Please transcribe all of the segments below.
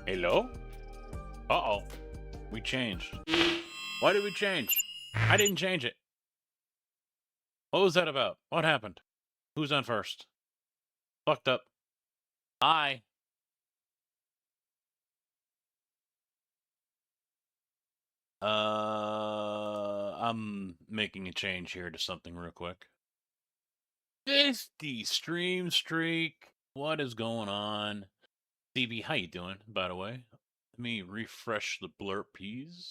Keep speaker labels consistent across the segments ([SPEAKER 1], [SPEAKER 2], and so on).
[SPEAKER 1] Hello? Uh-oh. We changed. Why did we change? I didn't change it. What was that about? What happened? Who's on first? Fucked up. I. I'm making a change here to something real quick. 50 stream streak. What is going on? CB, how you doing, by the way? Let me refresh the blurpies.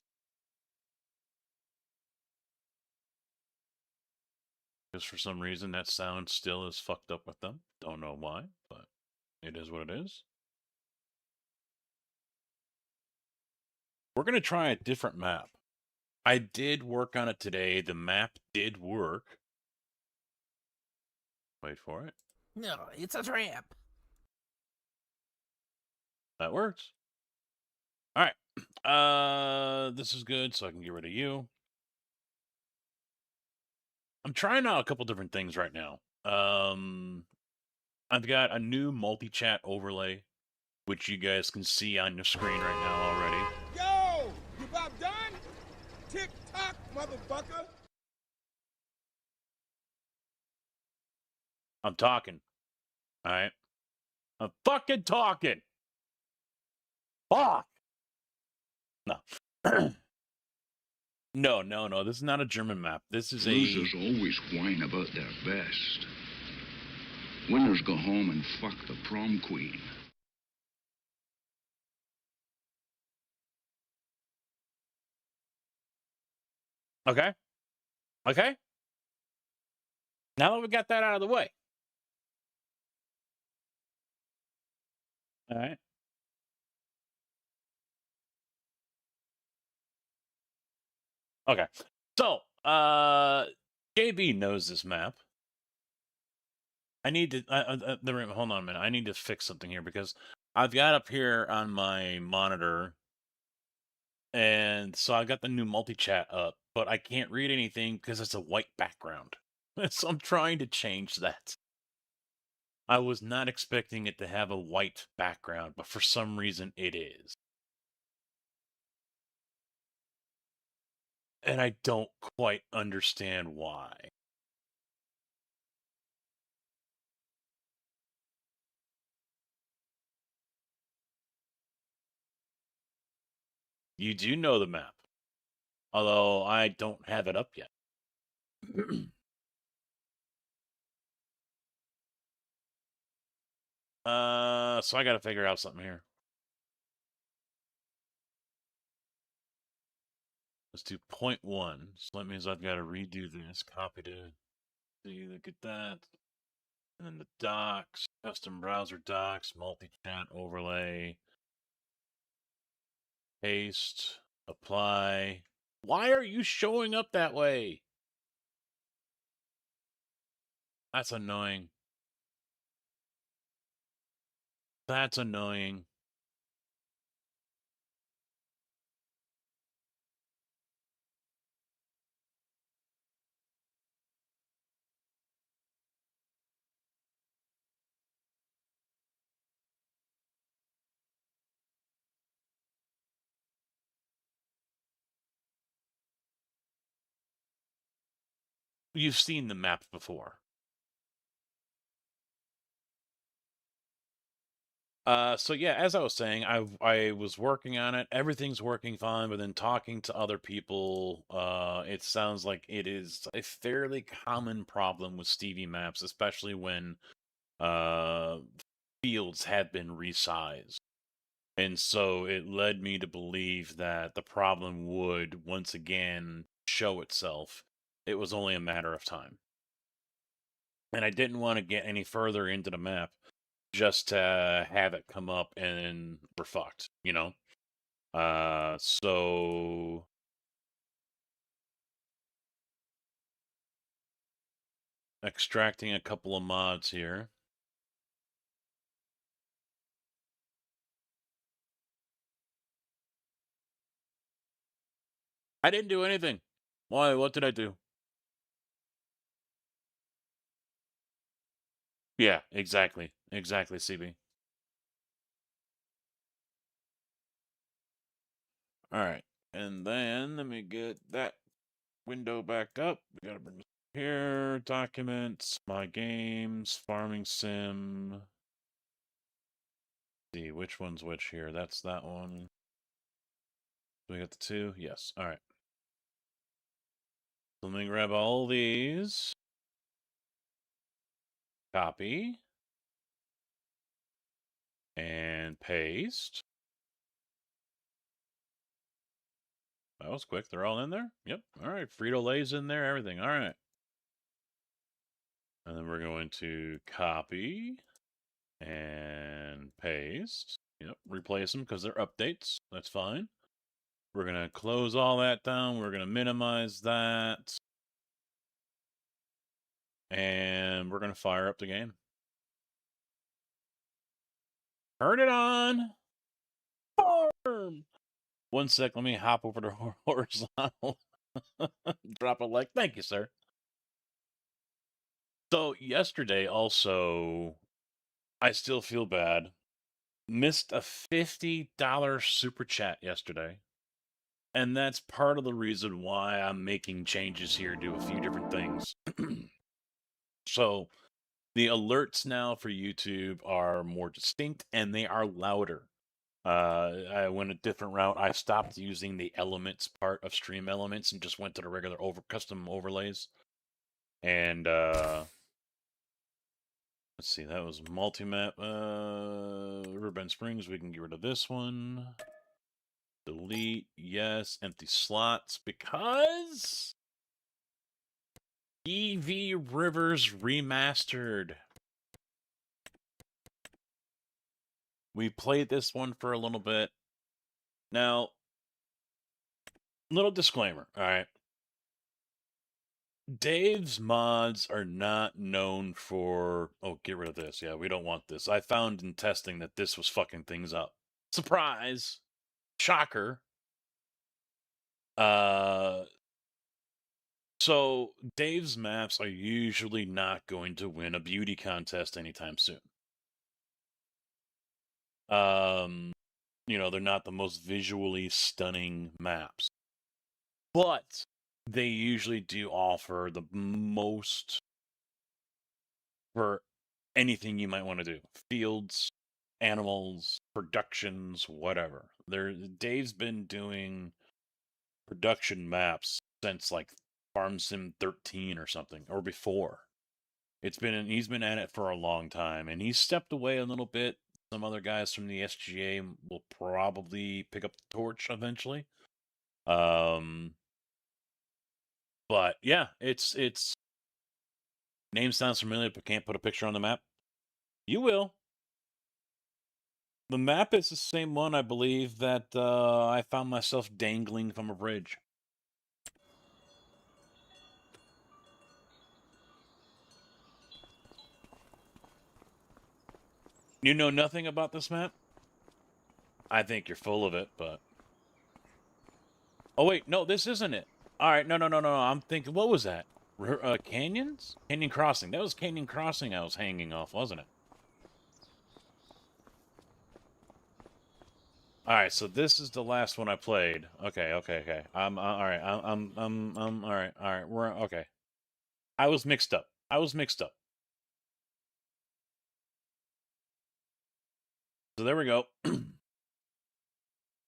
[SPEAKER 1] Because for some reason that sound still is fucked up with them. Don't know why, but it is what it is. We're going to try a different map. I did work on it today. The map did work. Wait for it.
[SPEAKER 2] No, it's a trap.
[SPEAKER 1] That works. All right. This is good, so I can get rid of you. I'm trying out a couple different things right now. I've got a new multi-chat overlay, which you guys can see on your screen right now already.
[SPEAKER 3] Yo, you about done? Tick-tock, motherfucker.
[SPEAKER 1] I'm talking. All right. I'm fucking talking. Fuck. No. No. This is not a German map. This is
[SPEAKER 4] Losers always whine about their best. Winners go home and fuck the prom queen.
[SPEAKER 1] Okay. Okay. Now that we got that out of the way. All right. Okay. So, JB knows this map. I need to hold on a minute. I need to fix something here because I've got up here on my monitor, and so I've got the new multi-chat up, but I can't read anything because it's a white background. So I'm trying to change that. I was not expecting it to have a white background, but for some reason it is. And I don't quite understand why. You do know the map, although I don't have it up yet. So I got to figure out something here. Let's do 0.1. So that means I've got to redo this. Copy to see, look at that. And then the docs, custom browser docs, multi-chat overlay. Paste, apply. Why are you showing up that way? That's annoying. That's annoying. You've seen the map before. So yeah, as I was saying, I was working on it. Everything's working fine, but then talking to other people, it sounds like it is a fairly common problem with Stevie maps, especially when fields had been resized. And so it led me to believe that the problem would once again show itself. It was only a matter of time. And I didn't want to get any further into the map just to have it come up and we're fucked, you know? So extracting a couple of mods here. I didn't do anything. Why? What did I do? Yeah, exactly. Exactly, CB. All right. And then let me get that window back up. We gotta bring this here. Documents, my games, farming sim. See which one's which here. That's that one. Do we got the two? Yes. All right. So let me grab all these. Copy. And paste. That was quick. They're all in there? Yep. All right. Frito-Lay's in there. Everything. All right. And then we're going to copy and paste. Yep. Replace them because they're updates. That's fine. We're going to close all that down. We're going to minimize that. And we're going to fire up the game. Turn it on. FaRm. 1 sec. Let me hop over to horizontal. Drop a like. Thank you, sir. So yesterday also, I still feel bad. Missed a $50 super chat yesterday. And that's part of the reason why I'm making changes here to a few different things. So the alerts now for YouTube are more distinct and they are louder. I went a different route. I stopped using the elements part of Stream Elements and just went to the regular custom overlays. And let's see, that was multi-map. Riverbend Springs, we can get rid of this one. Delete, yes. Empty slots, because EV Rivers Remastered. We played this one for a little bit. Now, little disclaimer, all right? Dave's mods are not known for... Oh, get rid of this. Yeah, we don't want this. I found in testing that this was fucking things up. Surprise! Shocker. So Dave's maps are usually not going to win a beauty contest anytime soon. You know, they're not the most visually stunning maps. But they usually do offer the most for anything you might want to do. Fields, animals, productions, whatever. Dave's been doing production maps since like Farm Sim 13 or something, or before. He's been at it for a long time, and he's stepped away a little bit. Some other guys from the SGA will probably pick up the torch eventually. But yeah, it's name sounds familiar, but can't put a picture on the map. You will. The map is the same one, I believe, that I found myself dangling from a bridge. You know nothing about this map? I think you're full of it, but... Oh, wait, no, this isn't it. All right, no. I'm thinking, what was that? Canyons? Canyon Crossing. That was Canyon Crossing I was hanging off, wasn't it? All right, so this is the last one I played. Okay. I'm all right. I'm all right. We're okay. I was mixed up. So there we go.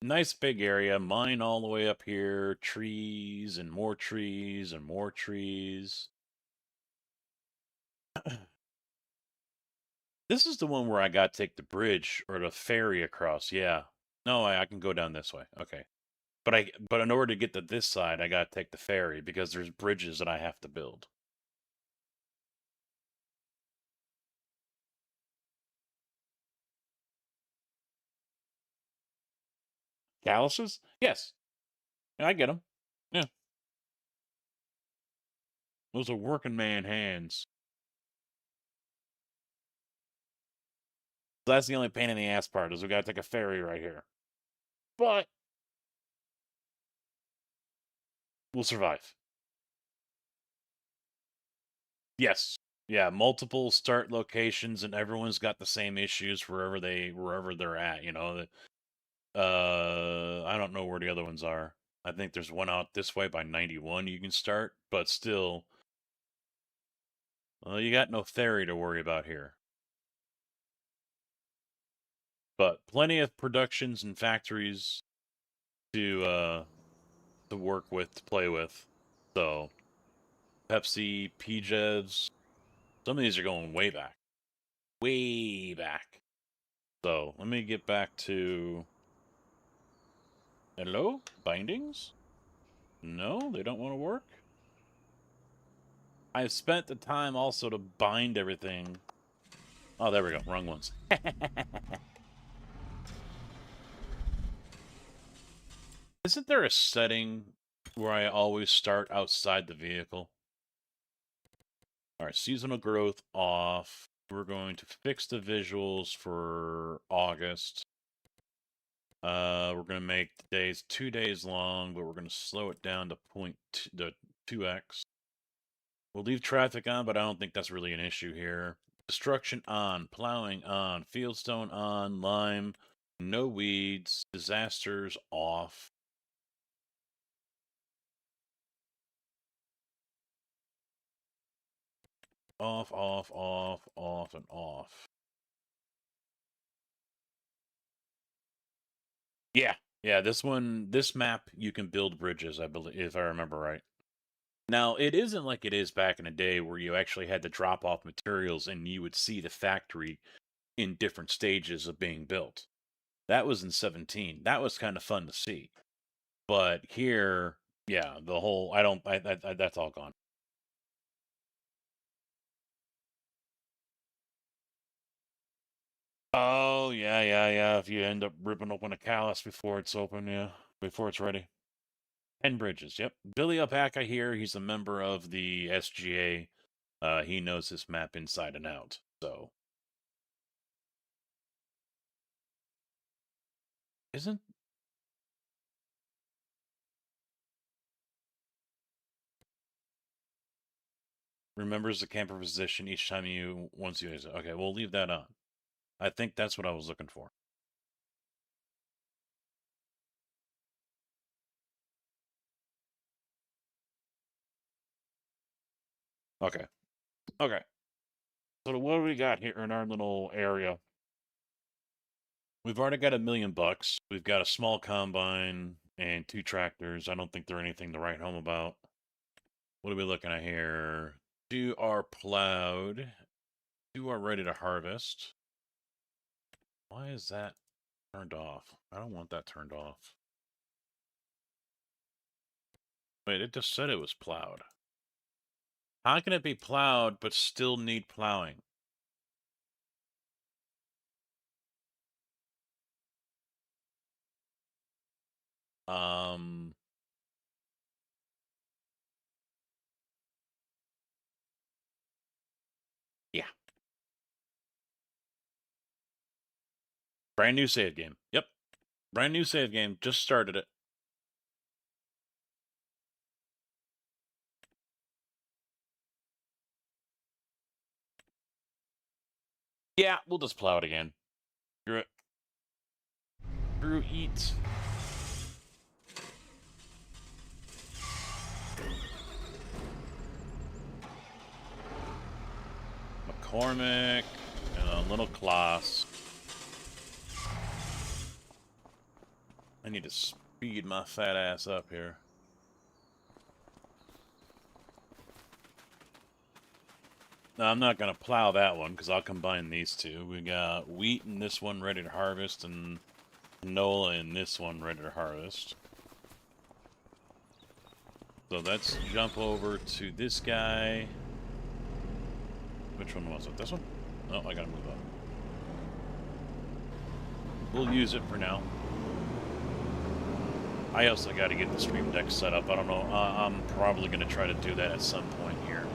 [SPEAKER 1] Nice big area. Mine all the way up here. Trees and more trees and more trees. This is the one where I got to take the bridge or the ferry across. Yeah. No, I can go down this way. Okay. But in order to get to this side, I got to take the ferry because there's bridges that I have to build. Calluses? Yes. Yeah, I get them. Yeah. Those are working man hands. So that's the only pain in the ass part is we got to take a ferry right here. But We'll survive. Yes. Yeah, multiple start locations and everyone's got the same issues wherever they're at, you know. I don't know where the other ones are. I think there's one out this way by 91 you can start, but still, well, you got no ferry to worry about here. But plenty of productions and factories to work with, to play with. So, Pepsi, PJs, some of these are going way back. Way back. So, let me get back to... Hello? Bindings? No, they don't want to work? I've spent the time also to bind everything. Oh, there we go. Wrong ones. Isn't there a setting where I always start outside the vehicle? All right, seasonal growth off. We're going to fix the visuals for August. We're going to make the days 2 days long, but we're going to slow it down to 2x. We'll leave traffic on, but I don't think that's really an issue here. Destruction on, plowing on, fieldstone on, lime, no weeds, disasters off. Off, off, off, off, and off. Yeah, yeah, this map, you can build bridges, I believe, if I remember right. Now, it isn't like it is back in the day where you actually had to drop off materials and you would see the factory in different stages of being built. That was in 17. That was kind of fun to see. But here, yeah, the whole, that's all gone. Oh, yeah, yeah, yeah. If you end up ripping open a callus before it's open, yeah, before it's ready. 10 bridges, yep. Billy Alpaca here, he's a member of the SGA. He knows this map inside and out, so. Isn't... Remembers the camper position each time you, once you use it. Okay, we'll leave that on. I think that's what I was looking for. Okay. Okay. So what do we got here in our little area? We've already got $1,000,000. We've got a small combine and 2 tractors. I don't think they're anything to write home about. What are we looking at here? 2 are plowed. 2 are ready to harvest. Why is that turned off? I don't want that turned off. Wait, it just said it was plowed. How can it be plowed but still need plowing? Um... Yeah. Brand new save game. Yep. Brand new save game. Just started it. Yeah, we'll just plow it again. Screw it. Screw eat. McCormick and a little Kloss. I need to speed my fat ass up here. No, I'm not going to plow that one because I'll combine these two. We got wheat in this one ready to harvest and canola in this one ready to harvest. So let's jump over to this guy. Which one was it? This one? Oh, I gotta move up. We'll use it for now. I also gotta get the stream deck set up. I don't know. I'm probably gonna try to do that at some point here.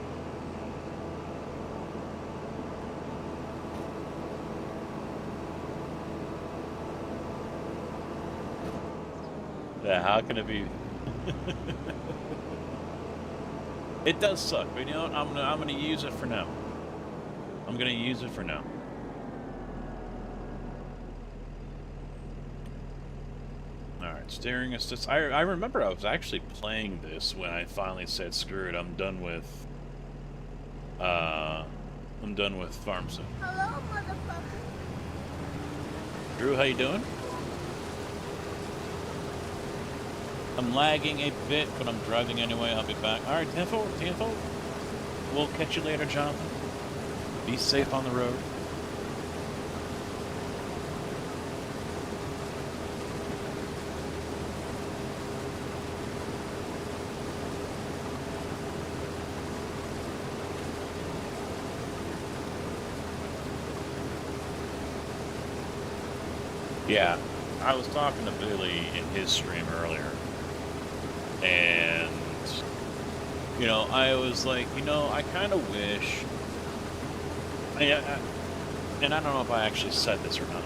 [SPEAKER 1] Yeah, how can it be? It does suck, but you know what? I'm gonna use it for now. I'm gonna use it for now. Alright, steering assist. I remember I was actually playing this when I finally said, screw it, I'm done with FaRm Sim.
[SPEAKER 2] Hello, motherfucker.
[SPEAKER 1] Drew, how you doing? I'm lagging a bit, but I'm driving anyway. I'll be back. Alright, 10-4, 10-4. We'll catch you later, Jonathan. Be safe on the road. Yeah, I was talking to Billy in his stream earlier, and, you know, I was like, you know, I kind of wish, and I don't know if I actually said this or not,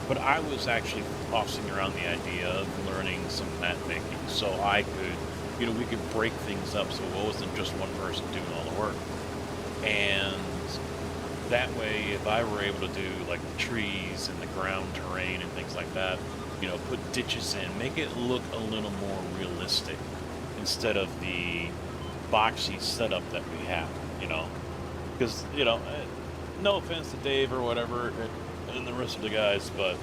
[SPEAKER 1] but I was actually tossing around the idea of learning some map making so I could, you know, we could break things up so it wasn't just one person doing all the work. And that way, if I were able to do, like, the trees and the ground terrain and things like that, you know, put ditches in, make it look a little more realistic instead of the boxy setup that we have, you know? Because, you know, no offense to Dave or whatever and the rest of the guys, but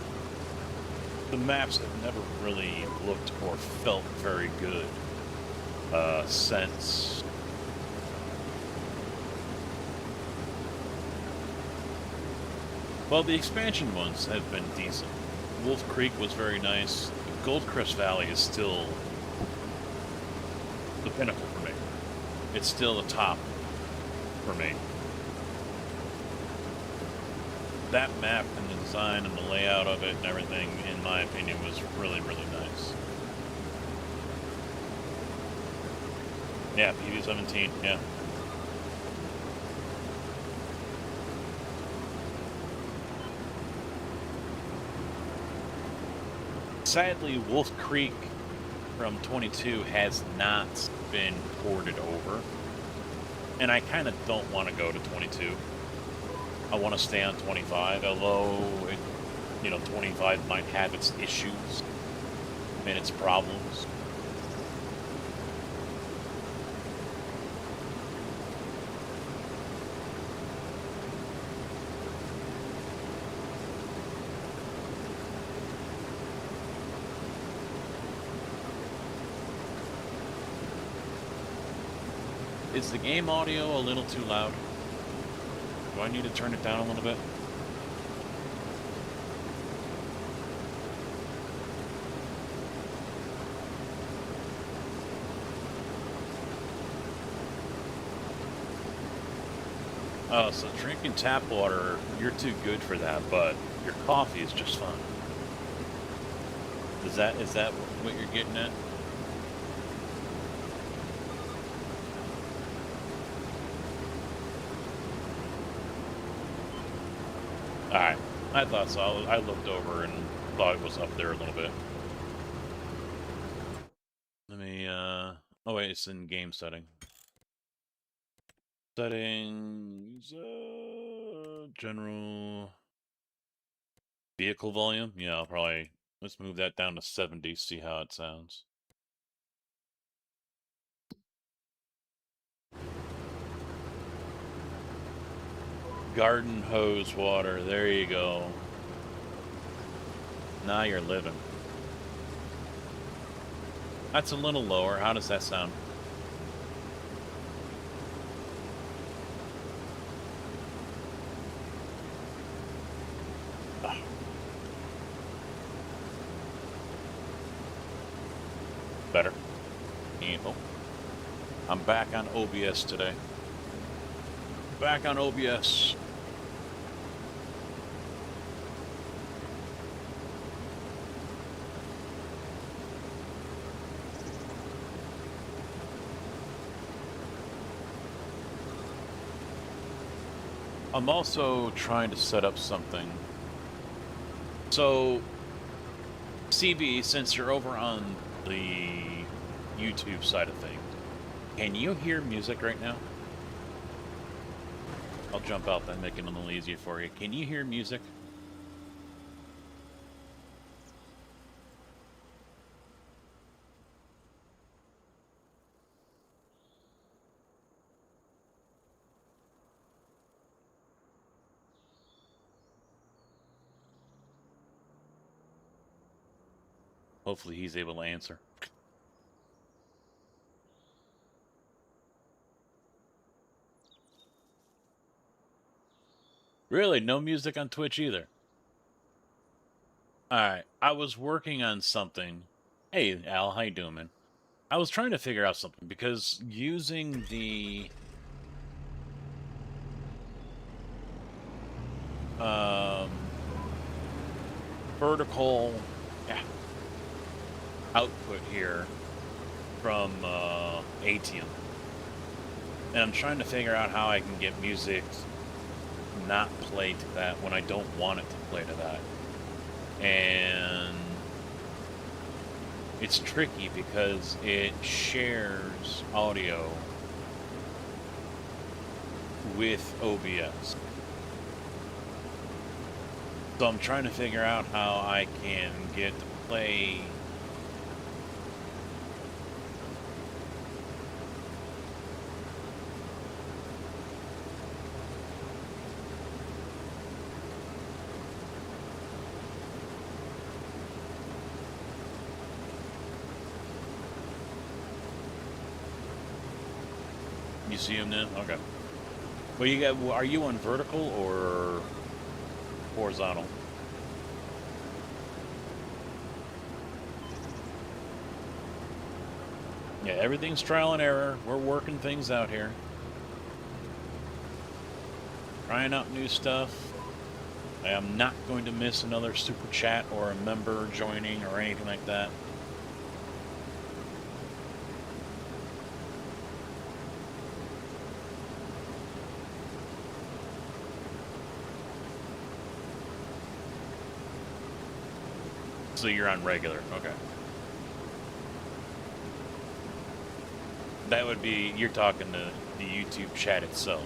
[SPEAKER 1] the maps have never really looked or felt very good since... Well, the expansion ones have been decent. Wolf Creek was very nice. Goldcrest Valley is still the pinnacle for me. It's still the top for me. That map and the design and the layout of it and everything, in my opinion, was really, really nice. Yeah, PV-17, yeah. Sadly, Wolf Creek from 22 has not been ported over, and I kind of don't want to go to 22. I want to stay on 25, although, you know, 25 might have its issues and its problems. Is the game audio a little too loud? Do I need to turn it down a little bit? Oh, so drinking tap water, you're too good for that, but your coffee is just fine. Is that what you're getting at? Alright, I thought so. I looked over and thought it was up there a little bit. Let me, oh wait, it's in game setting. Settings, general, vehicle volume? Yeah, I'll probably, let's move that down to 70, see how it sounds. Garden hose water, there you go. Now you're living. That's a little lower. How does that sound? Better. Evil. I'm back on OBS today. Back on OBS. I'm also trying to set up something. So, CB, since you're over on the YouTube side of things, Can you hear music right now? I'll jump out and make it a little easier for you. Can you hear music? Hopefully he's able to answer. Really? No music on Twitch either? Alright, I was working on something. Hey, Al, how you doing, man? I was trying to figure out something, because using the... vertical output here from Atium. And I'm trying to figure out how I can get music not play to that when I don't want it to play to that. And it's tricky because it shares audio with OBS. So I'm trying to figure out how I can get to play You see him now? Okay. Well, you got. Are you on vertical or horizontal? Yeah, everything's trial and error. We're working things out here. Trying out new stuff. I am not going to miss another super chat or a member joining or anything like that. So you're on regular, okay. That would be, you're talking to the YouTube chat itself,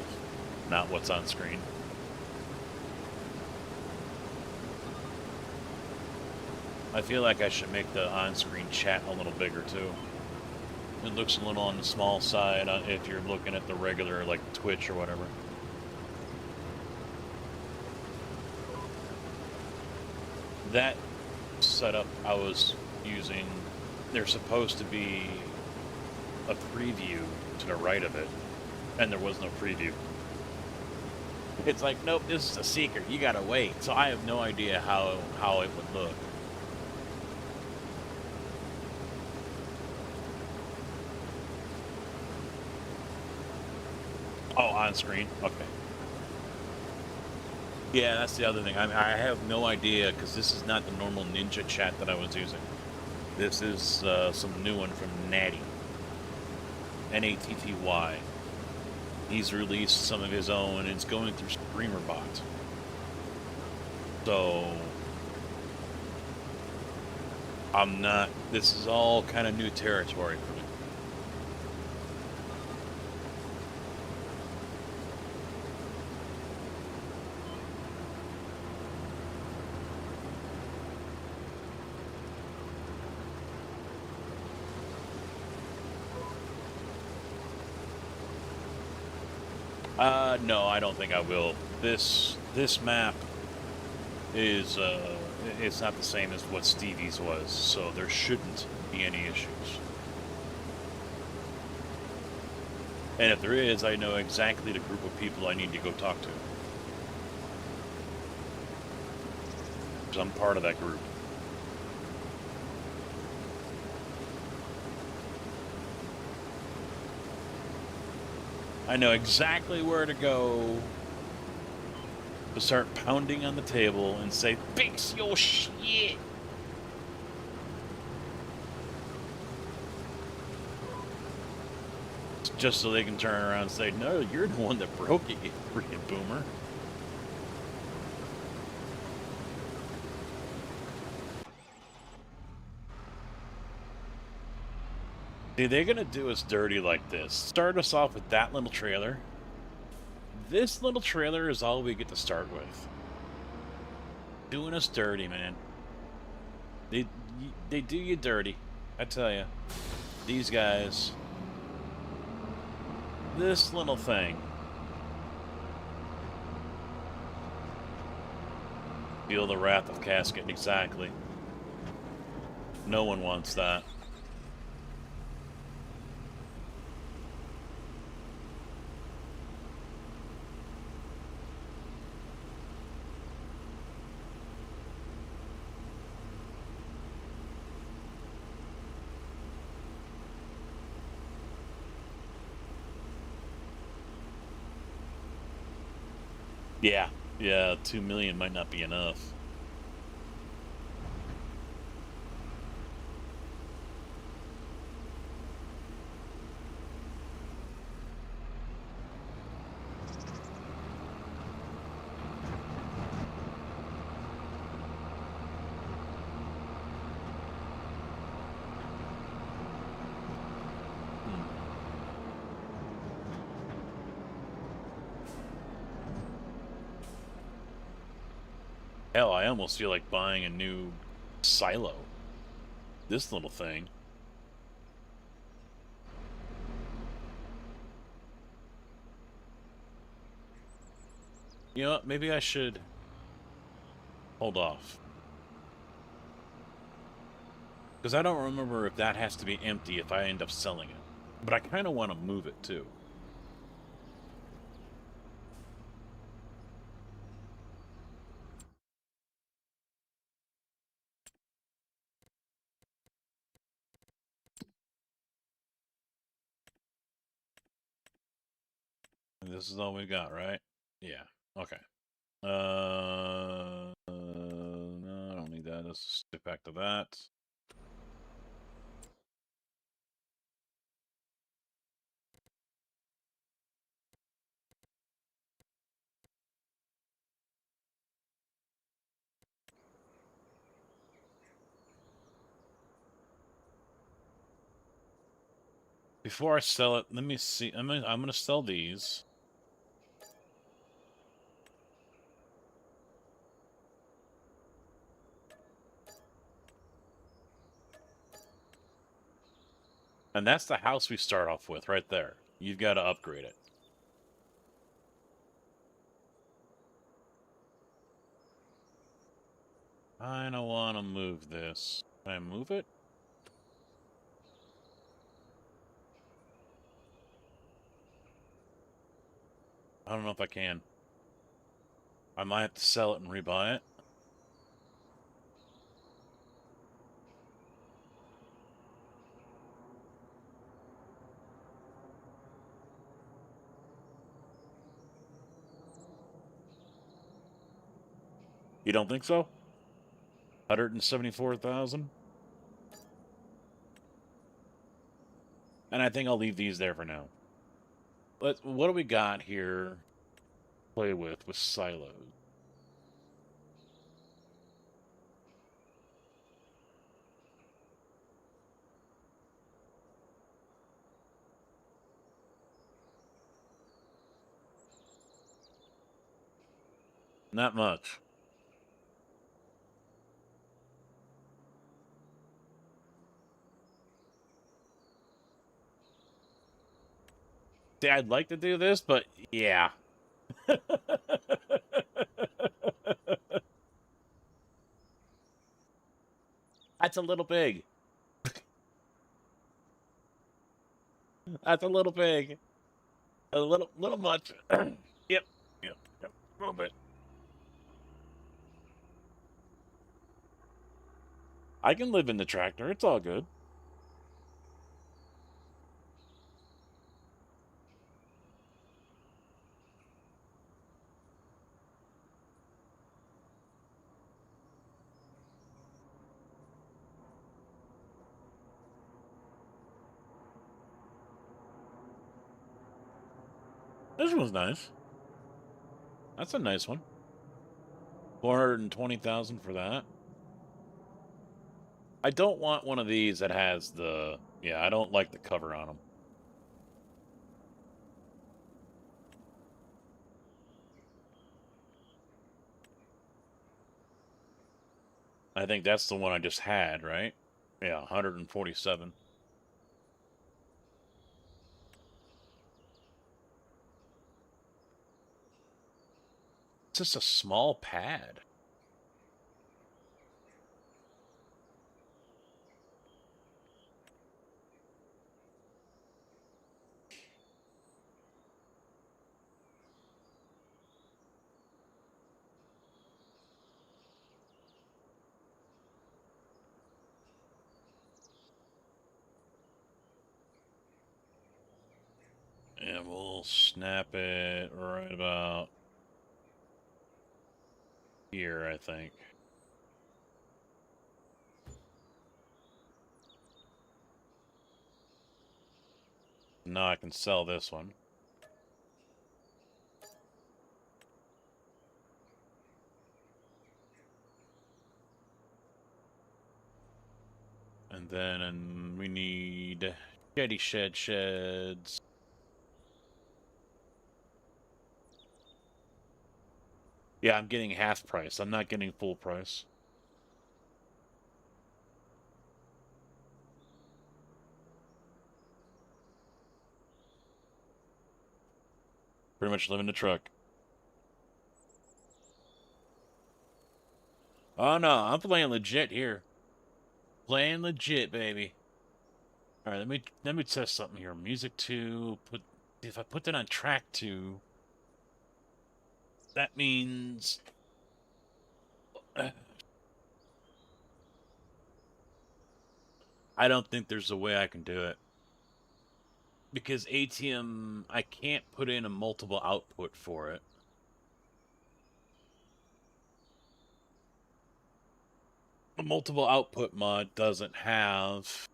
[SPEAKER 1] not what's on screen. I feel like I should make the on-screen chat a little bigger too. It looks a little on the small side if you're looking at the regular, like Twitch or whatever. That setup I was using, there's supposed to be a preview to the right of it, and there was no preview. It's like, nope, this is a secret, you gotta wait. So I have no idea how it would look. Oh, on screen? Okay. Yeah, that's the other thing. I have no idea, because this is not the normal Ninja chat that I was using. This is some new one from Natty. Natty. He's released some of his own, and it's going through StreamerBot. So, I'm not... This is all kind of new territory for me. No, I don't think I will. This map is, it's not the same as what Stevie's was, so there shouldn't be any issues. And if there is, I know exactly the group of people I need to go talk to. Because I'm part of that group. I know exactly where to go to start pounding on the table and say, fix your shit! Just so they can turn around and say, no, you're the one that broke it, you freaking boomer. See, they're gonna do us dirty like this. Start us off with that little trailer. This little trailer is all we get to start with. Doing us dirty, man. They do you dirty. I tell you. These guys. This little thing. Feel the wrath of Casket, exactly. No one wants that. Yeah, 2 million might not be enough. Hell, I almost feel like buying a new silo. This little thing. You know what? Maybe I should hold off. Because I don't remember if that has to be empty if I end up selling it. But I kind of want to move it, too. And this is all we got, right? Yeah. Okay. No, I don't need that. Let's get back to that. Before I sell it, let me see. I'm gonna sell these. And that's the house we start off with right there. You've got to upgrade it. I don't want to move this. Can I move it? I don't know if I can. I might have to sell it and rebuy it. You don't think so? 174,000? And I think I'll leave these there for now. What do we got here? Play with silos. Not much. See, I'd like to do this, but yeah. That's a little big. That's a little big. A little much. Yep. Yep. A little bit. I can live in the tractor. It's all good. This one's nice. That's a nice one. 420,000 for that. I don't want one of these that has the, Yeah, I don't like the cover on them. I think that's the one I just had, right? Yeah, 147. It's just a small pad. And we'll snap it right about here, I think. Now I can sell this one. And then we need sheds. Yeah, I'm getting half price. I'm not getting full price. Pretty much live in the truck. Oh no, I'm playing legit here. Playing legit, baby. All right, let me test something here. Music 2. If I put that on track 2, that means I don't think there's a way I can do it. Because ATM, I can't put in a multiple output for it. A multiple output mod doesn't have...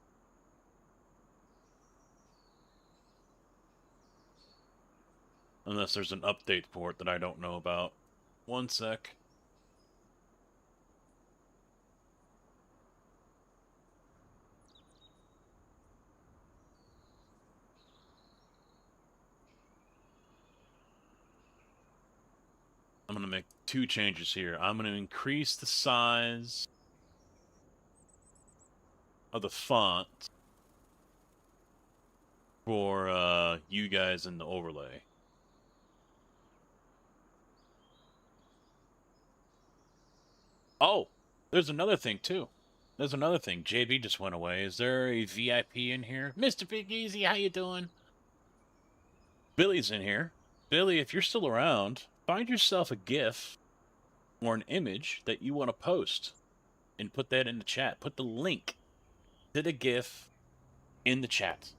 [SPEAKER 1] Unless there's an update for it that I don't know about. One sec. I'm going to make 2 changes here. I'm going to increase the size of the font for you guys in the overlay. Oh, there's another thing too. There's another thing. JB just went away. Is there a VIP in here? Mr. Big Easy, how you doing? Billy's in here. Billy, if you're still around, find yourself a GIF or an image that you want to post and put that in the chat. Put the link to the GIF in the chat.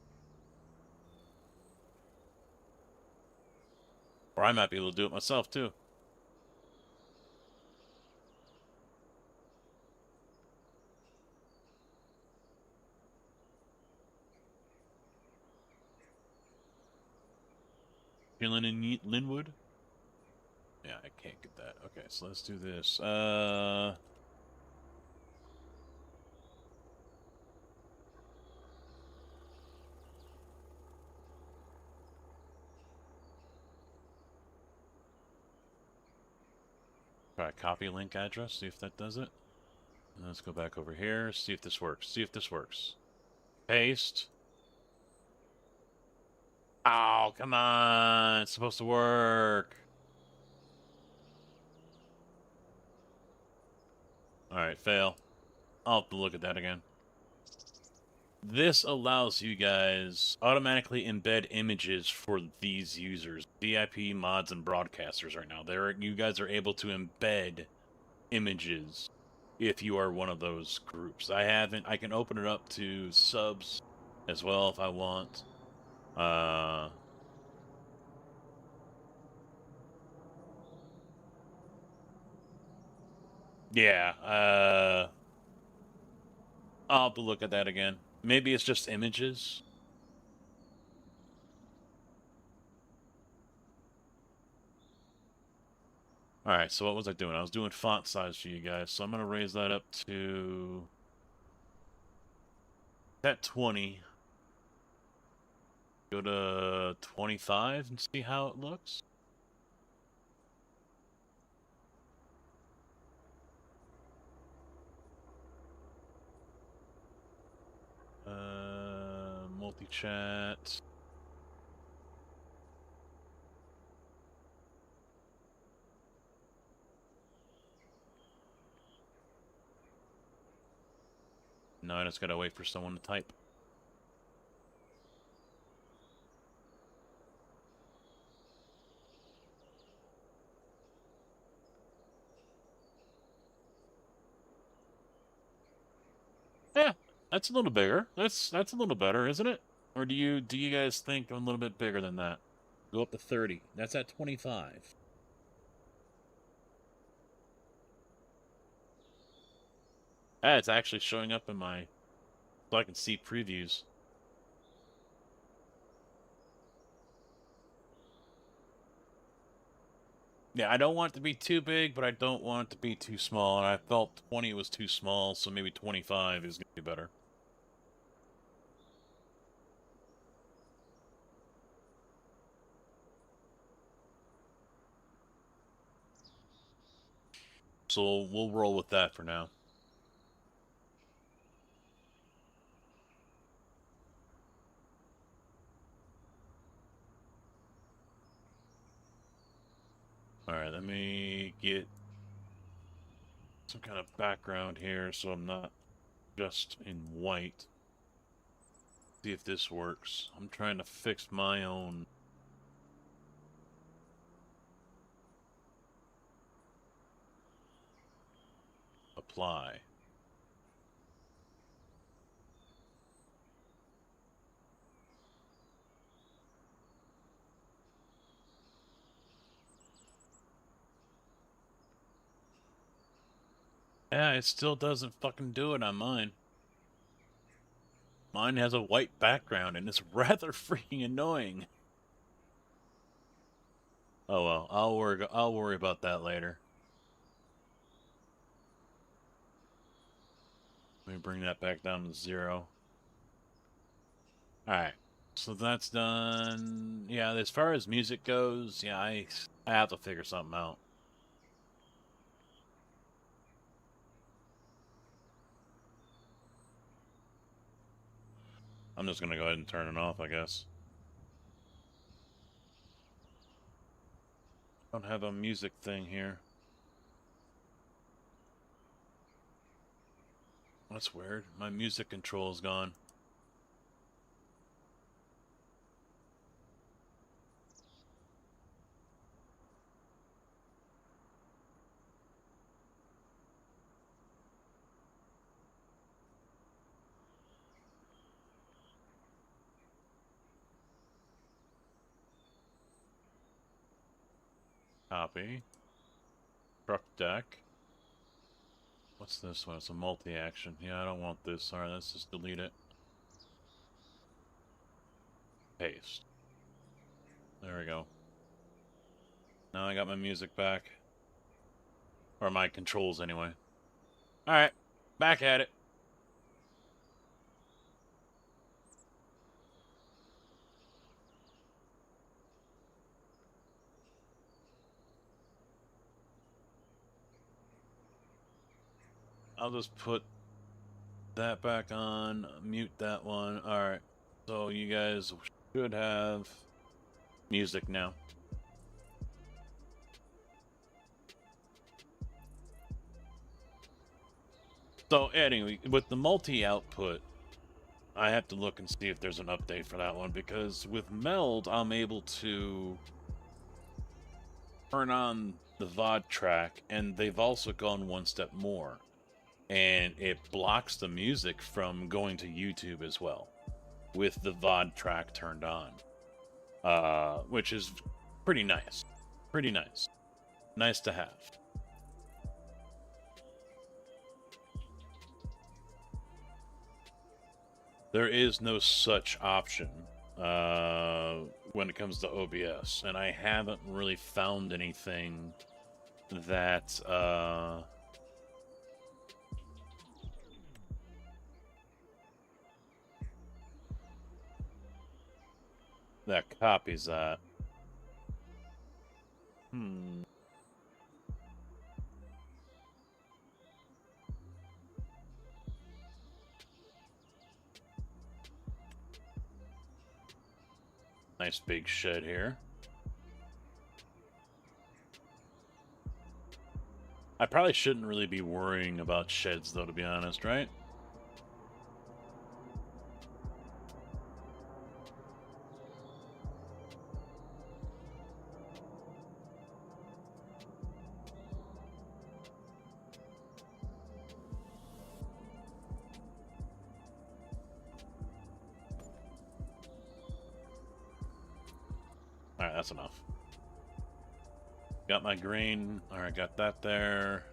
[SPEAKER 1] Or I might be able to do it myself too. Feeling in Linwood? Yeah, I can't get that. Okay, so let's do this. Try copy link address, see if that does it. And let's go back over here, see if this works. See if this works. Paste. Oh, come on. It's supposed to work. Alright, fail. I'll have to look at that again. This allows you guys automatically embed images for these users, VIP mods and broadcasters right now. You guys are able to embed images if you are one of those groups. I can open it up to subs as well if I want. Yeah, I'll have to look at that again. Maybe it's just images. Alright, so what was I doing? I was doing font size for you guys, so I'm going to raise that up to... that 20. Go to 25 and see how it looks. Multi-chat. No, I just gotta wait for someone to type. Yeah, that's a little bigger. That's a little better, isn't it? Or do you guys think I'm a little bit bigger than that? Go up to 30. That's at 25. Ah, it's actually showing up in my, so I can see previews. Yeah, I don't want it to be too big, but I don't want it to be too small. And I felt 20 was too small, so maybe 25 is going to be better. So we'll roll with that for now. Alright, let me get some kind of background here so I'm not just in white. See if this works. I'm trying to fix my own. Apply. Yeah, it still doesn't fucking do it on mine. Mine has a white background and it's rather freaking annoying. Oh well, I'll worry about that later. Let me bring that back down to 0. Alright. So that's done. Yeah, as far as music goes, yeah, I have to figure something out. I'm just gonna go ahead and turn it off, I guess. I don't have a music thing here. That's weird. My music control is gone. Copy. Truck deck. What's this one? It's a multi-action. Yeah, I don't want this. Alright, let's just delete it. Paste. There we go. Now I got my music back. Or my controls, anyway. Alright, back at it. I'll just put that back on, mute that one. Alright, so you guys should have music now. So anyway, with the multi-output, I have to look and see if there's an update for that one, because with Meld, I'm able to turn on the VOD track, and they've also gone one step more, and it blocks the music from going to YouTube as well, with the VOD track turned on, which is pretty nice. Pretty nice. Nice to have. There is no such option when it comes to OBS, and I haven't really found anything that that copies that. Hmm. Nice big shed here. I probably shouldn't really be worrying about sheds, though, to be honest, right? All right, that's enough. Got my grain. All right, got that there.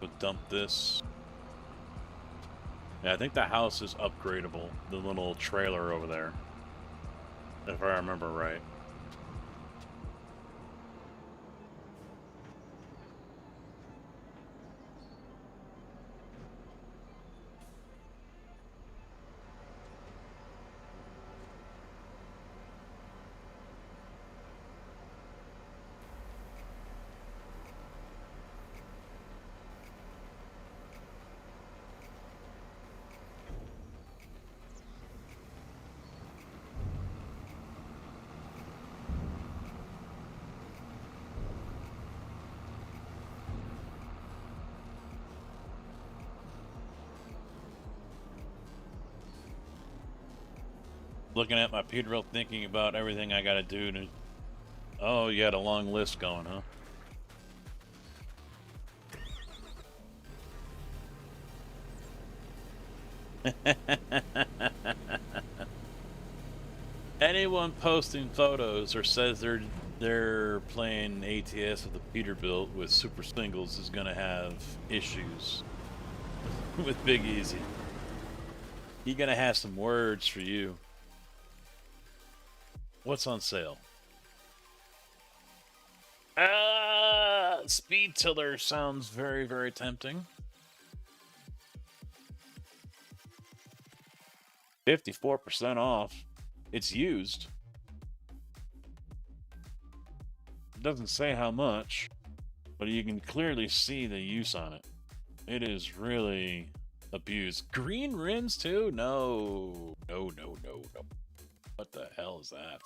[SPEAKER 1] We'll dump this. Yeah, I think the house is upgradable. The little trailer over there, if I remember right. Looking at my Peterbilt, thinking about everything I gotta do to... Oh, you had a long list going, huh? Anyone posting photos or says they're playing ATS with the Peterbilt with super singles is gonna have issues with Big Easy. He gonna have some words for you. What's on sale? Speed tiller sounds very, very tempting. 54% off. It's used. It doesn't say how much, but you can clearly see the use on it. It is really abused. Green rims too? No. No, no, no, no. What the hell is that?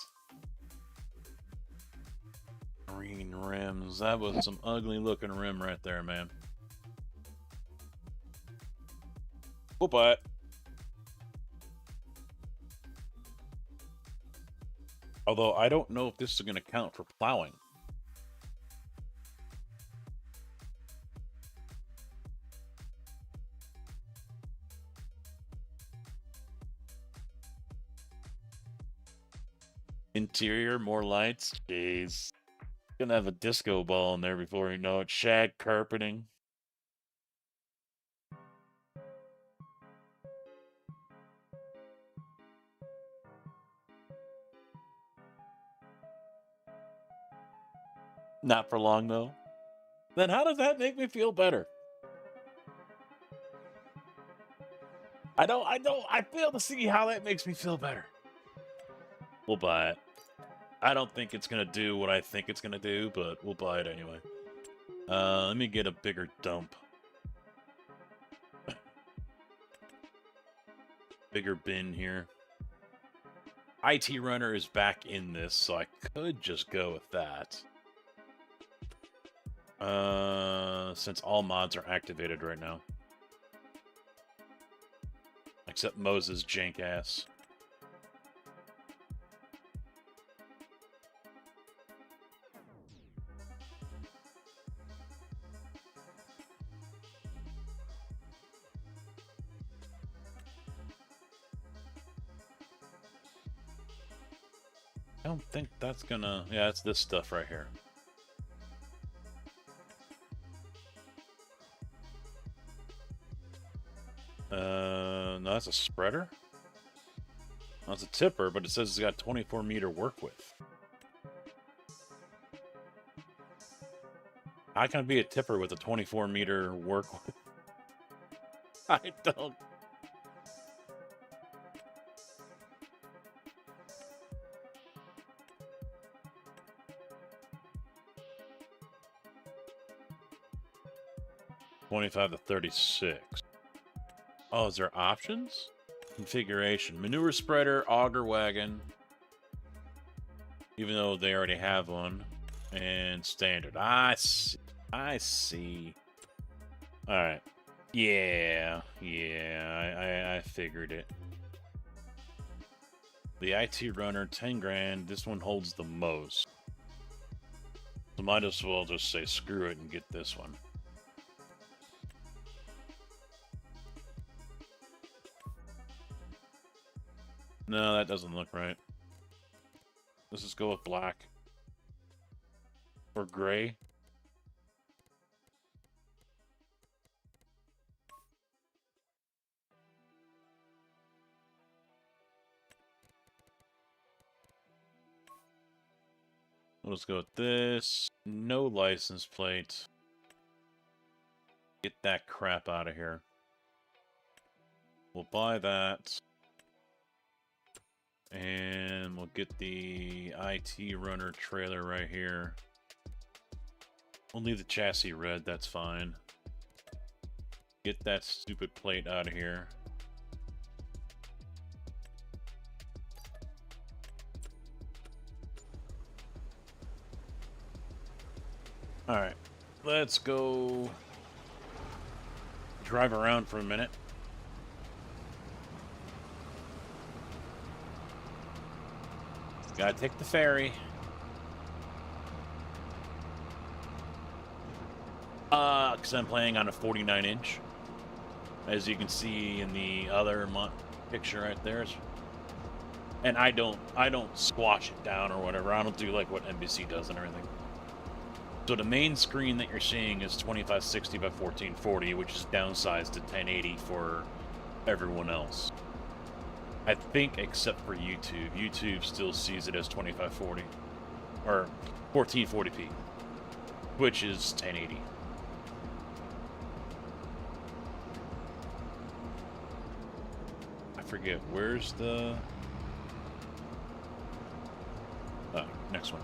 [SPEAKER 1] Green rims. That was some ugly looking rim right there, man. We'll buy it. Although I don't know if this is going to count for plowing. Interior, more lights. Jeez. Gonna have a disco ball in there before you know it. Shag carpeting. Not for long though. Then how does that make me feel better? I fail to see how that makes me feel better. We'll buy it. I don't think it's gonna do what I think it's gonna do, but we'll buy it anyway. Let me get a bigger dump. Bigger bin here. IT Runner is back in this, so I could just go with that. Since all mods are activated right now. Except Moses' jank ass. I don't think that's gonna... Yeah, it's this stuff right here. No, that's a spreader? No, it's a tipper, but it says it's got 24-meter work width. How can it be a tipper with a 24-meter work width? I don't. $25 to $36. Oh, is there options? Configuration. Manure spreader, auger wagon. Even though they already have one. And standard. I see. I see. Alright. Yeah. I figured it. The IT runner, 10 grand. This one holds the most. So might as well just say screw it and get this one. No, that doesn't look right. Let's just go with black. Or gray. Let's go with this. No license plate. Get that crap out of here. We'll buy that. And we'll get the IT runner trailer right here. We'll leave the chassis red, that's fine. Get that stupid plate out of here. Alright, let's go drive around for a minute. Gotta take the ferry. Because I'm playing on a 49-inch. As you can see in the other picture right there. And I don't squash it down or whatever. I don't do like what NBC does and everything. So the main screen that you're seeing is 2560 by 1440, which is downsized to 1080 for everyone else. I think except for YouTube. YouTube still sees it as 2540 or 1440p, which is 1080. I forget, where's the... next one.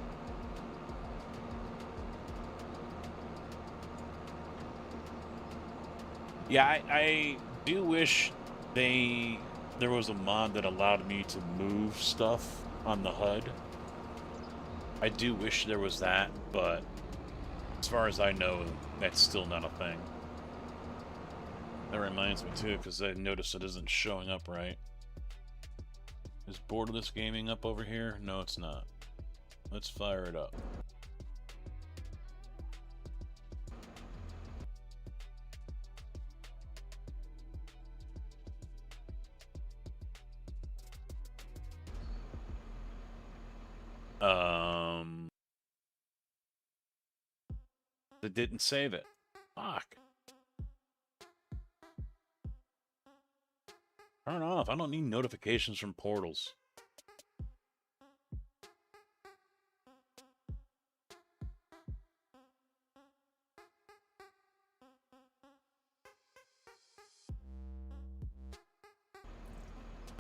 [SPEAKER 1] Yeah, I do wish there was a mod that allowed me to move stuff on the HUD. I do wish there was that, but as far as I know, that's still not a thing. That reminds me too, because I noticed it isn't showing up right. Is Borderless Gaming up over here? No, it's not. Let's fire it up. It didn't save it. Fuck. Turn off. I don't need notifications from portals.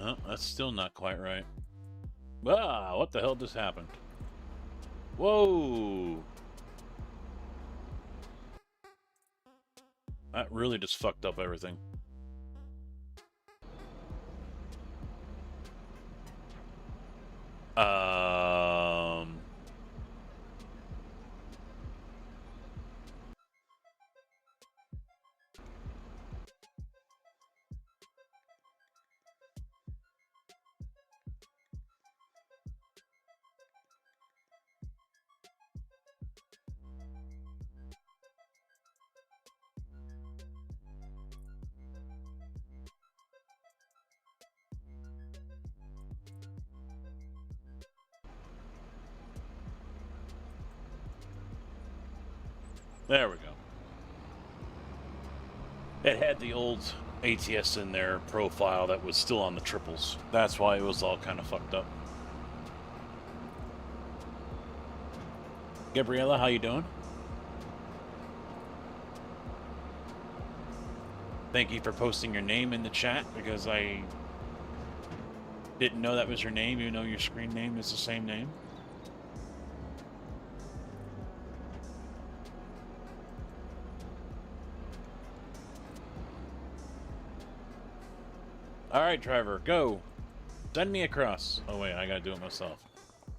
[SPEAKER 1] Oh, that's still not quite right. Ah, what the hell just happened? Whoa! That really just fucked up everything. There we go. It had the old ATS in their profile that was still on the triples. That's why it was all kind of fucked up. Gabriella, how you doing? Thank you for posting your name in the chat, because I didn't know that was your name, even though your screen name is the same name. Alright, driver, go. Send me across. Oh, wait, I gotta do it myself.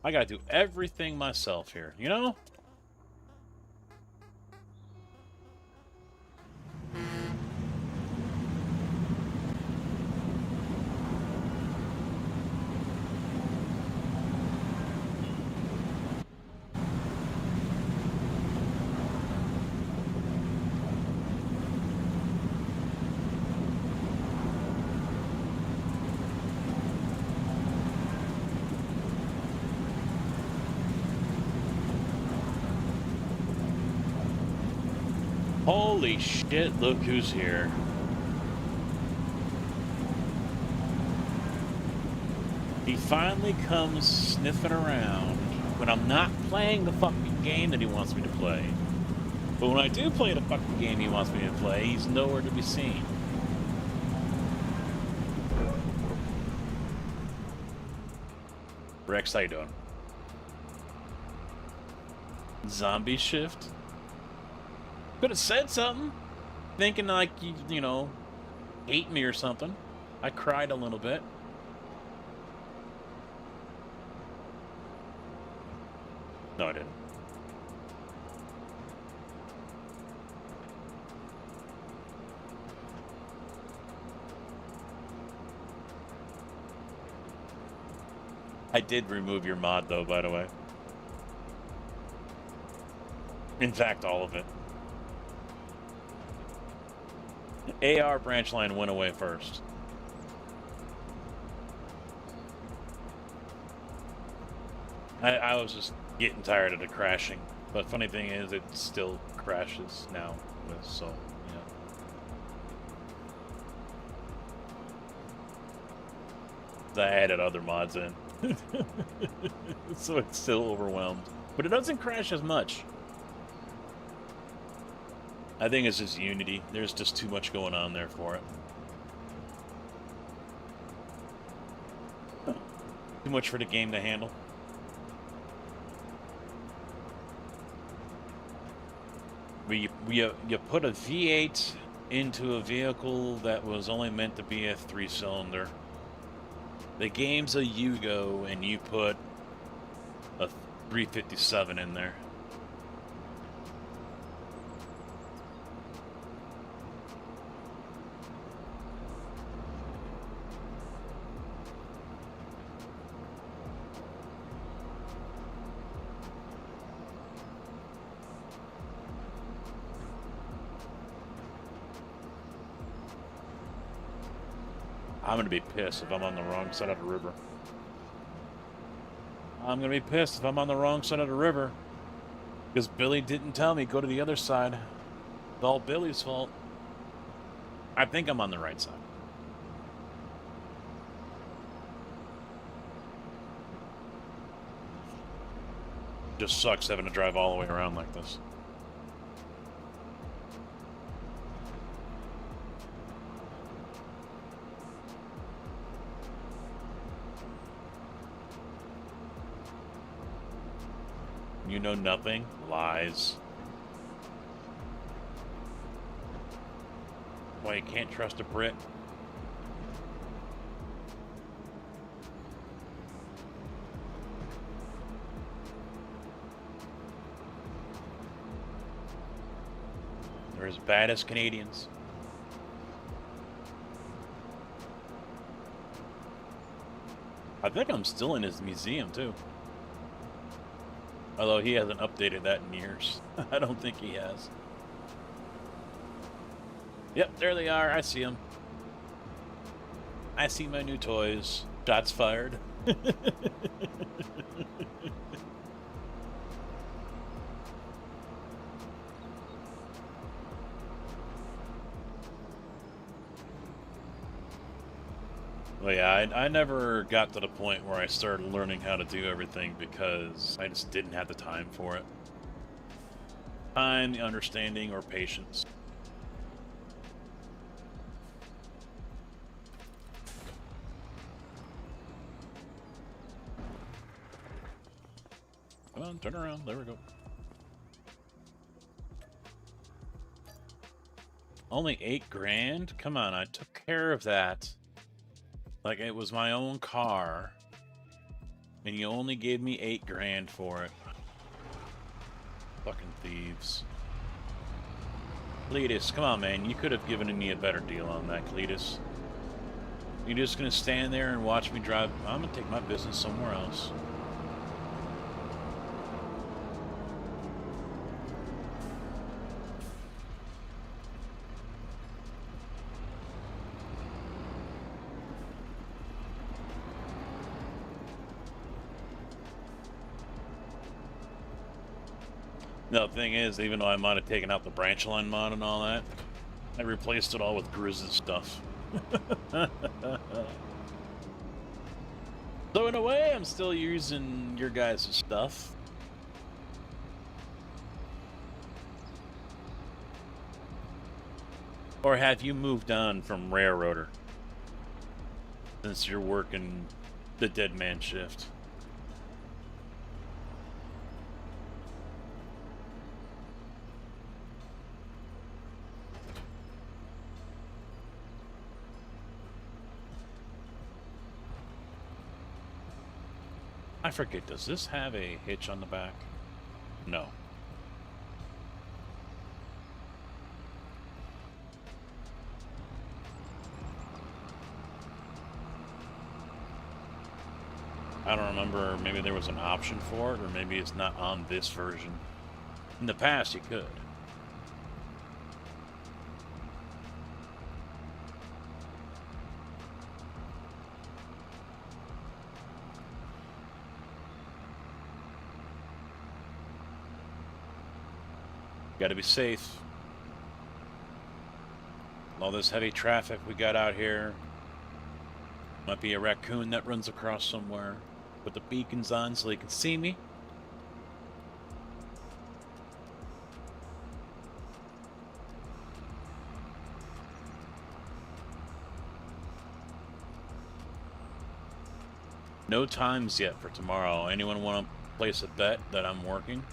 [SPEAKER 1] I gotta do everything myself here, you know? Holy shit, look who's here. He finally comes sniffing around when I'm not playing the fucking game that he wants me to play. But when I do play the fucking game he wants me to play, he's nowhere to be seen. Rex, how you doing? Zombie shift? Could have said something. Thinking like you know, hate me or something. I cried a little bit. No, I didn't. I did remove your mod, though, by the way. In fact, all of it. AR branch line went away first. I was just getting tired of the crashing. But funny thing is, it still crashes now. So, yeah. I added other mods in. So it's still overwhelmed. But it doesn't crash as much. I think it's just Unity. There's just too much going on there for it. Too much for the game to handle. You put a V8 into a vehicle that was only meant to be a 3-cylinder. The game's a Yugo, and you put a 357 in there. I'm gonna be pissed if I'm on the wrong side of the river. I'm gonna be pissed if I'm on the wrong side of the river. Because Billy didn't tell me go to the other side. It's all Billy's fault. I think I'm on the right side. Just sucks having to drive all the way around like this. You know nothing? Lies. Why you can't trust a Brit? They're as bad as Canadians. I think I'm still in his museum, too. Although he hasn't updated that in years. I don't think he has. Yep, there they are. I see them. I see my new toys. Shots fired. Well, yeah, I never got to the point where I started learning how to do everything because I just didn't have the time for it. Time, the understanding, or patience. Come on, turn around. There we go. Only 8 grand? Come on, I took care of that. Like it was my own car. And you only gave me 8 grand for it. Fucking thieves. Cletus, come on, man. You could have given me a better deal on that, Cletus. You're just gonna stand there and watch me drive? I'm gonna take my business somewhere else. No, the thing is, even though I might have taken out the branch line mod and all that, I replaced it all with Grizz's stuff. So in a way, I'm still using your guys' stuff. Or have you moved on from Railroader? Since you're working the dead man shift. I forget, does this have a hitch on the back? No. I don't remember, maybe there was an option for it, or maybe it's not on this version. In the past, you could. Gotta be safe. All this heavy traffic we got out here. Might be a raccoon that runs across somewhere. Put the beacons on so they can see me. No times yet for tomorrow. Anyone want to place a bet that I'm working?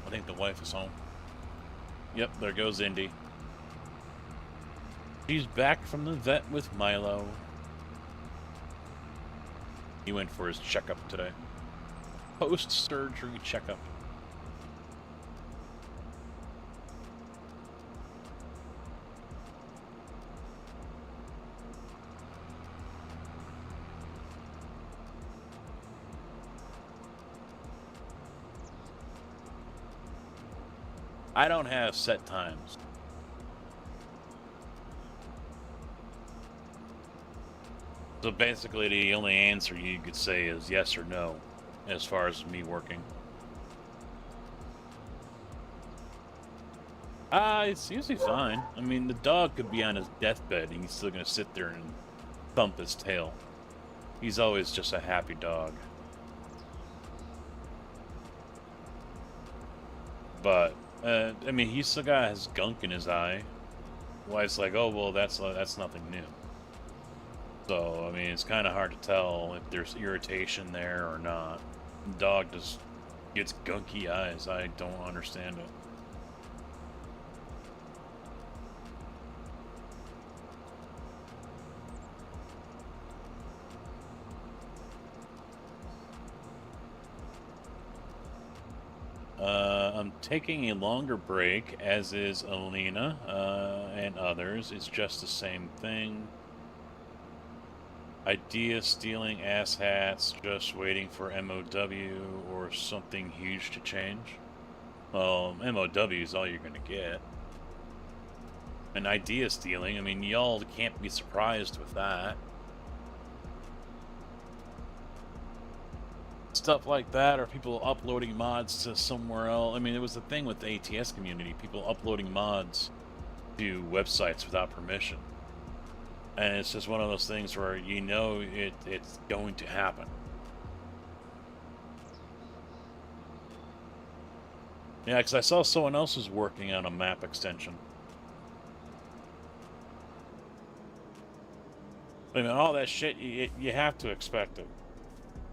[SPEAKER 1] I think the wife is home. Yep, there goes Indy. She's back from the vet with Milo. He went for his checkup today. Post-surgery checkup. I don't have set times. So basically the only answer you could say is yes or no, as far as me working. It's usually fine. I mean, the dog could be on his deathbed and he's still gonna sit there and thump his tail. He's always just a happy dog. But I mean, he still got his gunk in his eye. Wife's like, oh well, that's nothing new. So I mean, it's kind of hard to tell if there's irritation there or not. The dog just gets gunky eyes. I don't understand it. I'm taking a longer break, as is Alina, and others. It's just the same thing. Idea stealing asshats, just waiting for MOW or something huge to change. Well, MOW is all you're gonna get. And idea stealing, I mean, y'all can't be surprised with that. Stuff like that, or people uploading mods to somewhere else. I mean, it was the thing with the ATS community, people uploading mods to websites without permission. And it's just one of those things where you know it's going to happen. Yeah, because I saw someone else was working on a map extension. I mean, all that shit, you have to expect it.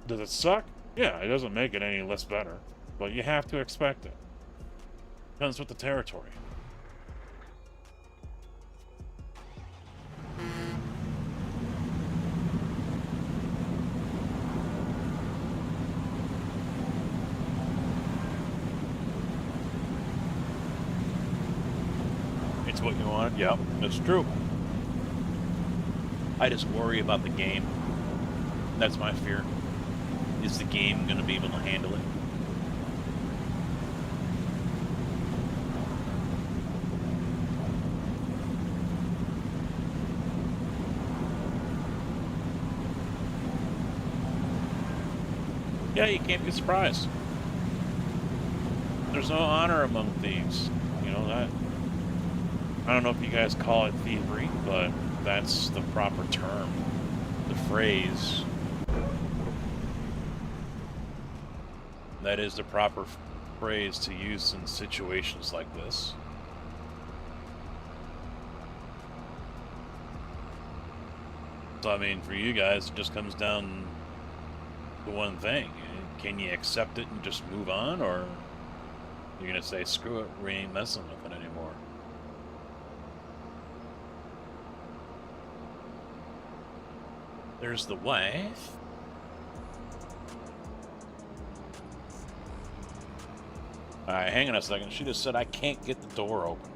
[SPEAKER 1] Does it suck? Yeah, it doesn't make it any less better. But you have to expect it. Comes with the territory. It's what you want. Yep, that's true. I just worry about the game. That's my fear. Is the game going to be able to handle it? Yeah, you can't be surprised. There's no honor among thieves. You know that. I don't know if you guys call it thievery, but that's the proper term. The phrase. That is the proper phrase to use in situations like this. So, I mean, for you guys, it just comes down to one thing. Can you accept it and just move on, or you're going to say, screw it, we ain't messing with it anymore? There's the wife. Alright, hang on a second. She just said I can't get the door open.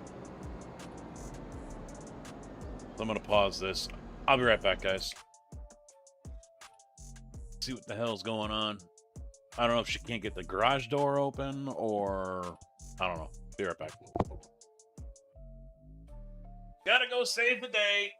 [SPEAKER 1] So I'm going to pause this. I'll be right back, guys. See what the hell's going on. I don't know if she can't get the garage door open or... I don't know. Be right back. Gotta go save the day.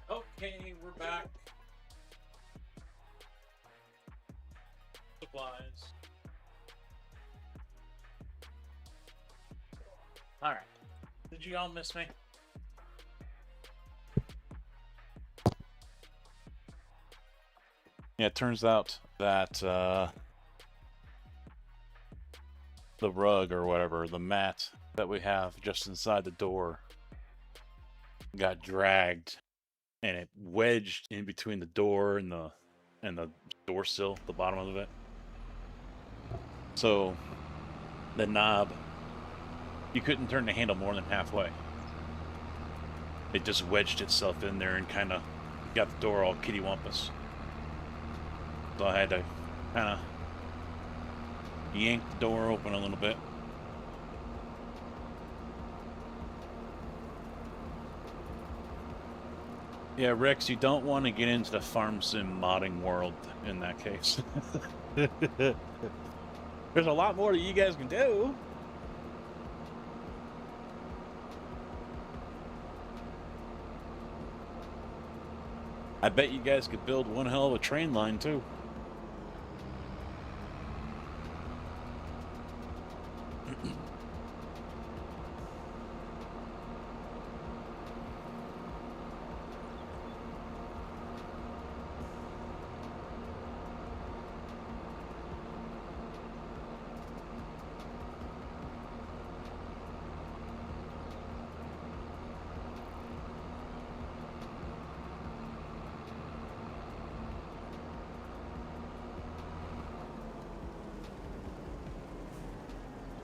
[SPEAKER 1] Okay, we're back. Supplies. All right. Did you all miss me? Yeah, it turns out that the rug or whatever, the mat that we have just inside the door got dragged and it wedged in between the door and the door sill, the bottom of it. So the knob, you couldn't turn the handle more than halfway. It just wedged itself in there and kind of got the door all kittywampus. So I had to kind of yank the door open a little bit. Yeah, Rex, you don't want to get into the farm sim modding world in that case. There's a lot more that you guys can do. I bet you guys could build one hell of a train line too.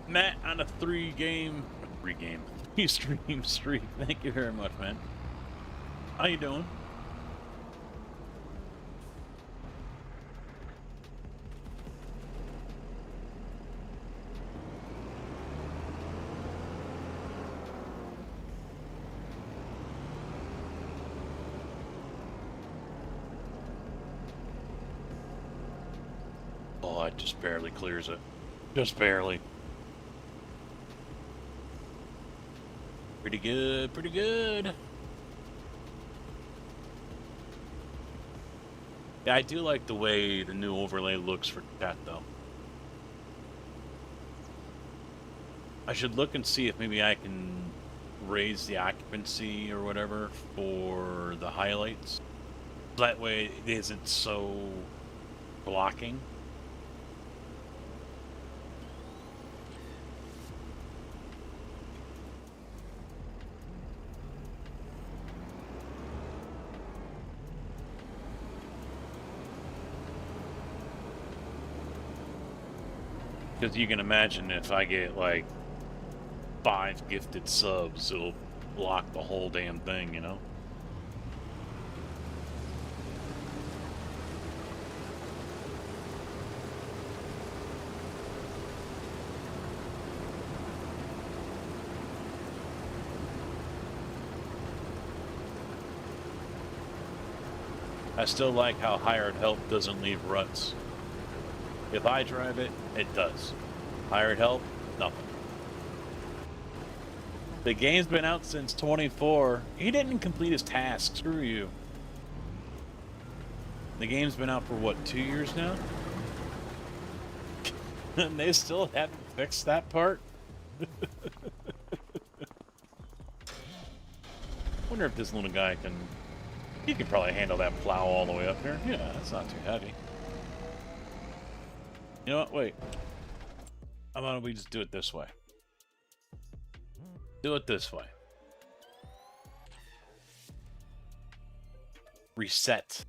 [SPEAKER 1] Matt on a three stream streak. Thank you very much, man. How you doing? Oh, it just barely clears it. Just barely. Pretty good, pretty good. Yeah, I do like the way the new overlay looks for chat, though. I should look and see if maybe I can raise the occupancy or whatever for the highlights. That way it isn't so blocking. Because you can imagine if I get like 5 gifted subs, it'll block the whole damn thing, you know? I still like how hired help doesn't leave ruts. If I drive it, it does. Hired help, nothing. The game's been out since 24. He didn't complete his task. Screw you. The game's been out for what, 2 years now? And they still haven't fixed that part? Wonder if this little guy can... He can probably handle that plow all the way up here. Yeah, that's not too heavy. You know what? Wait. How about we just do it this way? Do it this way. Reset.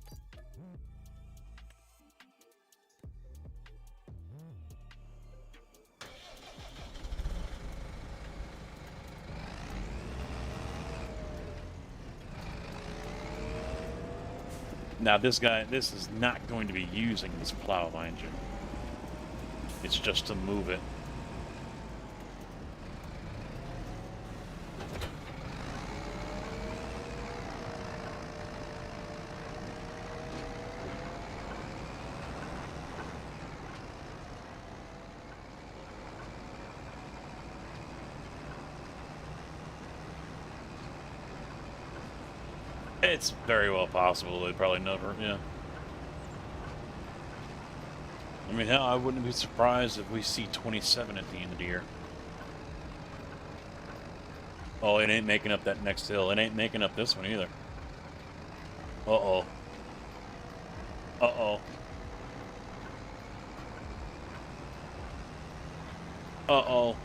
[SPEAKER 1] Now this is not going to be using this plow, mind you. It's just to move it. It's very well possible they probably never, yeah. I mean, hell, I wouldn't be surprised if we see 27 at the end of the year. Oh, it ain't making up that next hill. It ain't making up this one either. Uh-oh. Uh-oh. Uh-oh.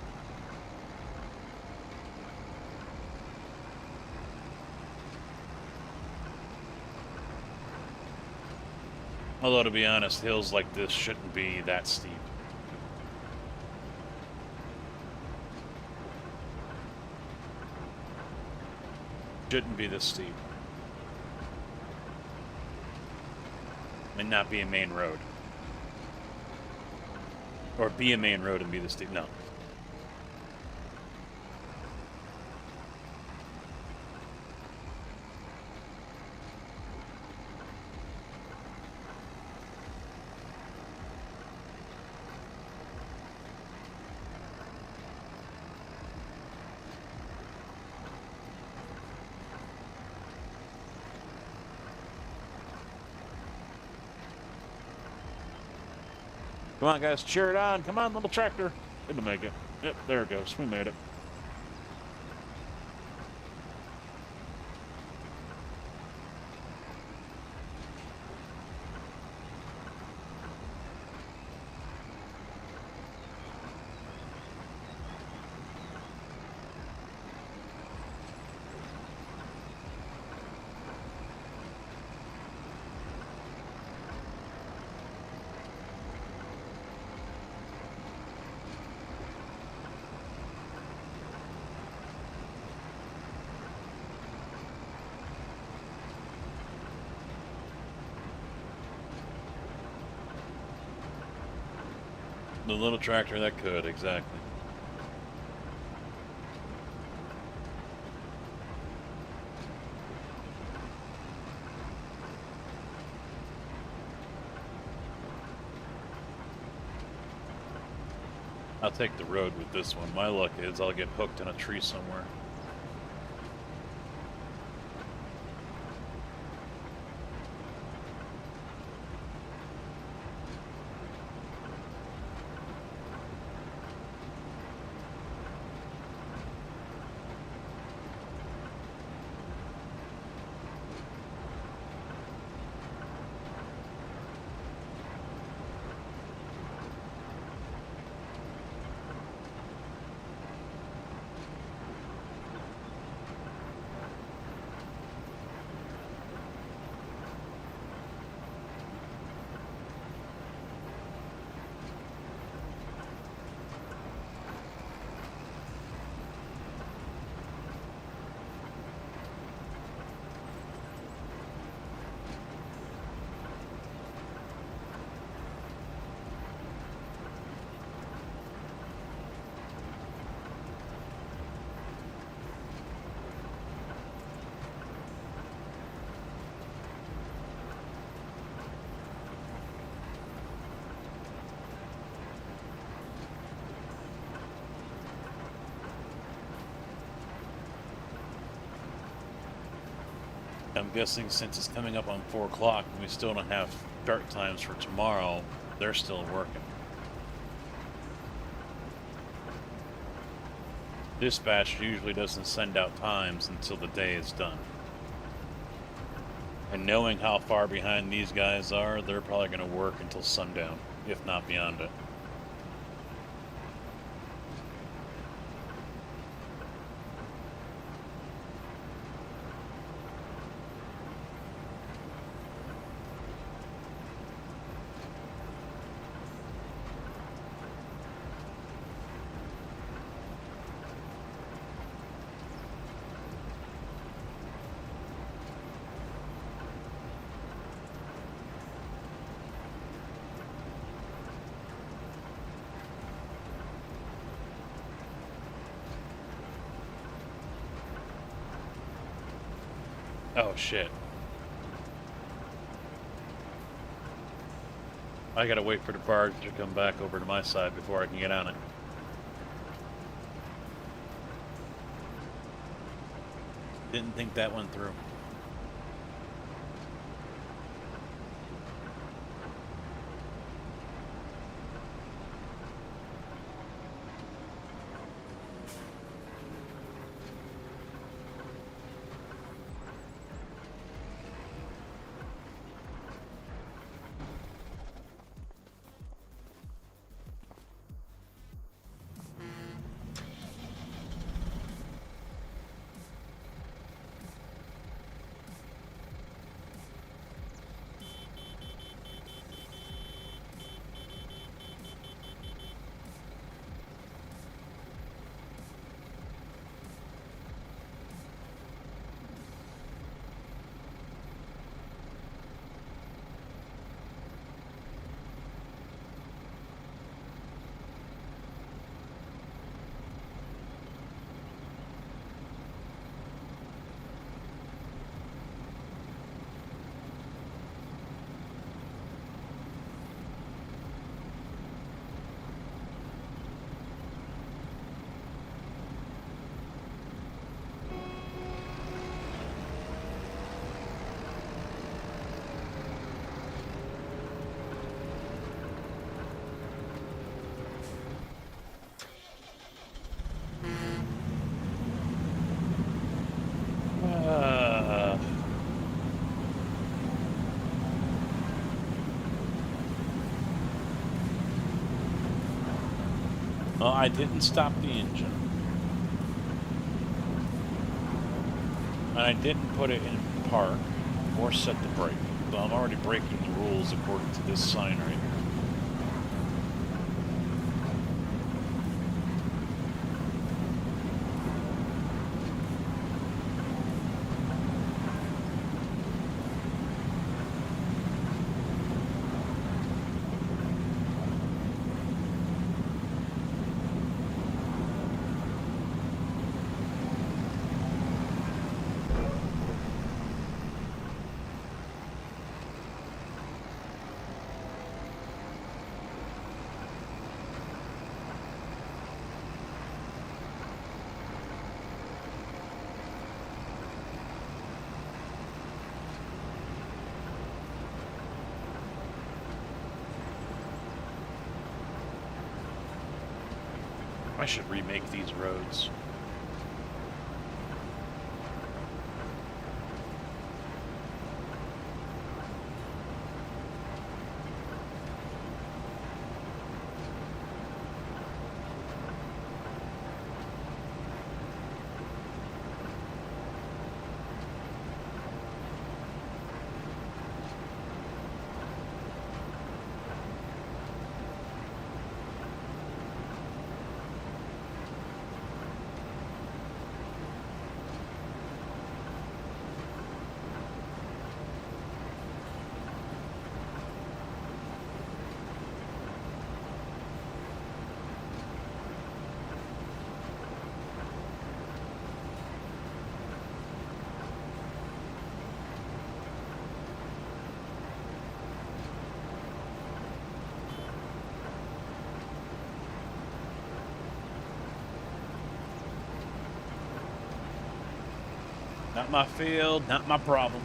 [SPEAKER 1] Although, to be honest, hills like this shouldn't be that steep. Shouldn't be this steep. And not be a main road. Or be a main road and be this steep. No. Come on, guys, cheer it on. Come on, little tractor. It'll make it. Yep, there it goes. We made it. The little tractor that could, exactly. I'll take the road with this one. My luck is I'll get hooked in a tree somewhere. I'm guessing since it's coming up on 4 o'clock and we still don't have start times for tomorrow, they're still working. Dispatch usually doesn't send out times until the day is done. And knowing how far behind these guys are, they're probably going to work until sundown, if not beyond it. Oh shit. I gotta wait for the barge to come back over to my side before I can get on it. Didn't think that went through. Well, I didn't stop the engine. And I didn't put it in park or set the brake. So I'm already breaking the rules according to this sign right here. I should remake these roads. Not my field, not my problem.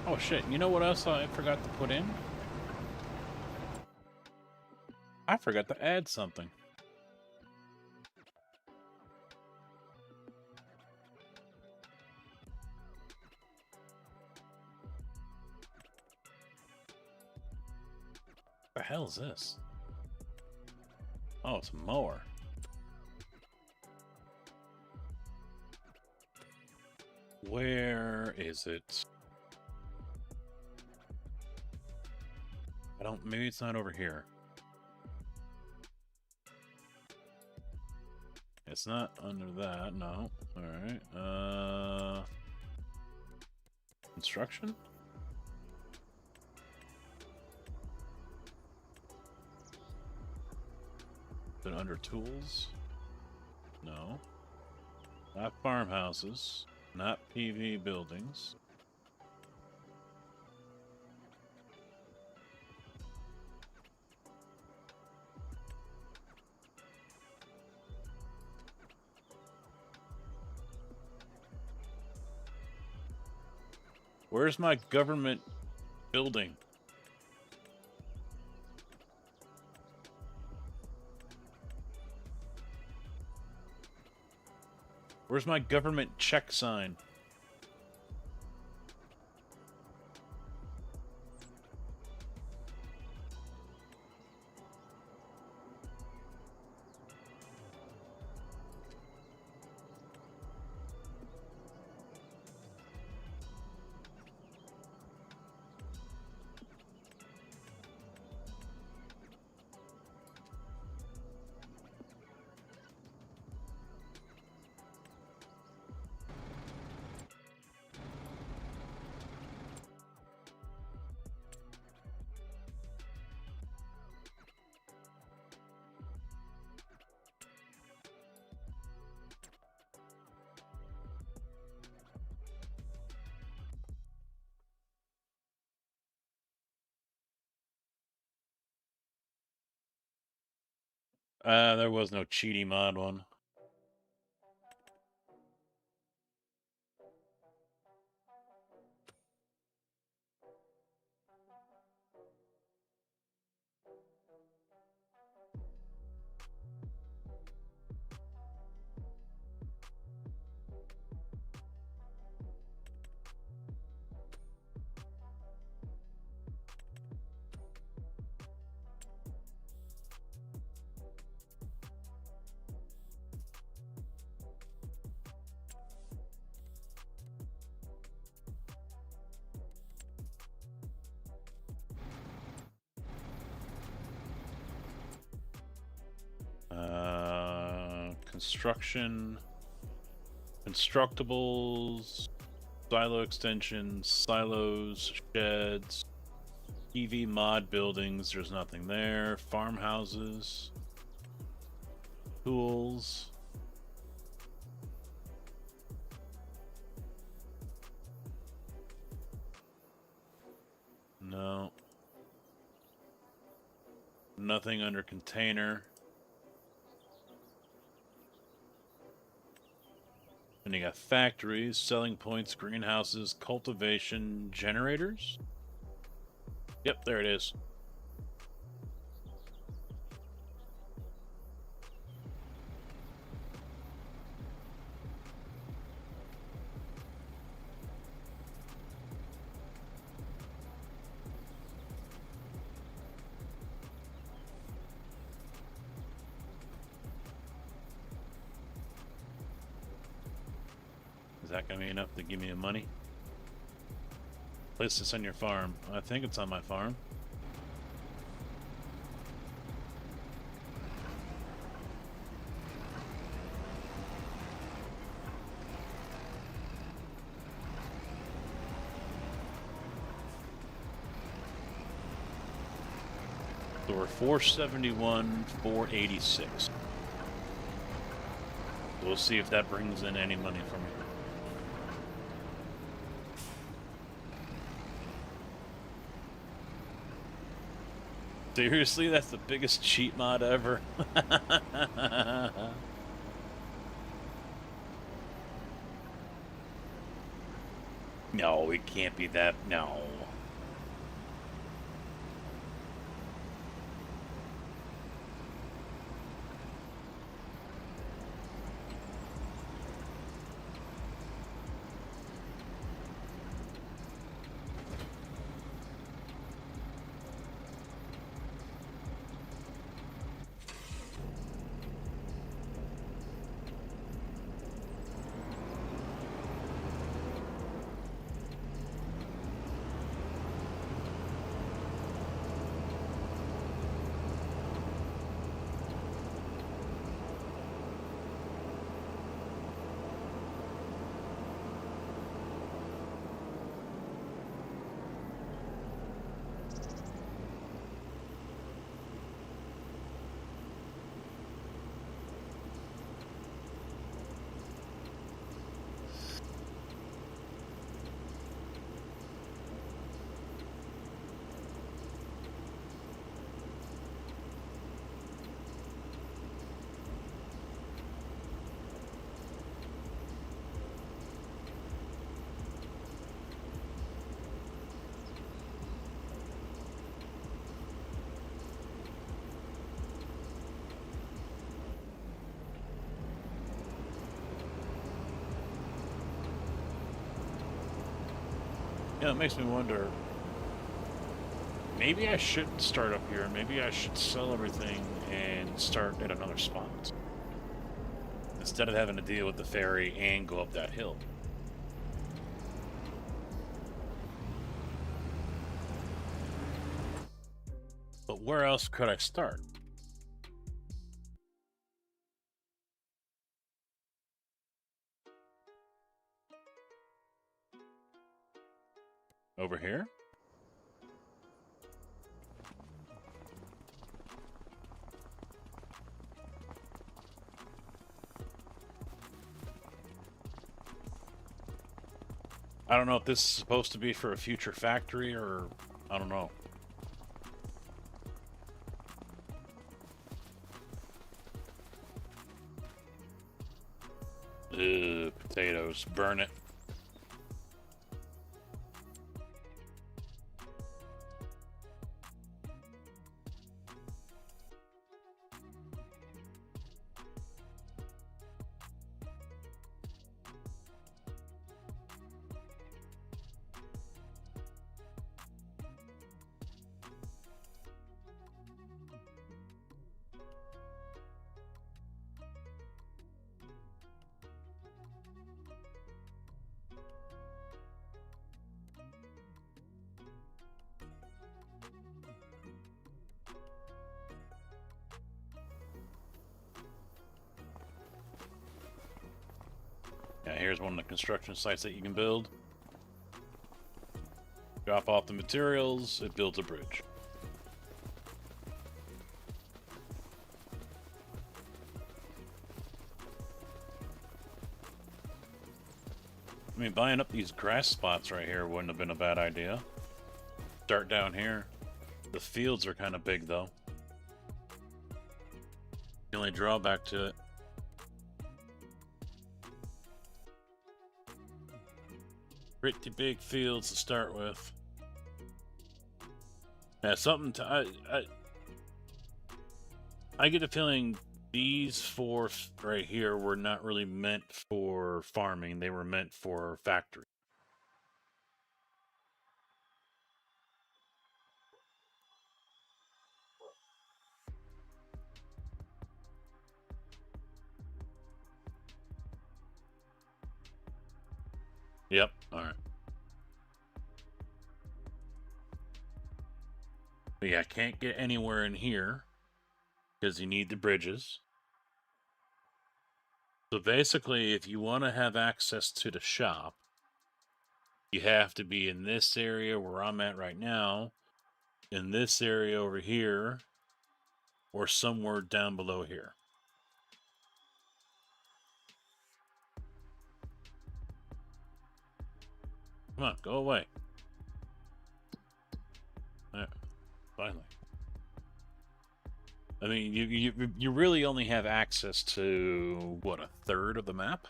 [SPEAKER 1] Oh shit, you know what else I forgot to put in? I forgot to add something. What the hell is this? Oh, it's a mower. Where is it? Maybe it's not over here. It's not under that, no. Alright, construction? Is it under tools? No. Not farmhouses. Not PV buildings. Where's my government building? Where's my government check sign? There was no cheaty mod one. Construction, constructibles, silo extensions, silos, sheds, EV mod buildings. There's nothing there. Farmhouses, tools. No. Nothing under container. And you got factories, selling points, greenhouses, cultivation, generators. Yep, there it is. Is that going to be enough to give me the money? Place this on your farm. I think it's on my farm. So we're 471, 486. We'll see if that brings in any money for me. Seriously, that's the biggest cheat mod ever. No, it can't be that. No. Yeah, it makes me wonder. Maybe I shouldn't start up here. Maybe I should sell everything and start at another spot. Instead of having to deal with the ferry and go up that hill. But where else could I start? Over here? I don't know if this is supposed to be for a future factory or I don't know. Ugh, potatoes. Burn it. Yeah, here's one of the construction sites that you can build. Drop off the materials, it builds a bridge. I mean, buying up these grass spots right here wouldn't have been a bad idea. Start down here. The fields are kind of big, though. The only drawback to it. Pretty big fields to start with. Yeah, something to... I get a feeling these four right here were not really meant for farming. They were meant for factory. Yep, alright. But yeah, I can't get anywhere in here because you need the bridges. So basically, if you want to have access to the shop, you have to be in this area where I'm at right now, in this area over here, or somewhere down below here. Come on, go away. There, finally. I mean, you really only have access to, what, a third of the map?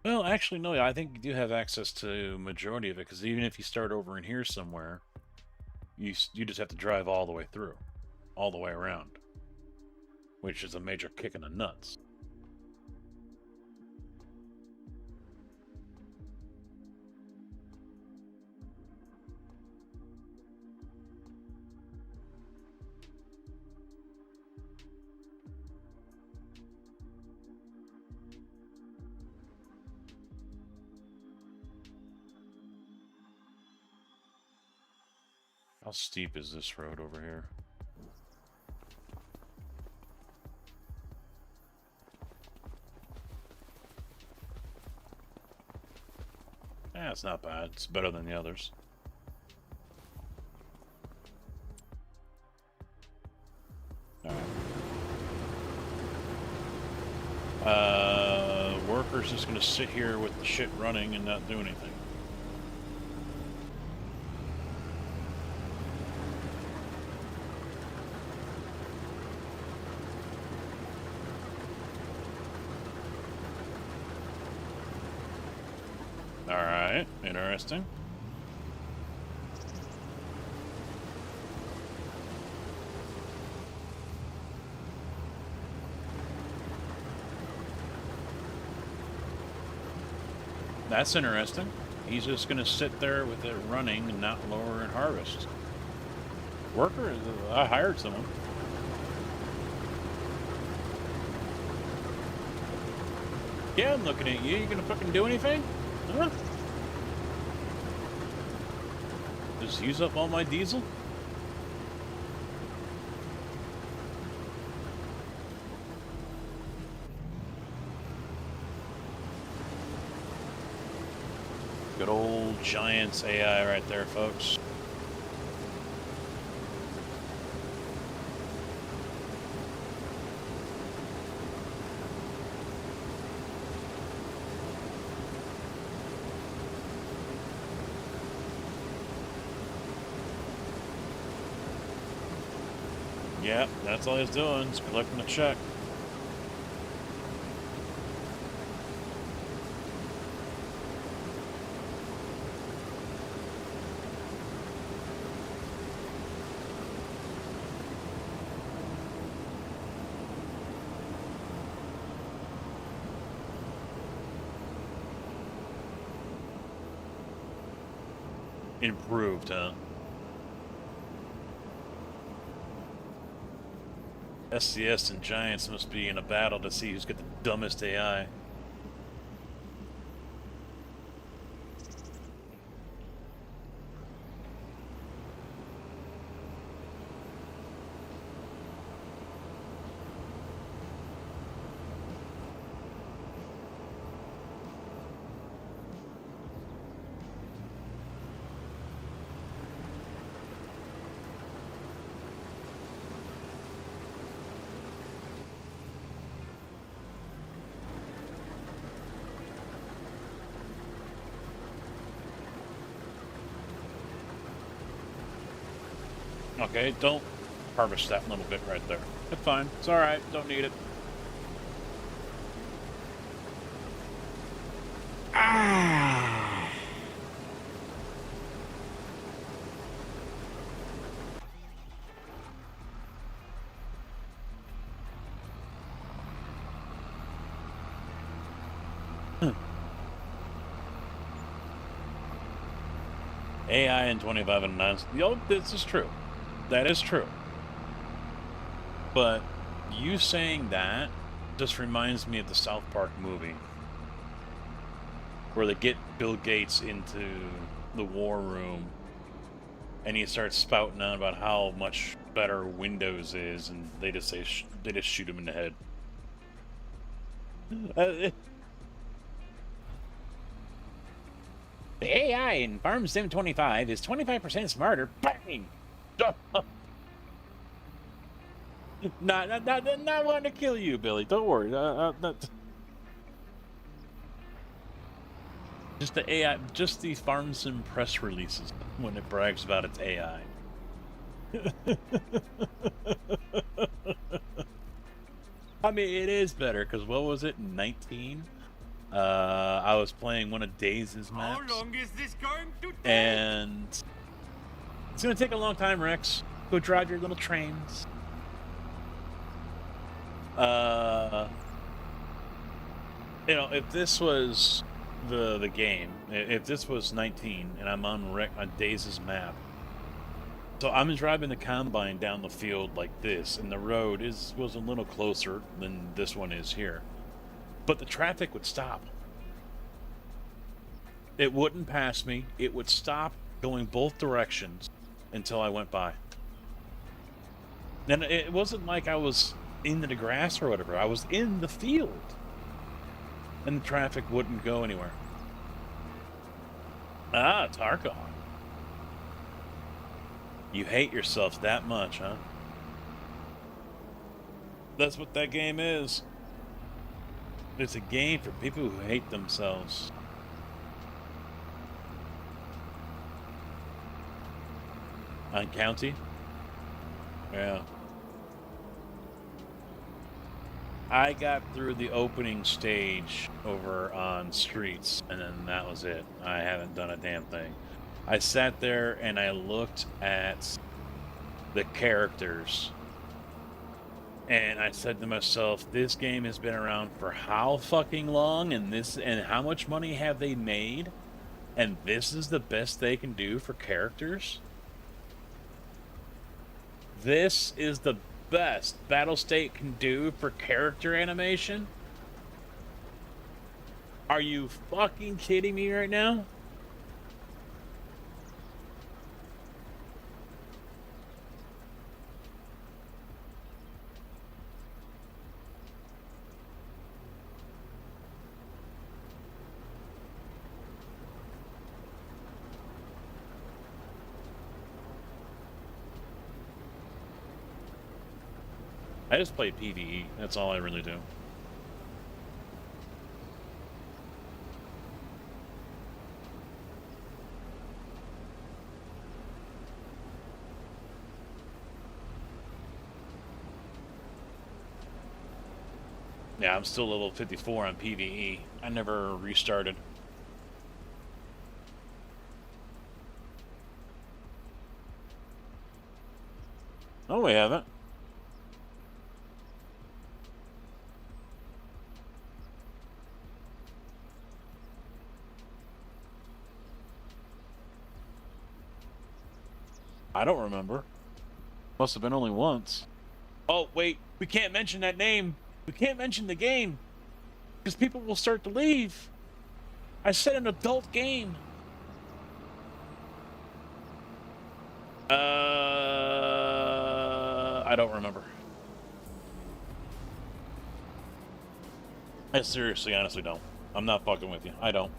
[SPEAKER 1] Well, actually, no, I think you do have access to majority of it, because even if you start over in here somewhere, you just have to drive all the way through, all the way around, which is a major kick in the nuts. How steep is this road over here? Yeah, it's not bad. It's better than the others. Alright. Worker's just gonna sit here with the shit running and not do anything. Alright, interesting. That's interesting. He's just going to sit there with it running and not lower and harvest. Worker? I hired someone. Yeah, I'm looking at you. You going to fucking do anything? Huh? Just use up all my diesel? Good old Giants AI right there, folks. Yeah, that's all he's doing. He's collecting a check. Improved, huh? SCS and Giants must be in a battle to see who's got the dumbest AI. Okay, don't harvest that little bit right there. It's fine. It's alright. Don't need it. Ah! AI in 25 and 9. Yo, this is true. That is true. But you saying that just reminds me of the South Park movie where they get Bill Gates into the war room and he starts spouting on about how much better Windows is, and they just say they just shoot him in the head. The AI in FaRm Sim 25 is 25% smarter. Bang! Not wanting to kill you, Billy. Don't worry. Just the AI, just the FaRm Sim press releases when it brags about its AI. I mean, it is better because what was it, 19? I was playing one of Daze's maps.
[SPEAKER 3] How long is this going to take?
[SPEAKER 1] And it's gonna take a long time, Rex. Go drive your little trains. You know, if this was the game, if this was 19 and I'm on Daze's map, so I'm driving the combine down the field like this, and the road was a little closer than this one is here, but the traffic would stop. It wouldn't pass me. It would stop going both directions until I went by. And it wasn't like I was into the grass or whatever. I was in the field. And the traffic wouldn't go anywhere. Ah, Tarkon. You hate yourself that much, huh? That's what that game is. It's a game for people who hate themselves. On County? Yeah. I got through the opening stage over on Streets, and then that was it. I haven't done a damn thing. I sat there and I looked at the characters, and I said to myself, this game has been around for how fucking long, and how much money have they made? And this is the best they can do for characters? This is the best Battlestate can do for character animation? Are you fucking kidding me right now? I just play PvE. That's all I really do. Yeah, I'm still level 54 on PvE. I never restarted. Oh, we haven't. I don't remember. Must have been only once. Oh, wait. We can't mention that name. We can't mention the game. Because people will start to leave. I said an adult game. I don't remember. I seriously, honestly don't. I'm not fucking with you. I don't.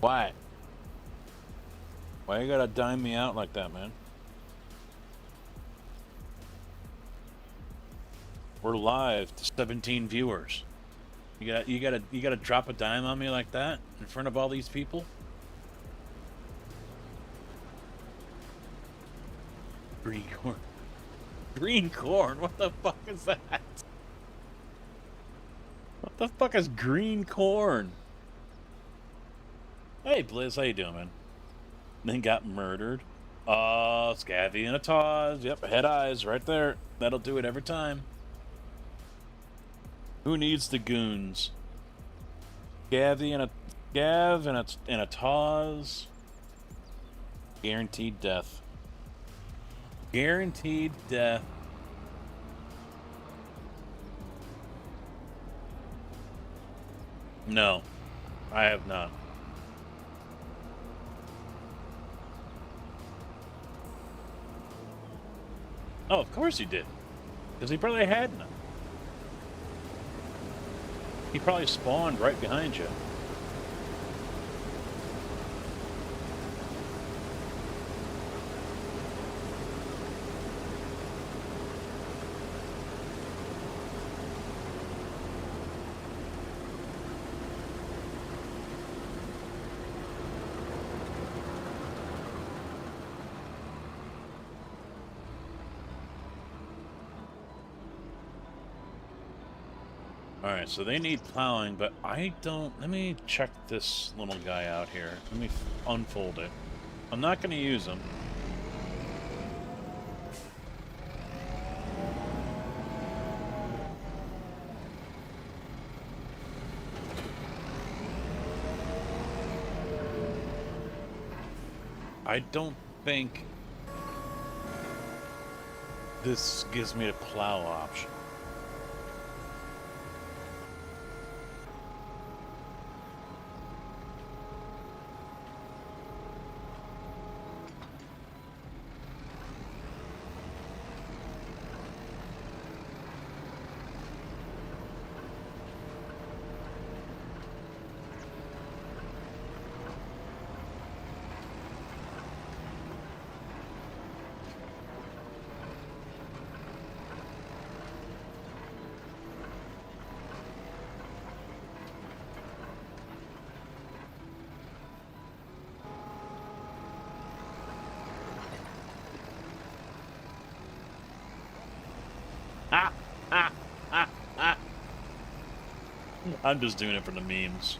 [SPEAKER 1] Why? Why you gotta dime me out like that, man? We're live to 17 viewers. You gotta drop a dime on me like that in front of all these people? Green corn. Green corn? What the fuck is that? What the fuck is green corn? Hey, Blizz, how you doing, man? Then got murdered. Scavvy and a Taz. Yep, head eyes right there. That'll do it every time. Who needs the goons? Scavvy and a Scav and a Taz. Guaranteed death. Guaranteed death. No, I have not. Oh, of course he did. Because he probably had none. He probably spawned right behind you. Alright, so they need plowing, but I don't... Let me check this little guy out here. Let me unfold it. I'm not going to use him. I don't think this gives me a plow option. Ah! Ah! Ah! Ah! I'm just doing it for the memes.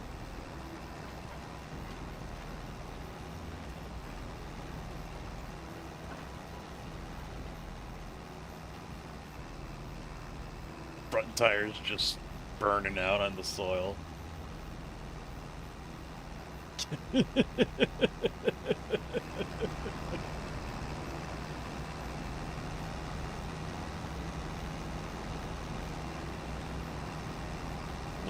[SPEAKER 1] Front tires just burning out on the soil. A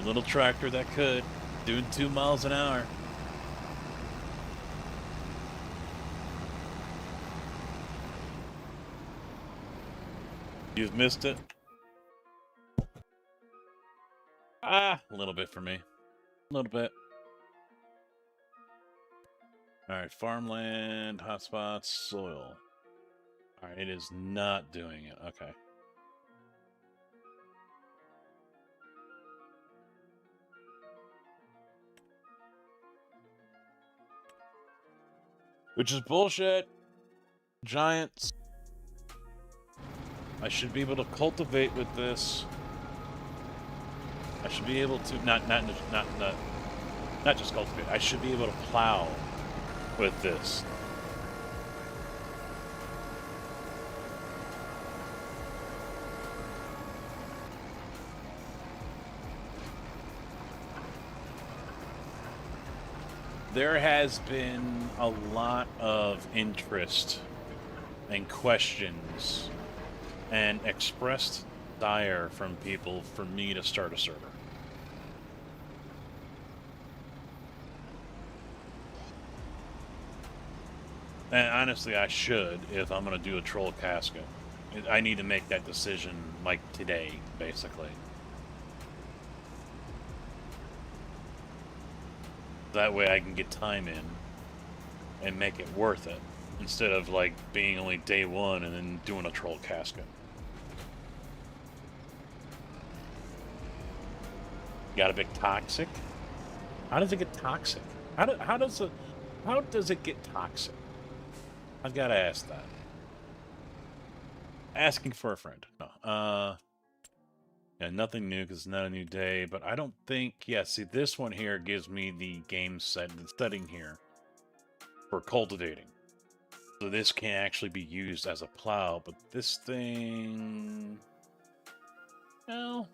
[SPEAKER 1] little tractor that could, doing 2 miles an hour. You've missed it. Ah, a little bit for me. A little bit. Alright, farmland, hotspots, soil. Alright, it is not doing it. Okay. Which is bullshit. Giants. I should be able to cultivate with this. I should be able to not just cultivate. I should be able to plow with this. There has been a lot of interest and questions and expressed desire from people for me to start a server. And honestly, I should if I'm going to do a troll casket. I need to make that decision like today, basically. That way I can get time in and make it worth it, instead of like being only day one and then doing a troll casket. Got a bit toxic? How does it get toxic? How does it get toxic? I've got to ask that. Asking for a friend. No. Yeah, nothing new because it's not a new day, but I don't think... Yeah, see, this one here gives me the game setting here for cultivating. So this can actually be used as a plow, but this thing... Well...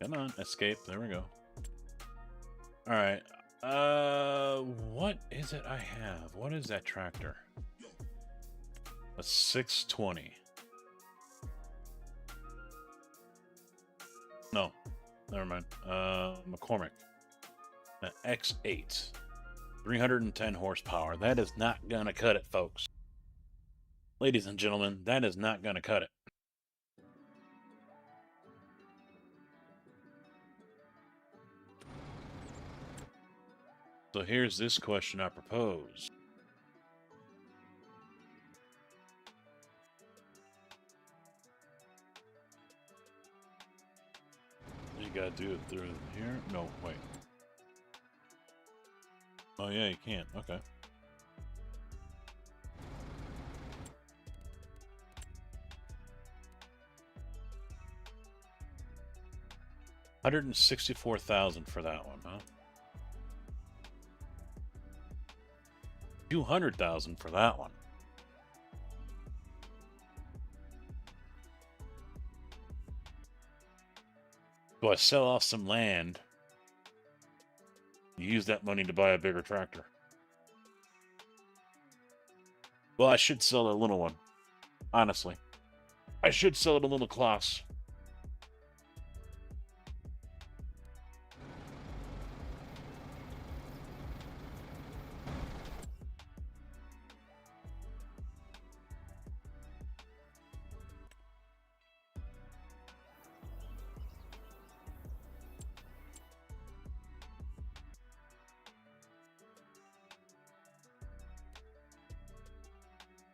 [SPEAKER 1] Come on, escape. There we go. Alright. What is it I have? What is that tractor? A 620. No. Never mind. McCormick. An X8. 310 horsepower. That is not gonna cut it, folks. Ladies and gentlemen, that is not gonna cut it. So here's this question I propose. You gotta do it through here? No, wait. Oh yeah, you can't. Okay. $164,000 for that one, huh? 200,000 for that one. Do I sell off some land? Use that money to buy a bigger tractor. Well, I should sell a little one. Honestly. I should sell it a little class.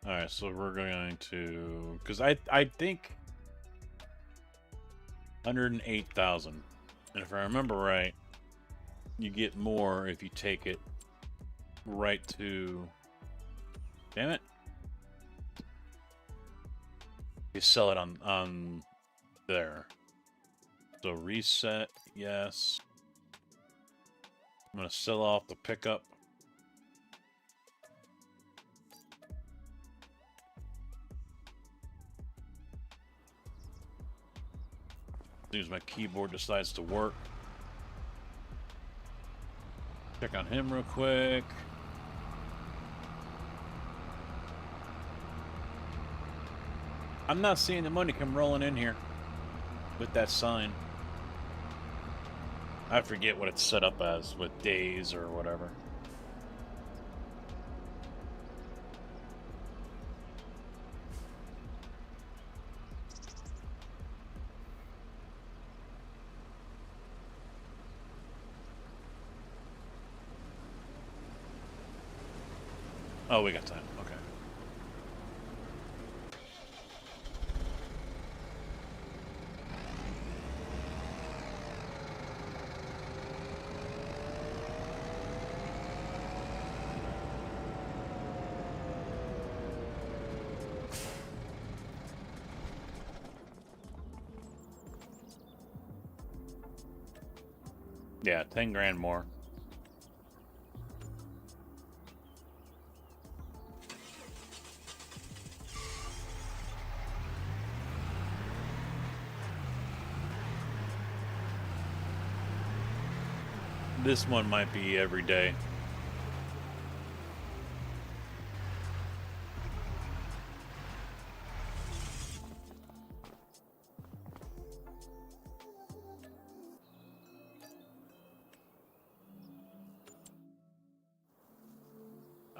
[SPEAKER 1] Alright, so we're going to... Because I think... 108,000. And if I remember right, you get more if you take it right to... Damn it. You sell it on there. So reset, yes. I'm going to sell off the pickup. As soon as my keyboard decides to work. Check on him real quick. I'm not seeing the money come rolling in here with that sign. I forget what it's set up as with days or whatever. Oh, we got time. Okay. Yeah, 10 grand more. This one might be every day.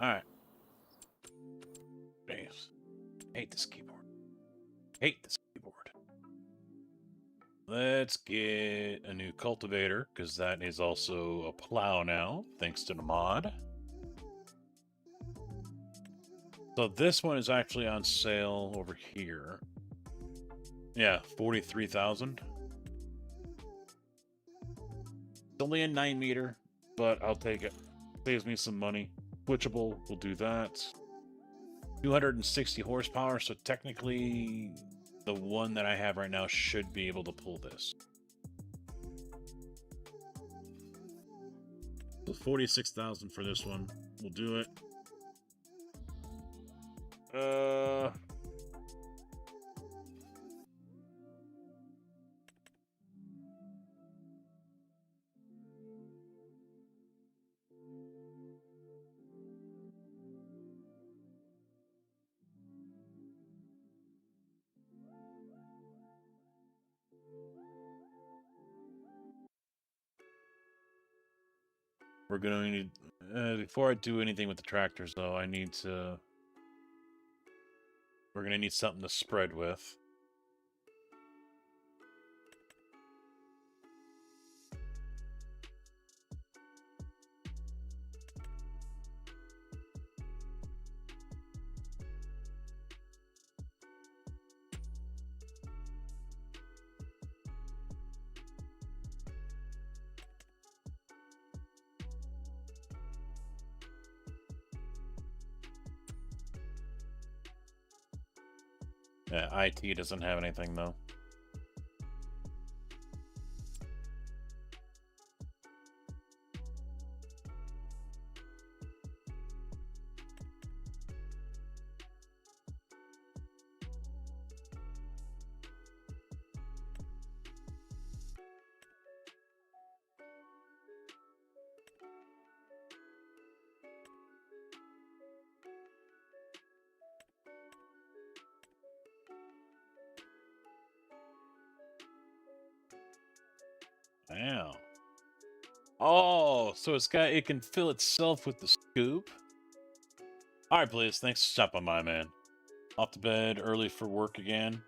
[SPEAKER 1] Alright. Jeez. Hate this keyboard. Hate this keyboard. Let's get a new cultivator, because that is also a plow now, thanks to the mod. So this one is actually on sale over here. Yeah, 43,000. It's only a 9 meter, but I'll take it. Saves me some money. Switchable, we'll do that. 260 horsepower, so technically the one that I have right now should be able to pull this. So 46,000 for this one. We'll do it. We're gonna need, before I do anything with the tractors though, we're gonna need something to spread with. IT doesn't have anything though. Wow. Oh, so it can fill itself with the scoop? Alright, please. Thanks for stopping by, man. Off to bed early for work again.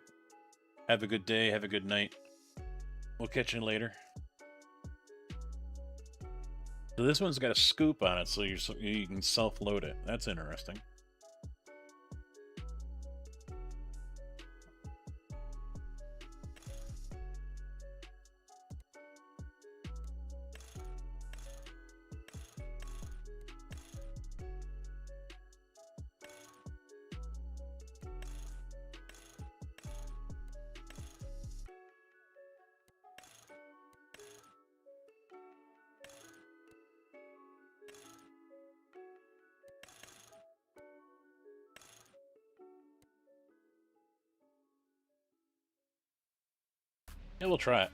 [SPEAKER 1] Have a good day, have a good night. We'll catch you later. So this one's got a scoop on it, so you can self-load it. That's interesting. Yeah, we'll try it.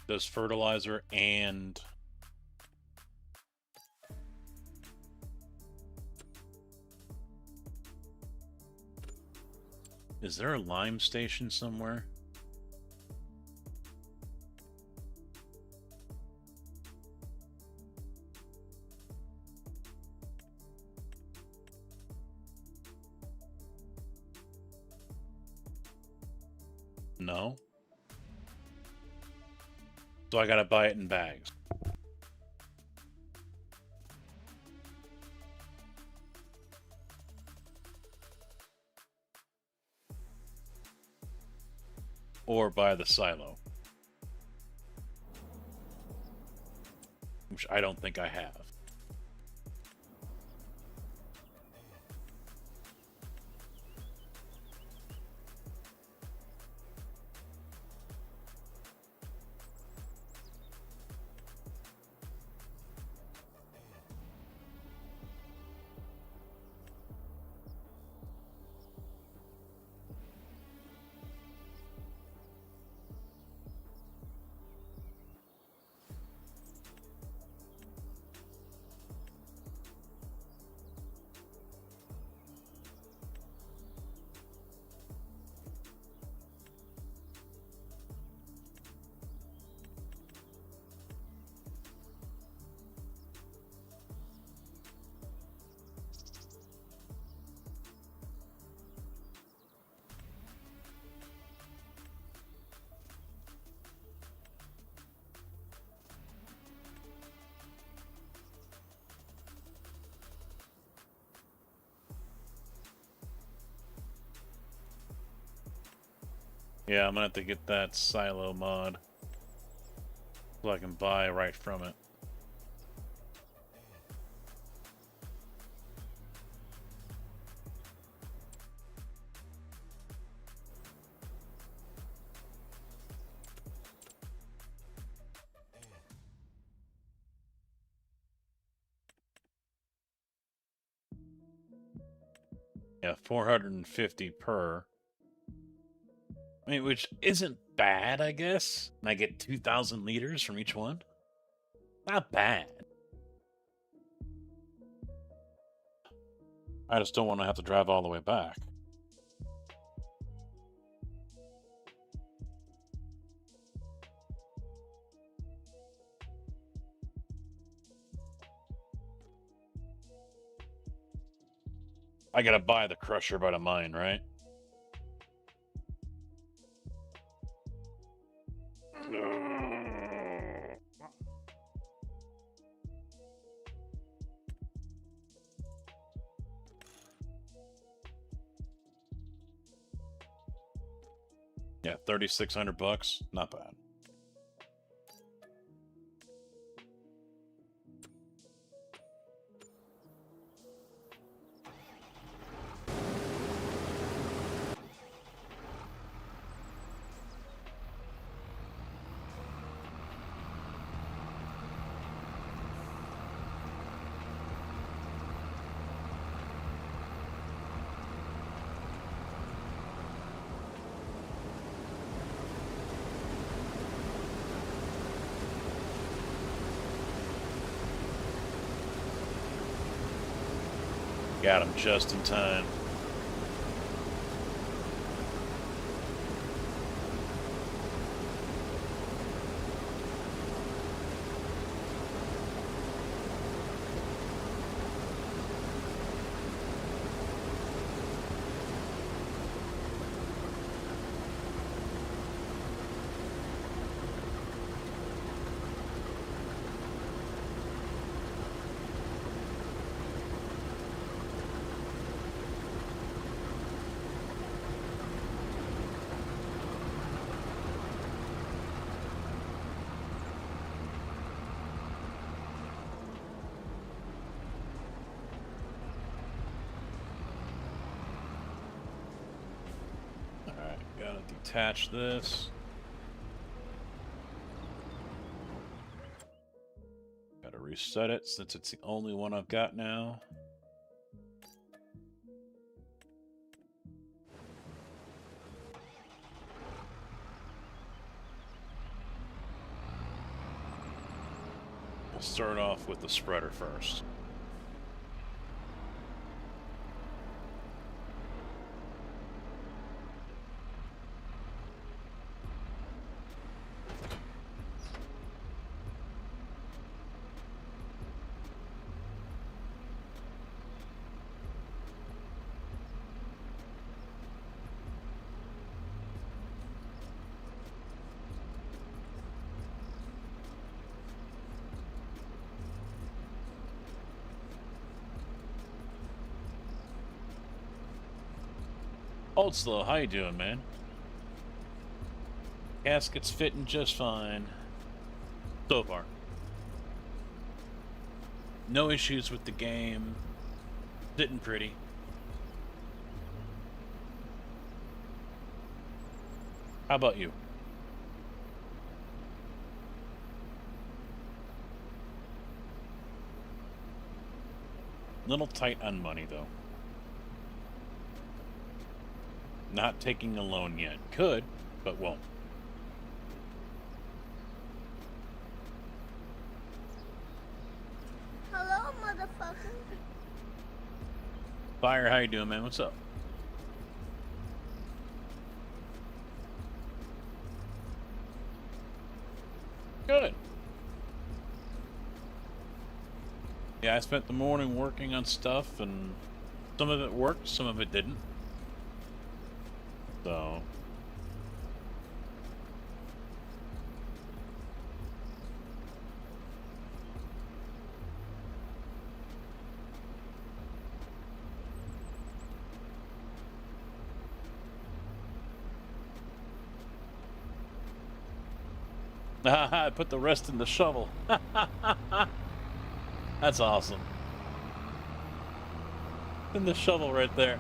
[SPEAKER 1] Does fertilizer and... Is there a lime station somewhere? No. So I gotta buy it in bags. Or buy the silo. Which I don't think I have. Yeah, I'm gonna have to get that silo mod so I can buy right from it. Yeah, 450 per. I mean, which isn't bad, I guess. And I get 2,000 liters from each one. Not bad. I just don't want to have to drive all the way back. I gotta buy the crusher by the mine, right? Yeah, 3,600 bucks. Not bad. Got him just in time. Alright, gotta detach this. Gotta reset it since it's the only one I've got now. We'll start off with the spreader first. Old Slow, how you doing, man? Gasket's fitting just fine. So far. No issues with the game. Sitting pretty. How about you? Little tight on money, though. Not taking a loan yet. Could, but won't.
[SPEAKER 2] Hello, motherfucker.
[SPEAKER 1] Fire, how you doing, man? What's up? Good. Yeah, I spent the morning working on stuff, and some of it worked, some of it didn't. So... I put the rest in the shovel. That's awesome. In the shovel right there.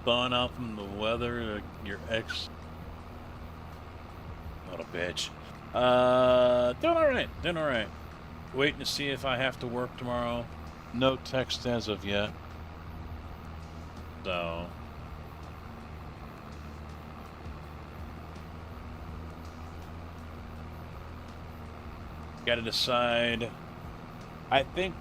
[SPEAKER 1] Thawing out from the weather, your ex. What a bitch. Doing alright, doing alright. Waiting to see if I have to work tomorrow. No text as of yet. So. Gotta decide. I think.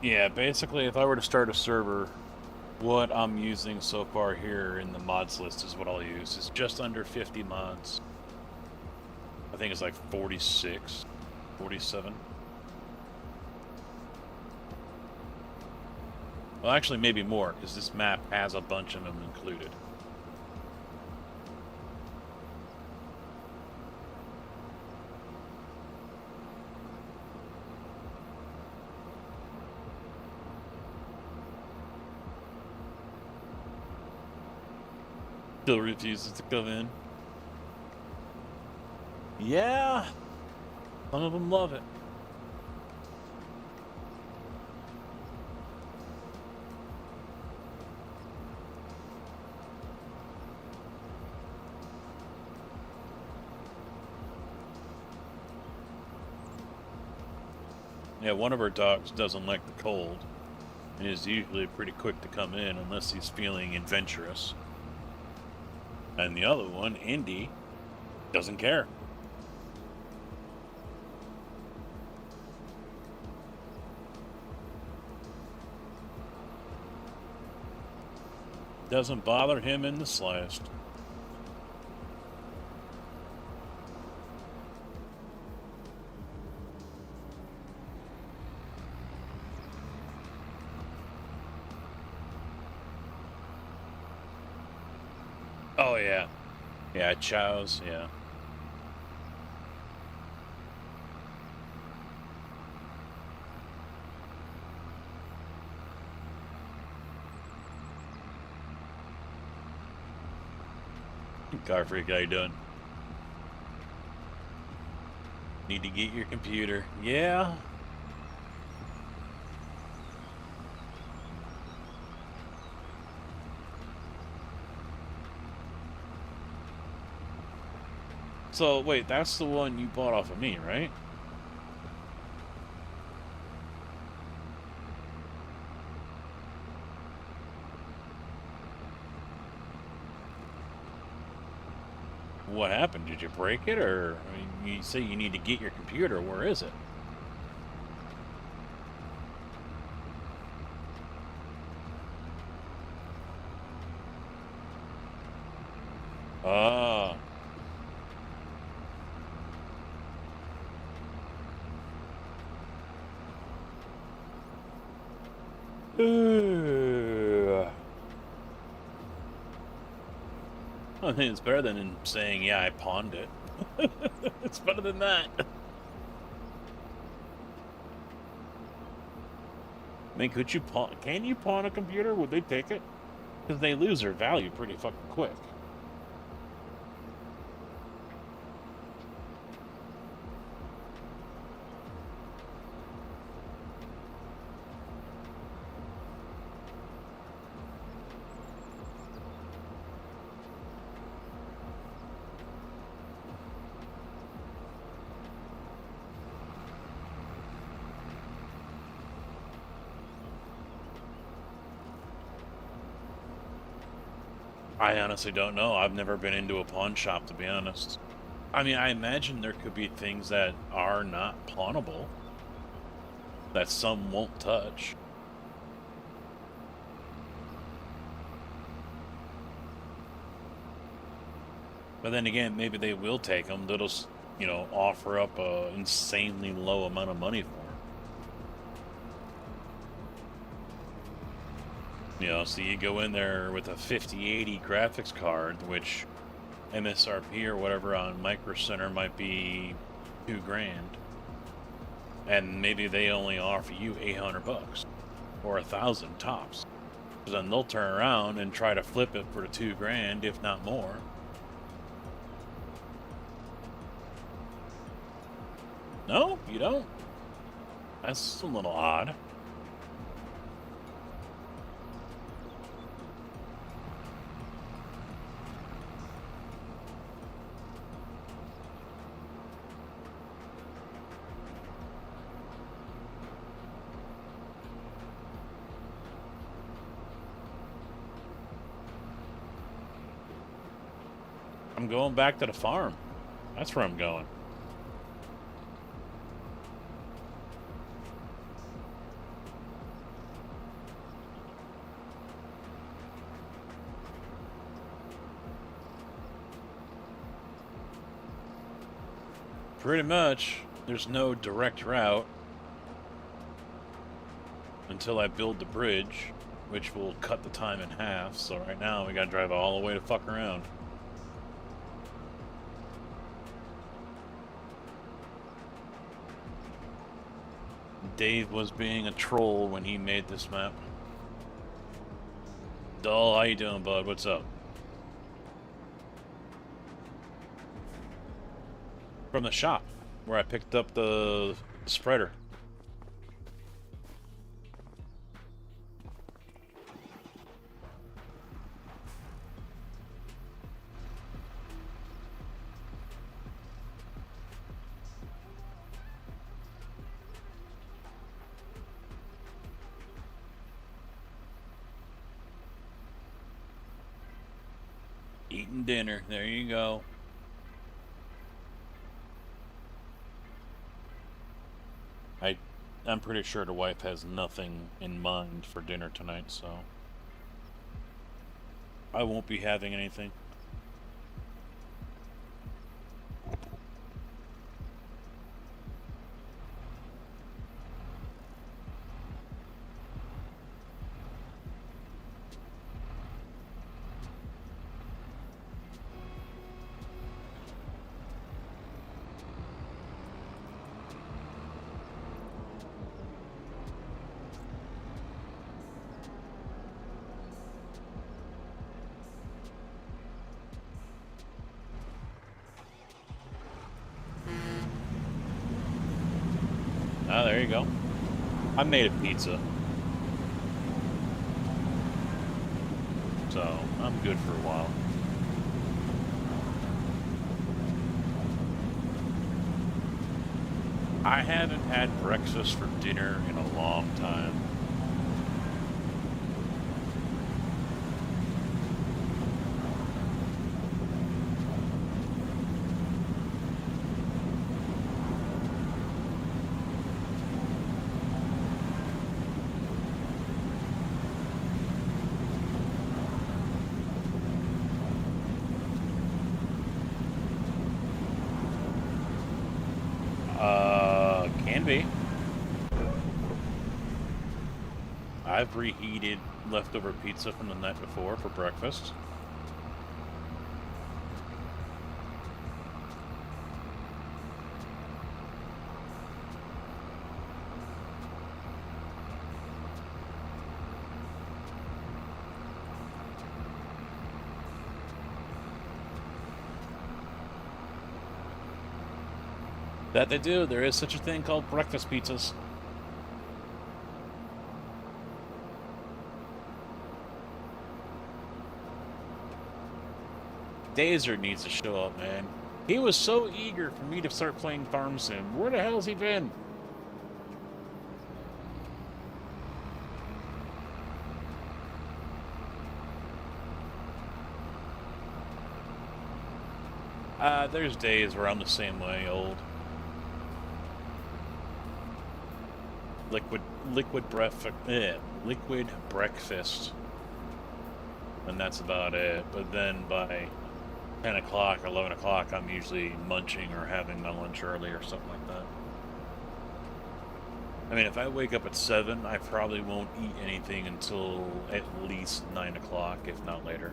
[SPEAKER 1] Yeah, basically, if I were to start a server, what I'm using so far here in the mods list is what I'll use. It's just under 50 mods. I think it's like 46, 47. Well, actually, maybe more, because this map has a bunch of them included. Still refuses to come in. Yeah, some of them love it. Yeah, one of our dogs doesn't like the cold, and is usually pretty quick to come in unless he's feeling adventurous. And the other one, Indy, doesn't care. Doesn't bother him in the slightest. Oh, yeah. Yeah, chows, yeah. Car freak, how you doing? Need to get your computer. Yeah. So, wait, that's the one you bought off of me, right? What happened? Did you break it, or I mean, you say you need to get your computer? Where is it? Ah. I think it's better than saying, yeah, I pawned it. It's better than that. I mean, could you pawn? Can you pawn a computer? Would they take it? Because they lose their value pretty fucking quick. I honestly don't know. I've never been into a pawn shop, to be honest. I mean, I imagine there could be things that are not pawnable, that some won't touch. But then again, maybe they will take them. you know, offer up a insanely low amount of money for them. You know, so you go in there with a 5080 graphics card, which MSRP or whatever on Micro Center might be $2,000, and maybe they only offer you $800 or 1,000 tops. So then they'll turn around and try to flip it for $2,000, if not more. No, you don't. That's a little odd. I'm going back to the farm. That's where I'm going. Pretty much, there's no direct route until I build the bridge, which will cut the time in half. So right now, we gotta drive all the way to fuck around. Dave was being a troll when he made this map. Dull, how you doing, bud? What's up? From the shop, where I picked up the spreader. Eating dinner. There you go. I'm pretty sure the wife has nothing in mind for dinner tonight, so I won't be having anything. Ah, there you go. I made a pizza. So, I'm good for a while. I haven't had breakfast for dinner in a long time. Can be. I've reheated leftover pizza from the night before for breakfast. That they do. There is such a thing called breakfast pizzas. Dazer needs to show up, man. He was so eager for me to start playing FaRm Sim. Where the hell's he been? There's days where I'm the same way, old. Liquid breakfast, and that's about it. But then by 10 o'clock or 11 o'clock, I'm usually munching or having my lunch early or something like that. I mean, if I wake up at 7, I probably won't eat anything until at least 9 o'clock, if not later.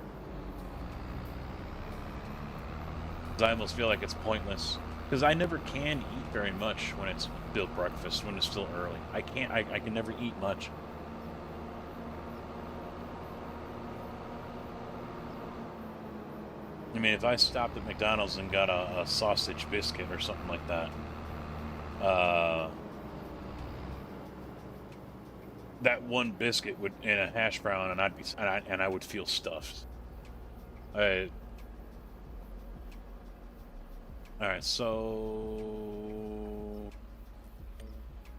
[SPEAKER 1] I almost feel like it's pointless. Because I never can eat very much when it's still breakfast, when it's still early. I can never eat much. I mean, if I stopped at McDonald's and got a sausage biscuit or something like that, that one biscuit would and a hash brown, and I would feel stuffed. All right, so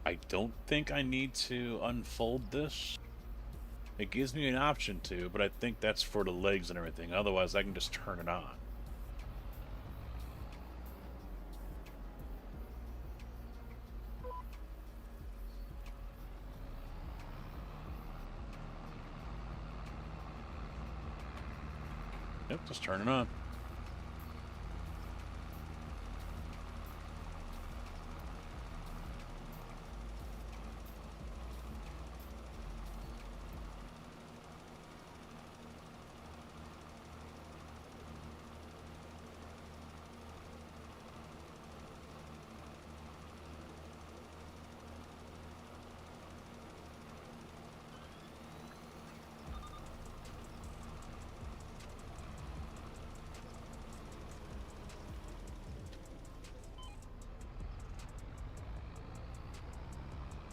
[SPEAKER 1] I don't think I need to unfold this. It gives me an option to, but I think that's for the legs and everything. Otherwise, I can just turn it on. Yep, just turn it on.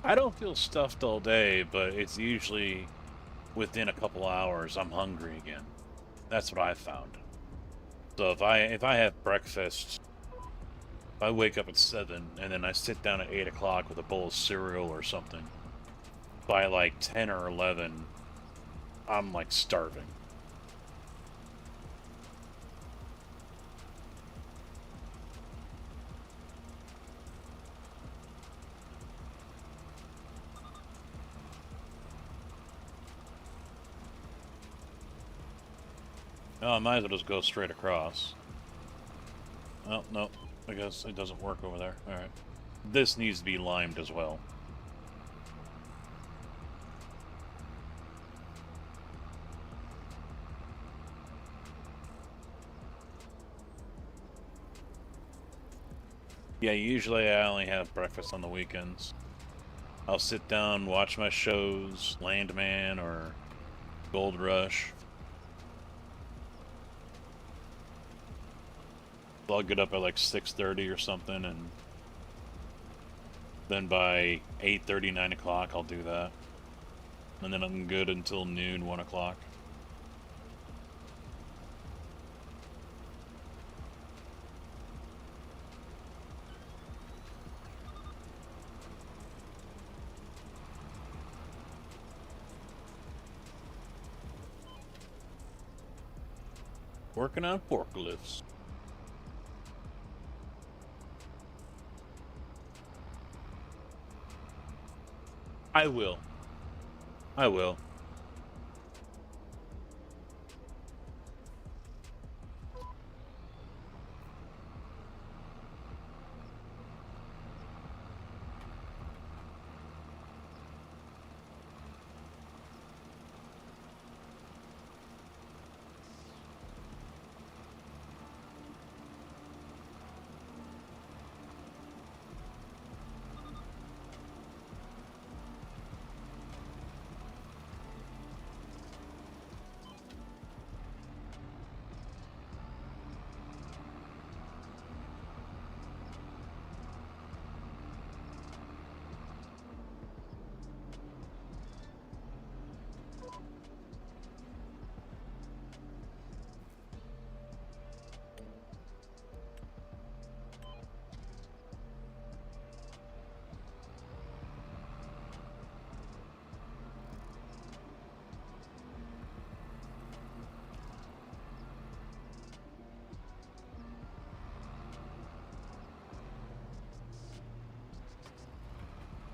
[SPEAKER 1] I don't feel stuffed all day, but it's usually within a couple hours I'm hungry again. That's what I've found. So if I have breakfast, if I wake up at 7 and then I sit down at 8 o'clock with a bowl of cereal or something, by like 10 or 11, I'm like starving. Oh, I might as well just go straight across. Oh, no. I guess it doesn't work over there. Alright. This needs to be limed as well. Yeah, usually I only have breakfast on the weekends. I'll sit down, watch my shows, Landman or Gold Rush. I'll get up at like 6:30 or something, and then by 8:30, 9 o'clock, I'll do that. And then I'm good until noon, 1 o'clock. Working on forklifts. I will. I will.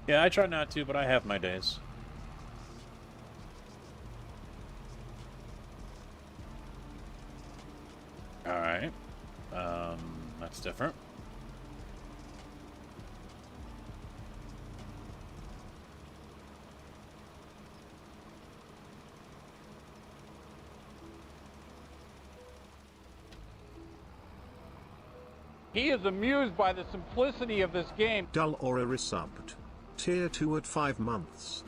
[SPEAKER 1] Yeah, I try not to, but I have my days. Alright.
[SPEAKER 2] He is amused by the simplicity of this game.
[SPEAKER 5] Dull Aura resubbed. Tier 2 at 5 months.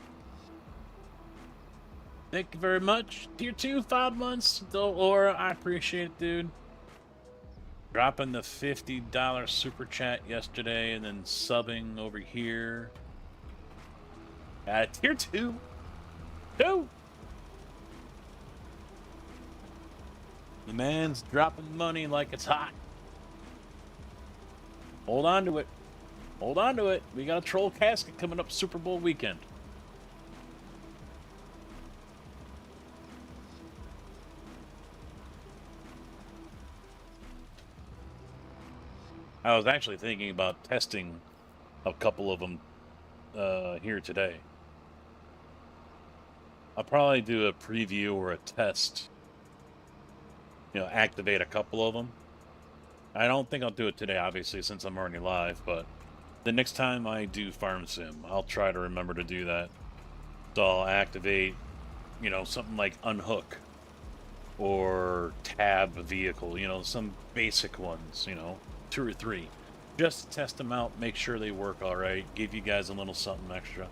[SPEAKER 1] Thank you very much. Tier 2, 5 months. Aura, I appreciate it, dude. Dropping the $50 super chat yesterday and then subbing over here. Tier 2. 2. The man's dropping money like it's hot. Hold on to it. Hold on to it. We got a troll casket coming up Super Bowl weekend. I was actually thinking about testing a couple of them here today. I'll probably do a preview or a test. You know, activate a couple of them. I don't think I'll do it today, obviously, since I'm already live, but the next time I do Farm Sim, I'll try to remember to do that. So I'll activate, you know, something like unhook or tab a vehicle, you know, some basic ones, you know, 2 or 3. Just to test them out, make sure they work all right, give you guys a little something extra.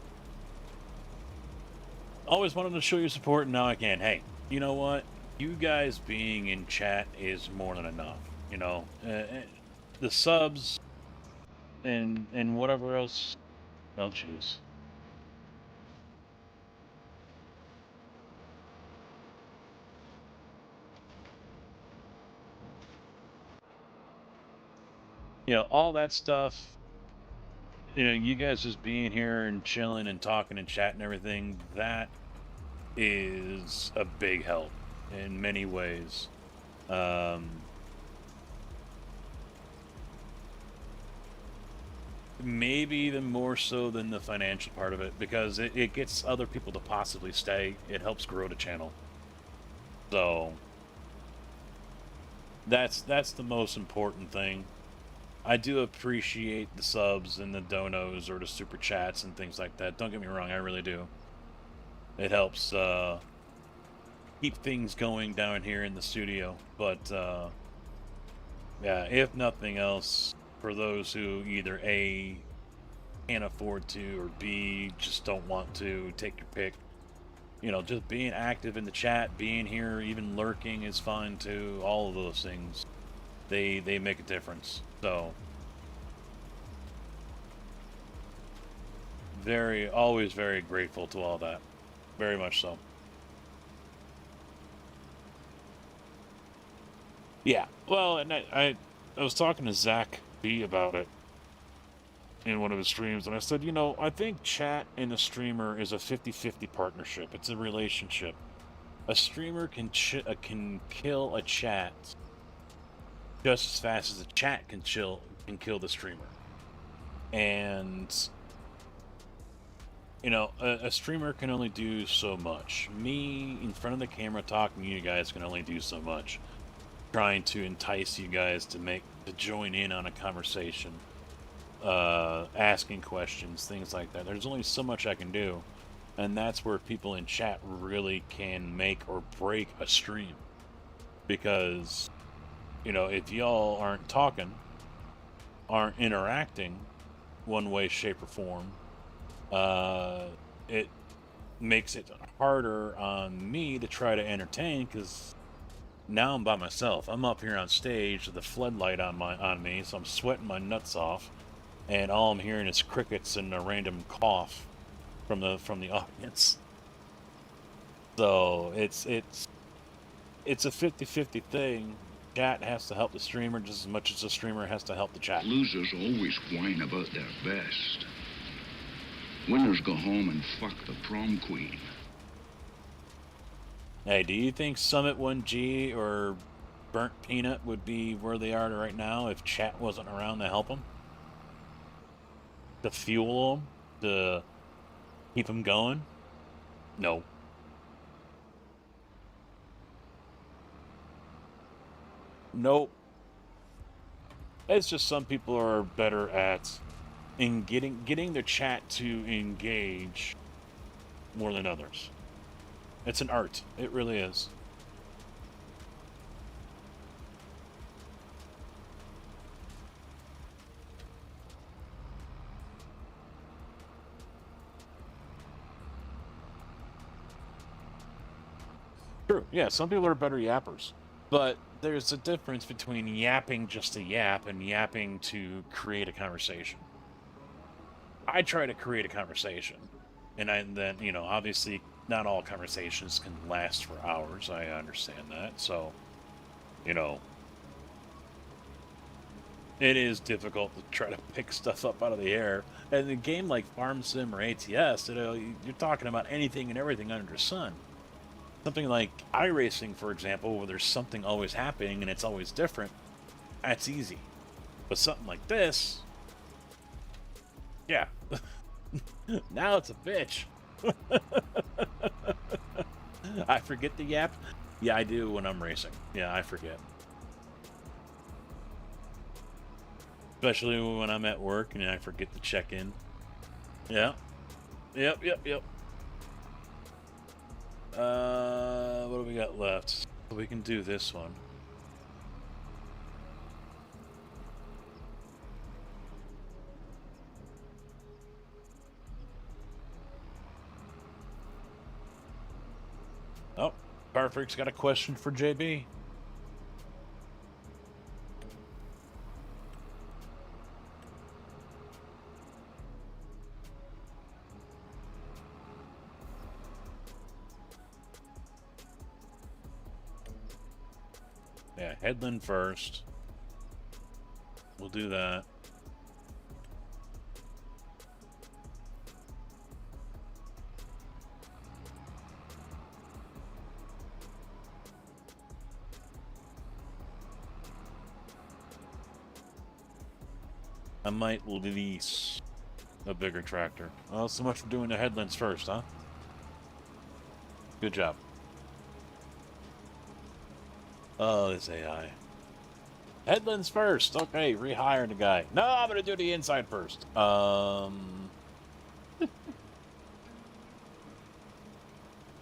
[SPEAKER 1] Always wanted to show your support, and now I can. Hey, you know what? You guys being in chat is more than enough. You know, the subs and whatever else. Oh, jeez. You know, all that stuff. You know, you guys just being here and chilling and talking and chatting and everything. That is a big help in many ways. Maybe even more so than the financial part of it, because it gets other people to possibly stay. It helps grow the channel. So that's the most important thing. I do appreciate the subs and the donos or the super chats and things like that. Don't get me wrong, I really do. It helps keep things going down here in the studio. But yeah, if nothing else, for those who either A, can't afford to, or B, just don't want to, take your pick. You know, just being active in the chat, being here, even lurking is fine too. All of those things, they make a difference. So always very grateful to all that. Very much so. Yeah, well, and I was talking to Zach B about it in one of his streams, and I said, you know, I think chat and a streamer is a 50-50 partnership. It's a relationship. A streamer can kill a chat just as fast as the chat can kill the streamer. And you know, a streamer can only do so much. Me in front of the camera talking to you guys can only do so much. Trying to entice you guys to join in on a conversation, asking questions, things like that. There's only so much I can do, and that's where people in chat really can make or break a stream. Because, you know, if y'all aren't talking, aren't interacting, one way, shape, or form, it makes it harder on me to try to entertain, because now I'm by myself. I'm up here on stage with the floodlight on me, so I'm sweating my nuts off, and all I'm hearing is crickets and a random cough from the audience. So it's a 50-50 thing. Chat has to help the streamer just as much as the streamer has to help the chat.
[SPEAKER 4] Losers always whine about their best. Winners go home and fuck the prom queen.
[SPEAKER 1] Hey, do you think Summit 1G or Burnt Peanut would be where they are right now if chat wasn't around to help them? To fuel them? To keep them going? No. Nope. It's just some people are better at getting their chat to engage more than others. It's an art. It really is. True. Yeah, some people are better yappers. But there's a difference between yapping just to yap and yapping to create a conversation. I try to create a conversation. And then, you know, obviously not all conversations can last for hours. I understand that. So, you know, it is difficult to try to pick stuff up out of the air. And a game like Farm Sim or ATS, you know, you're talking about anything and everything under the sun. Something like iRacing, for example, where there's something always happening and it's always different, that's easy. But something like this, yeah. Now it's a bitch. I forget the yap. Yeah, I do when I'm racing. Yeah, I forget. Especially when I'm at work and I forget to check in. Yeah. Yep. What do we got left? We can do this one. Oh, Carfreak's got a question for JB. Yeah, headland first. We'll do that. I might lease a bigger tractor. Well, so much for doing the headlands first, huh? Good job. Oh, this AI. Headlands first. Okay, rehire the guy. No, I'm gonna do the inside first.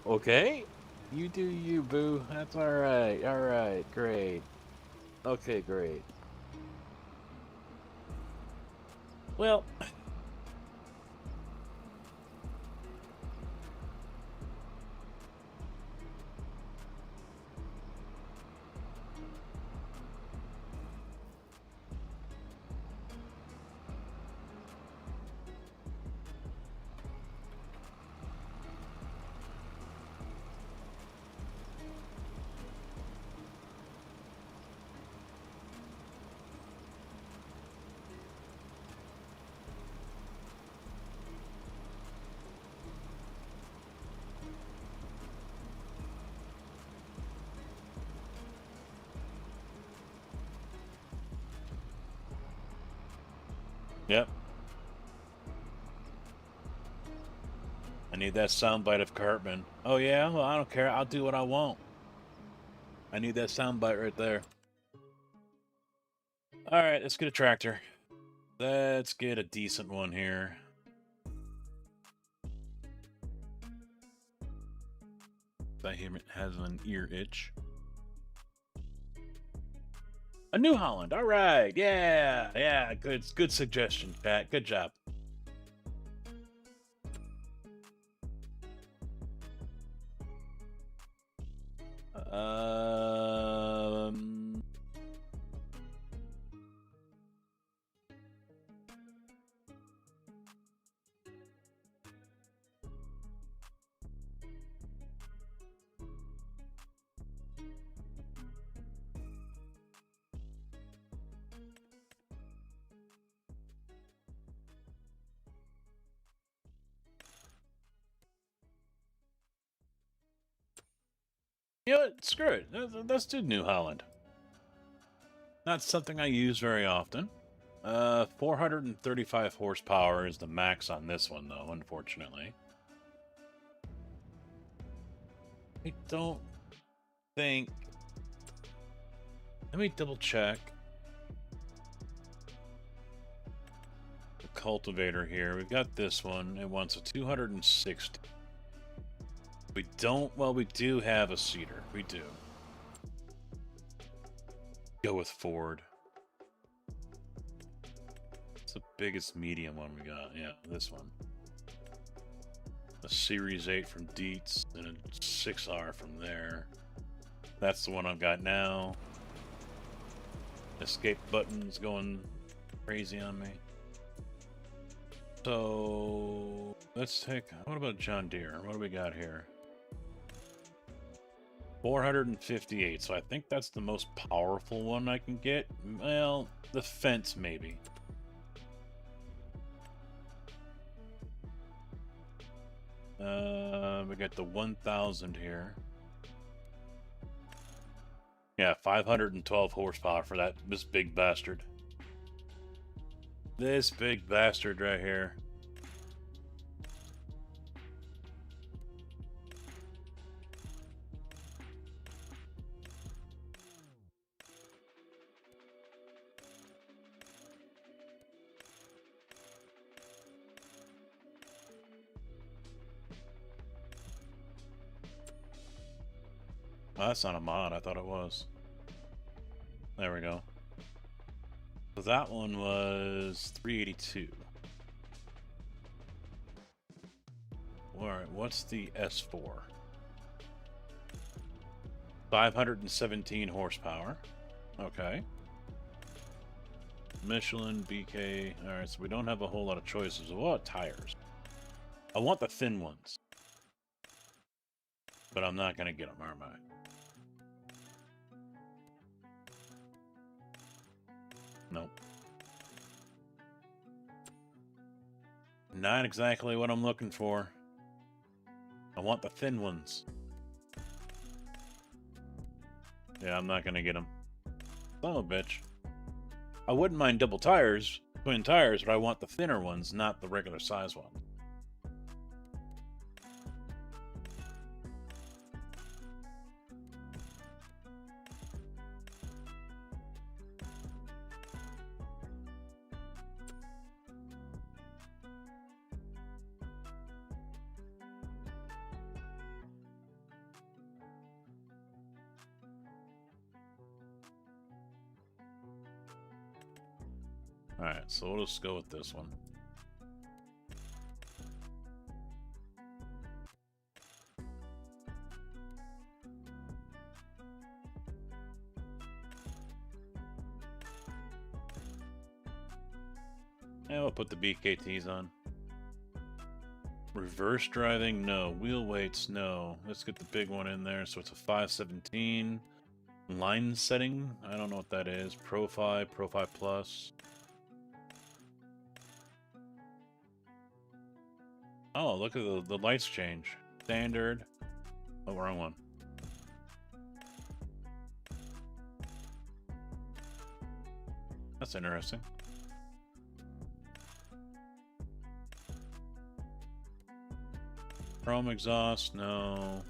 [SPEAKER 1] Okay. You do you, boo. That's alright. Alright, great. Okay, great. Well, yep. I need that soundbite of Cartman. Oh yeah? Well, I don't care. I'll do what I want. I need that soundbite right there. Alright, let's get a tractor. Let's get a decent one here. That him has an ear itch. A New Holland. All right. Yeah. Good suggestion, Pat. Good job. Um. You know what? Screw it. Let's do New Holland. Not something I use very often. 435 horsepower is the max on this one, though, unfortunately. I don't think... Let me double check. The cultivator here. We've got this one. It wants a 260. We don't... Well, we do have a seeder. We do. Go with Ford. It's the biggest medium one we got. Yeah, this one. A Series 8 from Dietz and a 6R from there. That's the one I've got now. Escape button's going crazy on me. So let's take, what about John Deere? What do we got here? 458, so I think that's the most powerful one I can get. Well, the fence maybe. We got the 1000 here. Yeah, 512 horsepower for this big bastard. This big bastard right here. Oh, that's not a mod. I thought it was. There we go. So that one was 382. Alright, what's the S4? 517 horsepower. Okay. Michelin, BK. Alright, so we don't have a whole lot of choices. What about tires? I want the thin ones. But I'm not going to get them, am I? Nope. Not exactly what I'm looking for. I want the thin ones. Yeah, I'm not gonna get them. Son of a bitch. I wouldn't mind double tires, twin tires, but I want the thinner ones, not the regular size ones. Alright, so we'll just go with this one. And we'll put the BKTs on. Reverse driving, no. Wheel weights, no. Let's get the big one in there. So it's a 517. Line setting, I don't know what that is. Pro-Fi, Pro-Fi Plus. Oh, look at the lights change. Standard. Oh, wrong one. That's interesting. Chrome exhaust, no.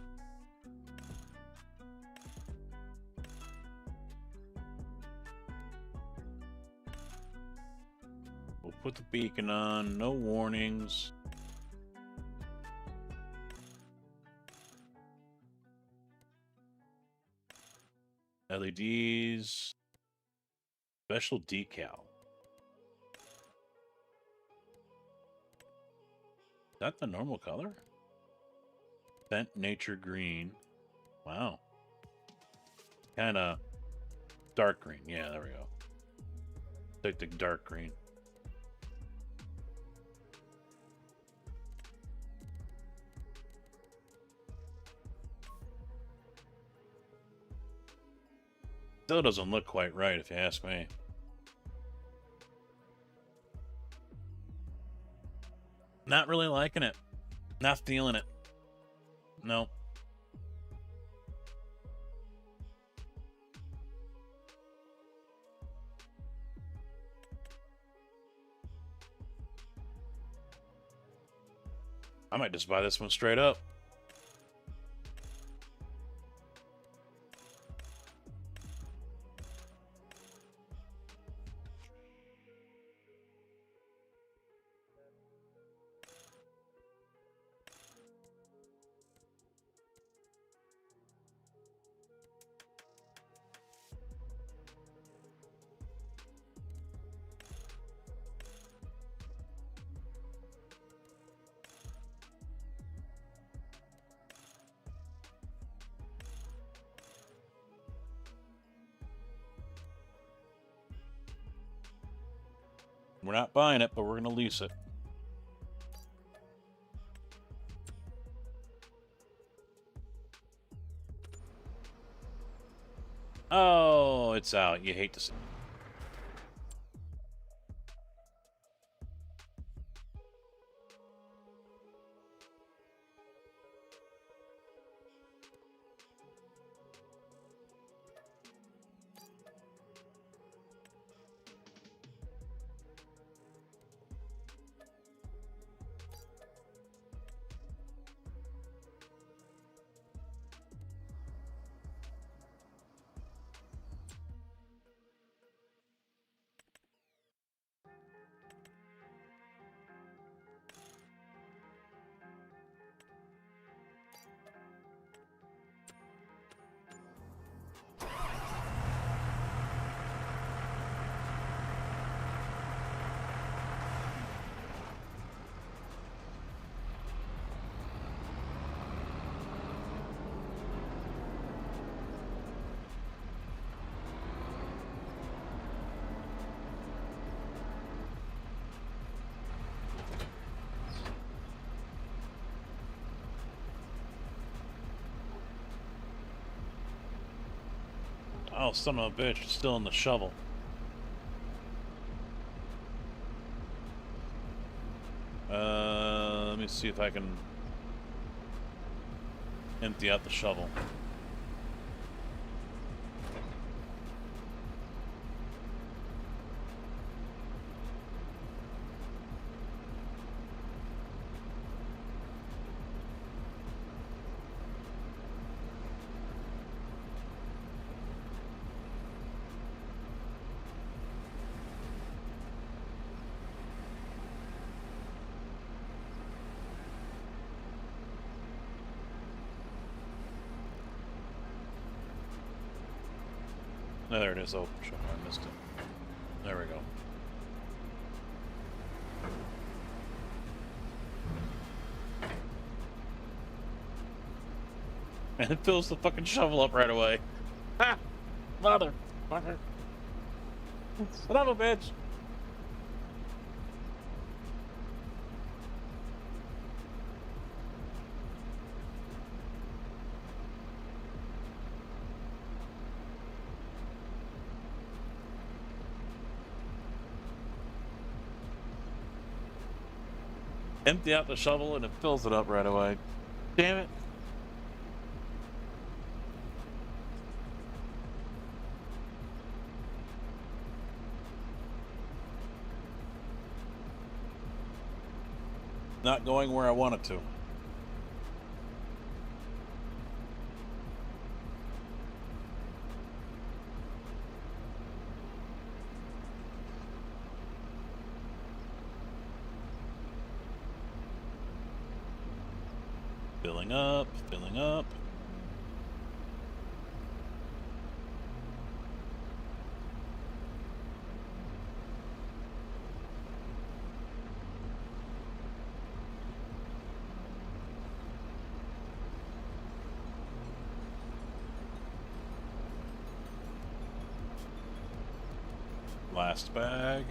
[SPEAKER 1] We'll put the beacon on, no warnings. LEDs. Special decal. Is that the normal color? Bent nature green. Wow. Kind of dark green. Yeah, there we go. Take the dark green. Still doesn't look quite right, if you ask me. Not really liking it. Not feeling it. No. I might just buy this one straight up. We're not buying it, but we're going to lease it. Oh, it's out. You hate to see. Oh, son of a bitch, it's still in the shovel. Let me see if I can empty out the shovel. No, there it is. Oh, shit, I missed it. There we go. And it fills the fucking shovel up right away. Ha! Motherfucker. Son of a bitch. Empty out the shovel and it fills it up right away. Damn it. Not going where I want it to. Filling up, filling up. Last bag.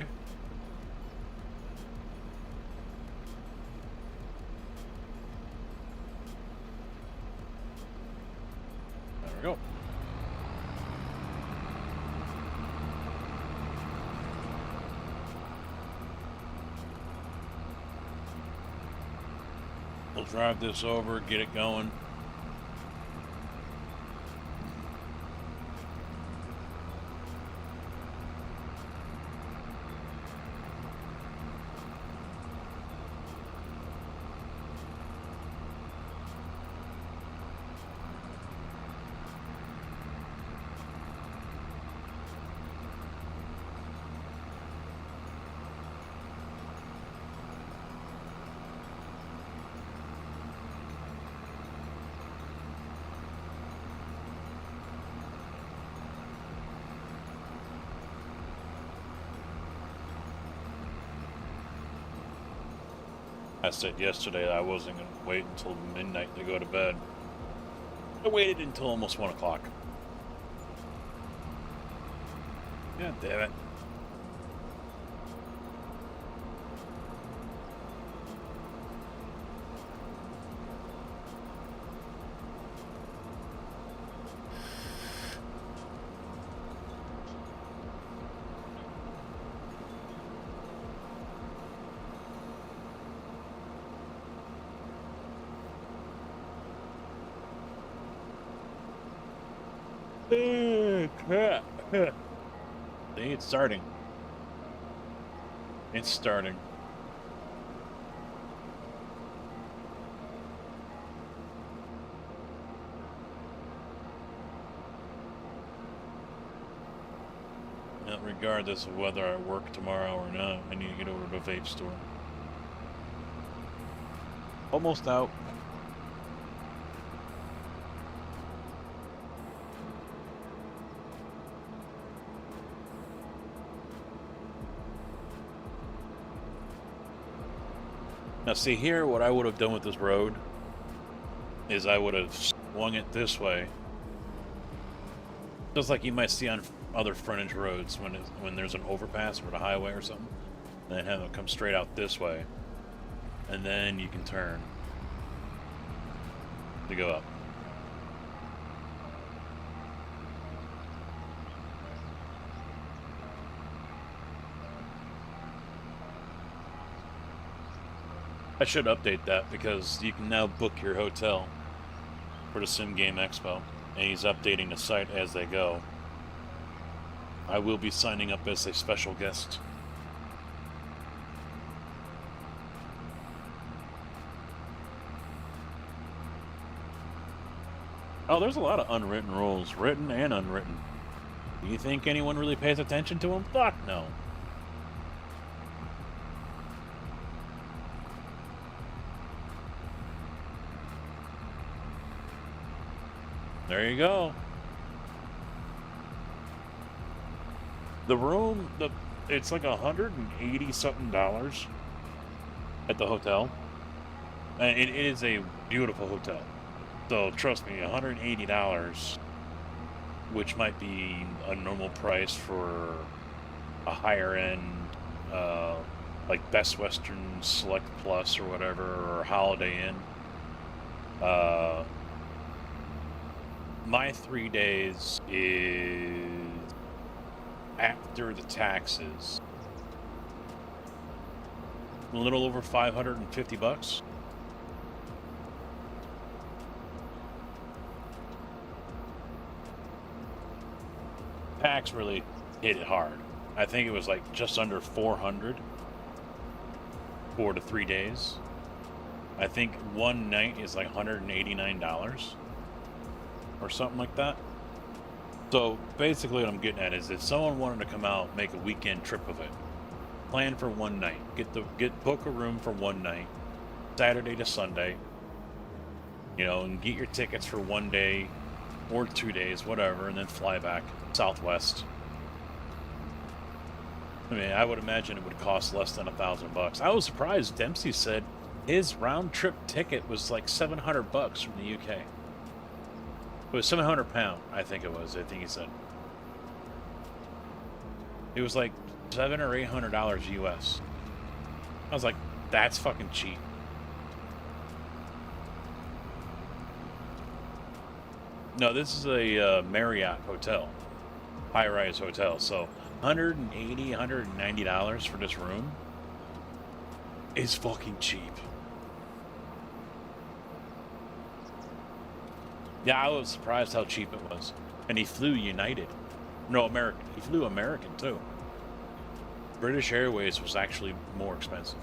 [SPEAKER 1] There we go. We'll drive this over, get it going. I said yesterday I wasn't going to wait until midnight to go to bed. I waited until almost 1 o'clock. God damn it. Crap. See, it's starting. It's starting. Now, regardless of whether I work tomorrow or not, I need to get over to the vape store. Almost out. Now see here, what I would have done with this road is I would have swung it this way. Just like you might see on other frontage roads when there's an overpass or a highway or something. And then have it come straight out this way. And then you can turn to go up. I should update that because you can now book your hotel for the Sim Game Expo, and he's updating the site as they go. I will be signing up as a special guest. Oh, there's a lot of unwritten rules, written and unwritten. Do you think anyone really pays attention to them? Fuck no. There you go. The room, it's like $180 something at the hotel, and it is a beautiful hotel. So trust me, $180, which might be a normal price for a higher end, like Best Western Select Plus or whatever, or Holiday Inn. My 3 days is after the taxes, a little over $550. Tax really hit it hard. I think it was like just under 400 for the 3 days. I think one night is like $189 or something like that. So basically what I'm getting at is if someone wanted to come out, make a weekend trip of it, plan for one night, book a room for one night, Saturday to Sunday, you know, and get your tickets for 1 day or 2 days, whatever, and then fly back Southwest. I mean, I would imagine it would cost less than $1,000. I was surprised Dempsey said his round trip ticket was like $700 from the UK. It was £700, I think it was. I think he said it was like $700 or $800 US. I was like, that's fucking cheap. No, this is a Marriott hotel, high-rise hotel. So $180, $190 for this room is fucking cheap. Yeah, I was surprised how cheap it was. And he flew United. No, American. He flew American, too. British Airways was actually more expensive.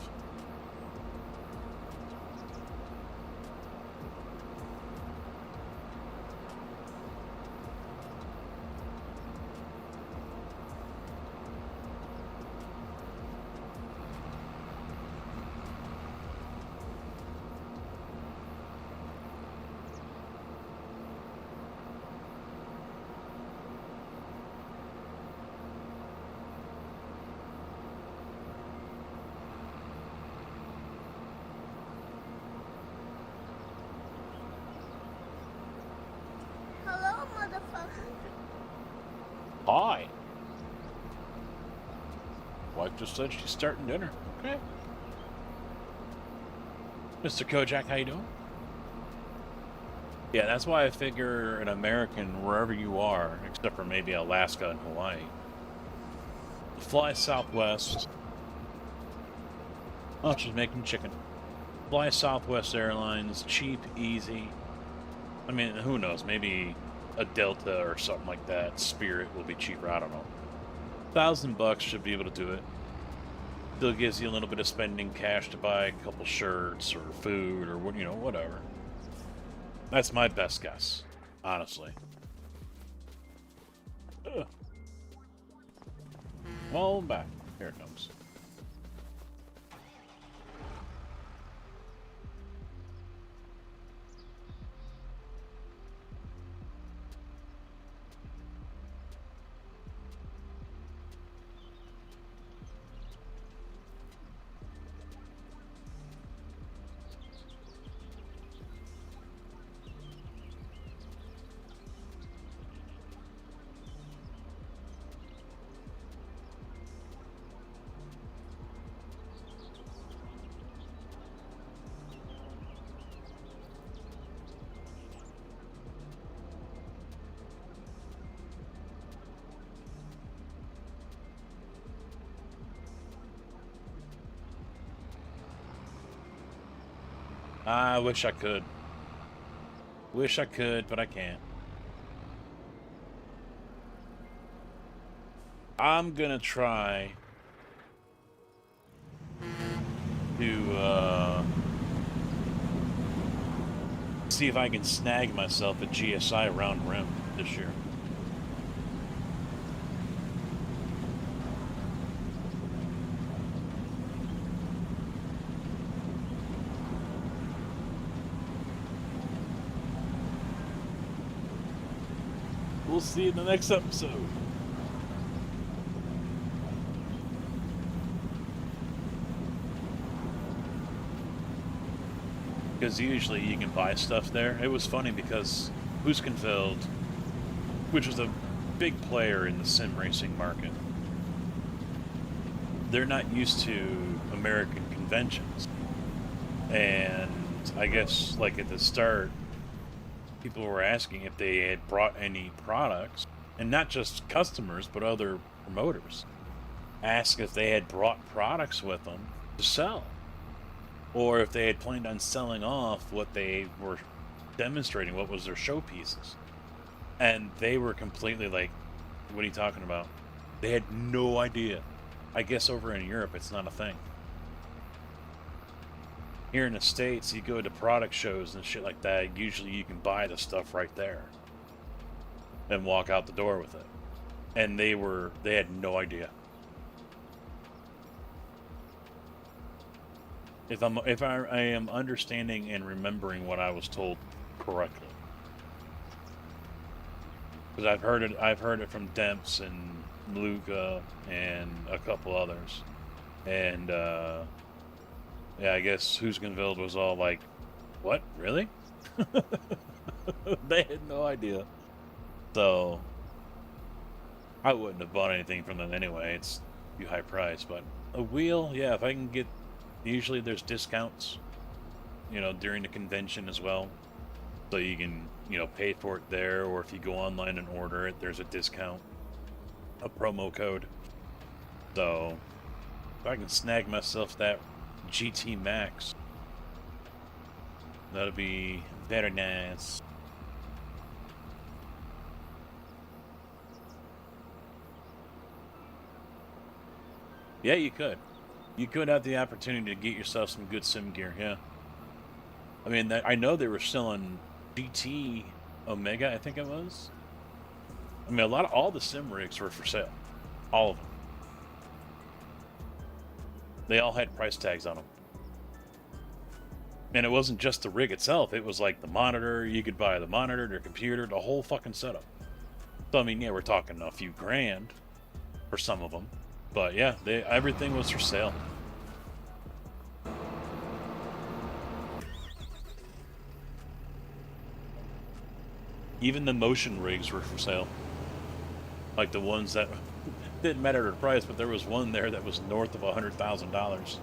[SPEAKER 1] Hi. Wife just said she's starting dinner. Okay. Mr. Kojak, how you doing? Yeah, that's why I figure an American, wherever you are, except for maybe Alaska and Hawaii, fly Southwest. Oh, she's making chicken. Fly Southwest Airlines, cheap, easy. I mean, who knows? Maybe a Delta or something like that. Spirit will be cheaper. I don't know. $1,000 should be able to do it. Still gives you a little bit of spending cash to buy a couple shirts or food or whatever. That's my best guess, honestly. Ugh. Well, back. Here it comes. I wish I could. Wish I could, but I can't. I'm gonna try to see if I can snag myself a GSI round rim this year. We'll see you in the next episode. Because usually you can buy stuff there. It was funny because Huskenfeld, which is a big player in the sim racing market, they're not used to American conventions. And I guess, like at the start, people were asking if they had brought any products, and not just customers, but other promoters. Ask if they had brought products with them to sell, or if they had planned on selling off what they were demonstrating, what was their showpieces. And they were completely like, what are you talking about? They had no idea. I guess over in Europe, it's not a thing. Here in the States, you go to product shows and shit like that, usually you can buy the stuff right there and walk out the door with it. And they had no idea. If I am understanding and remembering what I was told correctly. Because I've heard it from Demps and Luca and a couple others. And yeah, I guess Huskenveld was all like, what? Really? They had no idea. So, I wouldn't have bought anything from them anyway. It's too high price. But a wheel, yeah, if I can get... Usually there's discounts, during the convention as well. So you can, pay for it there. Or if you go online and order it, there's a discount. A promo code. So, if I can snag myself that GT Max, that'll be very nice. Yeah, you could. You could have the opportunity to get yourself some good sim gear, yeah. I mean, I know they were selling GT Omega, I think it was. I mean, all the sim rigs were for sale. All of them. They all had price tags on them. And it wasn't just the rig itself. It was like the monitor. You could buy the monitor, the computer, the whole fucking setup. So, I mean, yeah, we're talking a few grand for some of them. But, yeah, everything was for sale. Even the motion rigs were for sale. Like the ones that... didn't matter the price, but there was one there that was north of $100,000.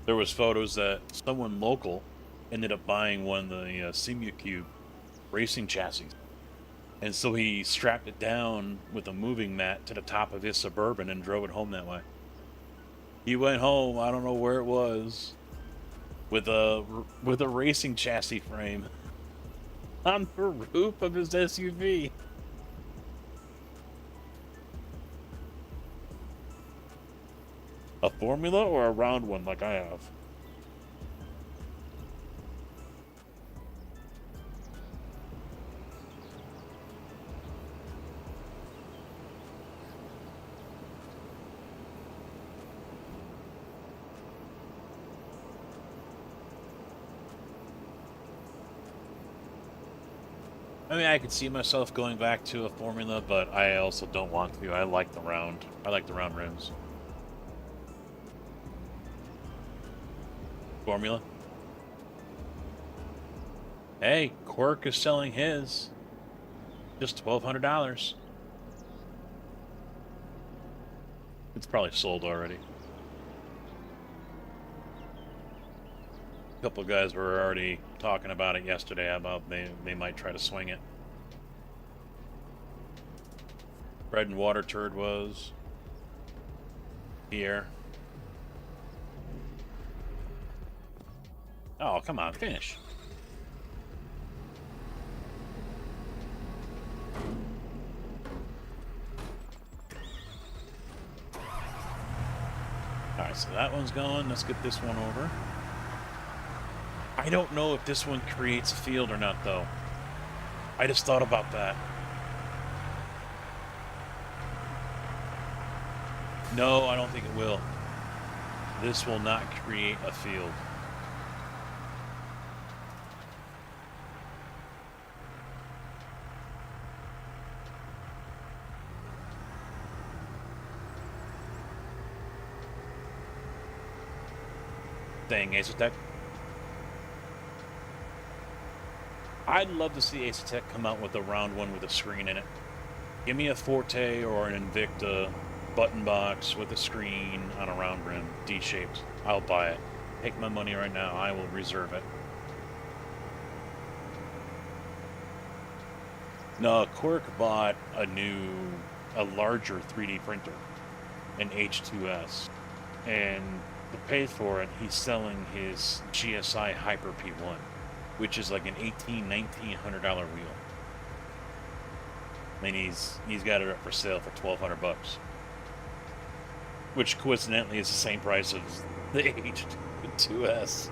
[SPEAKER 1] There was photos that someone local ended up buying one of the CemuCube racing chassis And so he strapped it down with a moving mat to the top of his Suburban and drove it home that way. He went home, I don't know where it was, with a racing chassis frame on the roof of his SUV. A Formula or a round one like I have? I mean, I could see myself going back to a Formula, but I also don't want to. I like the round. I like the round rims. Formula. Hey, Quirk is selling his. Just $1,200. It's probably sold already. A couple of guys were already talking about it yesterday, about they might try to swing it. Bread and water turd was here. Oh, come on, finish. Alright, so that one's going. Let's get this one over. I don't know if this one creates a field or not, though. I just thought about that. No, I don't think it will. This will not create a field. Dang, Ace-Tech. I'd love to see Ace-Tech come out with a round one with a screen in it. Give me a Forte or an Invicta button box with a screen on a round rim, D-shaped. I'll buy it. Take my money right now. I will reserve it. No, Quirk bought a larger 3D printer, an H2S, and to pay for it, he's selling his GSI Hyper P1, which is like an $1,900 wheel. And he's got it up for sale for $1,200, which coincidentally is the same price as the H2S.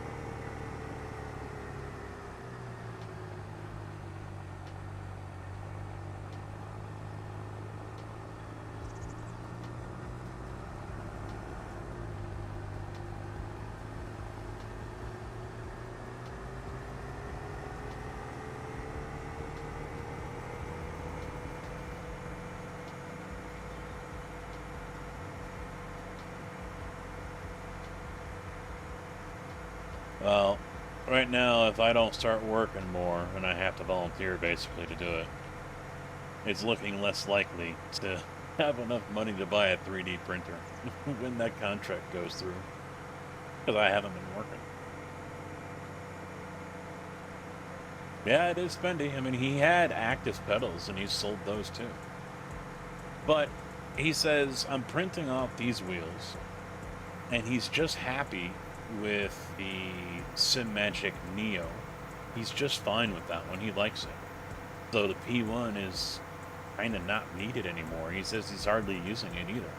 [SPEAKER 1] Well, right now, if I don't start working more, and I have to volunteer basically to do it, it's looking less likely to have enough money to buy a 3D printer when that contract goes through. Because I haven't been working. Yeah, it is spendy. I mean, he had active pedals, and he sold those too. But he says, I'm printing off these wheels, and he's just happy with the SimMagic Neo. He's just fine with that one. He likes it. So the P1 is kind of not needed anymore. He says he's hardly using it either.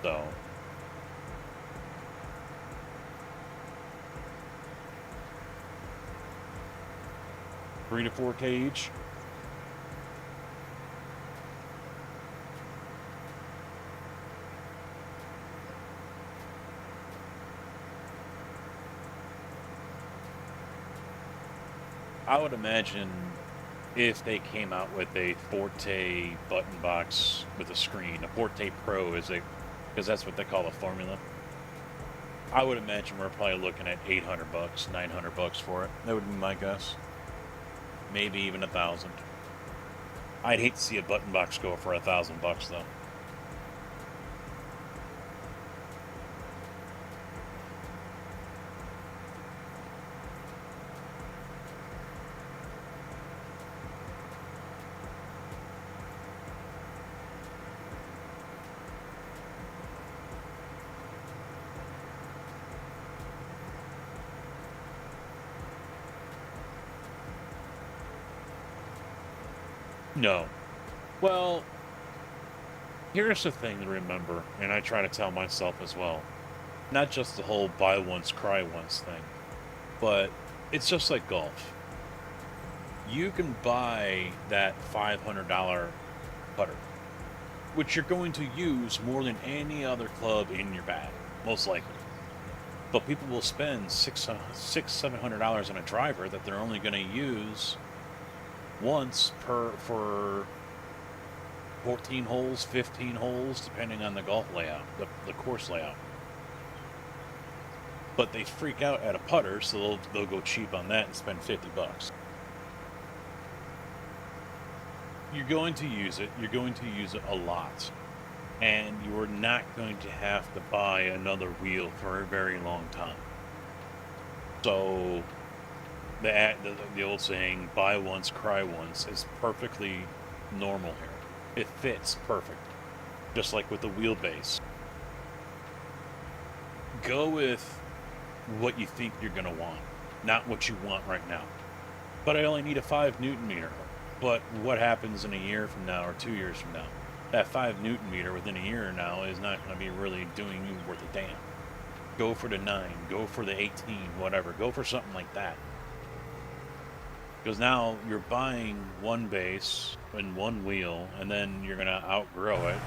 [SPEAKER 1] So... 3 to 4K each. I would imagine if they came out with a Forte button box with a screen, a Forte Pro is a, because that's what they call a Formula. I would imagine we're probably looking at $800, $900 for it. That would be my guess. Maybe even 1,000. I'd hate to see a button box go for $1,000 though. No. Well, here's the thing to remember, and I try to tell myself as well. Not just the whole buy once, cry once thing, but it's just like golf. You can buy that $500 putter, which you're going to use more than any other club in your bag, most likely. But people will spend $700 on a driver that they're only going to use once for 14 holes, 15 holes, depending on the golf layout, the course layout. But they freak out at a putter, so they'll go cheap on that and spend $50. You're going to use it. You're going to use it a lot. And you're not going to have to buy another wheel for a very long time. So the old saying, buy once, cry once, is perfectly normal here. It fits perfect. Just like with the wheelbase. Go with what you think you're going to want, not what you want right now. But I only need a 5 Newton meter. But what happens in a year from now or 2 years from now? That 5 Newton meter within a year now is not going to be really doing you worth a damn. Go for the 9, go for the 18, whatever. Go for something like that. Because now you're buying one base and one wheel, and then you're going to outgrow it.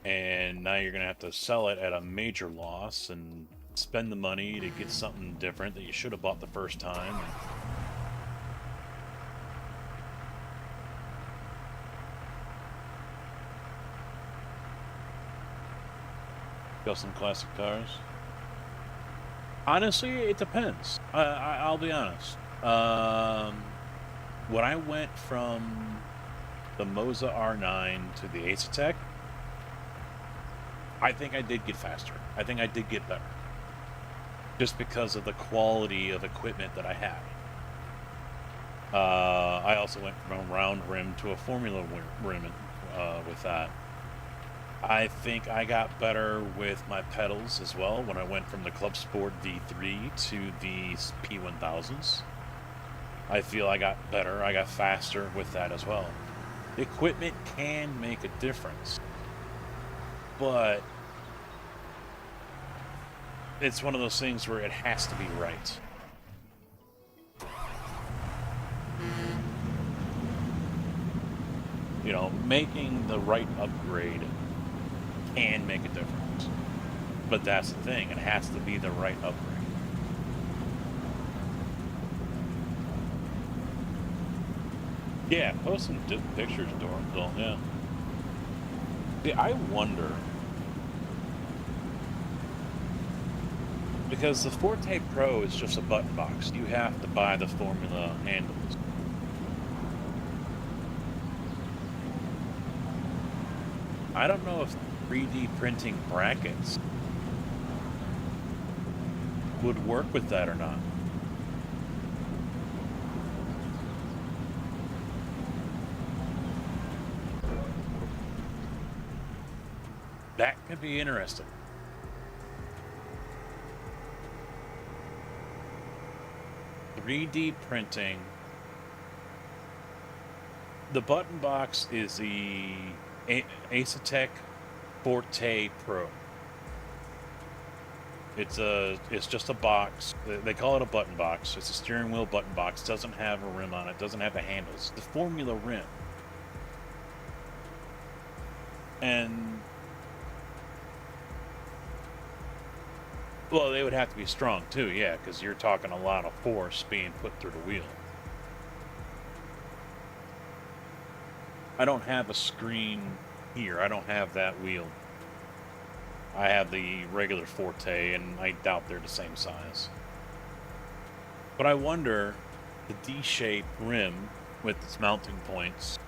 [SPEAKER 1] And now you're going to have to sell it at a major loss and spend the money to get something different that you should have bought the first time. Custom classic cars. Honestly, it depends. I'll be honest. When I went from the Moza R9 to the Acetec, I think I did get faster. I think I did get better. Just because of the quality of equipment that I had. I also went from a round rim to a Formula rim with that. I think I got better with my pedals as well when I went from the Club Sport D3 to the P1000s. I feel I got better, I got faster with that as well. Equipment can make a difference, but it's one of those things where it has to be right. You know, making the right upgrade can make a difference. But that's the thing, it has to be the right upgrade. Yeah, post some pictures, Doyle, yeah. See, I wonder, because the Forte Pro is just a button box. You have to buy the Formula handles. I don't know if 3D printing brackets would work with that or not. That could be interesting. .3D printing. The button box is the Acetec Forte Pro. It's just a box. They call it a button box. It's a steering wheel button box. Doesn't have a rim on it. Doesn't have the handles. The Formula rim. And well, they would have to be strong too, yeah, because you're talking a lot of force being put through the wheel. I don't have a screen here. I don't have that wheel. I have the regular Forte, and I doubt they're the same size. But I wonder, the D-shaped rim with its mounting points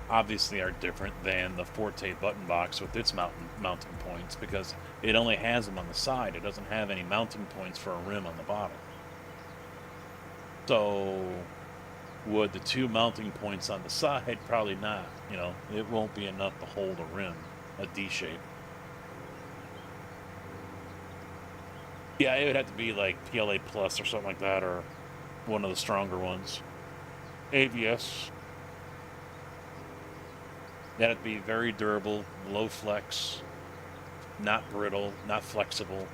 [SPEAKER 1] obviously are different than the Forte button box with its mounting points, because it only has them on the side. It doesn't have any mounting points for a rim on the bottom. So would the 2 mounting points on the side? Probably not. You know, it won't be enough to hold a rim, a D shape. Yeah, it would have to be like PLA Plus or something like that, or one of the stronger ones. ABS. They have to be very durable, low flex, not brittle, not flexible.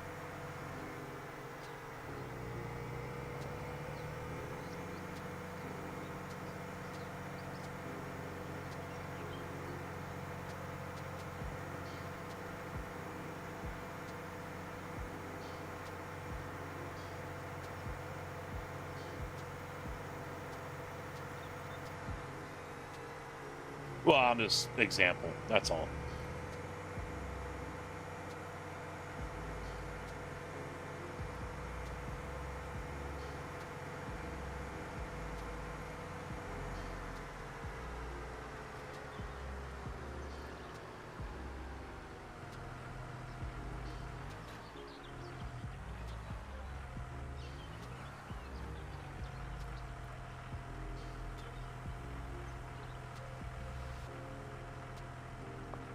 [SPEAKER 1] Well, I'm just example. That's all.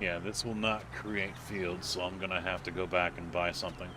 [SPEAKER 1] Yeah, this will not create fields, so I'm gonna have to go back and buy something.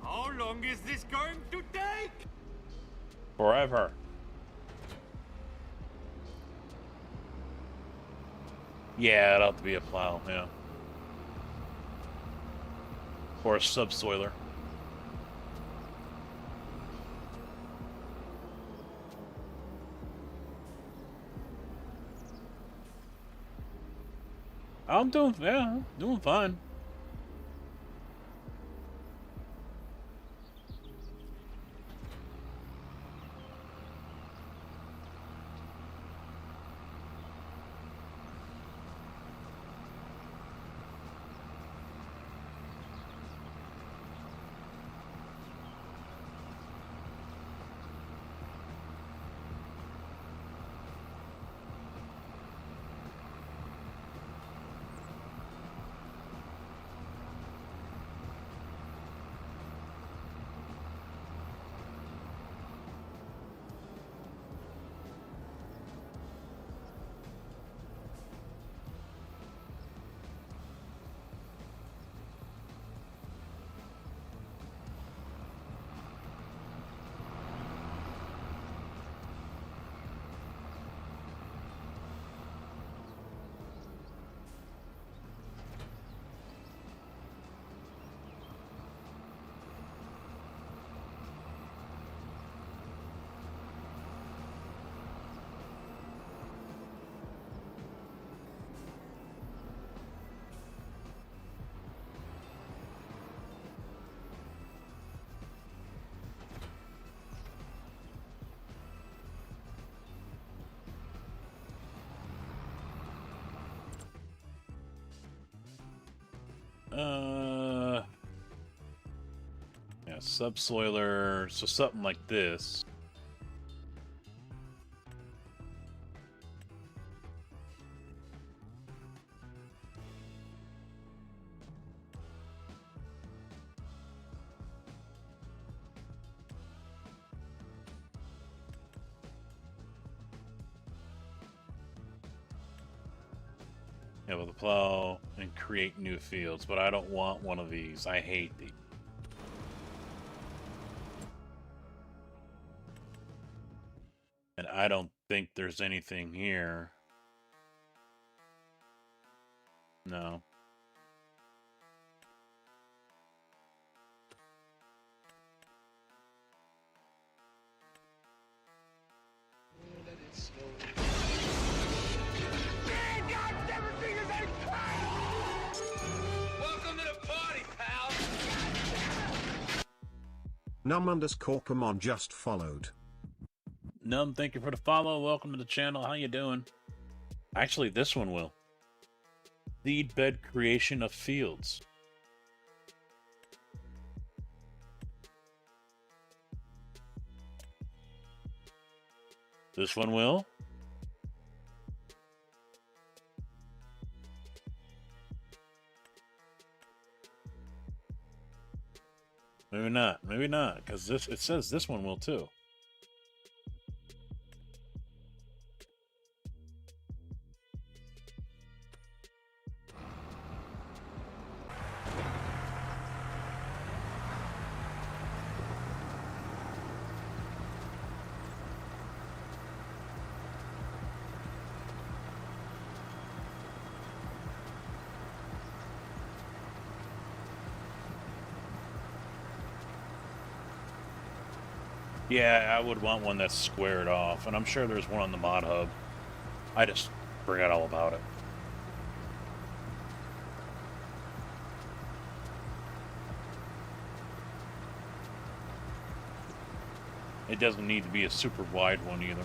[SPEAKER 3] How long is this going to take?
[SPEAKER 1] Forever. Yeah, it'll have to be a plow, yeah. Or a subsoiler. I'm doing fine. Yeah, subsoiler, so something like this. Yeah, with a plow and create new fields, but I don't want one of these. I hate these. And I don't think there's anything here. No.
[SPEAKER 5] Num_Pokemon just followed.
[SPEAKER 1] Num, thank you for the follow. Welcome to the channel. How you doing? Actually, this one will. Seed bed creation of fields. This one will. Maybe not. Maybe not, because it says this one will too. Yeah, I would want one that's squared off, and I'm sure there's one on the mod hub. I just forgot all about it. It doesn't need to be a super wide one either.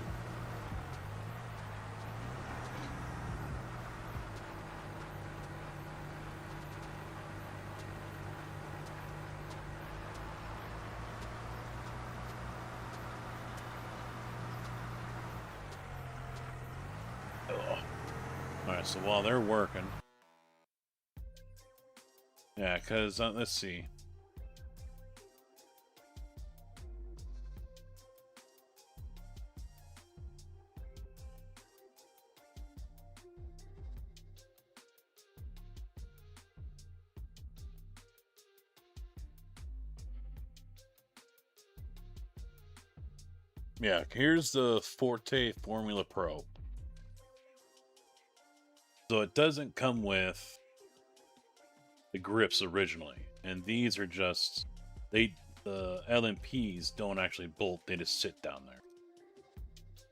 [SPEAKER 1] Alright, so while they're working... Yeah, because, let's see. Yeah, here's the Forte Formula Pro. So it doesn't come with the grips originally, and these are just the LMPs don't actually bolt; they just sit down there.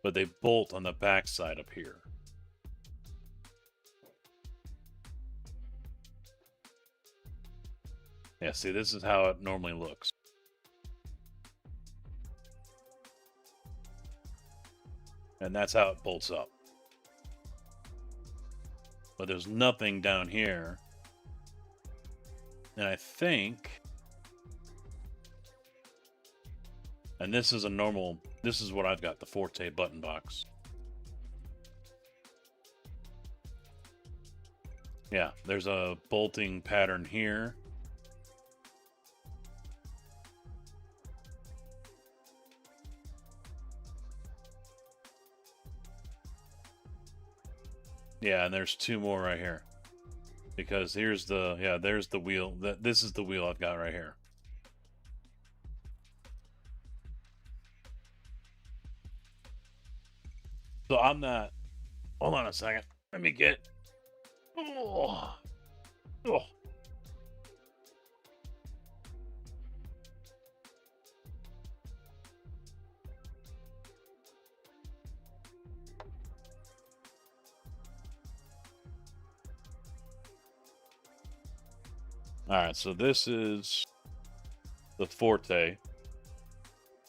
[SPEAKER 1] But they bolt on the backside up here. Yeah, see, this is how it normally looks. And that's how it bolts up. But there's nothing down here. And I think... And this is a normal... This is what I've got, the Forte button box. Yeah, there's a bolting pattern here. Yeah, and there's two more right here. Because here's the, yeah, there's the wheel. This is the wheel I've got right here. So I'm not, hold on a second. Let me get, oh. Alright, so this is the Forte,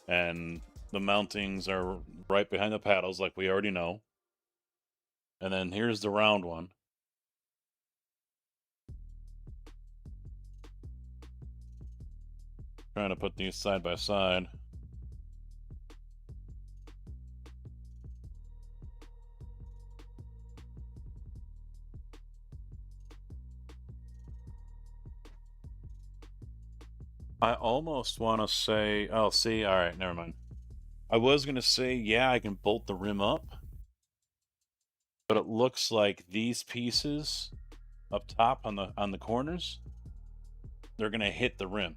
[SPEAKER 1] and the mountings are right behind the paddles like we already know. And then here's the round one. Trying to put these side by side. I almost want to say, oh, see, all right, never mind. I was going to say, yeah, I can bolt the rim up, but it looks like these pieces up top on the corners, they're going to hit the rim.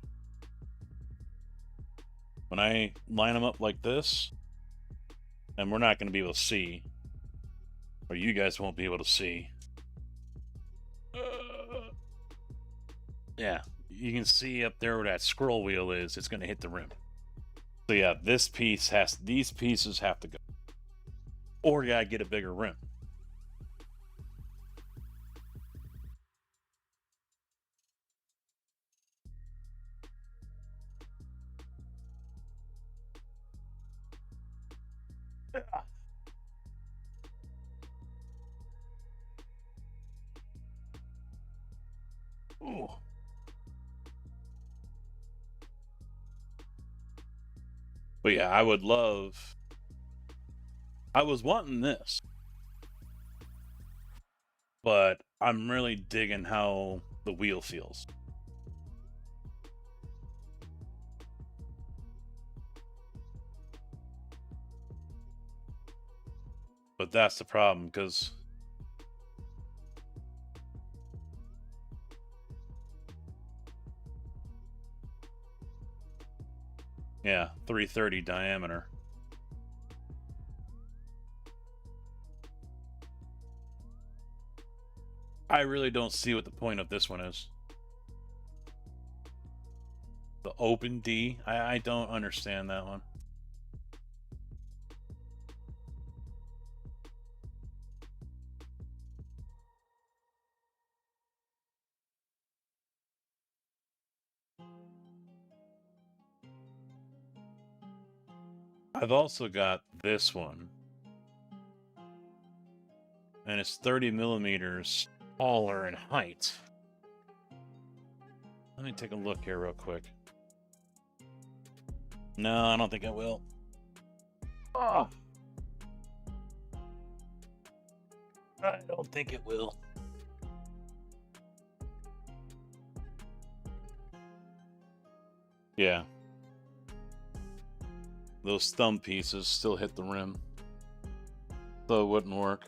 [SPEAKER 1] When I line them up like this, and we're not going to be able to see, or you guys won't be able to see. Yeah, you can see up there where that scroll wheel is, it's going to hit the rim. So yeah, these pieces have to go. Or you gotta get a bigger rim. Ooh. But yeah, I would love... I was wanting this. But I'm really digging how the wheel feels. But that's the problem, because... Yeah, 330 diameter. I really don't see what the point of this one is. The open D? I don't understand that one. I've also got this one. And it's 30 millimeters taller in height. Let me take a look here real quick. No, I don't think I will. Oh. I don't think it will. Yeah. Those thumb pieces still hit the rim. So it wouldn't work.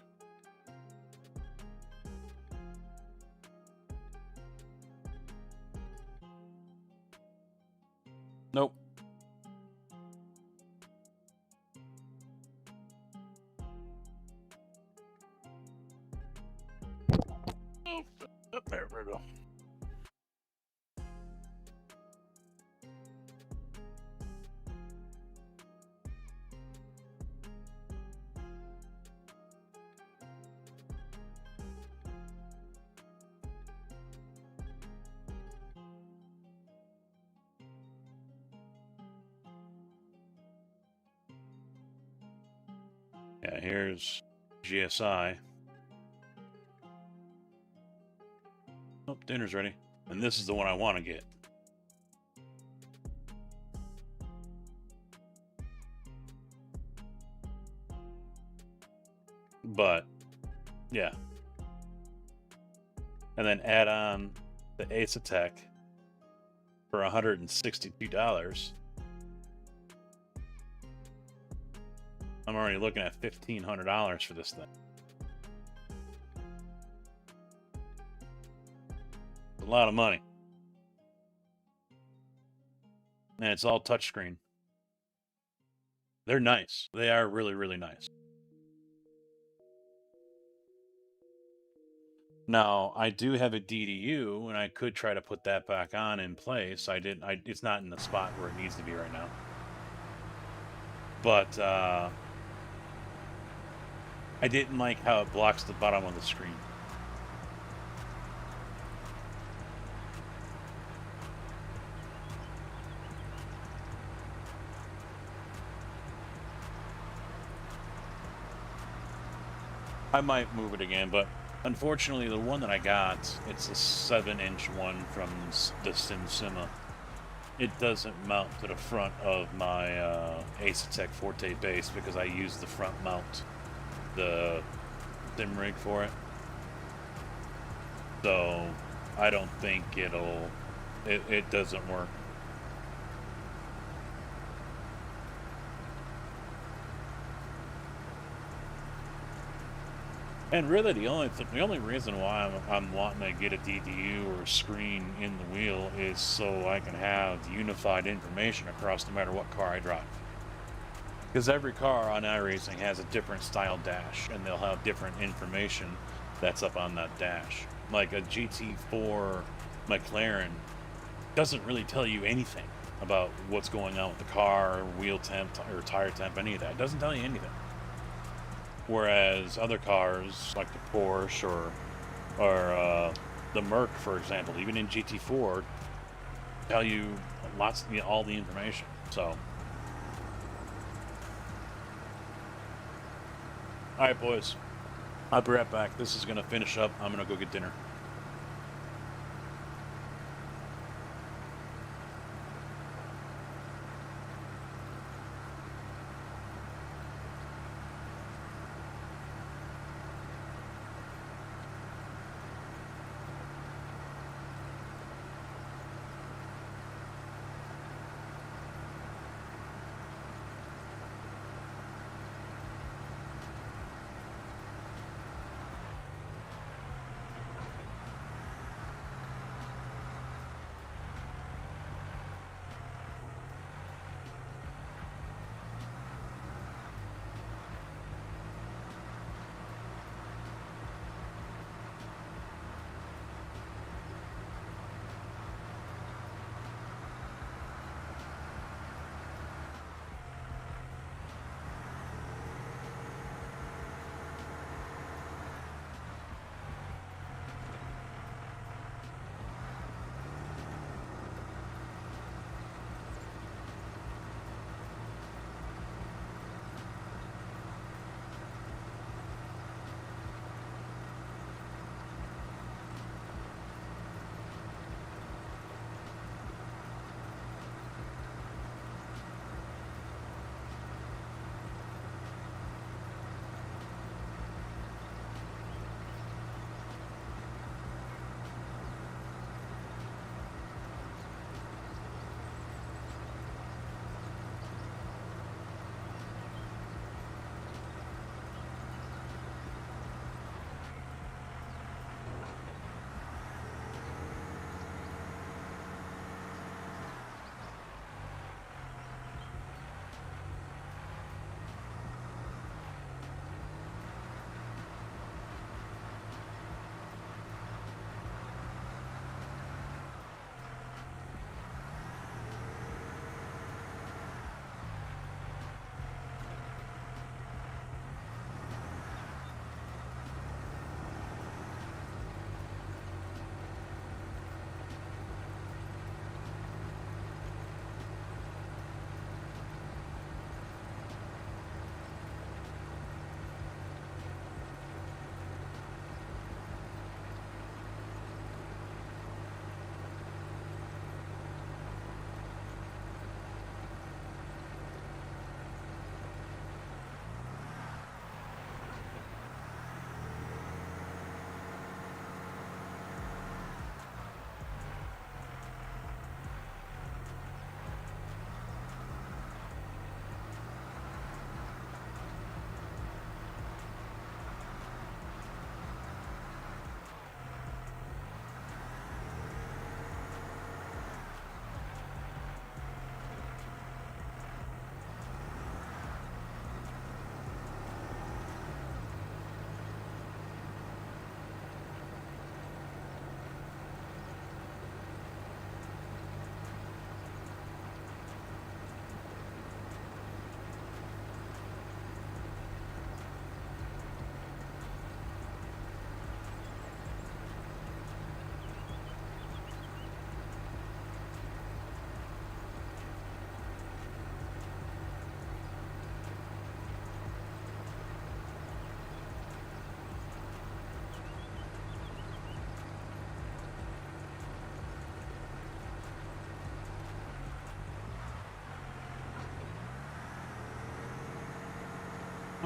[SPEAKER 1] Nope. Oh, there we go. Yeah, here's GSI. Oh, dinner's ready. And this is the one I want to get. But, yeah. And then add on the Ace Attack for $162. I'm already looking at $1,500 for this thing. A lot of money. And it's all touchscreen. They're nice. They are really, really nice. Now, I do have a DDU, and I could try to put that back on in place. It's not in the spot where it needs to be right now. But, I didn't like how it blocks the bottom of the screen. I might move it again, but unfortunately the one that I got, it's a 7-inch one from the SimSima. It doesn't mount to the front of my Ace Attack Forte base because I use the front mount, the sim rig for it. So I don't think it doesn't work. And really, the only reason why I'm wanting to get a DDU or a screen in the wheel is so I can have unified information across no matter what car I drive. Because every car on iRacing has a different style dash, and they'll have different information that's up on that dash. Like a GT4 McLaren doesn't really tell you anything about what's going on with the car, wheel temp, or tire temp, any of that. It doesn't tell you anything. Whereas other cars, like the Porsche or the Merc, for example, even in GT4, tell you lots, all the information. So, all right, boys, I'll be right back. This is gonna finish up. I'm gonna go get dinner.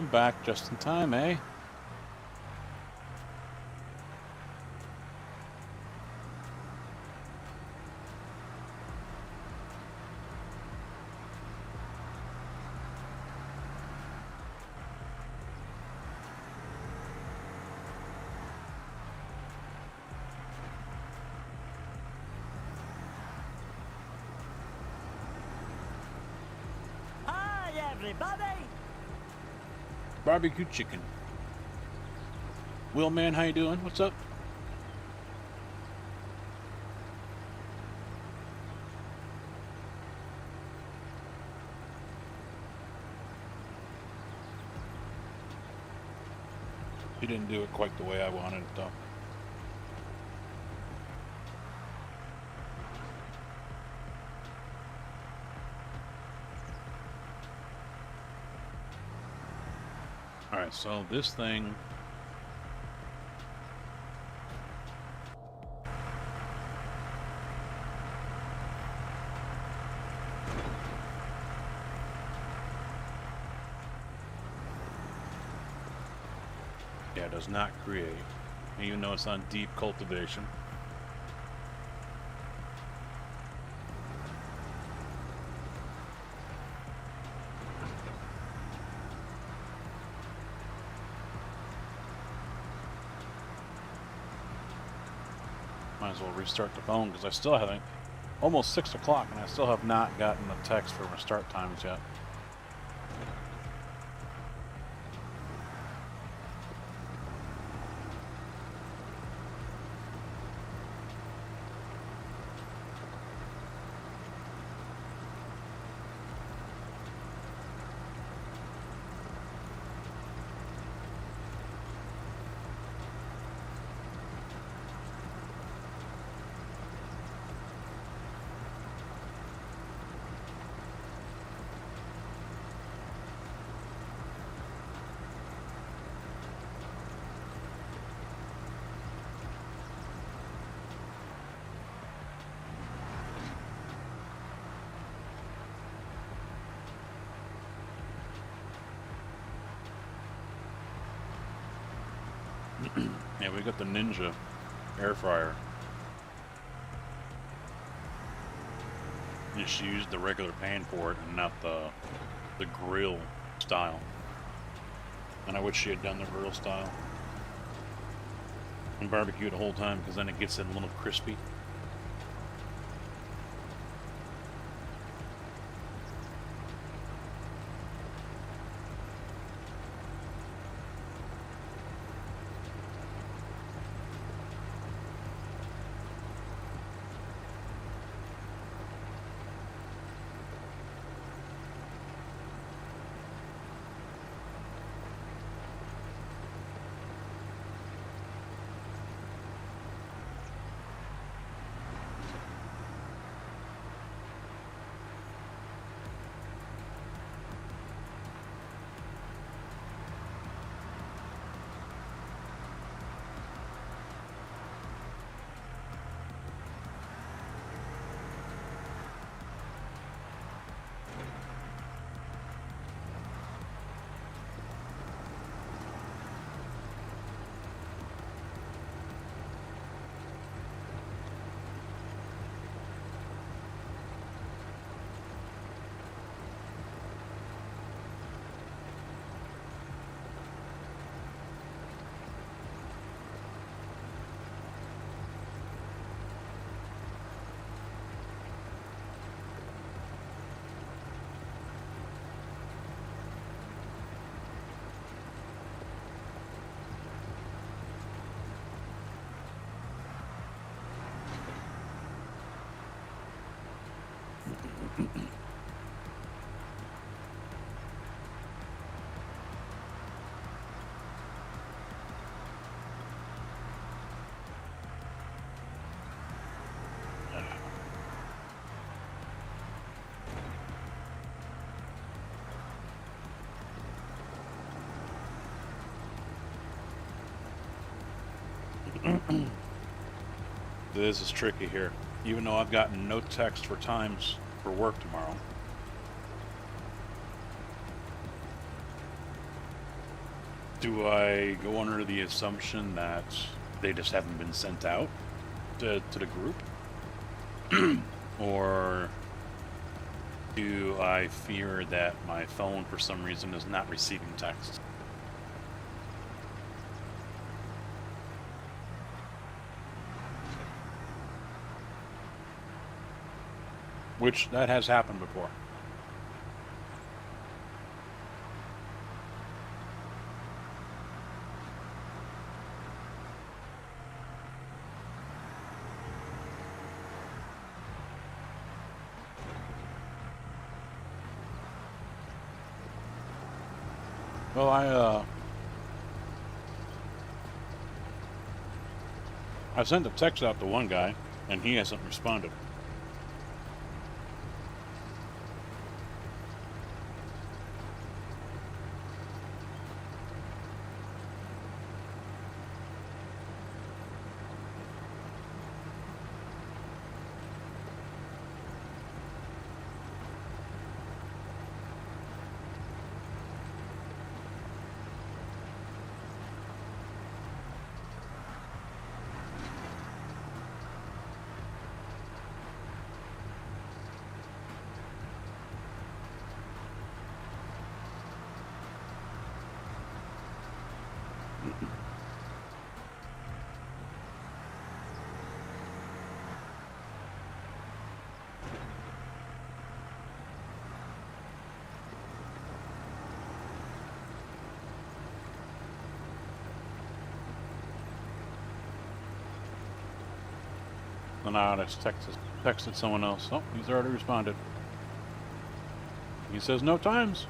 [SPEAKER 1] I'm back just in time, eh?
[SPEAKER 6] Hi, everybody!
[SPEAKER 1] Barbecue chicken. Will man, how you doing? What's up? He didn't do it quite the way I wanted it, though. Alright, so this thing... yeah, does not create, even though it's on deep cultivation. Might as well restart the phone because I still haven't. Almost 6 o'clock and I still have not gotten a text for my start times yet. Yeah, we got the Ninja air fryer. Just used the regular pan for it and not the grill style. And I wish she had done the grill style. And barbecue the whole time because then it gets it a little crispy. This is tricky here. Even though I've gotten no text for times for work tomorrow. Do I go under the assumption that they just haven't been sent out to the group? Or do I fear that my phone, for some reason, is not receiving texts? Which, that has happened before. Well, I sent a text out to one guy, and he hasn't responded. And I just texted someone else. Oh, he's already responded. He says no times.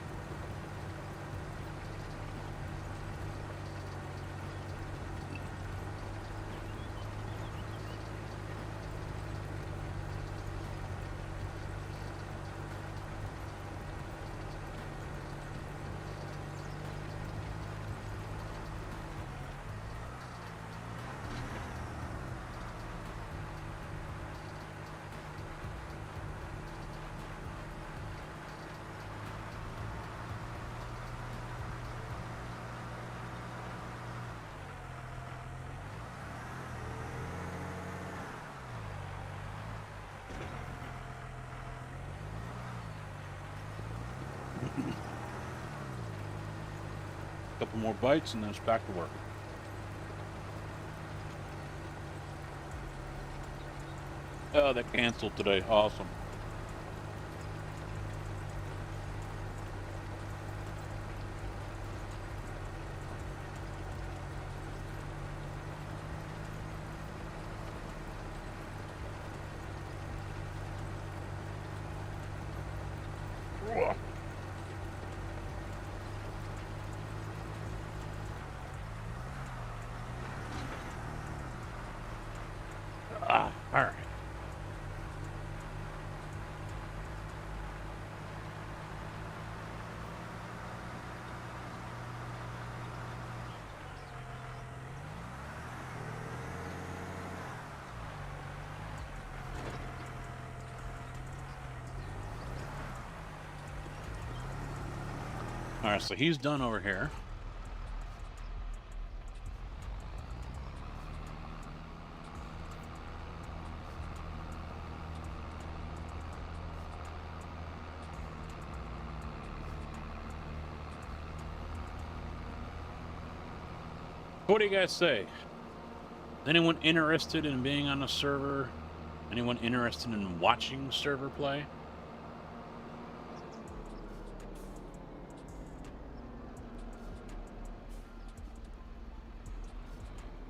[SPEAKER 1] Couple more bites and then it's back to work. Oh, they canceled today. Awesome. All right. All right, so he's done over here. What do you guys say? Anyone interested in being on a server? Anyone interested in watching server play?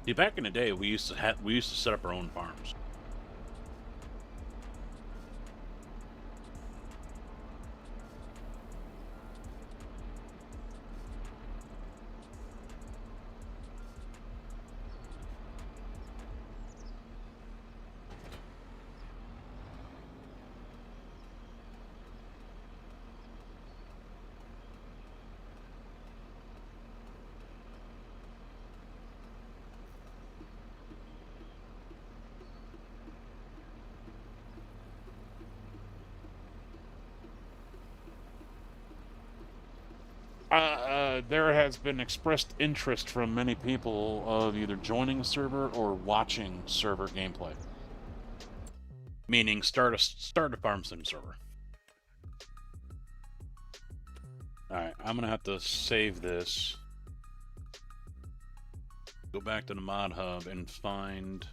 [SPEAKER 1] See, back in the day, we used to set up our own farms.
[SPEAKER 6] there has been expressed interest from many people of either joining a server or watching server gameplay.
[SPEAKER 1] Meaning start a farm sim server. Alright, I'm gonna have to save this. Go back to the mod hub and find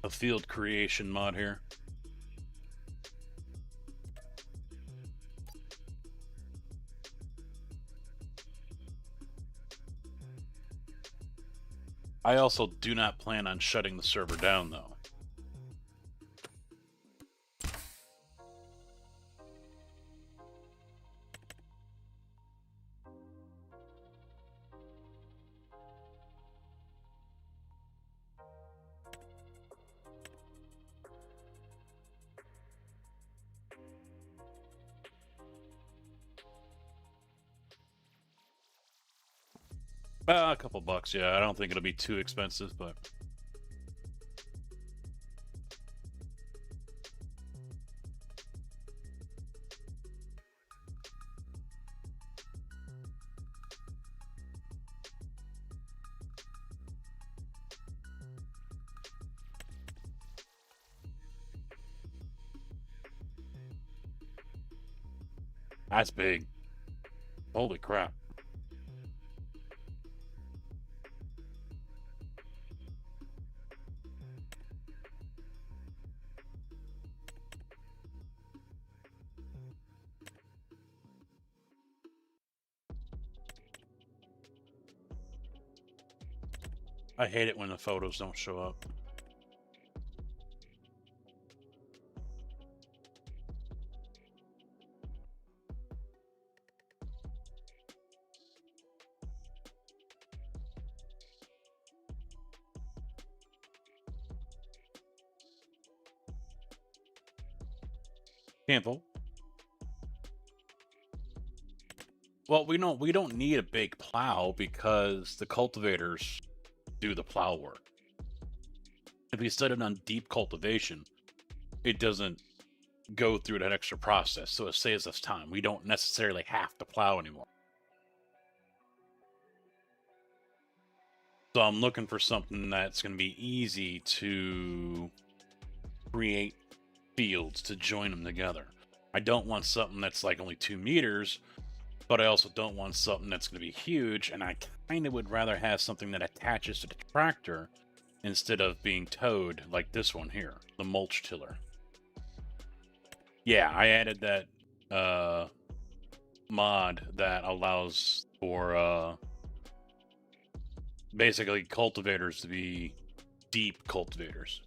[SPEAKER 1] a field creation mod here. I also do not plan on shutting the server down, though. A couple bucks, yeah. I don't think it'll be too expensive, but... That's big. Holy crap. I hate it when the photos don't show up. Campbell. Well, we don't need a big plow because the cultivators do the plow work. If we set it on deep cultivation, it doesn't go through that extra process, so it saves us time. We don't necessarily have to plow anymore. So I'm looking for something that's going to be easy to create fields to join them together. I don't want something that's like only 2 meters, but I also don't want something that's going to be huge, and I kind of would rather have something that attaches to the tractor instead of being towed like this one here, the mulch tiller. Yeah, I added that mod that allows for basically cultivators to be deep cultivators.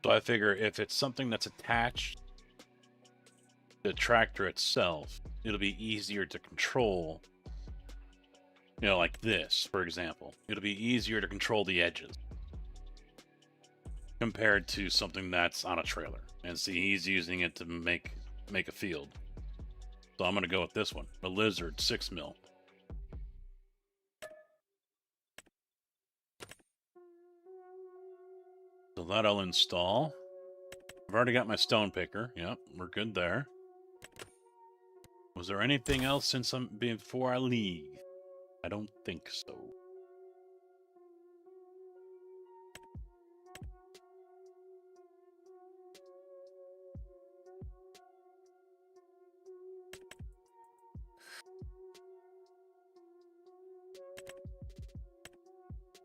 [SPEAKER 1] So I figure if it's something that's attached to the tractor itself, it'll be easier to control. You know, like this, for example. It'll be easier to control the edges compared to something that's on a trailer. And see, he's using it to make a field. So I'm going to go with this one, the Lizard 6 mil. So that'll install. I've already got my stone picker. Yep, we're good there. Was there anything else since before I leave? I don't think so.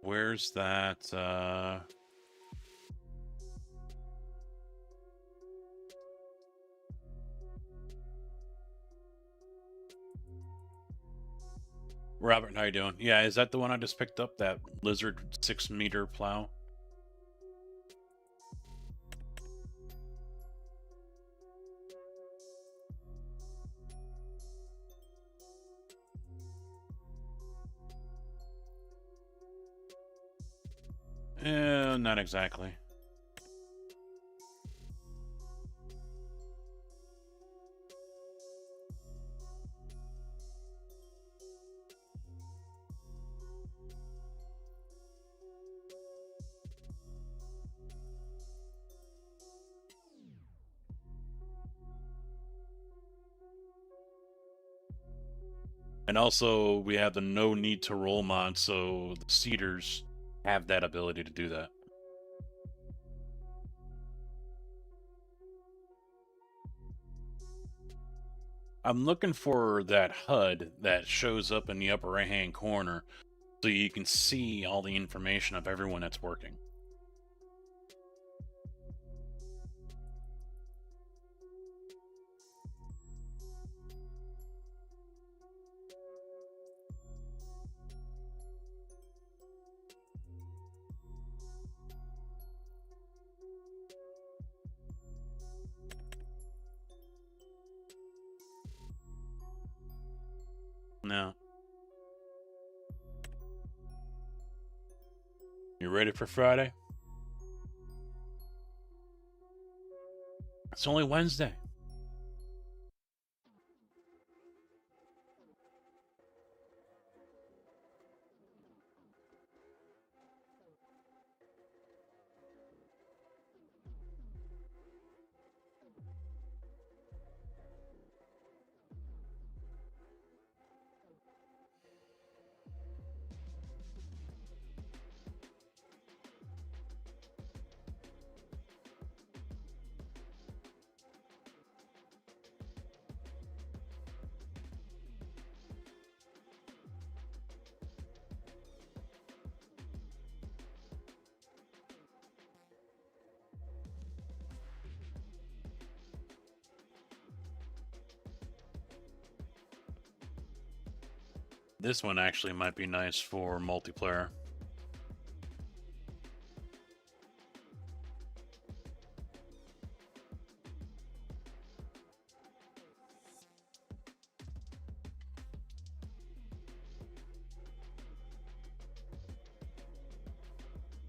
[SPEAKER 1] Where's that, Robert, how you doing? Yeah, is that the one I just picked up? That Lizard 6 meter plow?
[SPEAKER 6] Not exactly. And also, we have the no need to roll mod, so the seeders have that ability to do that. I'm looking for that HUD that shows up in the upper right-hand corner so you can see all the information of everyone that's working. No. You ready for Friday? It's only Wednesday. This one actually might be nice for multiplayer.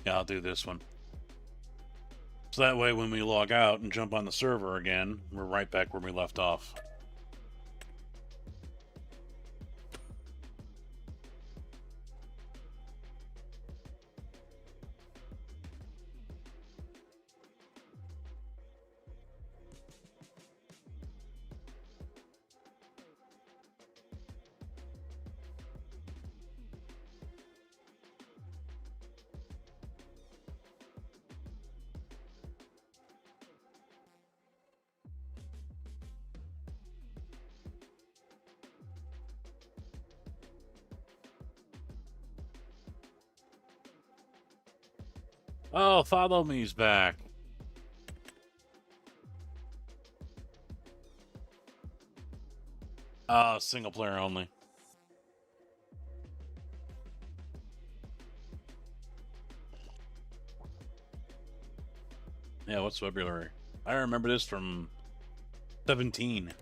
[SPEAKER 6] Yeah, I'll do this one. So that way when we log out and jump on the server again, we're right back where we left off. Oh, follow me's back. Single player only. Yeah, what's February? I remember this from 17.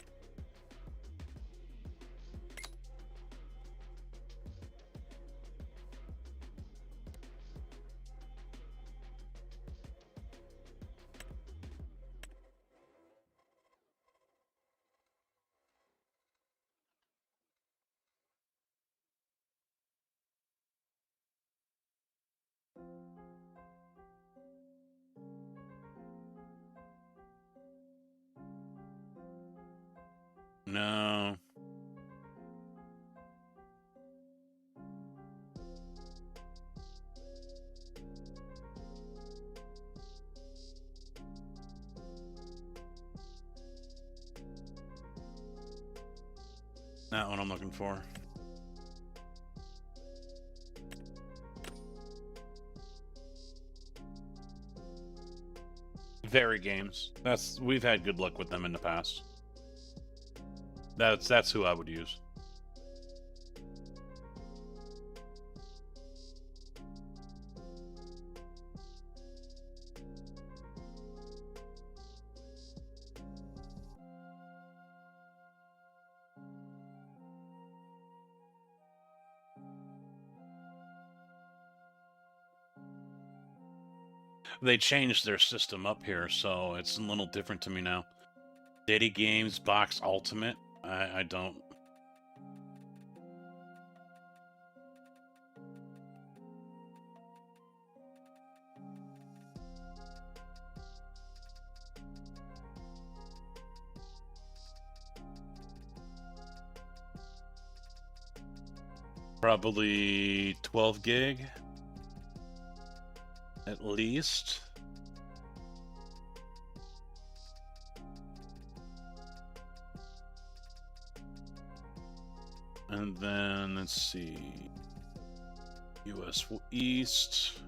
[SPEAKER 6] No. Not what I'm looking for. Very games. We've had good luck with them in the past. That's who I would use. They changed their system up here, so it's a little different to me now. Diddy Games Box Ultimate. I don't. Probably 12 gig. At least. And then, let's see. US East.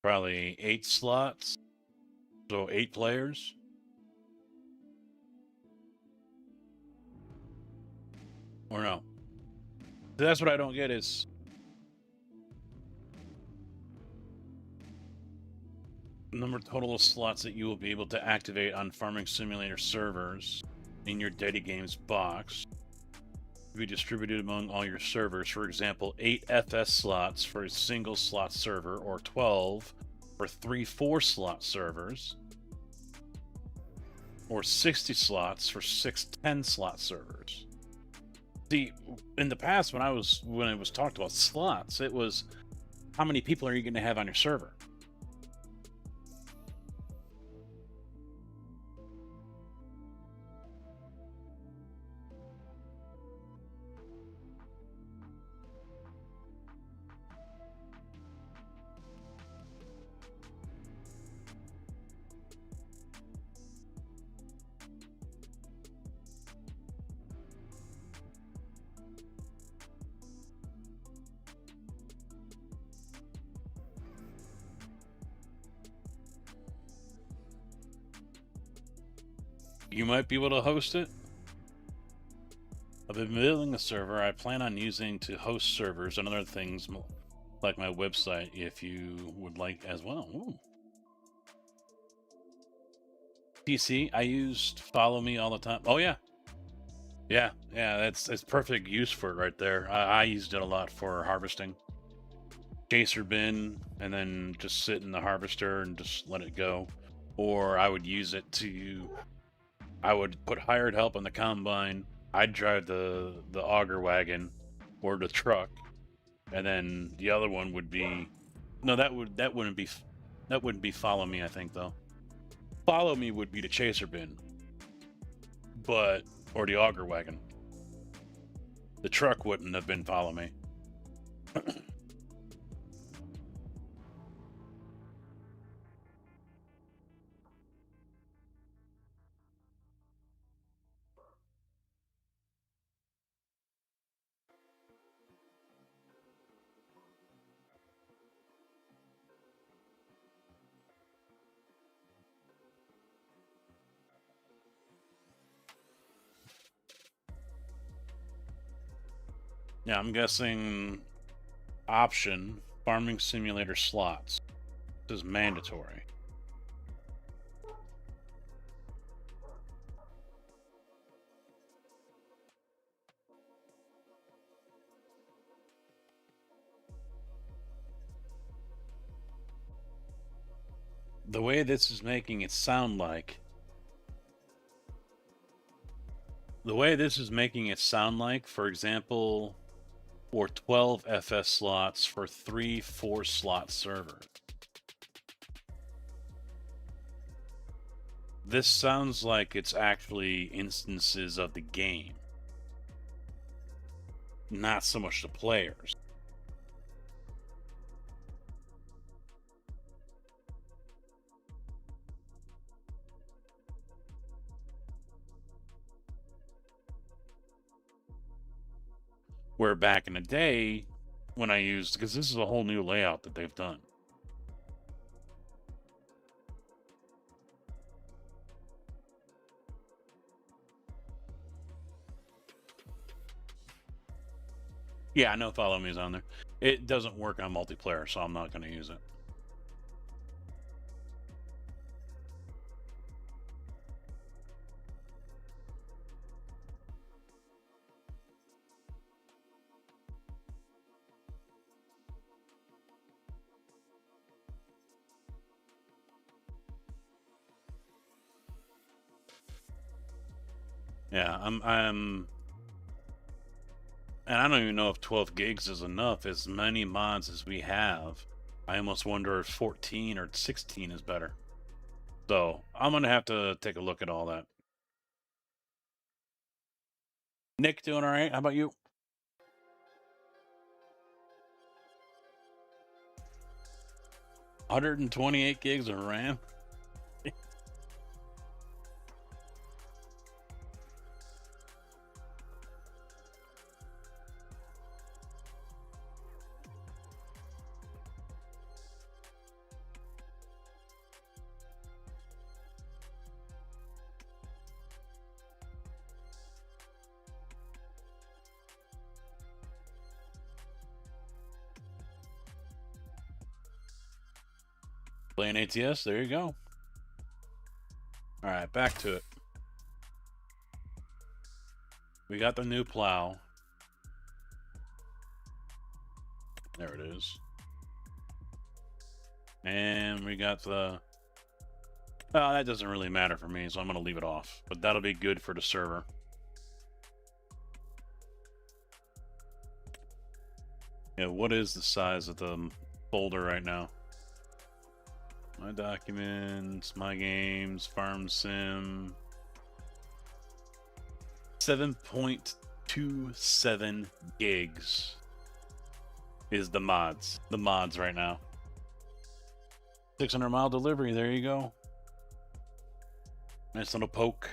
[SPEAKER 6] Probably 8 slots. So 8 players. Or no. That's what I don't get is number total of slots that you will be able to activate on Farming Simulator servers in your Data Games box to be distributed among all your servers. For example, 8 FS slots for a single slot server, or 12 for 3 4-slot servers, or 60 slots for 6 10-slot servers. See, in the past, when it was talked about slots, it was how many people are you going to have on your server? You might be able to host it. I've been building a server I plan on using to host servers and other things like my website if you would like as well. Ooh. PC, I used Follow Me all the time. Oh yeah. Yeah, that's perfect use for it right there. I used it a lot for harvesting. Chaser bin, and then just sit in the harvester and just let it go. Or I would use it to... I would put hired help on the combine. I'd drive the auger wagon or the truck, and then the other one would be that wouldn't be Follow Me, I think, though. Follow Me would be the chaser bin, or the auger wagon. The truck wouldn't have been Follow Me. Yeah, I'm guessing option Farming Simulator slots. This is mandatory. The way this is making it sound like, for example, or 12 FS slots for 3 4-slot servers. This sounds like it's actually instances of the game, not so much the players. Where back in the day, when I used, because this is a whole new layout that they've done. Yeah, I know Follow Me is on there. It doesn't work on multiplayer, so I'm not going to use it. Yeah, I'm and I don't even know if 12 gigs is enough. As many mods as we have, I almost wonder if 14 or 16 is better. So I'm gonna have to take a look at all that. Nick, doing all right? How about you? 128 gigs of RAM. Playing ATS, there you go. All right, back to it. We got the new plow. There it is. And we got the... Oh, that doesn't really matter for me, so I'm going to leave it off. But that'll be good for the server. Yeah, what is the size of the folder right now? My documents, my games, FaRm Sim. 7.27 gigs is the mods. The mods right now. 600-mile delivery, there you go. Nice little poke.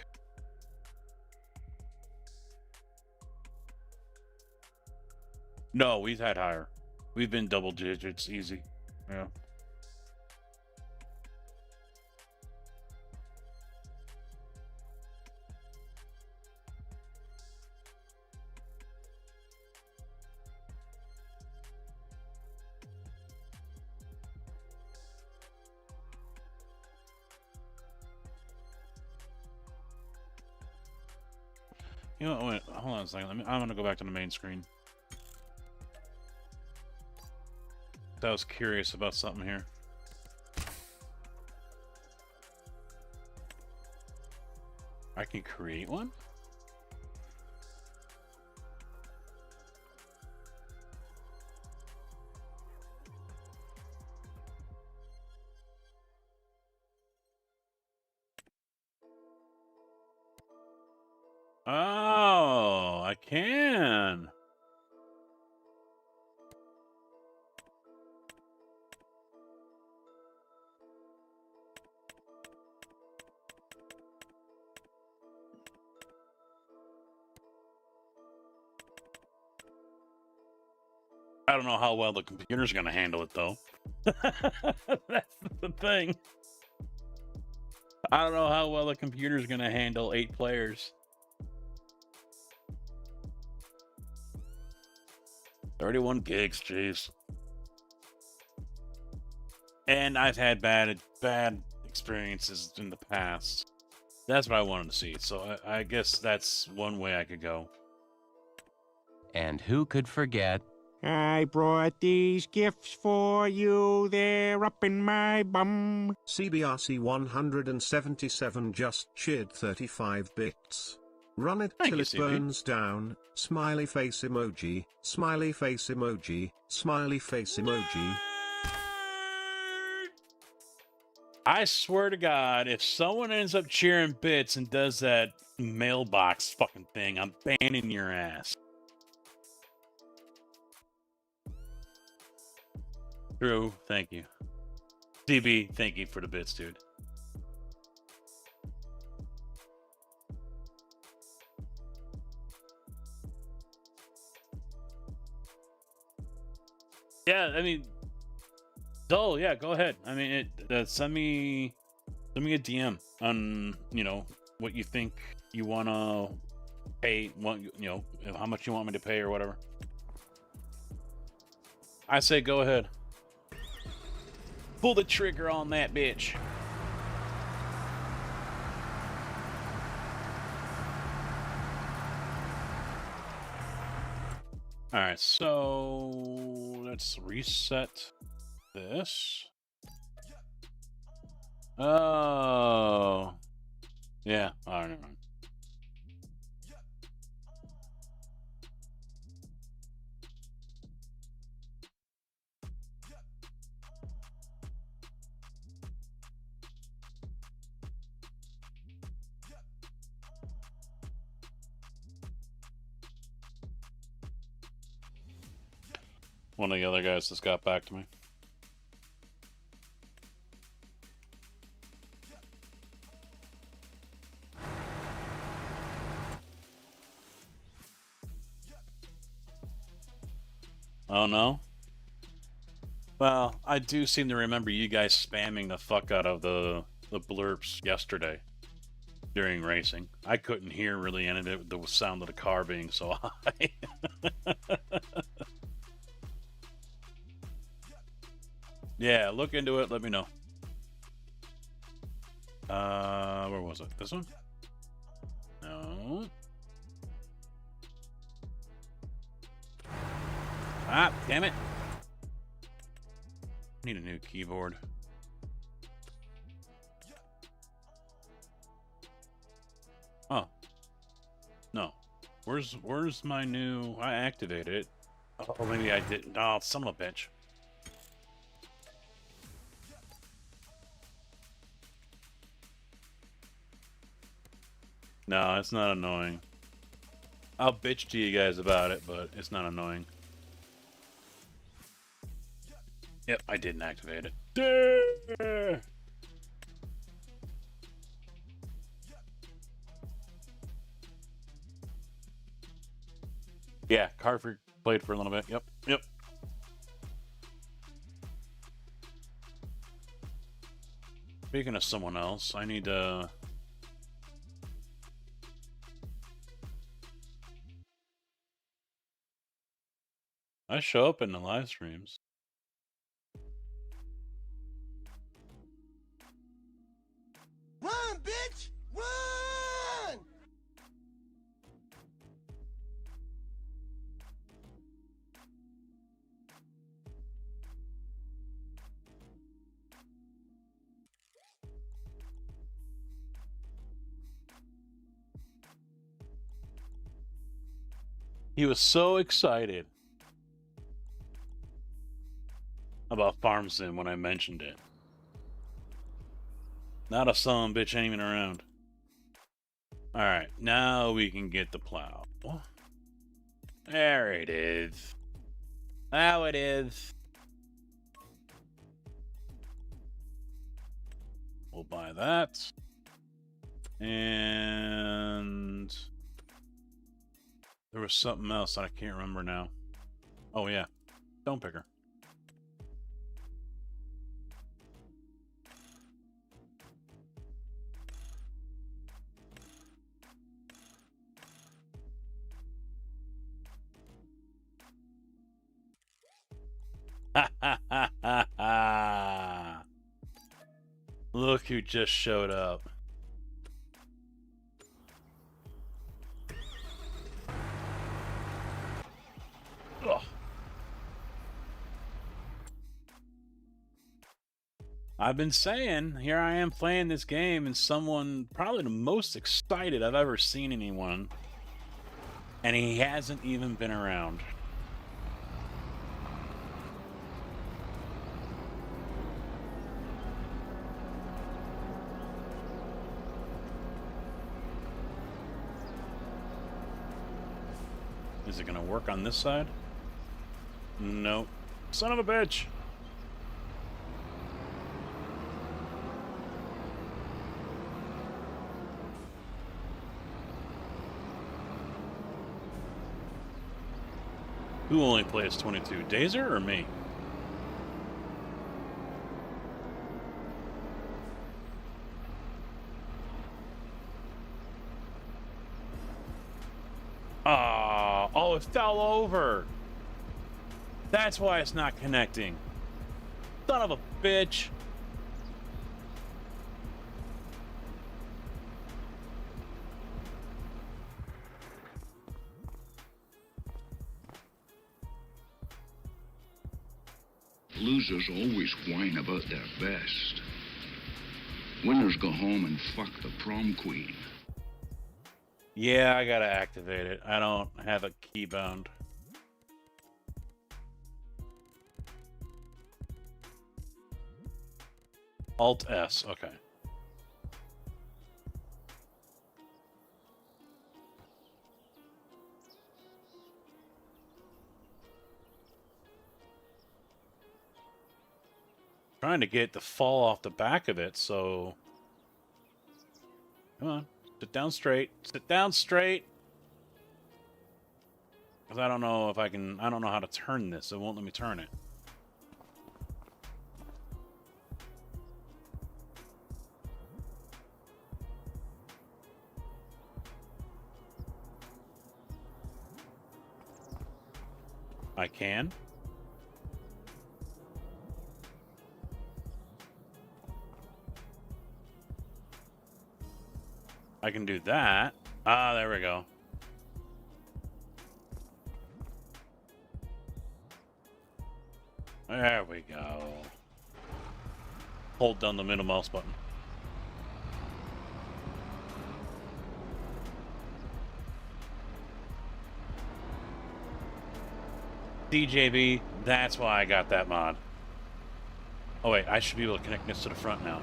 [SPEAKER 6] No, we've had higher. We've been double digits, easy. Yeah. You know, wait, hold on a second. I'm gonna go back to the main screen. I was curious about something here. I can create one? Oh, I can. I don't know how well the computer's going to handle it, though. That's the thing. I don't know how well the computer's going to handle 8 players. 31 gigs, jeez. And I've had bad experiences in the past. That's what I wanted to see. So I guess that's one way I could go.
[SPEAKER 7] And who could forget?
[SPEAKER 8] I brought these gifts for you, they're up in my bum.
[SPEAKER 5] CBRC 177 just cheered 35 bits. Run it
[SPEAKER 6] Thank
[SPEAKER 5] till
[SPEAKER 6] you,
[SPEAKER 5] it
[SPEAKER 6] CB.
[SPEAKER 5] burns down, smiley face emoji, smiley face emoji, smiley face emoji.
[SPEAKER 6] I swear to God, if someone ends up cheering bits and does that mailbox fucking thing, I'm banning your ass. True, thank you. CB, thank you for the bits, dude. Yeah, I mean, Dull, yeah, go ahead. I mean, send me a DM on, you know, what you think you want to pay, how much you want me to pay or whatever.
[SPEAKER 1] I say go ahead. Pull the trigger on that bitch. Alright, so let's reset this. Oh. Yeah, alright, never mind. One of the other guys just got back to me. Oh no? Well, I do seem to remember you guys spamming the fuck out of the blurps yesterday during racing. I couldn't hear really any of it, the sound of the car being so high. Yeah, look into it, let me know. Where was it? This one? No. Ah, damn it. Need a new keyboard. Oh. No. Where's my new... I activated it. Oh, maybe I didn't. Oh, son of a bitch. No, it's not annoying. I'll bitch to you guys about it, but it's not annoying. Yep, I didn't activate it. Yeah, Carver played for a little bit. Yep. Speaking of someone else, I need to... I show up in the live streams.
[SPEAKER 9] Run, bitch! Run!
[SPEAKER 1] He was so excited about FaRm Sim when I mentioned it. Not a son of a bitch ain't even around. Alright, now we can get the plow. There it is. Now it is. We'll buy that. And... there was something else that I can't remember now. Oh yeah, stone picker. Look who just showed up. Ugh. I've been saying, here I am playing this game, and someone, probably the most excited I've ever seen anyone, and he hasn't even been around. Is it gonna work on this side? Nope. Son of a bitch! Who only plays 22? Dazer or me? Oh, it fell over. That's why it's not connecting. Son of a bitch.
[SPEAKER 4] Losers always whine about their best. Winners go home and fuck the prom queen.
[SPEAKER 1] Yeah, I gotta activate it. I don't have a keybound. Alt S, okay. Trying to get it to fall off the back of it, so... Come on, sit down straight. Sit down straight! Because I don't know if I can... I don't know how to turn this. It won't let me turn it. I can. I can do that. Ah, there we go. There we go. Hold down the middle mouse button. DJB, that's why I got that mod. Oh wait, I should be able to connect this to the front now.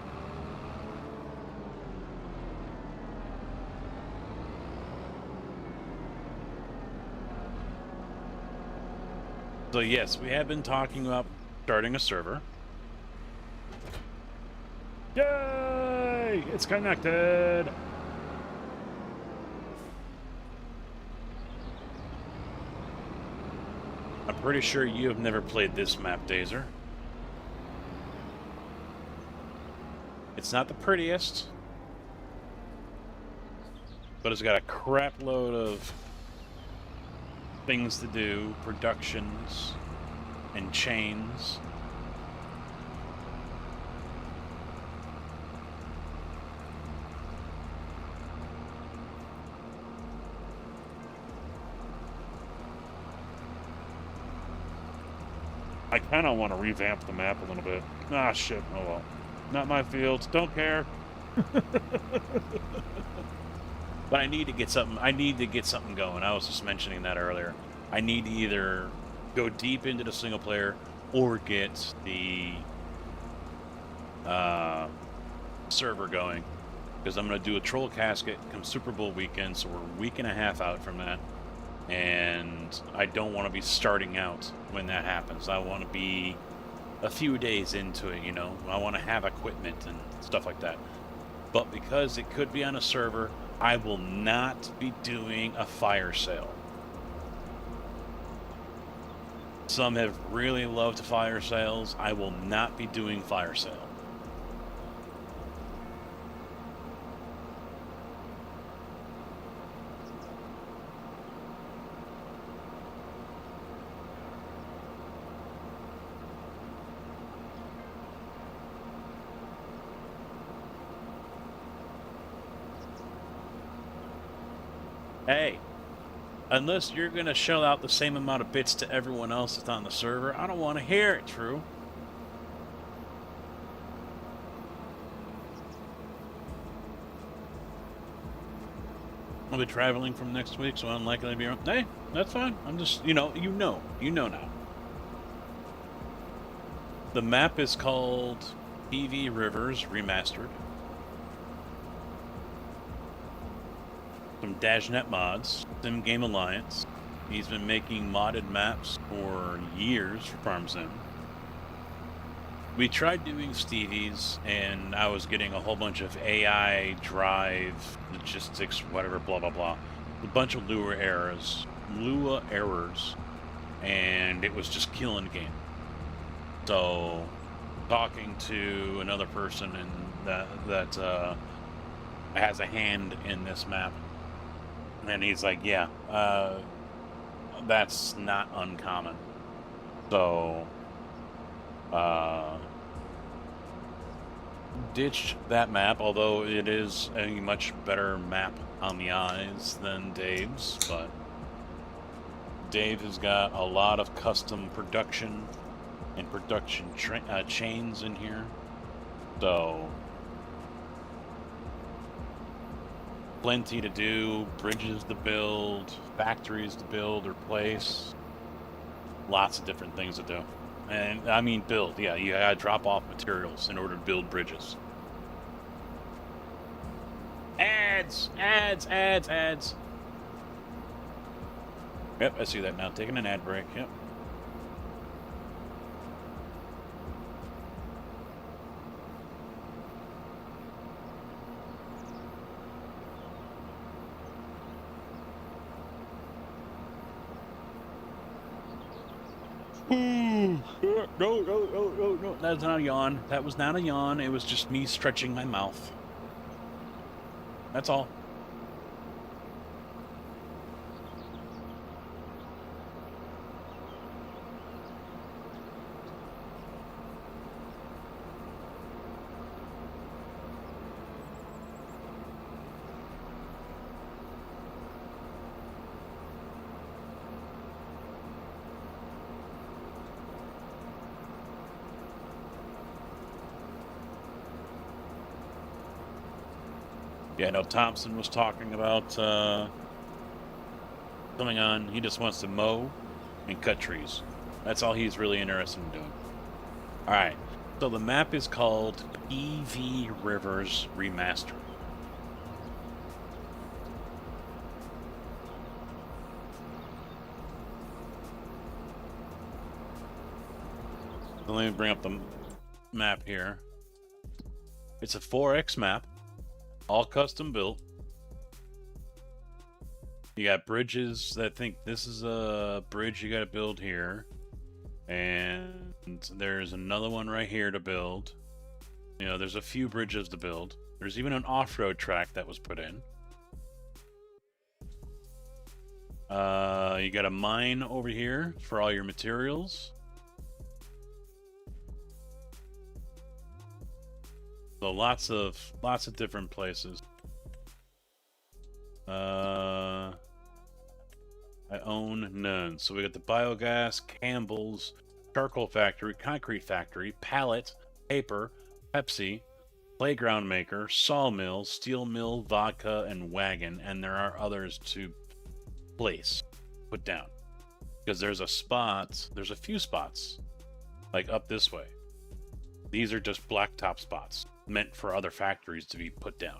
[SPEAKER 1] So yes, we have been talking about starting a server. Yay! It's connected! I'm pretty sure you have never played this map, Dazer. It's not the prettiest, but it's got a crap load of things to do, productions, and chains. I kind of want to revamp the map a little bit. Ah, shit. Oh well. Not my fields. Don't care. But I need to get something. I need to get something going. I was just mentioning that earlier. I need to either go deep into the single player or get the server going, because I'm going to do a troll casket come Super Bowl weekend. So we're a week and a half out from that, and I don't want to be starting out when that happens. I want to be a few days into it. You know, I want to have equipment and stuff like that. But because it could be on a server, I will not be doing a fire sale. Some have really loved fire sales. I will not be doing fire sale. Hey, unless you're going to shell out the same amount of bits to everyone else that's on the server, I don't want to hear it, True. I'll be traveling from next week, so I'm likely to be around. Hey, that's fine. I'm just, you know now. The map is called PV Rivers Remastered. From Dashnet Mods, Sim Game Alliance. He's been making modded maps for years for FaRm Sim. We tried doing Stevie's, and I was getting a whole bunch of AI, drive, logistics, whatever, blah, blah, blah. A bunch of Lua errors, and it was just killing the game. So, talking to another person that has a hand in this map, and he's like, yeah, that's not uncommon. So, ditched that map, although it is a much better map on the eyes than Dave's, but Dave has got a lot of custom production and production chains in here. So, plenty to do, bridges to build, factories to build or place, lots of different things to do. And I mean build, yeah, you gotta drop off materials in order to build bridges. Ads! Yep, I see that now. Taking an ad break, yep. No. That's not a yawn. That was not a yawn. It was just me stretching my mouth. That's all. Yeah, no, Thompson was talking about coming on. He just wants to mow and cut trees. That's all he's really interested in doing. All right, so the map is called PV Rivers Remastered. So let me bring up the map here. It's a 4X map. All custom built. You got bridges. I think this is a bridge you got to build here. And there's another one right here to build. You know, there's a few bridges to build. There's even an off-road track that was put in. You got a mine over here for all your materials. So lots of different places. I own none. So we got the biogas, Campbell's, charcoal factory, concrete factory, pallet, paper, Pepsi, playground maker, sawmill, steel mill, vodka, and wagon. And there are others to place, put down. Because there's a few spots, like up this way. These are just blacktop spots, meant for other factories to be put down.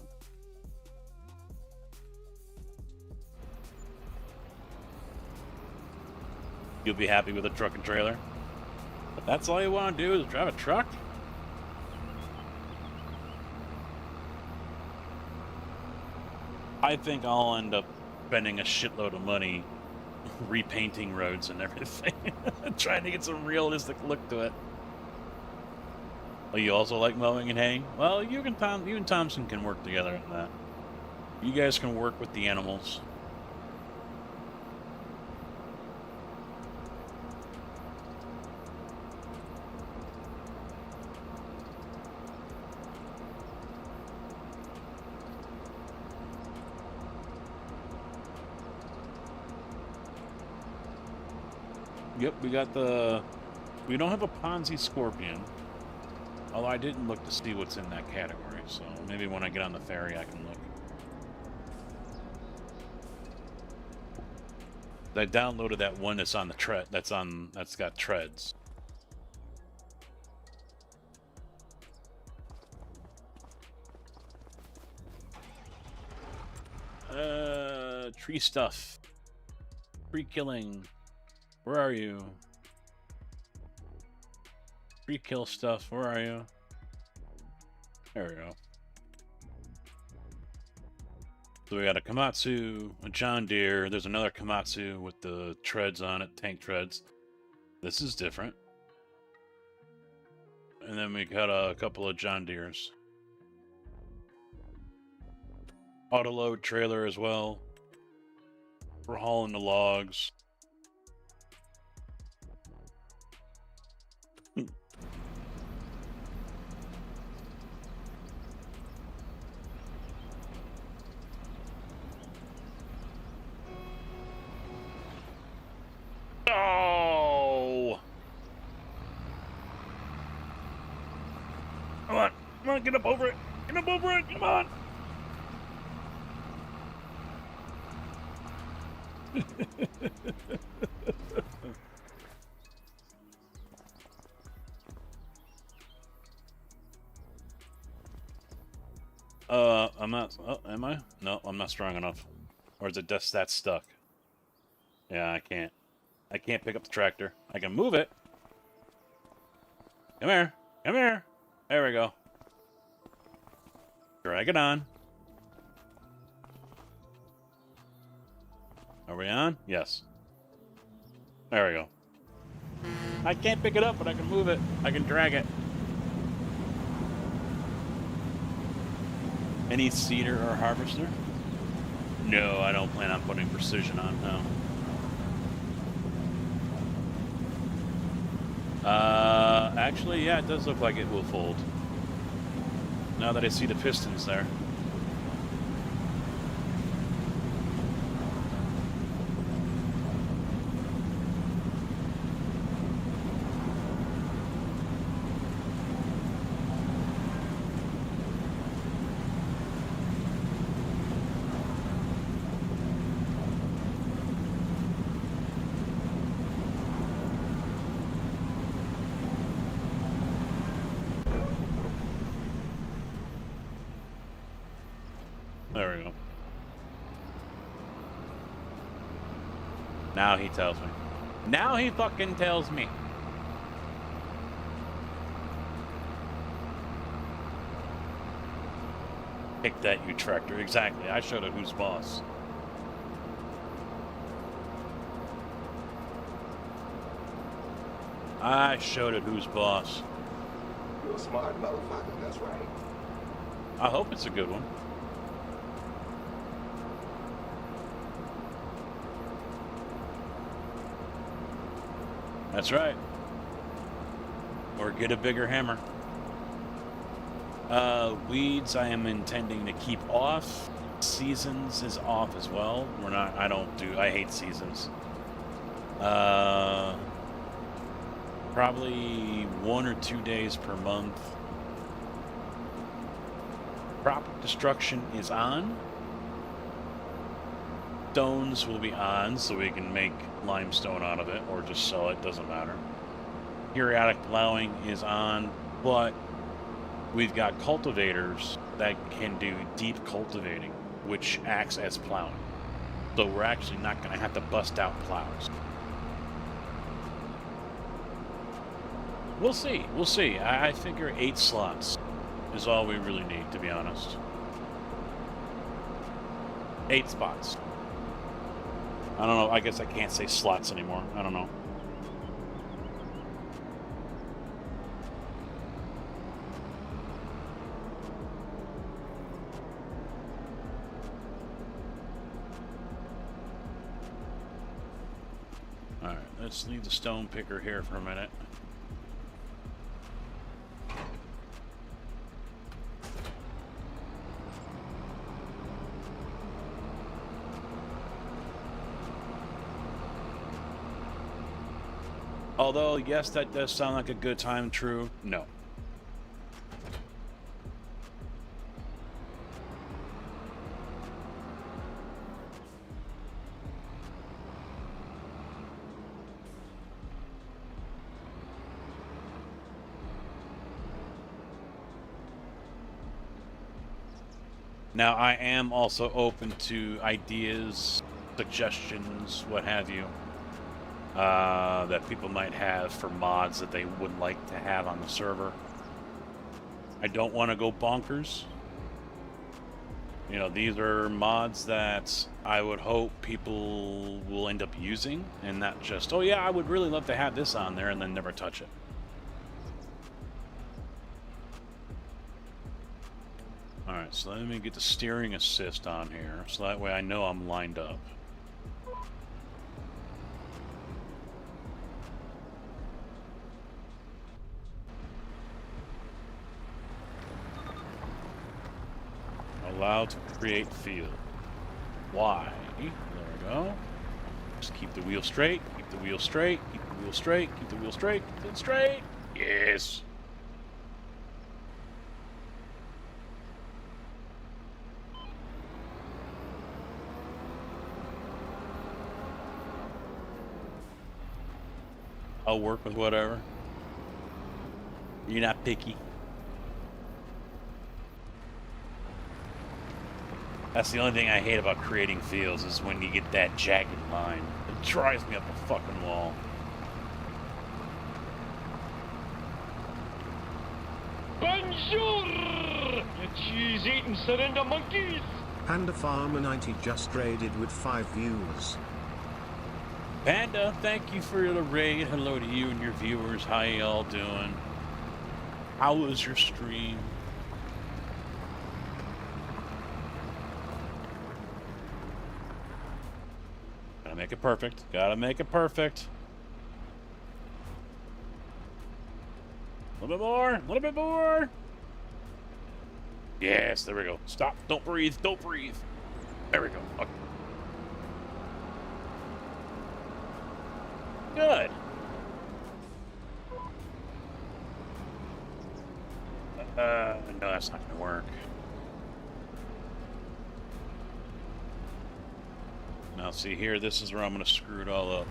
[SPEAKER 1] You'll be happy with a truck and trailer. But that's all you want to do is drive a truck? I think I'll end up spending a shitload of money repainting roads and everything. Trying to get some realistic look to it. Oh, you also like mowing and haying? Well, you and Thompson can work together on that. You guys can work with the animals. Yep, we don't have a Ponzi Scorpion. Although I didn't look to see what's in that category, so maybe when I get on the ferry I can look. I downloaded that one that's on the that's got treads. Tree stuff. Tree killing. Where are you? Tree kill stuff. Where are you? There we go. So we got a Komatsu, a John Deere. There's another Komatsu with the treads on it, tank treads. This is different. And then we got a couple of John Deeres. Autoload trailer as well. We're hauling the logs. Get up over it. Get up over it. Come on. I'm not. Oh, am I? No, I'm not strong enough. Or is it just that stuck? Yeah, I can't. I can't pick up the tractor. I can move it. Come here. Come here. There we go. Drag it on. Are we on? Yes. There we go. I can't pick it up, but I can move it. I can drag it. Any seeder or harvester? No, I don't plan on putting precision on, no. Actually, yeah, it does look like it will fold. Now that I see the pistons there. There we go. Now he tells me. Now he fucking tells me. Take that, you tractor. Exactly. I showed it who's boss. I showed it who's boss.
[SPEAKER 9] You're a smart motherfucker, that's right.
[SPEAKER 1] I hope it's a good one. That's right. Or get a bigger hammer. Weeds I am intending to keep off. Seasons is off as well. I hate seasons. Probably 1 or 2 days per month. Crop destruction is on. Stones will be on, so we can make limestone out of it, or just sell it, doesn't matter. Periodic plowing is on, but we've got cultivators that can do deep cultivating, which acts as plowing. So we're actually not going to have to bust out plows. We'll see. We'll see. I figure 8 slots is all we really need, to be honest. 8 spots. I don't know. I guess I can't say slots anymore. I don't know. All right. Let's leave the stone picker here for a minute. Although, yes, that does sound like a good time, true. No. Now, I am also open to ideas, suggestions, what have you. That people might have for mods that they would like to have on the server. I don't want to go bonkers. You know, these are mods that I would hope people will end up using, and not just, oh yeah, I would really love to have this on there, and then never touch it. Alright, so let me get the steering assist on here, so that way I know I'm lined up. Allowed to create field. Why? There we go. Just keep the wheel straight, keep the wheel straight, keep the wheel straight, keep the wheel straight, keep it straight. Yes. I'll work with whatever. You're not picky. That's the only thing I hate about creating fields is when you get that jagged line. It drives me up a fucking wall.
[SPEAKER 3] Bonjour, you cheese-eating surrender monkeys!
[SPEAKER 5] Panda Farmer 90 just raided with 5 viewers.
[SPEAKER 1] Panda, thank you for the raid. Hello to you and your viewers. How y'all doing? How was your stream? Gotta make it perfect. Gotta make it perfect. A little bit more. A little bit more. Yes, there we go. Stop. Don't breathe. Don't breathe. There we go. Okay. Good. No, that's not gonna work. Now, see here, this is where I'm gonna screw it all up.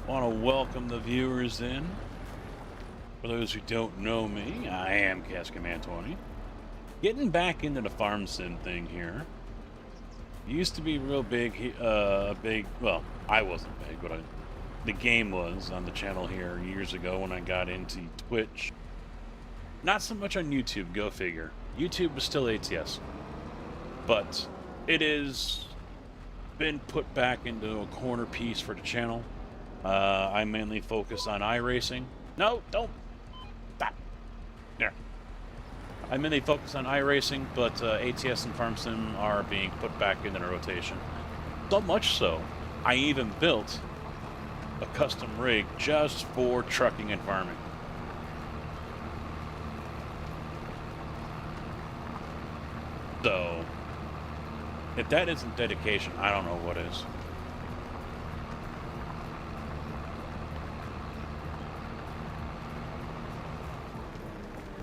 [SPEAKER 1] Want to welcome the viewers in. For those who don't know me, I am Cascaman20. Getting back into the farm sim thing here. Used to be real big, well, I wasn't big, but the game was on the channel here years ago when I got into Twitch. Not so much on YouTube, go figure. YouTube was still ATS. But it is been put back into a corner piece for the channel. I mainly focus on iRacing. No, don't. Stop. There. I mainly focus on iRacing, but ATS and Farm Sim are being put back into the rotation. So much so, I even built a custom rig just for trucking and farming. So, if that isn't dedication, I don't know what is.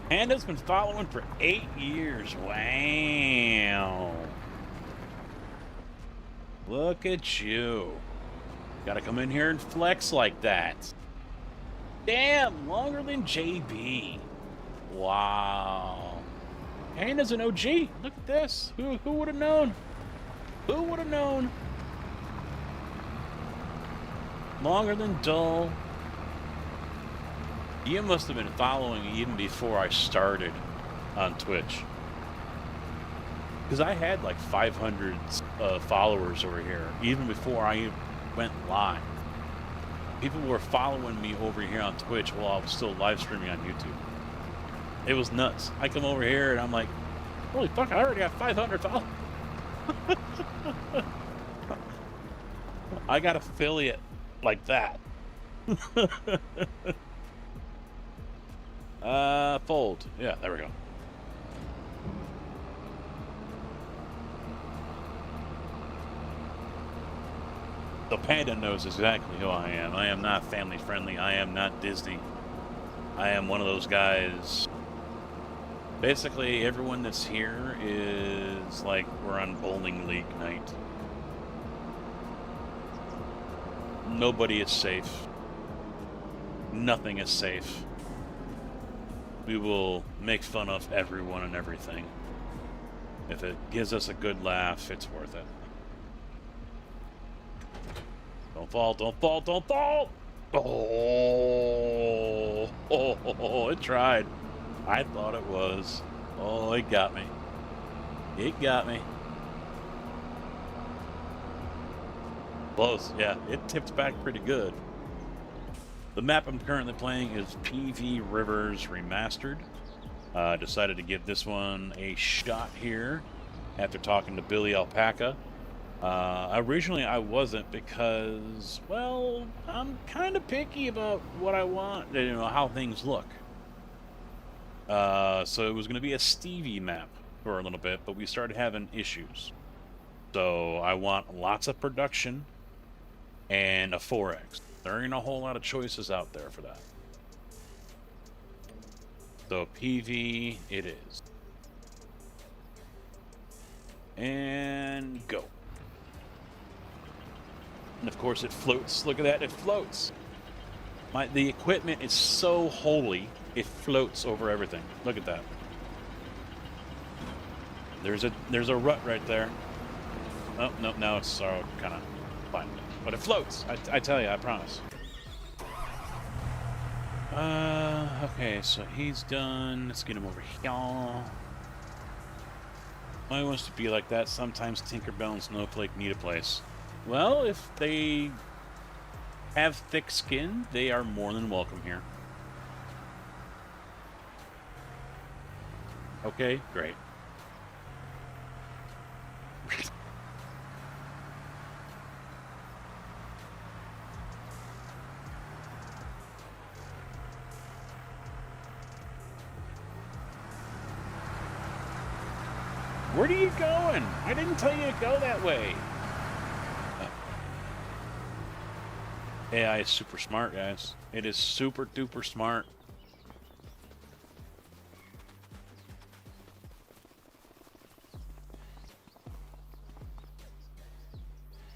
[SPEAKER 1] Panda's been following for 8 years. Wow. Look at you. Gotta come in here and flex like that. Damn, longer than JB. Wow. Panda's an OG. Look at this. Who would have known? Who would have known? Longer than Dull. You must have been following me even before I started on Twitch. Because I had like 500 followers over here, even before I went live. People were following me over here on Twitch while I was still live streaming on YouTube. It was nuts. I come over here and I'm like, holy fuck, I already got 500 followers. I got affiliate like that. Fold. Yeah, there we go. The Panda knows exactly who I am. I am not family friendly. I am not Disney. I am one of those guys. Basically, everyone that's here is like we're on bowling league night. Nobody is safe. Nothing is safe. We will make fun of everyone and everything. If it gives us a good laugh, it's worth it. Don't fall, don't fall, don't fall! Oh, it tried. I thought it was. Oh, it got me. It got me. Close, yeah. It tipped back pretty good. The map I'm currently playing is PV Rivers Remastered. Decided to give this one a shot here after talking to Billy Alpaca. Originally I wasn't because, well, I'm kind of picky about what I want, you know, how things look. So it was going to be a Stevie map for a little bit, but we started having issues. So I want lots of production and a 4X. There ain't a whole lot of choices out there for that. So PV it is. And go. And of course it floats. Look at that, it floats. The equipment is so holy, it floats over everything. Look at that. There's a rut right there. Oh, no, now it's kind of fine. But it floats, I tell you, I promise. Okay, so he's done. Let's get him over here. Why wants to be like that? Sometimes Tinkerbell and Snowflake need a place. Well, if they have thick skin, they are more than welcome here. Okay, great. Where are you going? I didn't tell you to go that way. AI is super smart, guys. It is super duper smart.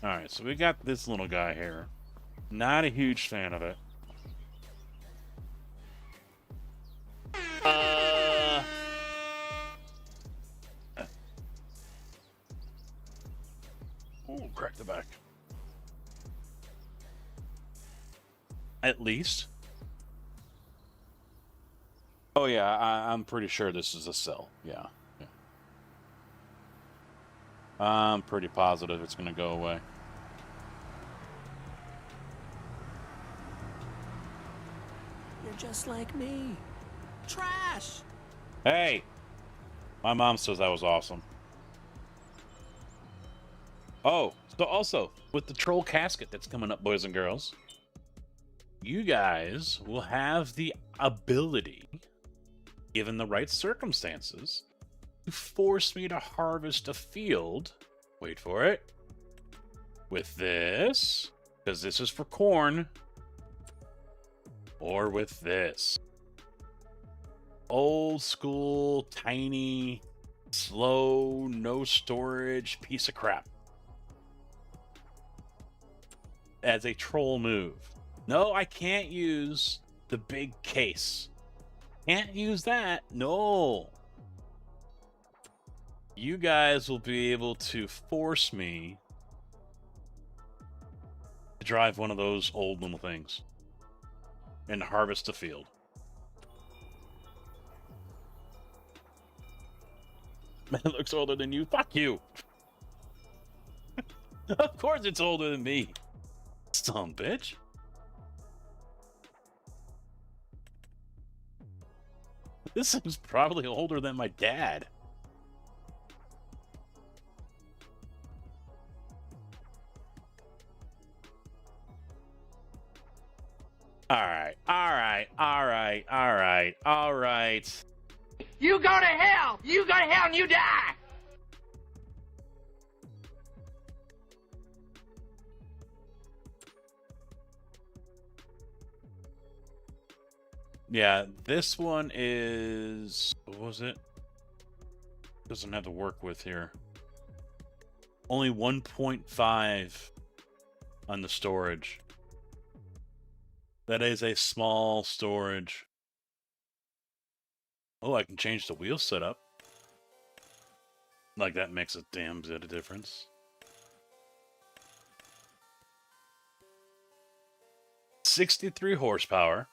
[SPEAKER 1] Alright, so we got this little guy here. Not a huge fan of it. Ooh, crack the back. At least. Oh yeah, I'm pretty sure this is a cell. Yeah. I'm pretty positive it's gonna go away.
[SPEAKER 10] You're just like me. Trash!
[SPEAKER 1] Hey! My mom says that was awesome. Oh, so also, with the troll casket that's coming up, boys and girls, you guys will have the ability, given the right circumstances, to force me to harvest a field. Wait for it. With this, because this is for corn. Or with this. Old school, tiny, slow, no storage piece of crap. As a troll move. No, I can't use the big case. Can't use that. No. You guys will be able to force me to drive one of those old little things and harvest a field. Man, it looks older than you. Fuck you. Of course it's older than me. Some bitch. This is probably older than my dad. Alright.
[SPEAKER 3] You go to hell! You go to hell and you die!
[SPEAKER 1] Yeah, this one is... What was it? Doesn't have to work with here. Only 1.5 on the storage. That is a small storage. Oh, I can change the wheel setup. Like, that makes a damn bit of difference. 63 horsepower.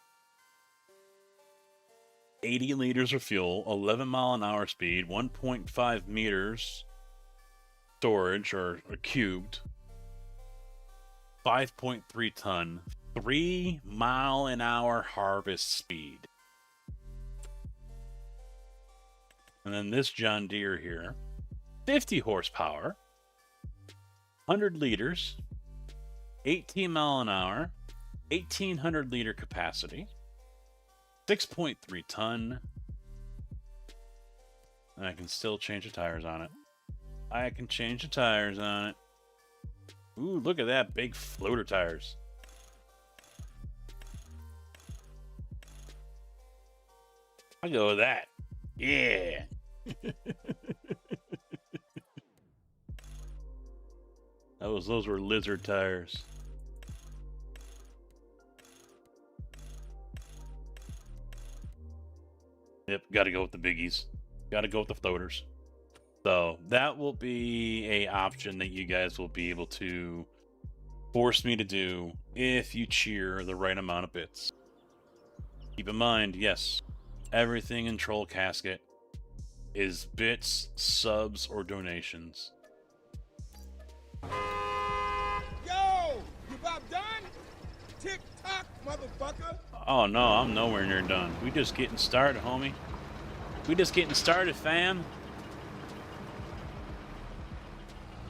[SPEAKER 1] 80 liters of fuel, 11 mile an hour speed, 1.5 meters storage or cubed, 5.3 ton, 3 mile an hour harvest speed. And then this John Deere here, 50 horsepower, 100 liters, 18 mile an hour, 1,800 liter capacity, 6.3 ton. And I can still change the tires on it. I can change the tires on it. Ooh, look at that. Big floater tires. I'll go with that. Yeah. Those were lizard tires. Yep, got to go with the biggies. Got to go with the floaters. So that will be a option that you guys will be able to force me to do if you cheer the right amount of bits. Keep in mind, yes, everything in Troll Casket is bits, subs, or donations.
[SPEAKER 9] Yo, you about done? Tick tock, motherfucker.
[SPEAKER 1] Oh no, I'm nowhere near done. We just getting started, homie. We just getting started, fam.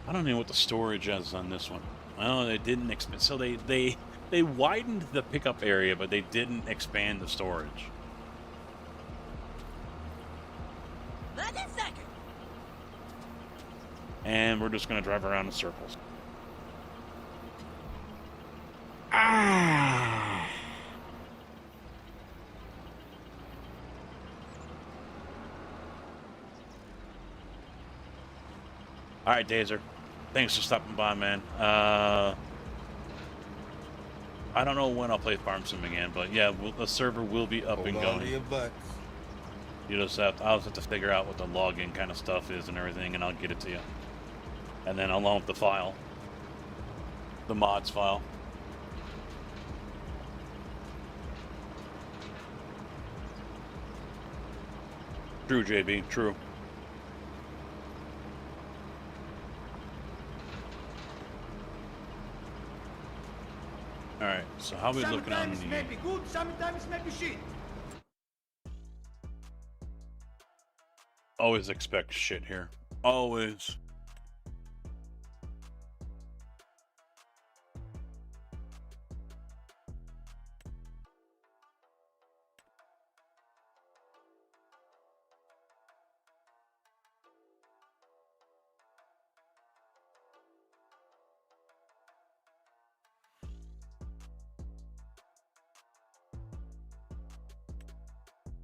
[SPEAKER 1] I don't know what the storage is on this one. Oh, they didn't expand. So they widened the pickup area, but they didn't expand the storage. And we're just gonna drive around in circles.
[SPEAKER 8] Ah.
[SPEAKER 1] All right, Dazer. Thanks for stopping by, man. I don't know when I'll play FaRm Sim again, but yeah, the server will be up and going. You just I'll just have to figure out what the login kind of stuff is and everything, and I'll get it to you. And then along with the file, the mods file. True, JB. True. All right. So how are we looking on the?
[SPEAKER 9] Sometimes may be good, sometimes may be shit.
[SPEAKER 1] Always expect shit here. Always.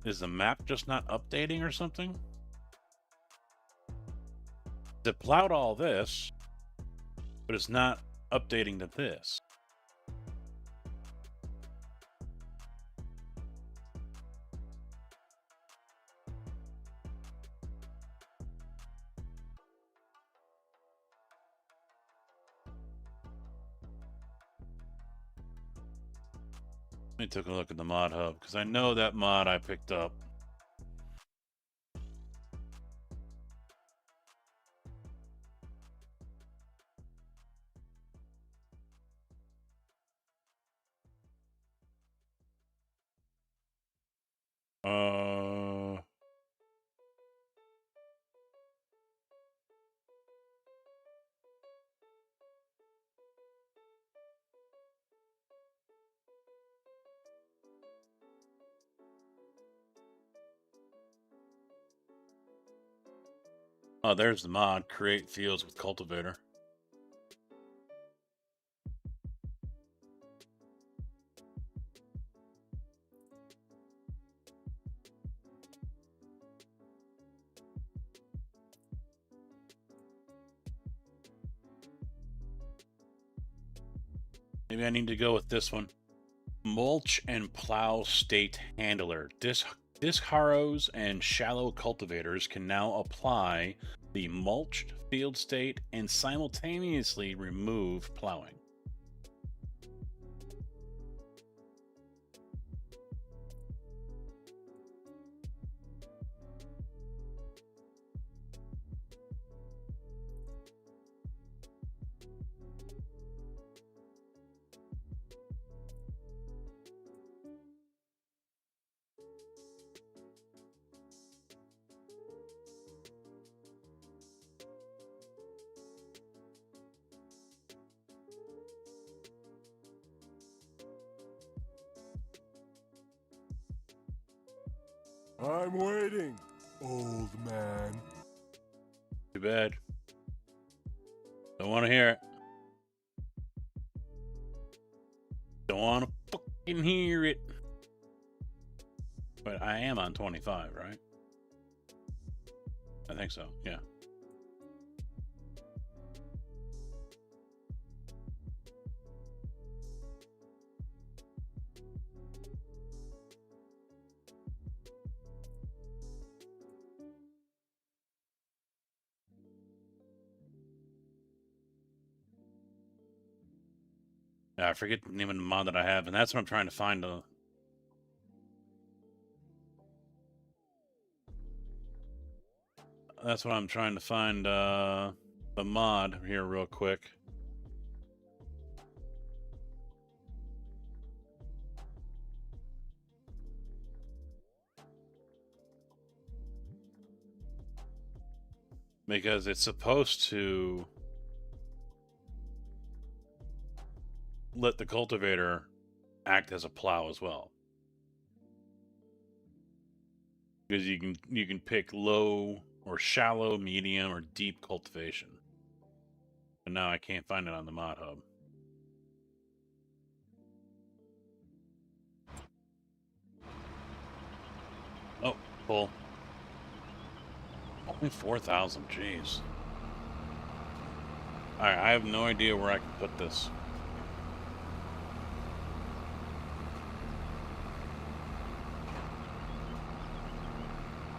[SPEAKER 1] Is the map just not updating or something? It plowed all this, but it's not updating to this. Let me take a look at the mod hub, because I know that mod I picked up. Oh, there's the mod, create fields with cultivator. Maybe I need to go with this one. Mulch and plow state handler. Disc harrows and shallow cultivators can now apply the mulched field state and simultaneously remove plowing.
[SPEAKER 9] I'm waiting, old man.
[SPEAKER 1] Too bad. Don't want to hear it. Don't want to fucking hear it. But I am on 25, right? I think so, yeah.
[SPEAKER 6] I forget the name of the mod that I have, and that's what I'm trying to find. That's what I'm trying to find. The mod here, real quick. Because it's supposed to let the cultivator act as a plow as well. Because you can pick low or shallow, medium, or deep cultivation. And now I can't find it on the mod hub. Oh, full. Only 4,000, jeez. Alright, I have no idea where I can put this.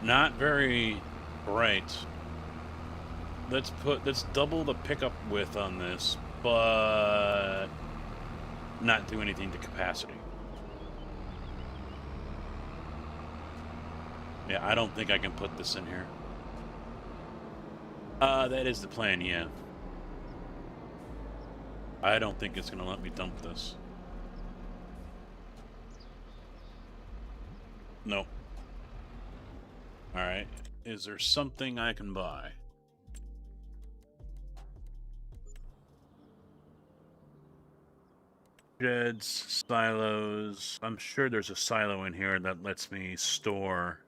[SPEAKER 6] Not very bright. Let's double the pickup width on this, but not do anything to capacity. Yeah, I don't think I can put this in here. That is the plan, yeah. I don't think it's gonna let me dump this. Nope. Alright. Is there something I can buy? Sheds, silos. I'm sure there's a silo in here that lets me store.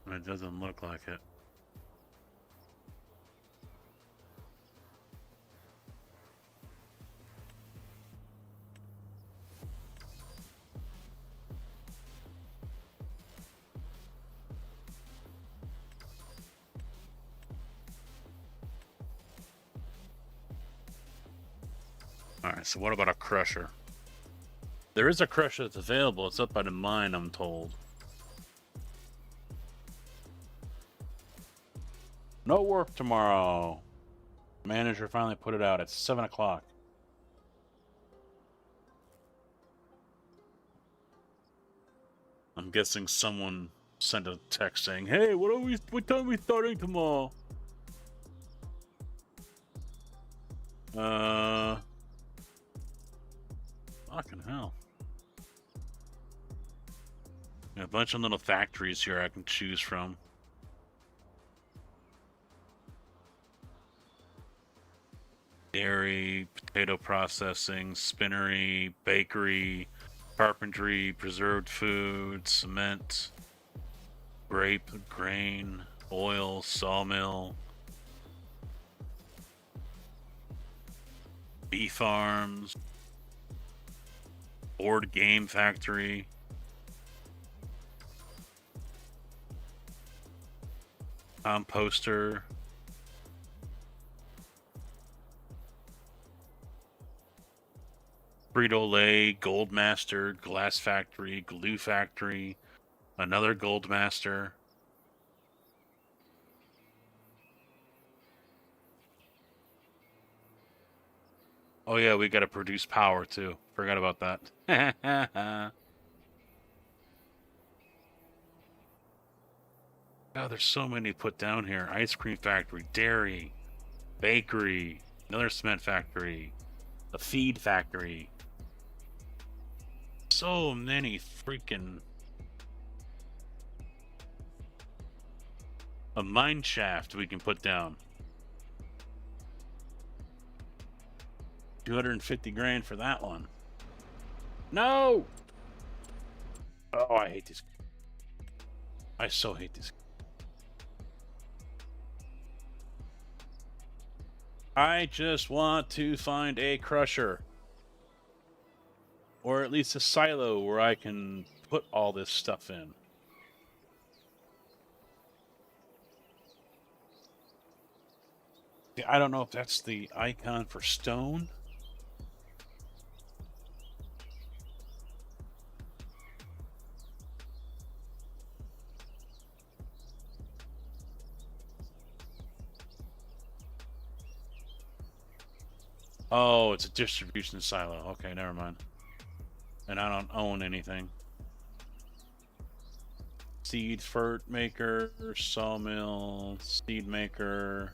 [SPEAKER 6] It doesn't look like it. Alright, so what about a crusher? There is a crusher that's available. It's up by the mine, I'm told. No work tomorrow. Manager finally put it out at 7 o'clock. I'm guessing someone sent a text saying, "Hey, what time are we starting tomorrow?" Fucking hell. A bunch of little factories here I can choose from. Dairy, potato processing, spinnery, bakery, carpentry, preserved food, cement, grape, grain, oil, sawmill, bee farms, board game factory, composter, Frito-Lay, Gold Master, Glass Factory, Glue Factory, another Gold Master. Oh yeah, we gotta produce power too. Forgot about that. Oh, there's so many put down here. Ice cream factory, dairy, bakery, another cement factory, a feed factory. So many freaking... A mine shaft we can put down. 250 grand for that one. No! Oh, I hate this. I so hate this. I just want to find a crusher.
[SPEAKER 1] Or at least a silo where I can put all this stuff in. I don't know if that's the icon for stone. Oh, it's a distribution silo. Okay, never mind. And I don't own anything. Seed fert maker, sawmill, seed maker.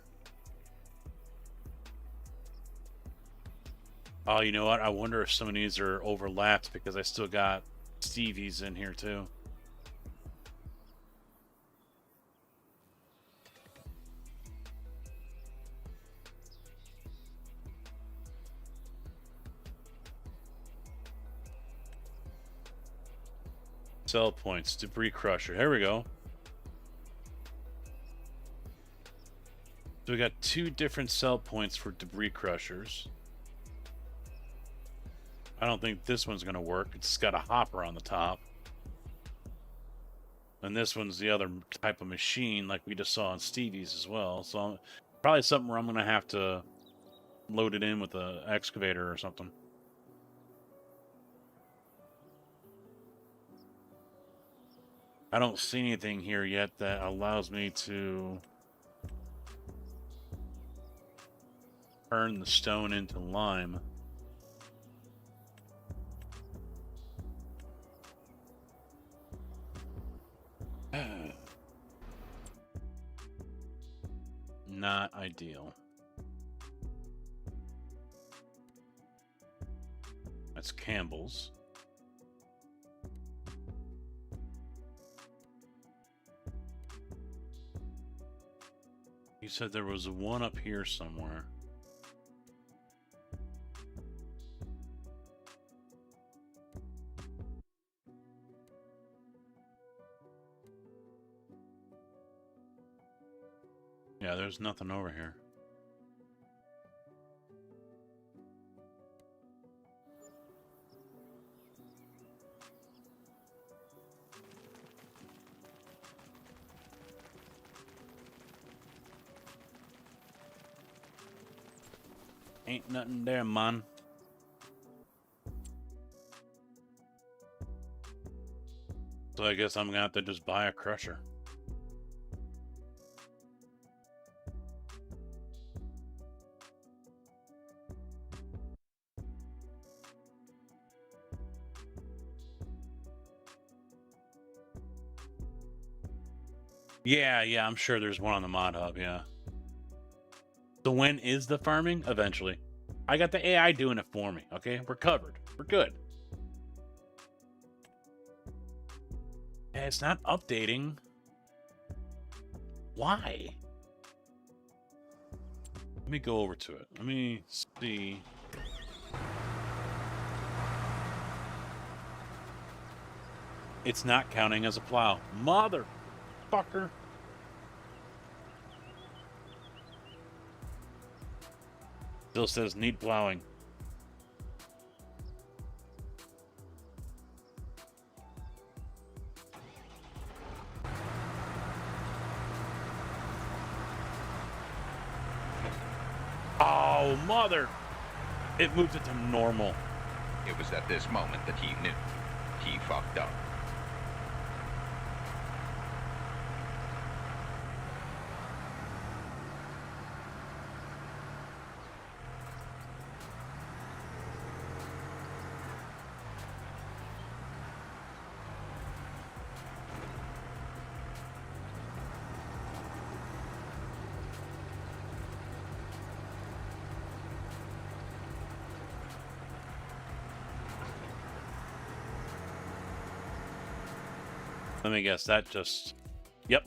[SPEAKER 1] Oh, you know what? I wonder if some of these are overlapped because I still got Stevie's in here too. Sell points, debris crusher. Here we go. So we got 2 different sell points for debris crushers. I don't think this one's going to work. It's got a hopper on the top. And this one's the other type of machine like we just saw on Stevie's as well. So probably something where I'm going to have to load it in with an excavator or something. I don't see anything here yet that allows me to turn the stone into lime. Not ideal. That's Campbell's. You said there was one up here somewhere. Yeah, there's nothing over here. Ain't nothing there, man. So I guess I'm gonna have to just buy a crusher. Yeah, I'm sure there's one on the mod hub, yeah. So when is the farming? Eventually. I got the AI doing it for me, okay? We're covered. We're good. Hey, it's not updating. Why? Let me go over to it. Let me see. It's not counting as a plow. Motherfucker. Still says need plowing. Oh, mother! It moved it to normal.
[SPEAKER 11] It was at this moment that he knew. He fucked up.
[SPEAKER 1] Let me guess, that just... Yep.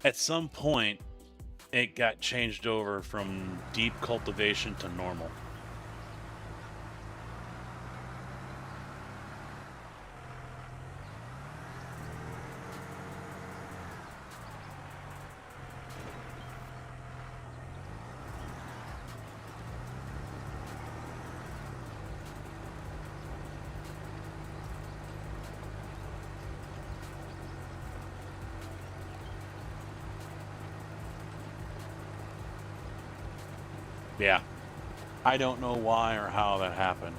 [SPEAKER 1] At some point, it got changed over from deep cultivation to normal. Yeah. I don't know why or how that happened.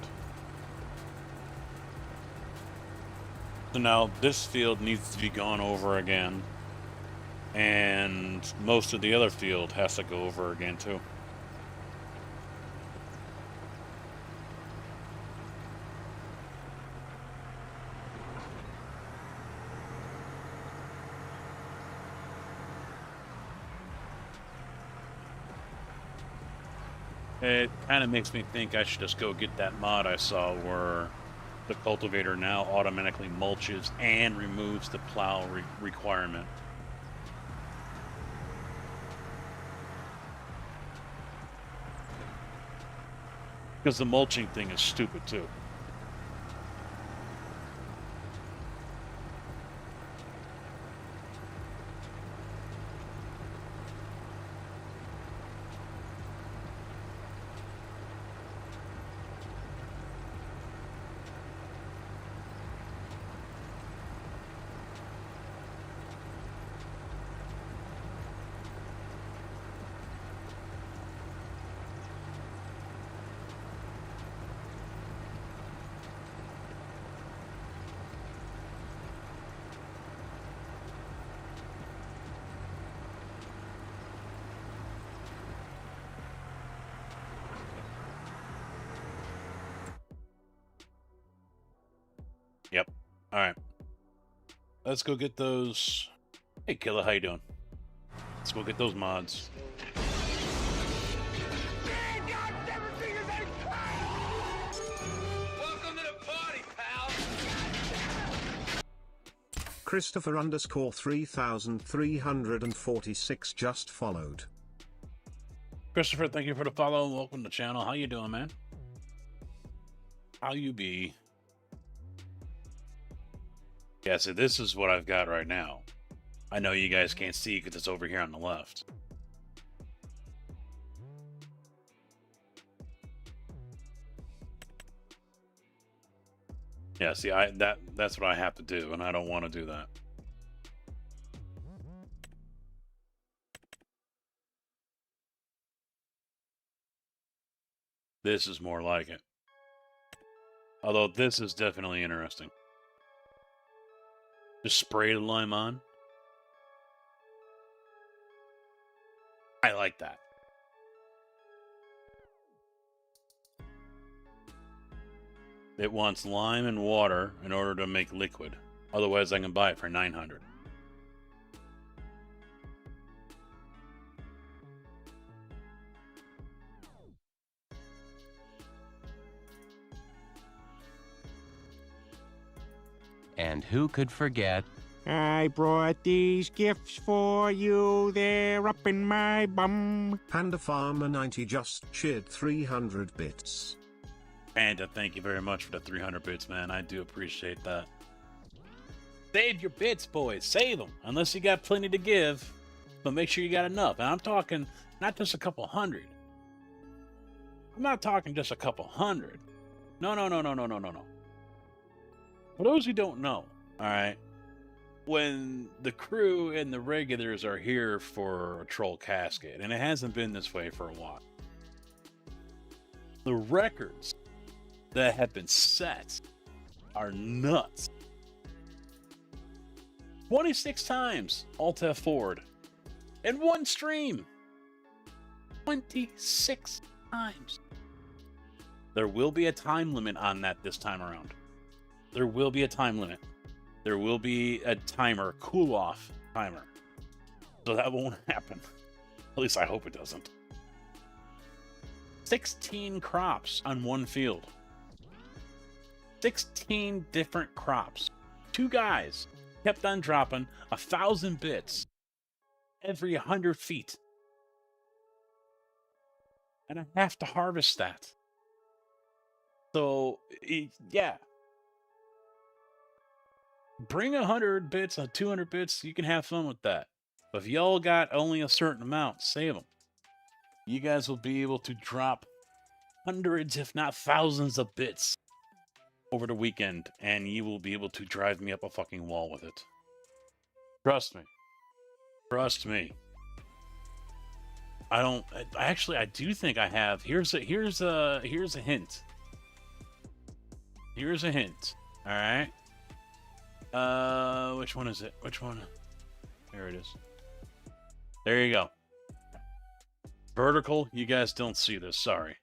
[SPEAKER 1] So now this field needs to be gone over again. And most of the other field has to go over again too. It kind of makes me think I should just go get that mod I saw where the cultivator now automatically mulches and removes the plow requirement. Because the mulching thing is stupid too. Yep. All right. Let's go get those. Hey, Killer, how you doing? Let's go get those mods.
[SPEAKER 3] Welcome to the party, pal.
[SPEAKER 5] Christopher _ 3346 just followed.
[SPEAKER 1] Christopher, thank you for the follow and welcome to the channel. How you doing, man? How you be? Yeah, so this is what I've got right now. I know you guys can't see because it's over here on the left. Yeah, see, that's what I have to do, and I don't want to do that. This is more like it. Although this is definitely interesting. Just spray the lime on. I like that. It wants lime and water in order to make liquid. Otherwise, I can buy it for 900.
[SPEAKER 7] And who could forget?
[SPEAKER 8] I brought these gifts for you, they're up in my bum.
[SPEAKER 5] Panda Farmer 90 just cheered 300 bits.
[SPEAKER 1] Panda, thank you very much for the 300 bits, man. I do appreciate that. Save your bits, boys. Save them. Unless you got plenty to give. But make sure you got enough. And I'm talking not just a couple hundred. I'm not talking just a couple hundred. No. For those who don't know, all right, when the crew and the regulars are here for a troll casket, and it hasn't been this way for a while, the records that have been set are nuts. 26 times Alt F forward in one stream. 26 times. There will be a time limit on that this time around. There will be a time limit. There will be a timer, cool off timer. So that won't happen. At least I hope it doesn't. 16 crops on one field. 16 different crops. 2 guys kept on dropping 1,000 bits every 100 feet. And I have to harvest that. So, yeah. Bring 100 bits, 200 bits, you can have fun with that. But if y'all got only a certain amount, save them. You guys will be able to drop hundreds, if not thousands of bits over the weekend, and you will be able to drive me up a fucking wall with it. Trust me. Trust me. I don't. Actually, I do think I have. Here's a hint. Here's a hint. All right. Which one is it? Which one? There it is. There you go. Vertical, you guys don't see this, sorry.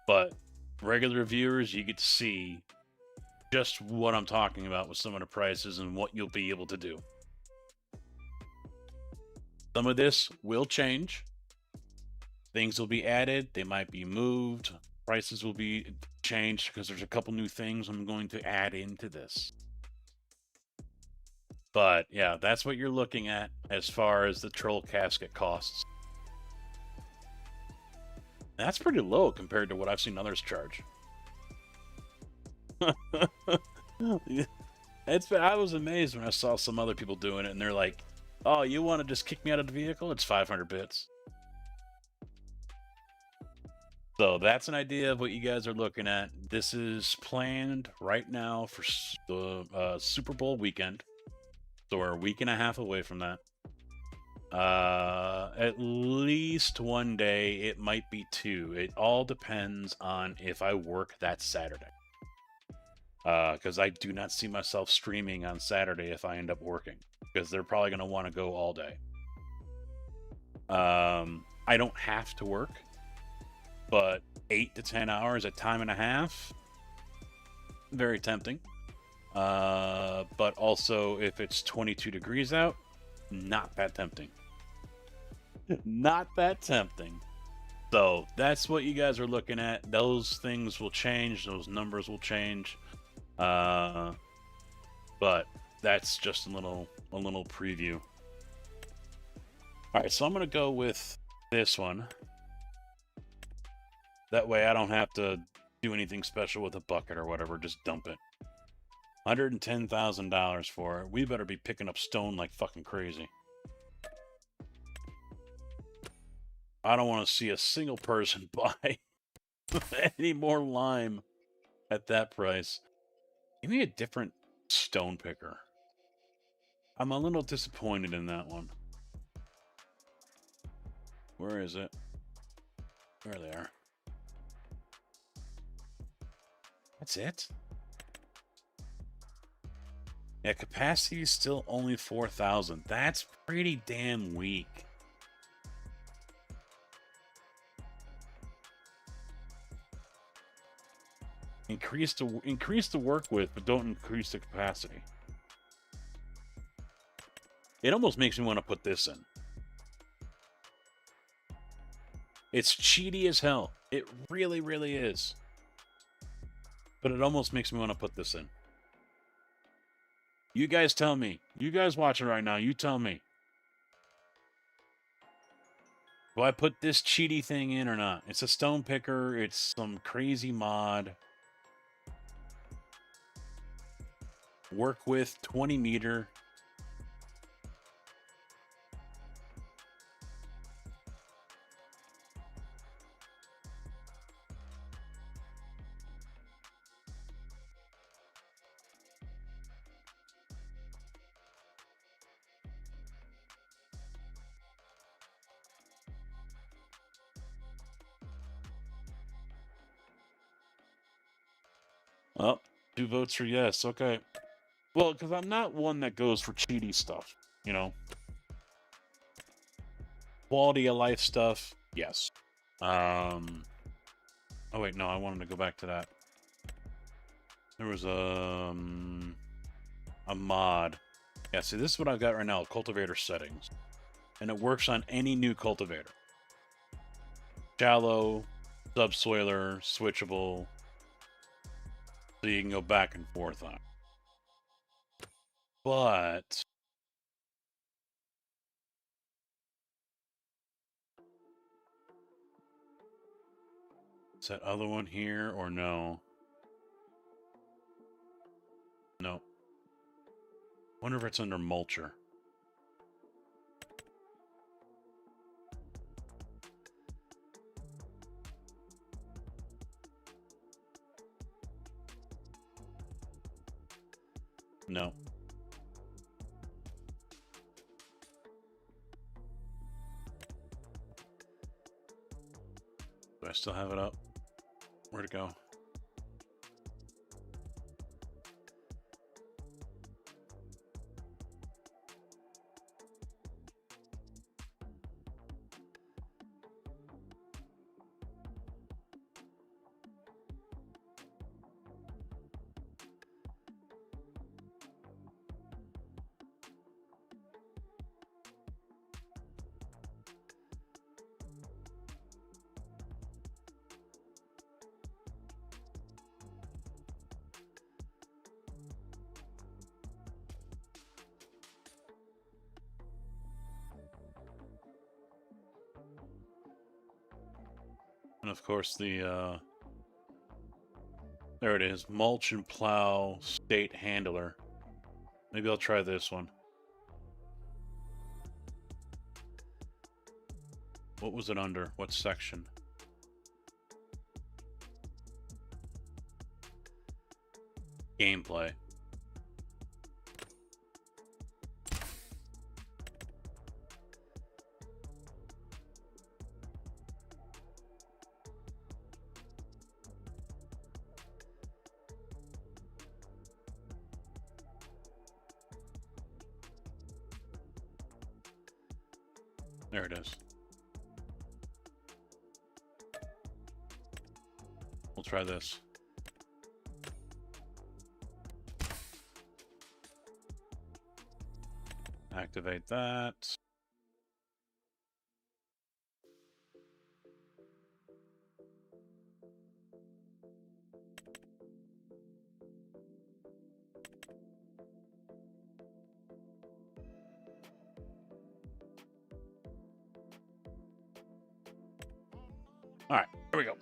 [SPEAKER 1] But regular viewers, you get to see just what I'm talking about with some of the prices and what you'll be able to do. Some of this will change. Things will be added, they might be moved, prices will be changed because there's a couple new things I'm going to add into this. But yeah, that's what you're looking at as far as the troll casket costs. That's pretty low compared to what I've seen others charge. I was amazed when I saw some other people doing it, and they're like, "Oh, you want to just kick me out of the vehicle? It's 500 bits." So that's an idea of what you guys are looking at. This is planned right now for the Super Bowl weekend. So we're a week and a half away from that. At least one day, it might be two. It all depends on if I work that Saturday. Because I do not see myself streaming on Saturday if I end up working. Because they're probably going to want to go all day. I don't have to work. But 8 to 10 hours at time and a half, very tempting. But also, if it's 22 degrees out, not that tempting. Not that tempting. So that's what you guys are looking at. Those things will change. Those numbers will change. But that's just a little preview. All right, so I'm gonna go with this one. That way I don't have to do anything special with a bucket or whatever. Just dump it. $110,000 for it. We better be picking up stone like fucking crazy. I don't want to see a single person buy any more lime at that price. Give me a different stone picker. I'm a little disappointed in that one. Where is it? There they are. That's it? Yeah, capacity is still only 4,000. That's pretty damn weak. Increase the work width, but don't increase the capacity. It almost makes me want to put this in. It's cheaty as hell. It really, really is. But it almost makes me want to put this in. You guys tell me. You guys watching right now, you tell me. Do I put this cheaty thing in or not? It's a stone picker. It's some crazy mod. Work with 20 meter. Oh, 2 votes for yes. Okay. Well, because I'm not one that goes for cheaty stuff, you know. Quality of life stuff, yes. Oh wait, no, I wanted to go back to that. There was a mod. Yeah, see, this is what I've got right now, cultivator settings. And it works on any new cultivator. Shallow, subsoiler, switchable. So you can go back and forth on it. But is that other one here or no? No. Wonder if it's under mulcher. No. Do I still have it up? Where'd it go? And of course the, there it is, mulch and plow state handler. Maybe I'll try this one. What was it under? What section? Gameplay. There it is. We'll try this. Activate that. All right, here we go.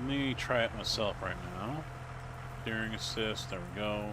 [SPEAKER 1] Let me try it myself right now. Steering assist, there we go.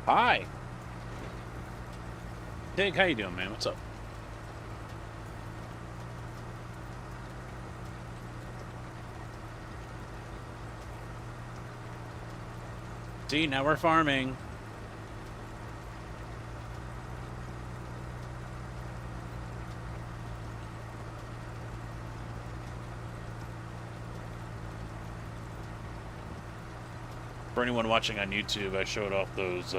[SPEAKER 1] Hi. Dig, how you doing, man? What's up? See, now we're farming. For anyone watching on YouTube, I showed off those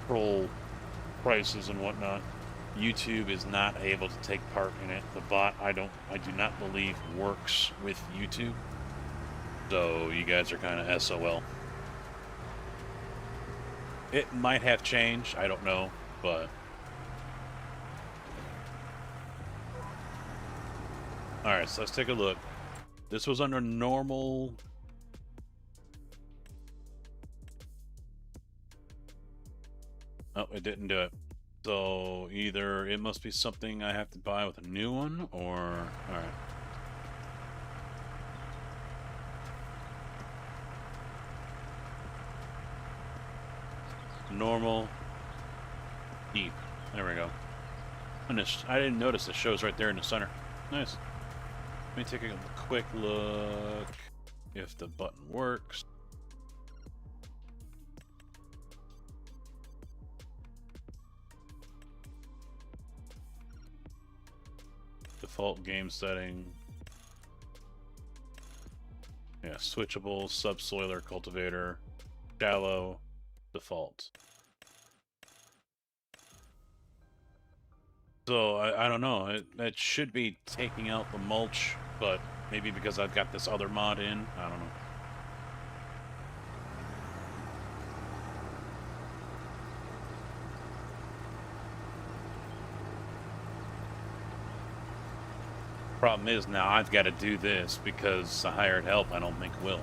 [SPEAKER 1] troll prices and whatnot. YouTube is not able to take part in it. The bot, I do not believe works with YouTube. So you guys are kind of SOL. It might have changed, I don't know, but... Alright, so let's take a look. This was under normal... Oh, it didn't do it. So either it must be something I have to buy with a new one, or... Alright. Normal. Deep. There we go. And I didn't notice it shows right there in the center. Nice. Let me take a quick look if the button works. Default game setting. Yeah, switchable, subsoiler, cultivator, shallow, default. So I don't know. It should be taking out the mulch, but maybe because I've got this other mod in, I don't know. Problem is now I've got to do this because the hired help I don't think will.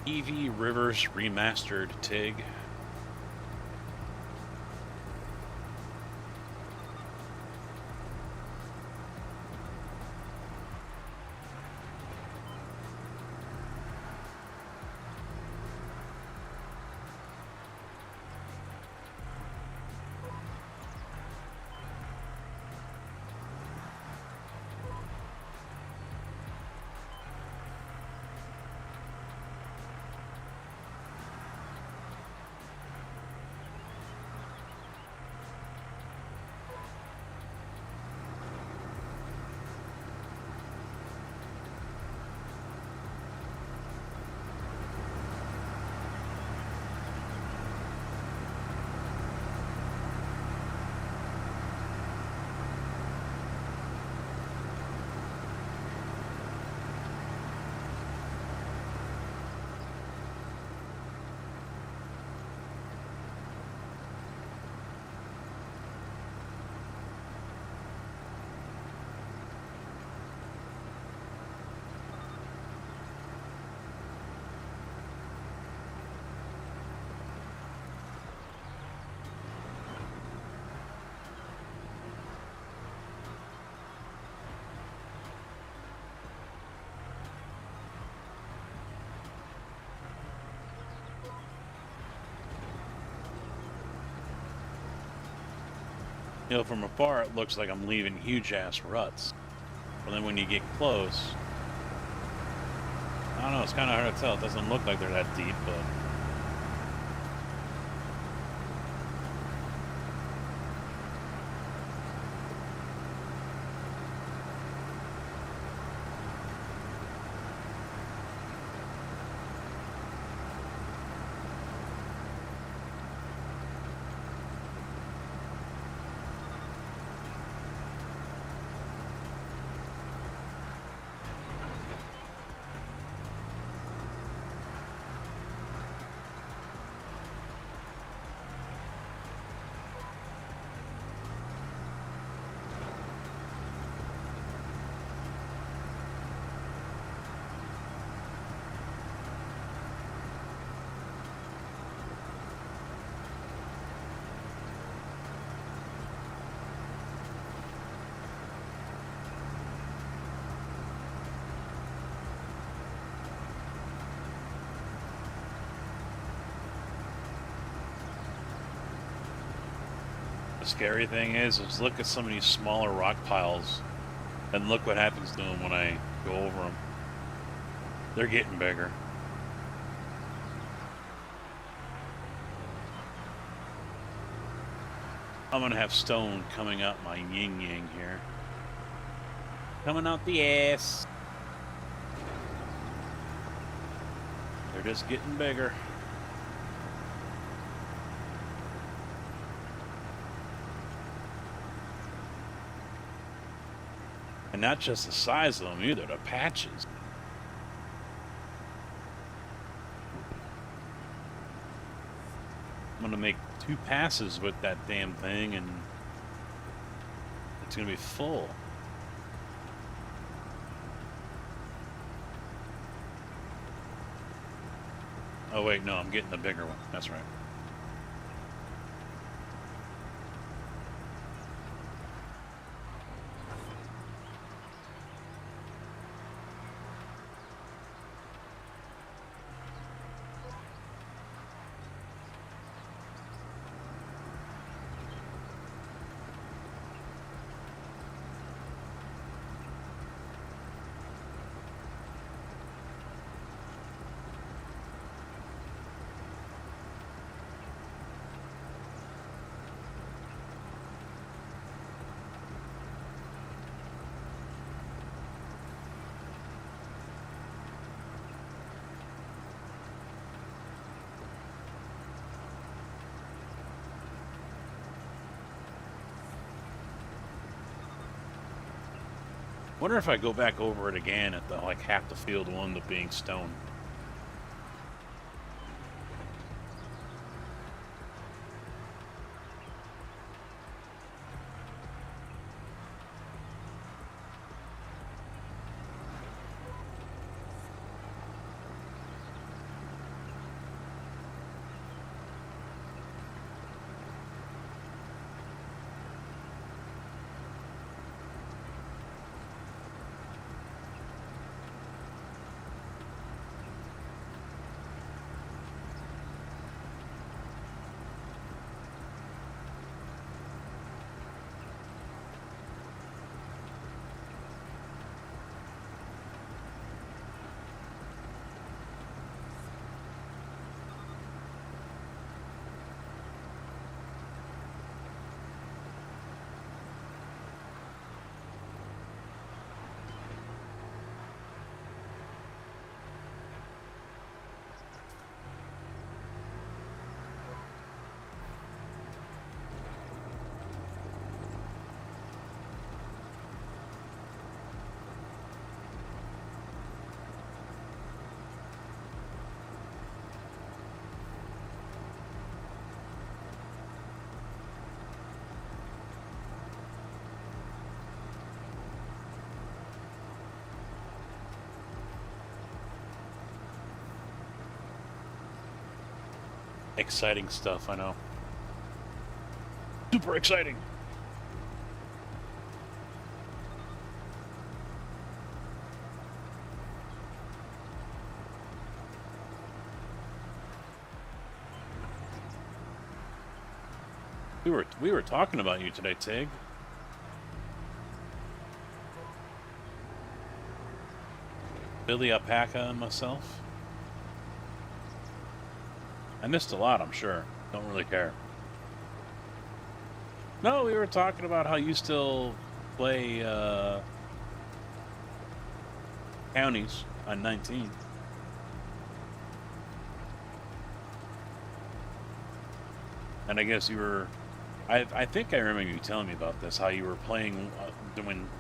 [SPEAKER 1] EV Rivers Remastered TIG. You know, from afar it looks like I'm leaving huge ass ruts. But then when you get close, I don't know, it's kind of hard to tell. It doesn't look like they're that deep, but... The scary thing is look at some of these smaller rock piles, and look what happens to them when I go over them. They're getting bigger. I'm gonna have stone coming out my yin-yang here. Coming out the ass. They're just getting bigger. And not just the size of them either, the patches. I'm gonna make 2 passes with that damn thing and it's gonna be full. Oh wait, no, I'm getting the bigger one. That's right. Wonder if I go back over it again at the like half the field will end up being stone. Exciting stuff, I know. Super exciting. We were talking about you today, Tig. Billy Alpaca and myself. I missed a lot, I'm sure. Don't really care. No, we were talking about how you still play counties on 19. And I guess you were... I think I remember you telling me about this, how you were playing...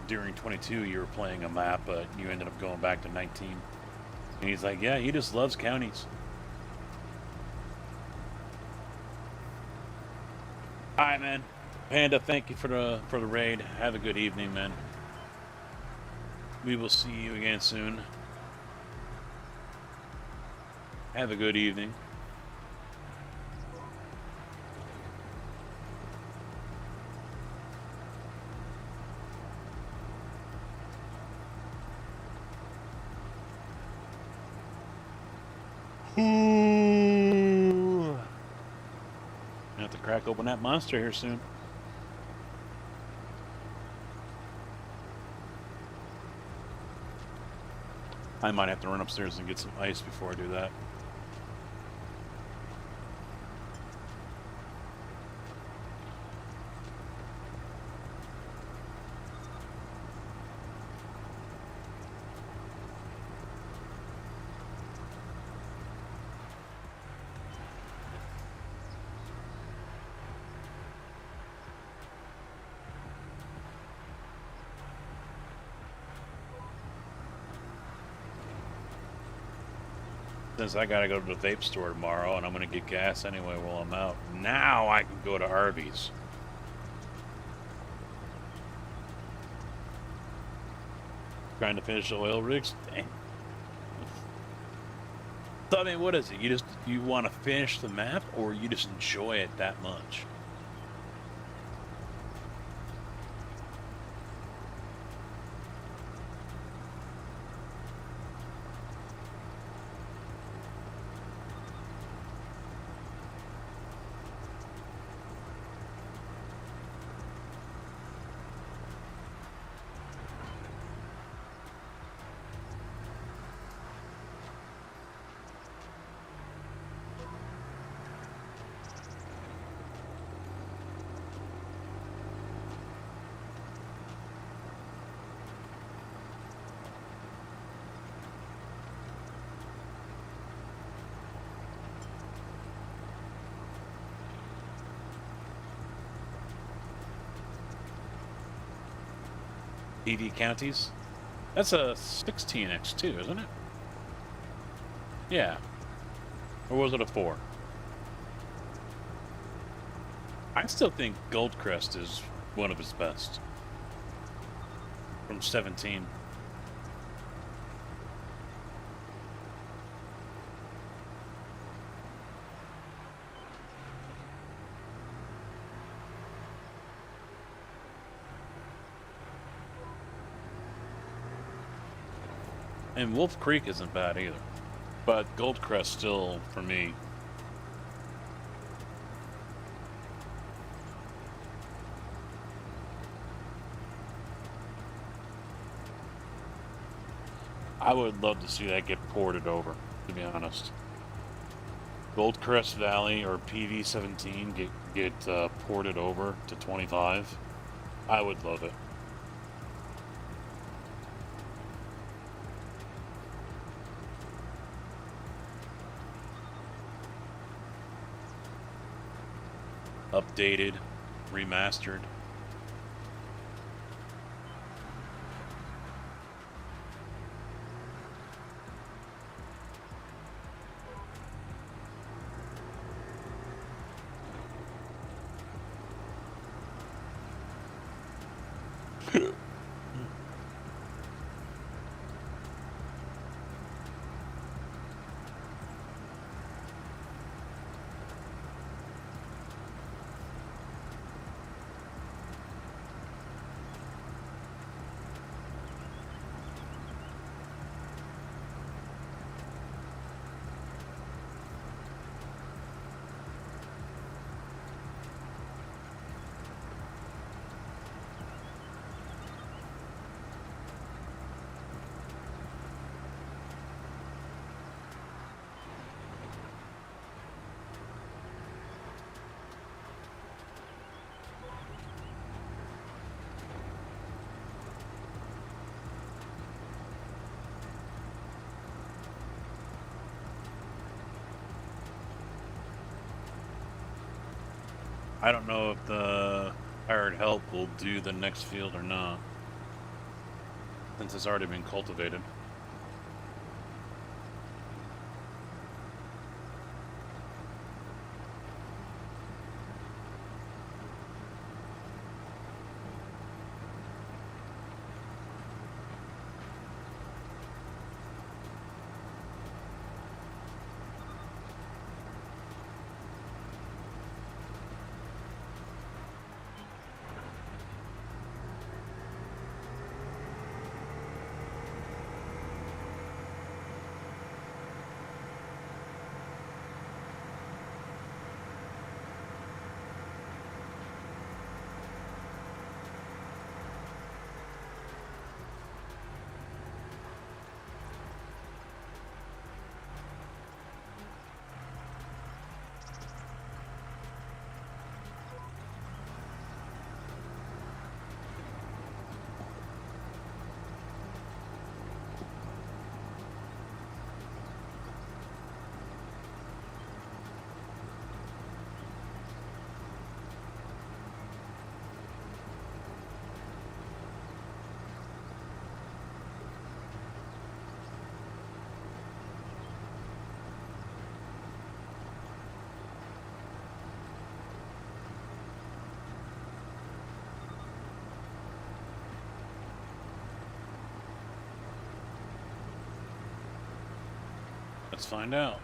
[SPEAKER 1] during 22 you were playing a map, but you ended up going back to 19. And he's like, yeah, he just loves counties. Alright, man. Panda, thank you for the raid. Have a good evening, man. We will see you again soon. Have a good evening. I have to crack open that monster here soon. I might have to run upstairs and get some ice before I do that. Since I gotta go to the vape store tomorrow and I'm gonna get gas anyway while I'm out, now I can go to Arby's. Trying to finish the oil rigs? Dang. So, I mean, what is it? You want to finish the map, or you just enjoy it that much? EV counties? That's a 16x2, isn't it? Yeah. Or was it a 4? I still think Goldcrest is one of his best. From 17. And Wolf Creek isn't bad either. But Goldcrest still, for me. I would love to see that get ported over, to be honest. Goldcrest Valley or PV17 get ported over to 25. I would love it. Updated, remastered. I don't know if the hired help will do the next field or not, since it's already been cultivated. Let's find out.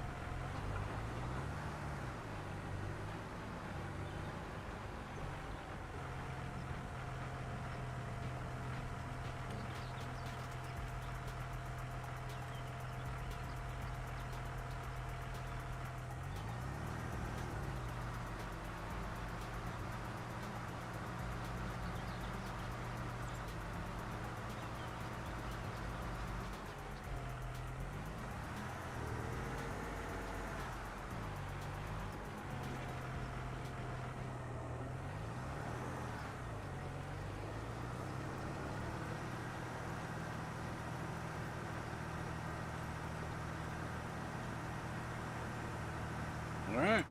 [SPEAKER 1] All right.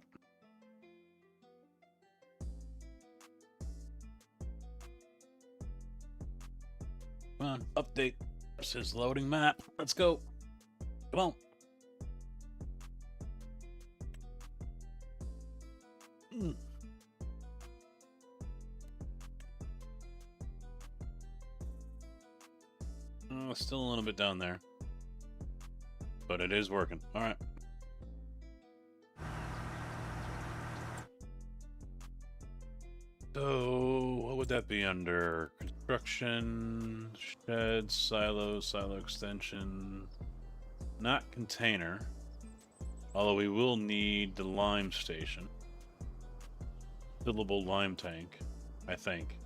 [SPEAKER 1] Come on, update. This is loading map. Let's go. Come on. Oh, still a little bit down there. But it is working. All right. So, what would that be under? Construction, shed, silo, silo extension. Not container. Although we will need the lime station. Fillable lime tank, I think.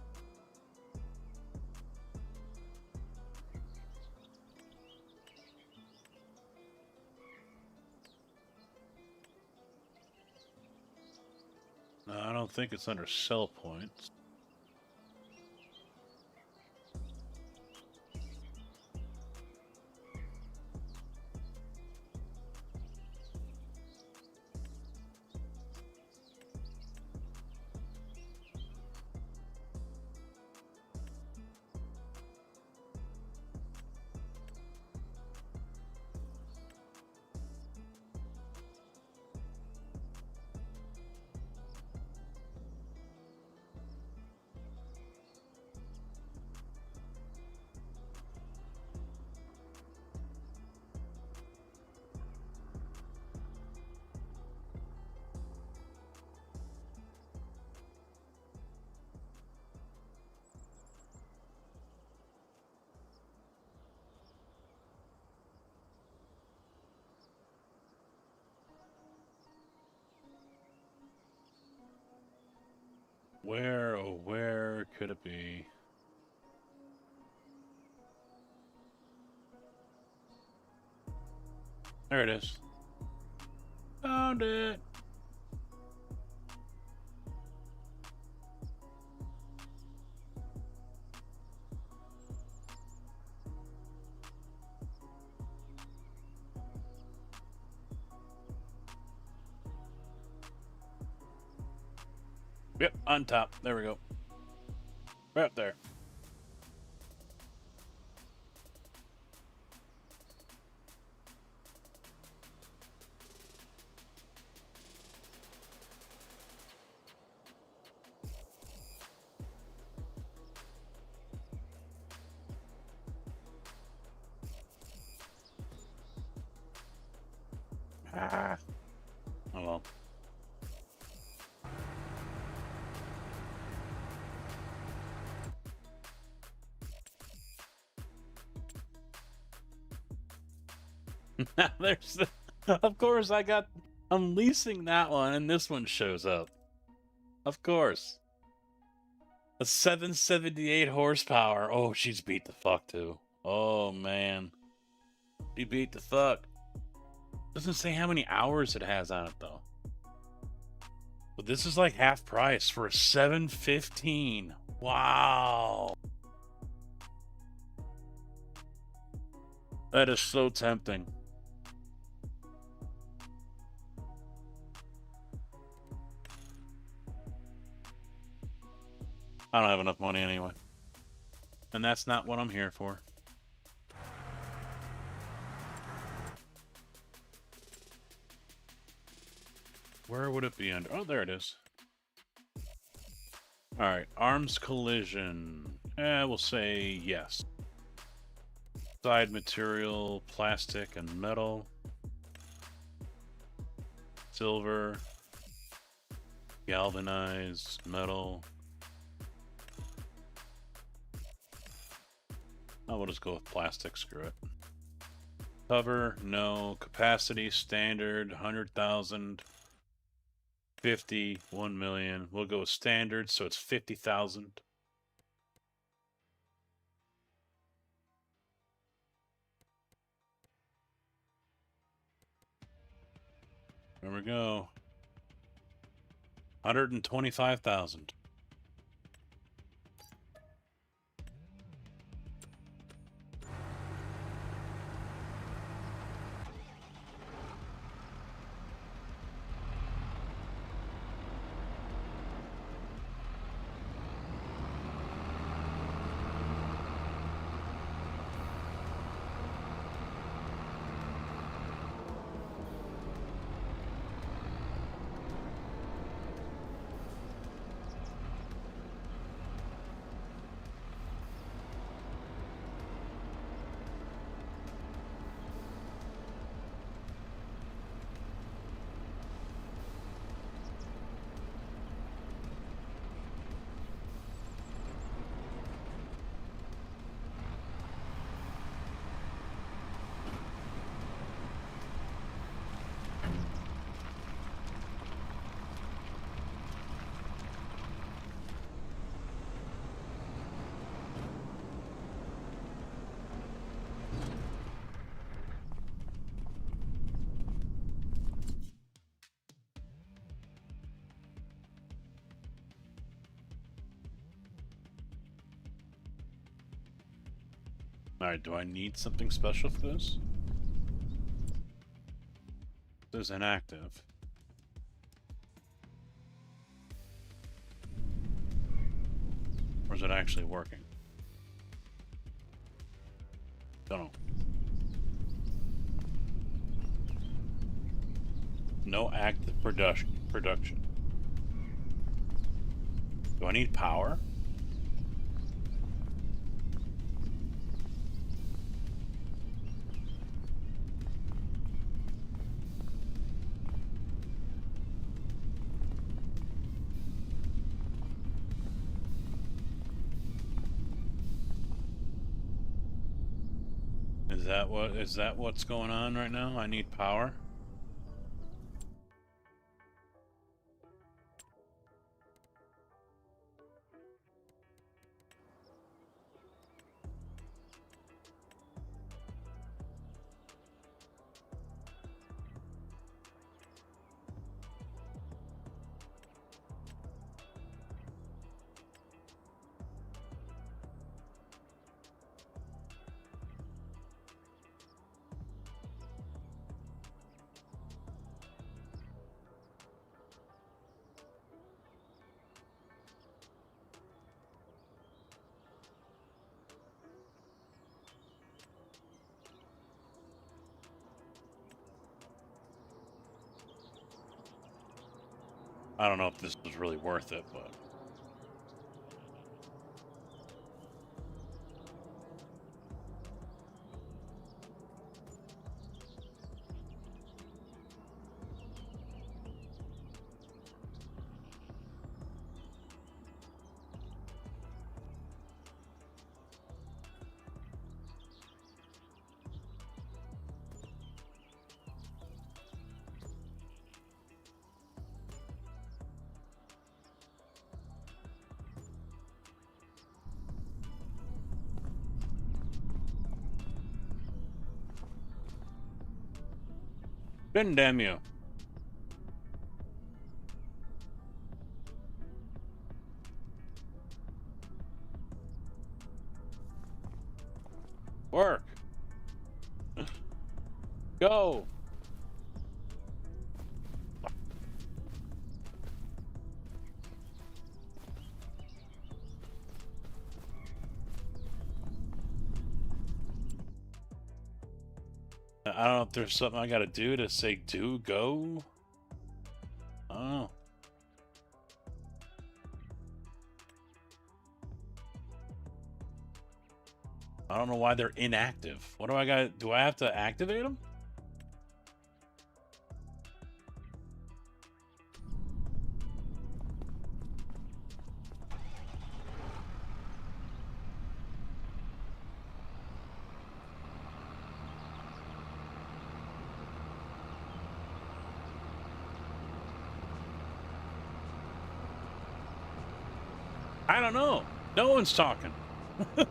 [SPEAKER 1] No, I don't think it's under sell points. Where, oh, where could it be? There it is. Found it. Yep, on top. There we go. Right up there. Ah. Oh well. There's the, of course I'm leasing that one and this one shows up. Of course. A 778 horsepower. Oh, she's beat the fuck too. Oh man. She beat the fuck. Doesn't say how many hours it has on it though. But this is like half price for a 715. Wow. That is so tempting. I don't have enough money anyway. And that's not what I'm here for. Where would it be under? Oh, there it is. Alright, arms collision. We'll say yes. Side material, plastic and metal. silver, galvanized metal. Oh, we'll just go with plastic, screw it. Cover, no. Capacity, standard, 100,000. 50, 1 million. We'll go with standard, so it's 50,000. There we go. 125,000. Alright, do I need something special for this? This is inactive. Or is it actually working? Don't know. No active production. Do I need power? Is that what's going on right now? I need power. I don't know if this was really worth it, but... Ben damn you. Work. Go. I don't know if there's something I gotta do to say go. Oh. I don't know why they're inactive. What do I got? Do I have to activate them? I don't know. No one's talking. I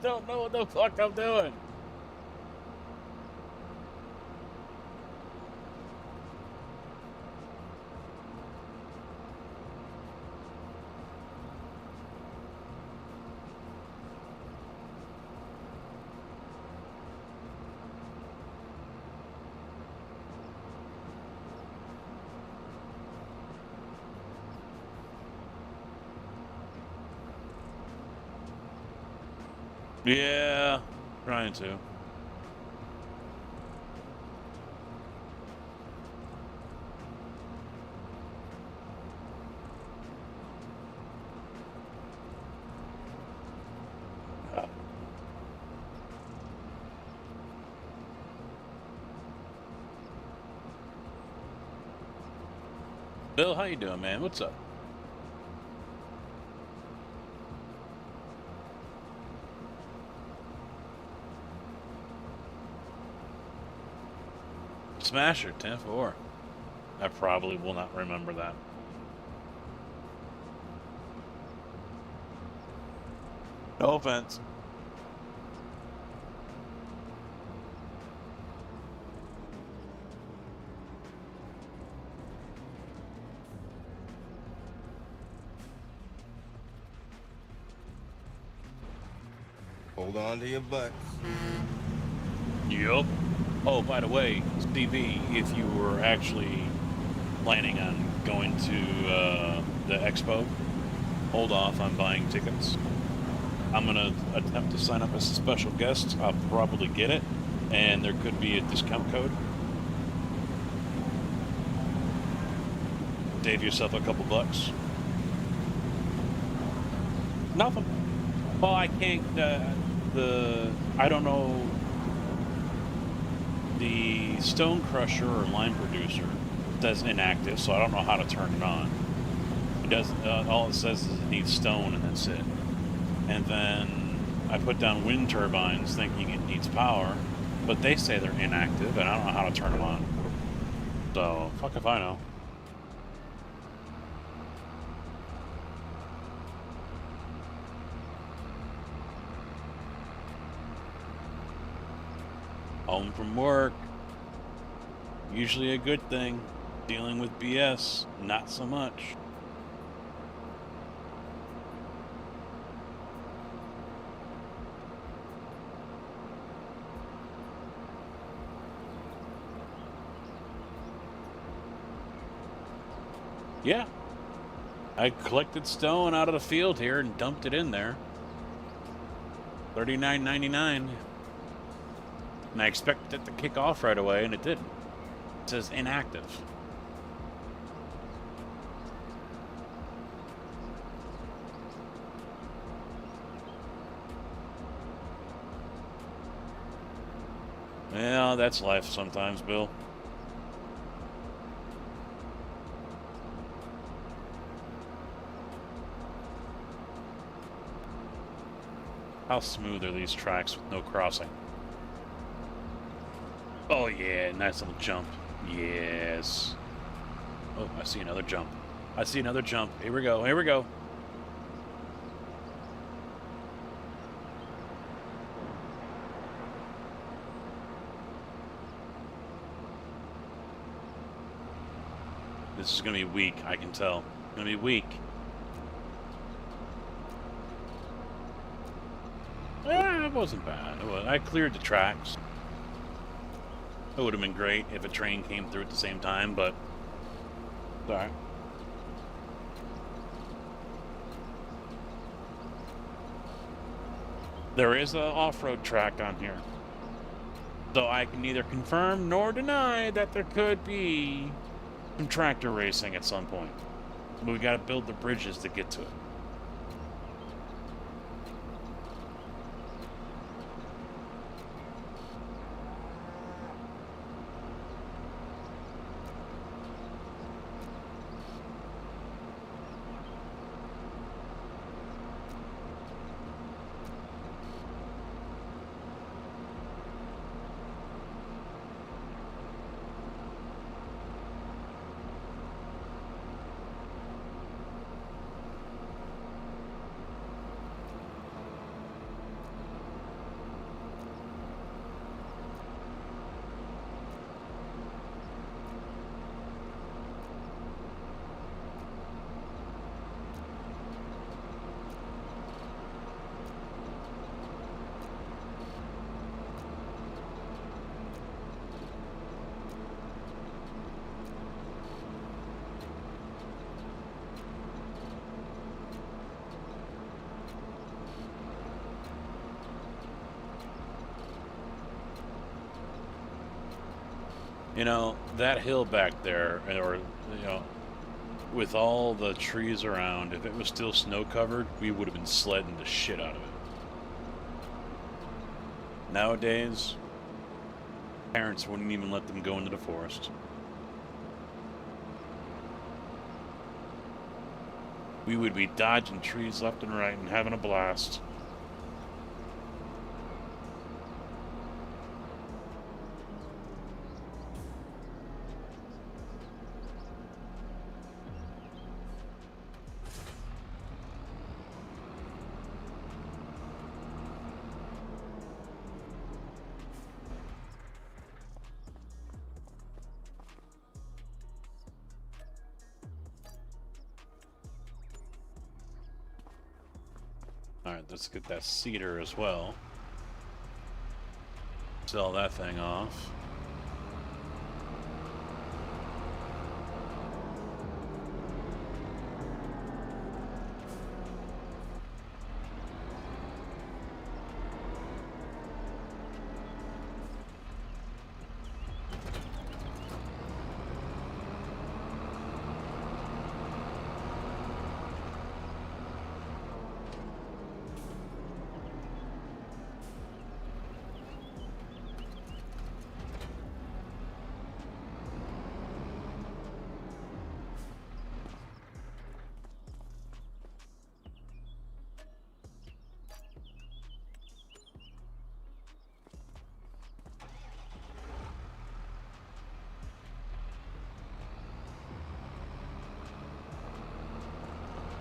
[SPEAKER 1] don't know what the fuck I'm doing. Yeah, trying to. Bill, how you doing, man? What's up? Smasher 10-4. I probably will not remember that. No offense.
[SPEAKER 9] Hold on to your butts.
[SPEAKER 1] Yup. Oh, by the way, Stevie, if you were actually planning on going to the expo, hold off on buying tickets. I'm going to attempt to sign up as a special guest. I'll probably get it, and there could be a discount code. Save yourself a couple bucks. Nothing. Well, I can't, I don't know, the Stone Crusher or Line Producer says inactive, so I don't know how to turn it on. It doesn't, all it says is it needs stone and that's it. And then I put down wind turbines thinking it needs power, but they say they're inactive and I don't know how to turn them on. So, fuck if I know. Home from work. Usually a good thing. Dealing with BS, not so much. Yeah. I collected stone out of the field here and dumped it in there. $39.99. And I expected it to kick off right away, and it didn't. It says inactive. Well, that's life sometimes, Bill. How smooth are these tracks with no crossing? Oh yeah, nice little jump. Yes. Oh, I see another jump. I see another jump. Here we go. Here we go. This is going to be weak, I can tell. It's going to be weak. It wasn't bad. I cleared the tracks. It would have been great if a train came through at the same time, but it's all right. There is an off-road track on here. So I can neither confirm nor deny that there could be some tractor racing at some point. But we gotta build the bridges to get to it. You know, that hill back there, or, you know, with all the trees around, if it was still snow covered, we would have been sledding the shit out of it. Nowadays, parents wouldn't even let them go into the forest. We would be dodging trees left and right and having a blast. Alright, let's get that cedar as well. Sell that thing off.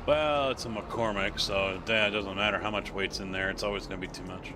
[SPEAKER 1] Well, it's a McCormick, so it doesn't matter how much weight's in there. It's always going to be too much.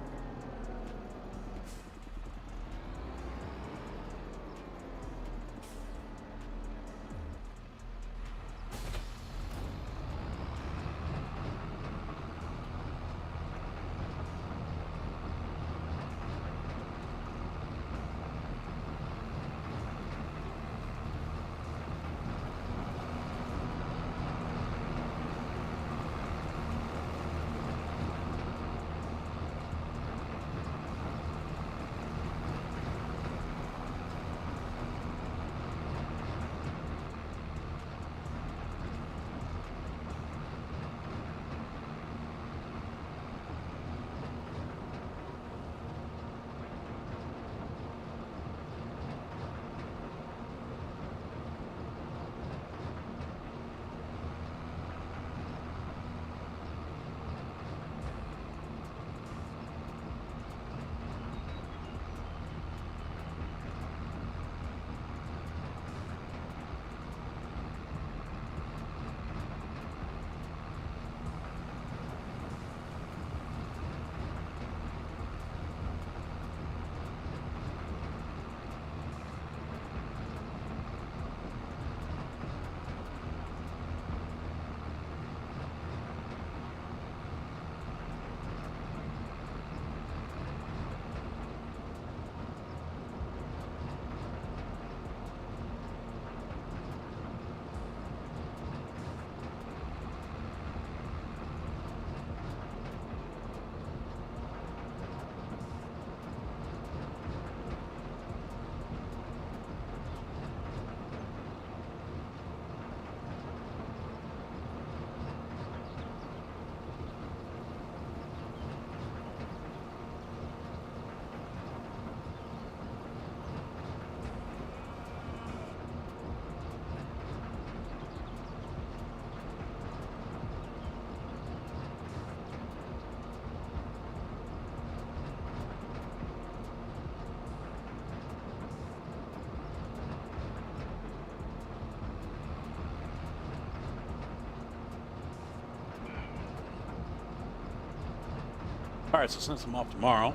[SPEAKER 1] Alright, so since I'm off tomorrow,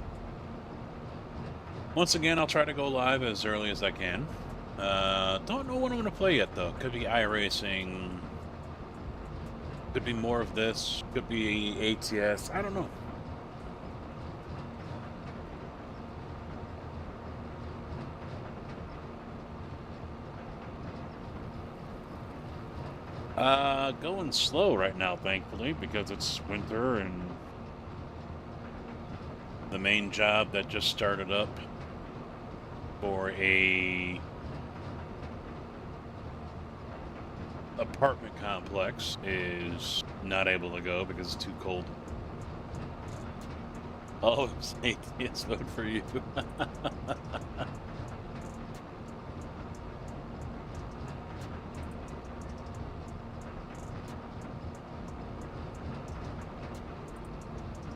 [SPEAKER 1] once again, I'll try to go live as early as I can. Don't know what I'm going to play yet, though. Could be iRacing. Could be more of this. Could be ATS. I don't know. Going slow right now, thankfully, because it's winter and the main job that just started up for a
[SPEAKER 6] apartment complex is not able to go because it's too cold. Oh, it's ATS vote for you.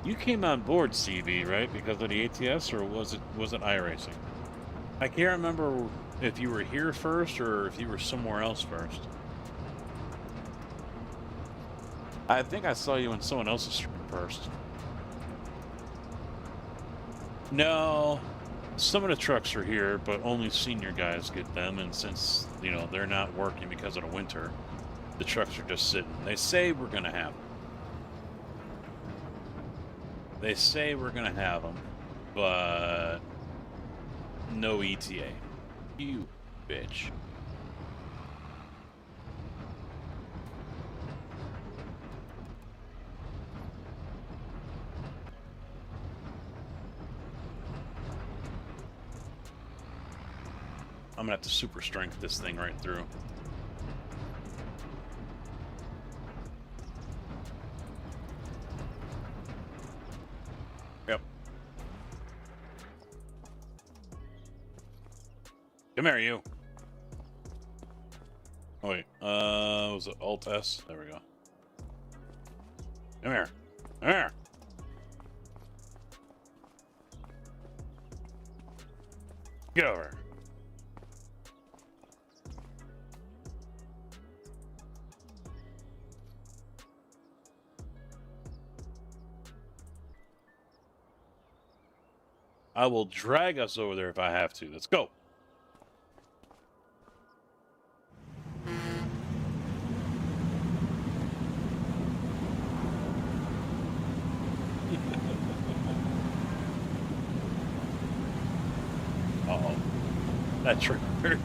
[SPEAKER 6] You came on board CB, right? Because of the ATS, or was it iRacing? I can't remember if you were here first or if you were somewhere else first. I think I saw you in someone else's stream first. No, some of the trucks are here, but only senior guys get them, and since, you know, they're not working because of the winter, the trucks are just sitting. They say we're gonna have them. They say we're gonna have them, but no ETA. You bitch. I'm gonna have to super strength this thing right through. Yep. Come here, you. Oh, wait. Was it Alt S? There we go. Come here. Come here. Get over here. I will drag us over there if I have to. Let's go. Uh-oh. That trailer.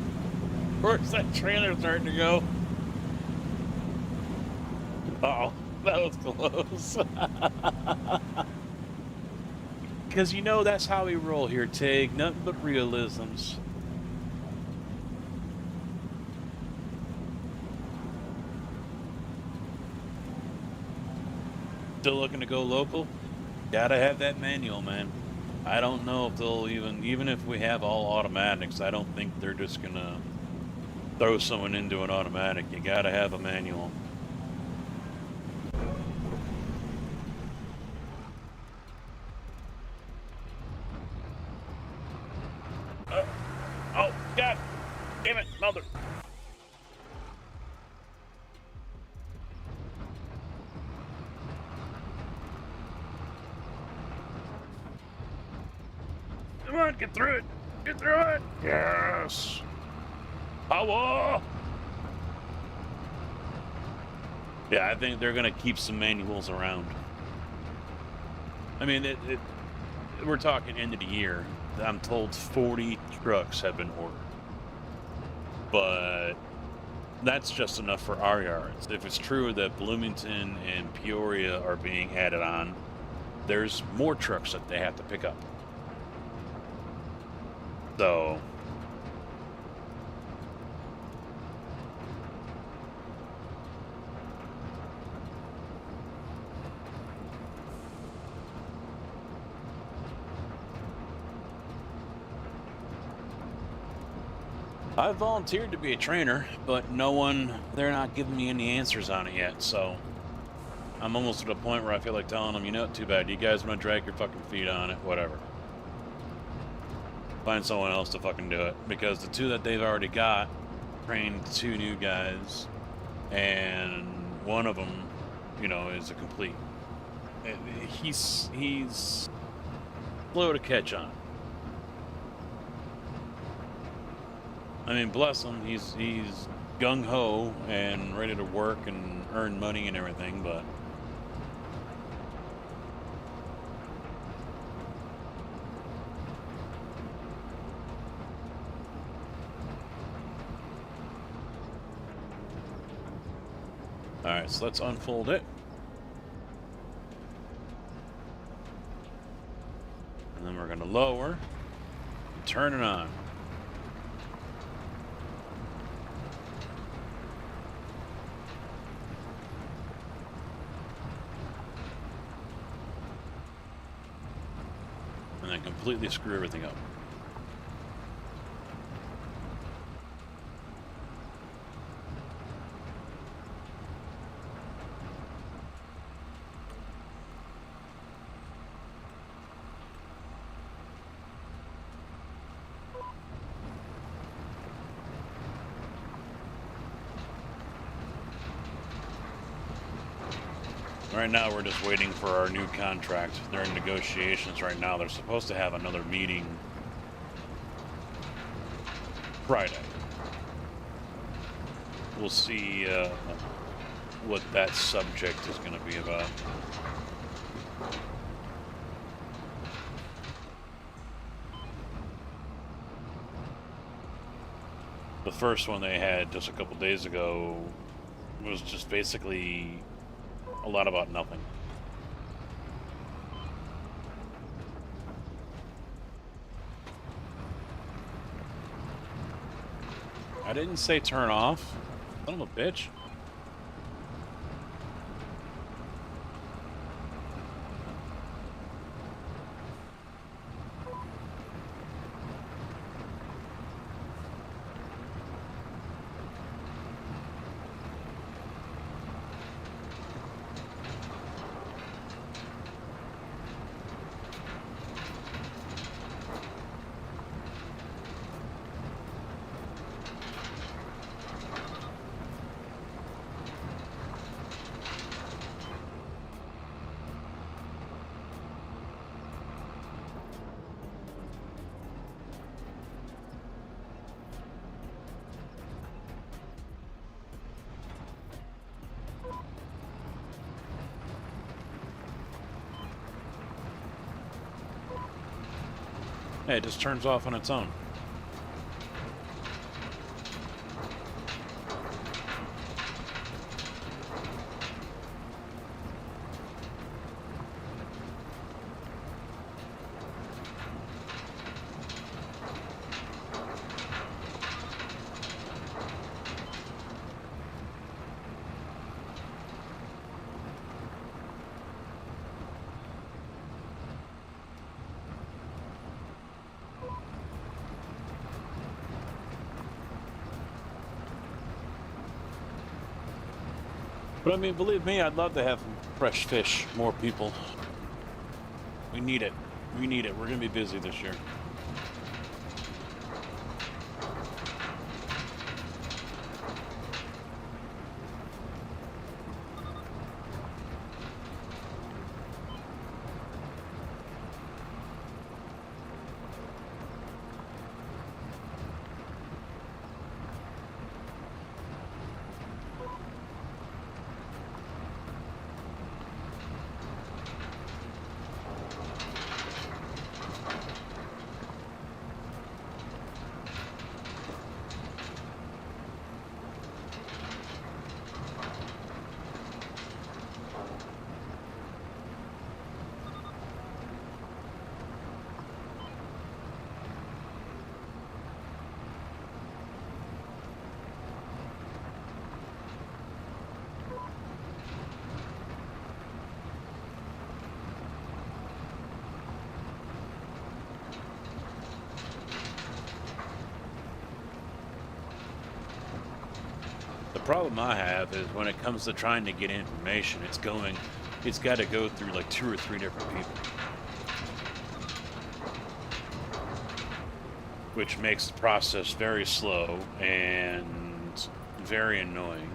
[SPEAKER 6] Where's that trailer starting to go? Uh-oh. That was close. Because you know that's how we roll here, Tig. Nothing but realisms. Still looking to go local? Gotta have that manual, man. I don't know if they'll even if we have all automatics, I don't think they're just gonna throw someone into an automatic. You gotta have a manual. Oh, God damn it, mother. Come on, get through it. Get through it. Yes. Power. Yeah, I think they're going to keep some manuals around. I mean, we're talking end of the year. I'm told 40 trucks have been ordered. But that's just enough for our yards. If it's true that Bloomington and Peoria are being added on, there's more trucks that they have to pick up. So I volunteered to be a trainer, but they're not giving me any answers on it yet, so I'm almost at a point where I feel like telling them, you know, too bad, you guys want to drag your fucking feet on it, whatever. Find someone else to fucking do it, because the two that they've already got trained 2 new guys, and one of them, you know, is a complete. He's slow to catch on. I mean, bless him, he's gung-ho and ready to work and earn money and everything, but alright, so let's unfold it. And then we're going to lower and turn it on. and completely screw everything up. Right now, we're just waiting for our new contract. They're in negotiations right now. They're supposed to have another meeting Friday. We'll see what that subject is going to be about. The first one they had just a couple days ago was just basically a lot about nothing. I didn't say turn off. Son of a bitch. Hey, it just turns off on its own. But I mean, believe me, I'd love to have fresh fish, more people. We need it. We need it. We're going to be busy this year. The problem I have is when it comes to trying to get information, it's got to go through like 2 or 3 different people. Which makes the process very slow and very annoying.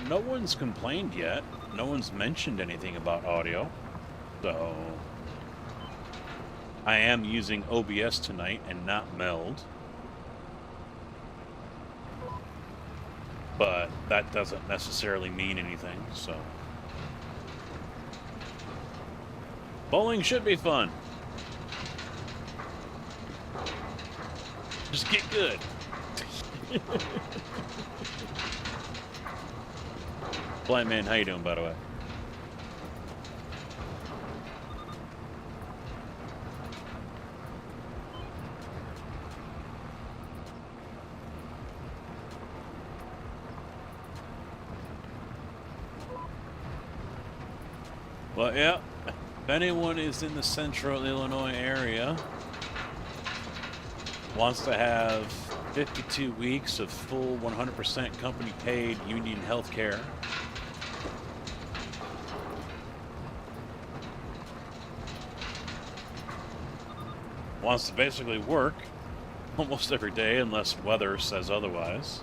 [SPEAKER 6] No one's complained yet. No one's mentioned anything about audio. So I am using OBS tonight and not Meld. But that doesn't necessarily mean anything, so. Bowling should be fun. Just get good.
[SPEAKER 1] Blind man, how you doing, by the way? Well, yeah, if anyone is in the central Illinois area, wants to have 52 weeks of full 100% company paid union health care, wants to basically work almost every day unless weather says otherwise,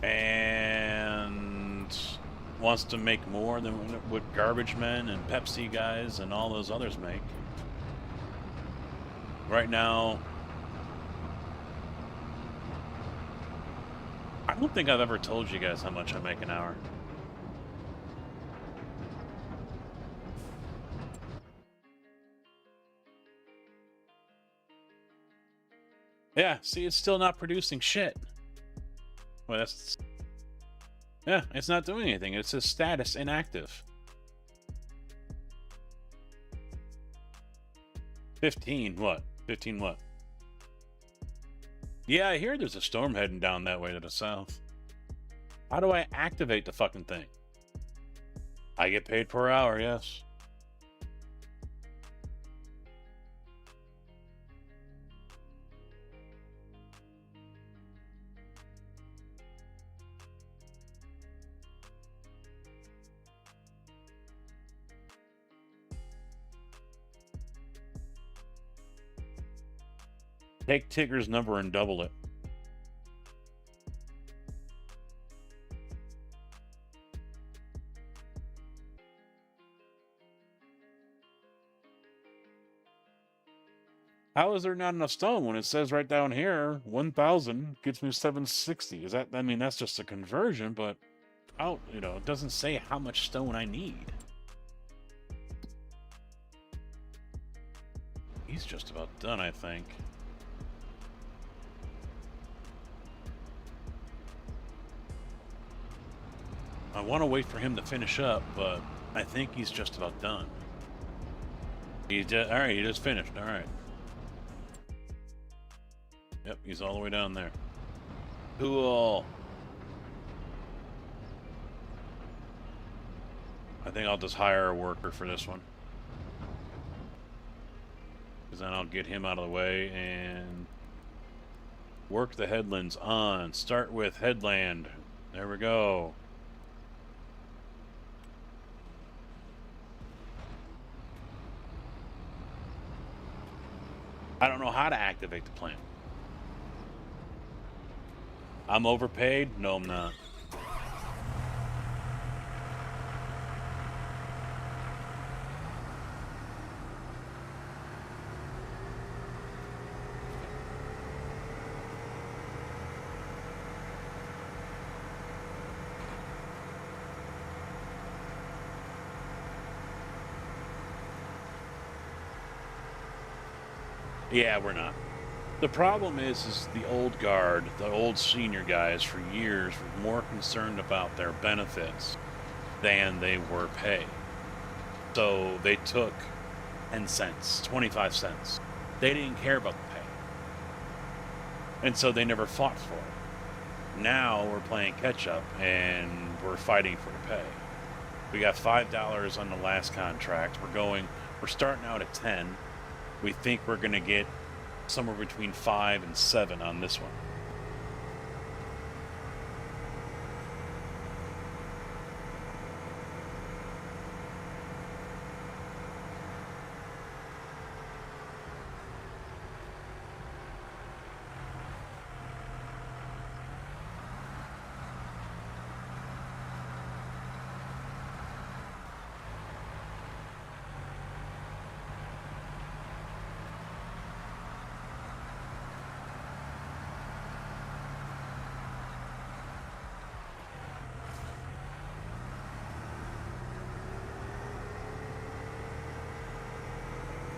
[SPEAKER 1] and wants to make more than what garbage men and Pepsi guys and all those others make. Right now, I don't think I've ever told you guys how much I make an hour. Yeah, see, it's still not producing shit. Well, that's... Yeah, it's not doing anything. It says status inactive. 15 what? 15 what? Yeah, I hear there's a storm heading down that way to the south. How do I activate the fucking thing? I get paid per hour, yes. Take Tigger's number and double it. How is there not enough stone when it says right down here 1,000 gets me 760? Is that, I mean, that's just a conversion, but out, you know, it doesn't say how much stone I need. He's just about done, I think. I want to wait for him to finish up, but I think he's just about done. He did. All right, he just finished. All right. Yep, he's all the way down there. Cool. I think I'll just hire a worker for this one, because then I'll get him out of the way and work the headlands on. Start with headland. There we go. I don't know how to activate the plant. I'm overpaid? No, I'm not. Yeah, we're not. The problem is the old guard, the old senior guys for years were more concerned about their benefits than they were pay. So they took 10 cents, 25 cents. They didn't care about the pay. And so they never fought for it. Now we're playing catch up and we're fighting for the pay. We got $5 on the last contract. We're starting out at 10. We think we're going to get somewhere between 5 and 7 on this one.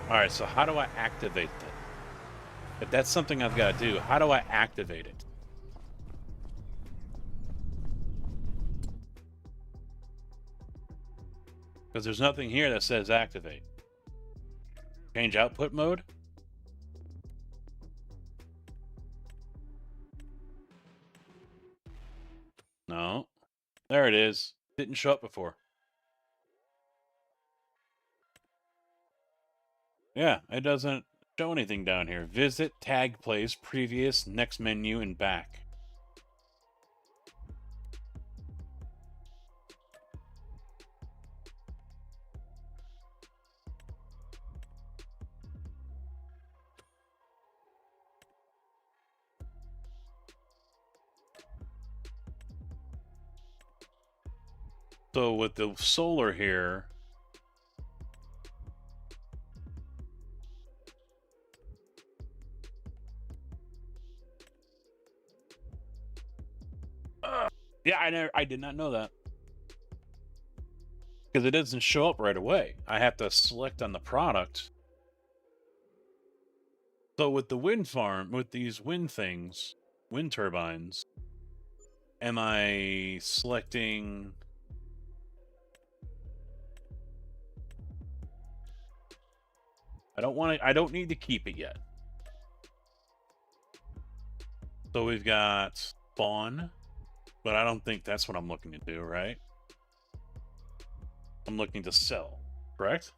[SPEAKER 1] Alright, so how do I activate that? If that's something I've got to do, how do I activate it? Because there's nothing here that says activate. Change output mode? No. There it is. Didn't show up before. Yeah, it doesn't show anything down here. Visit, tag place, previous, next menu, and back. So with the solar here, yeah, I did not know that. Because it doesn't show up right away. I have to select on the product. So with the wind farm, with these wind things, wind turbines, am I selecting... I don't need to keep it yet. So we've got spawn, but I don't think that's what I'm looking to do, right? I'm looking to sell, correct?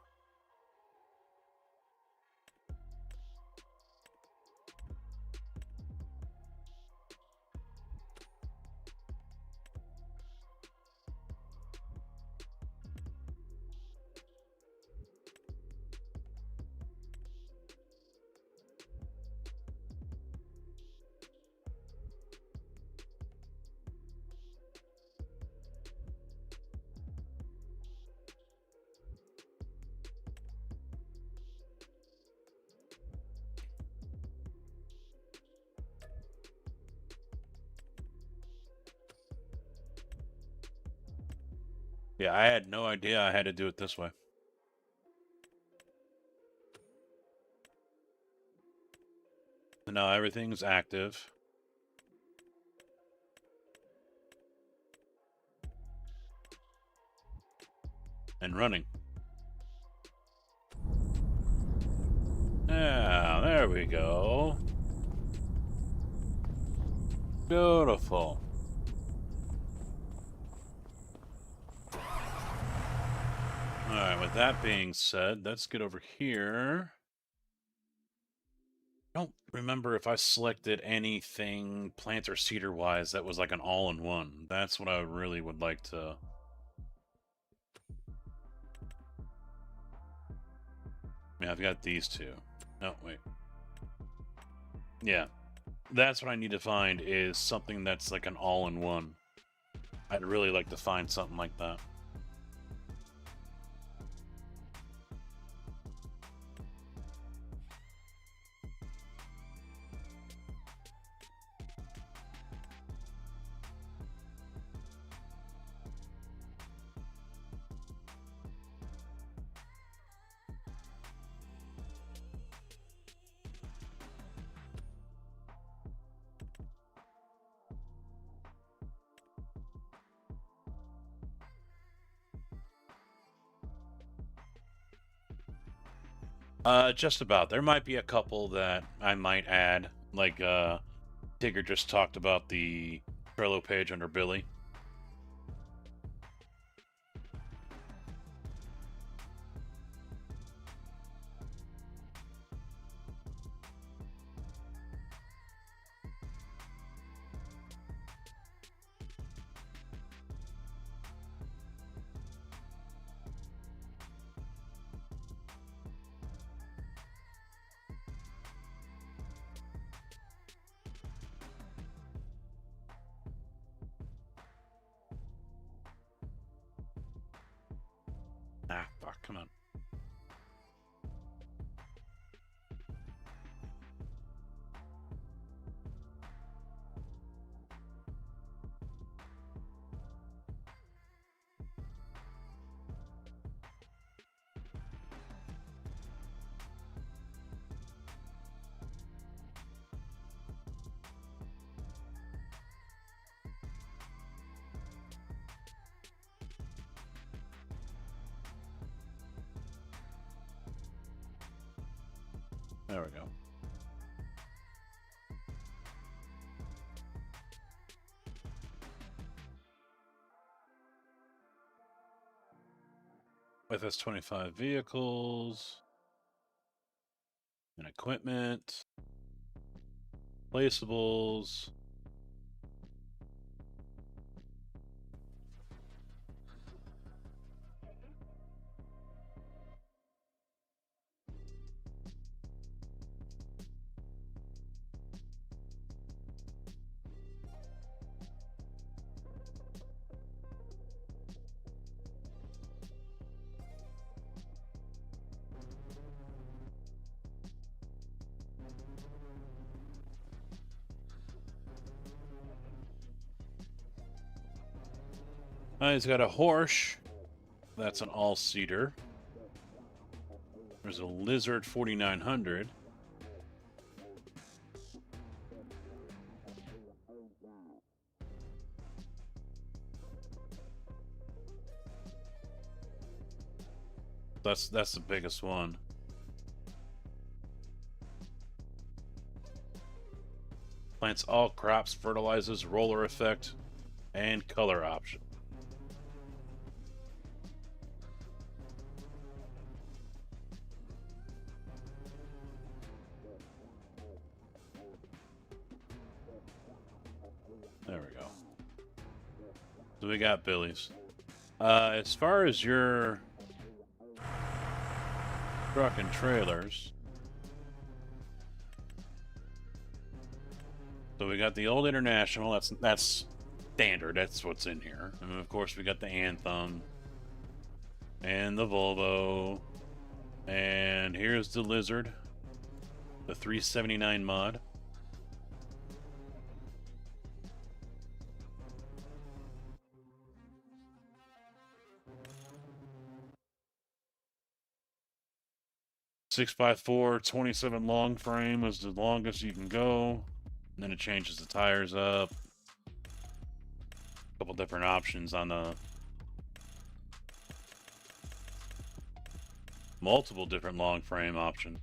[SPEAKER 1] Yeah, I had no idea I had to do it this way. So now everything's active. And running. Yeah, there we go. Beautiful. Alright, with that being said, let's get over here. I don't remember if I selected anything planter seeder wise that was like an all-in-one. That's what I really would like to... Yeah, I've got these two. No, wait. Yeah. That's what I need to find, is something that's like an all-in-one. I'd really like to find something like that. Just about. There might be a couple that I might add, like Tigger just talked about the Trello page under Billy. Ah, fuck, come on. There we go. FS25 vehicles and equipment, placeables. He's got a horse. That's an all-seater. There's a Lizard 4900. That's the biggest one. Plants all crops, fertilizes, roller effect, and color option. There we go. So we got Billy's. As far as your truck and trailers, so we got the old International. That's standard. That's what's in here. And of course we got the Anthem and the Volvo. And here's the Lizard, the 379 mod. (6x4) 27 long frame is the longest you can go. And then it changes the tires up. A couple different options on the multiple different long frame option.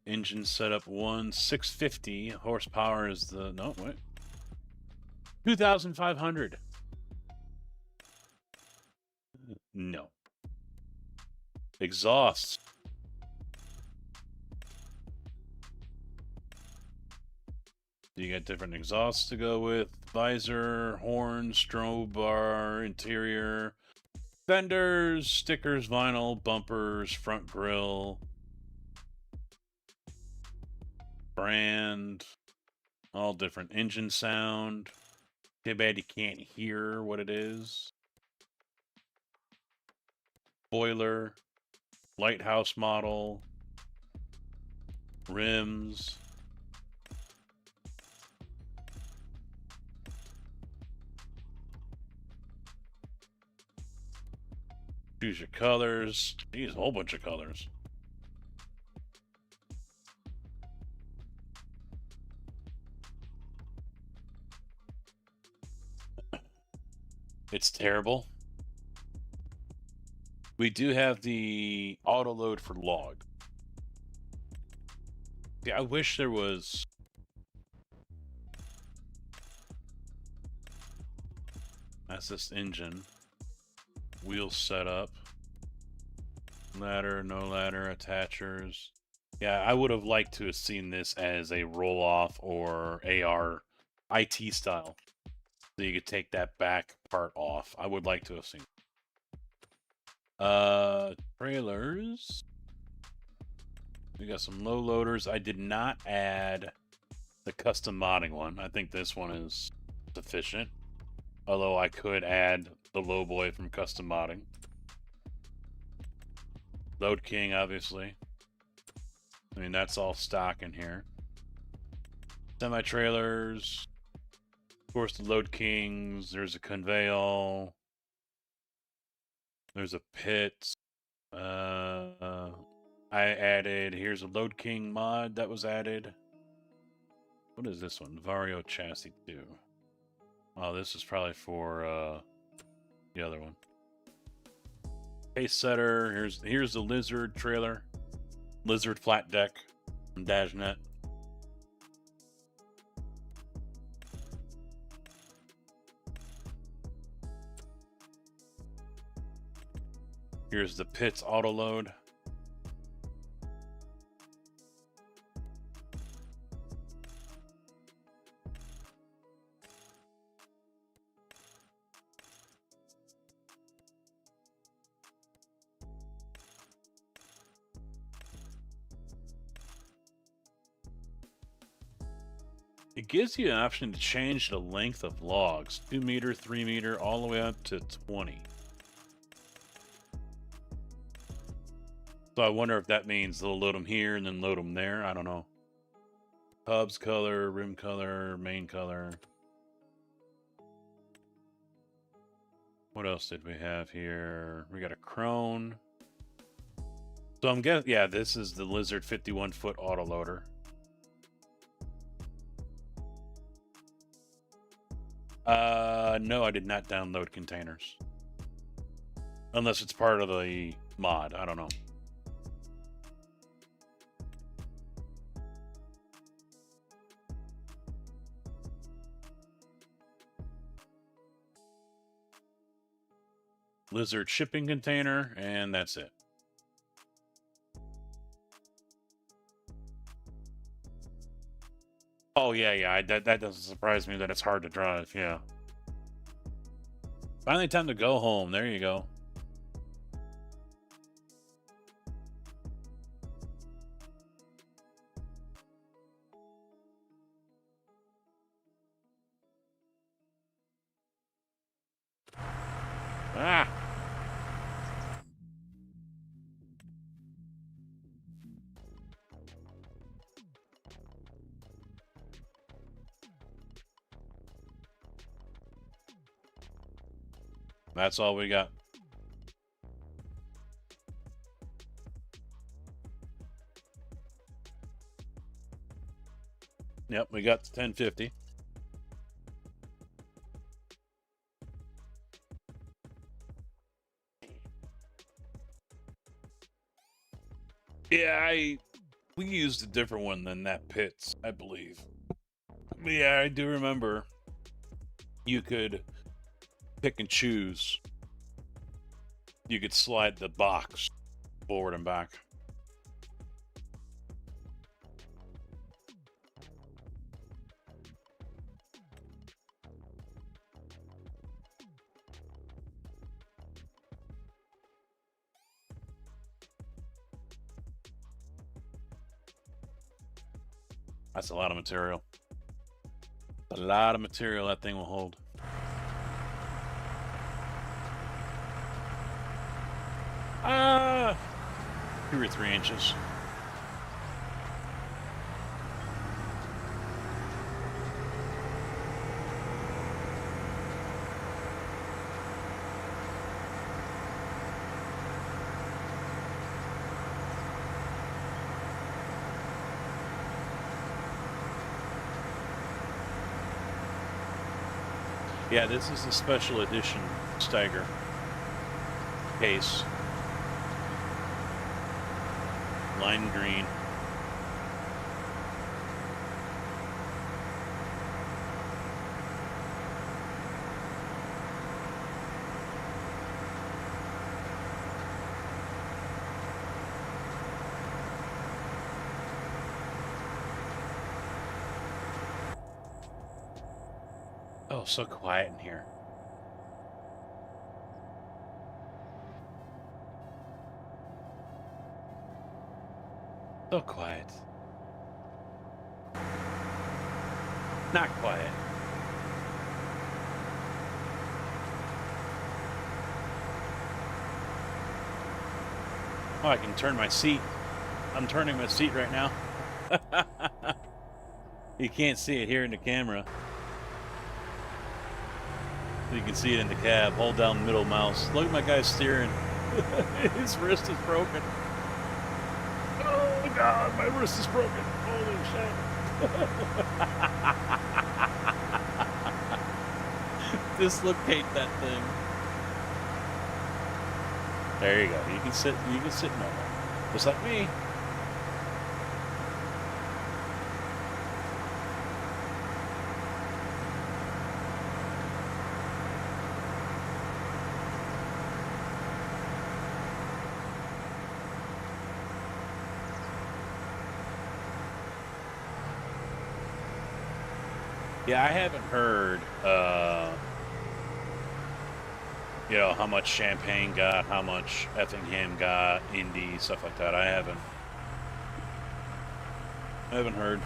[SPEAKER 1] Engine setup 650 horsepower is the 2,500. No. Exhaust. You get different exhausts to go with. Visor, horn, strobe bar, interior, fenders, stickers, vinyl, bumpers, front grille, brand, all different. Engine sound. Too bad you can't hear what it is. Boiler, lighthouse model, rims. Choose your colors. Geez, a whole bunch of colors. It's terrible. We do have the auto load for log. Yeah, I wish there was. That's this engine. Wheel setup. Ladder, no ladder, attachers. Yeah, I would have liked to have seen this as a roll-off or AR IT style. So you could take that back part off. I would like to have seen. Trailers. We got some low loaders. I did not add the custom modding one. I think this one is sufficient. Although I could add the low boy from custom modding. Load King, obviously. I mean, that's all stock in here. Semi-trailers. Of course, the Load Kings. There's a conveyal. There's a pit. I added... Here's a Load King mod that was added. What is this one? Vario Chassis 2. Oh, this is probably for the other one. Pace setter. Here's the Lizard trailer. Lizard flat deck from Dashnet. Here's the Pits auto load. It gives you an option to change the length of logs, 2 meter, 3 meter, all the way up to 20. So I wonder if that means they'll load them here and then load them there. I don't know. Hubs color, rim color, main color. What else did we have here? We got a crone. So I'm guessing, yeah, this is the Lizard 51-foot autoloader. No, I did not download containers. Unless it's part of the mod, I don't know. Lizard shipping container, and that's it. Oh, yeah. That doesn't surprise me that it's hard to drive, yeah. Finally time to go home. There you go. Ah! That's all we got. Yep, we got the 1050. Yeah, we used a different one than that Pits, I believe. But yeah, I do remember you could pick and choose. You could slide the box forward and back. That's a lot of material. A lot of material that thing will hold. 2 or 3 inches. Yeah, this is a special edition Steiger case. Lime green. Oh, so quiet in here. So quiet. Not quiet. Oh, I can turn my seat. I'm turning my seat right now. You can't see it here in the camera. You can see it in the cab. Hold down middle mouse. Look at my guy steering. His wrist is broken. Oh God, my wrist is broken. Holy shit. Dislocate that thing. There you go. You can sit normal. Just like me. Yeah, I haven't heard, you know, how much Champagne got, how much Effingham got, Indy, stuff like that. I haven't heard.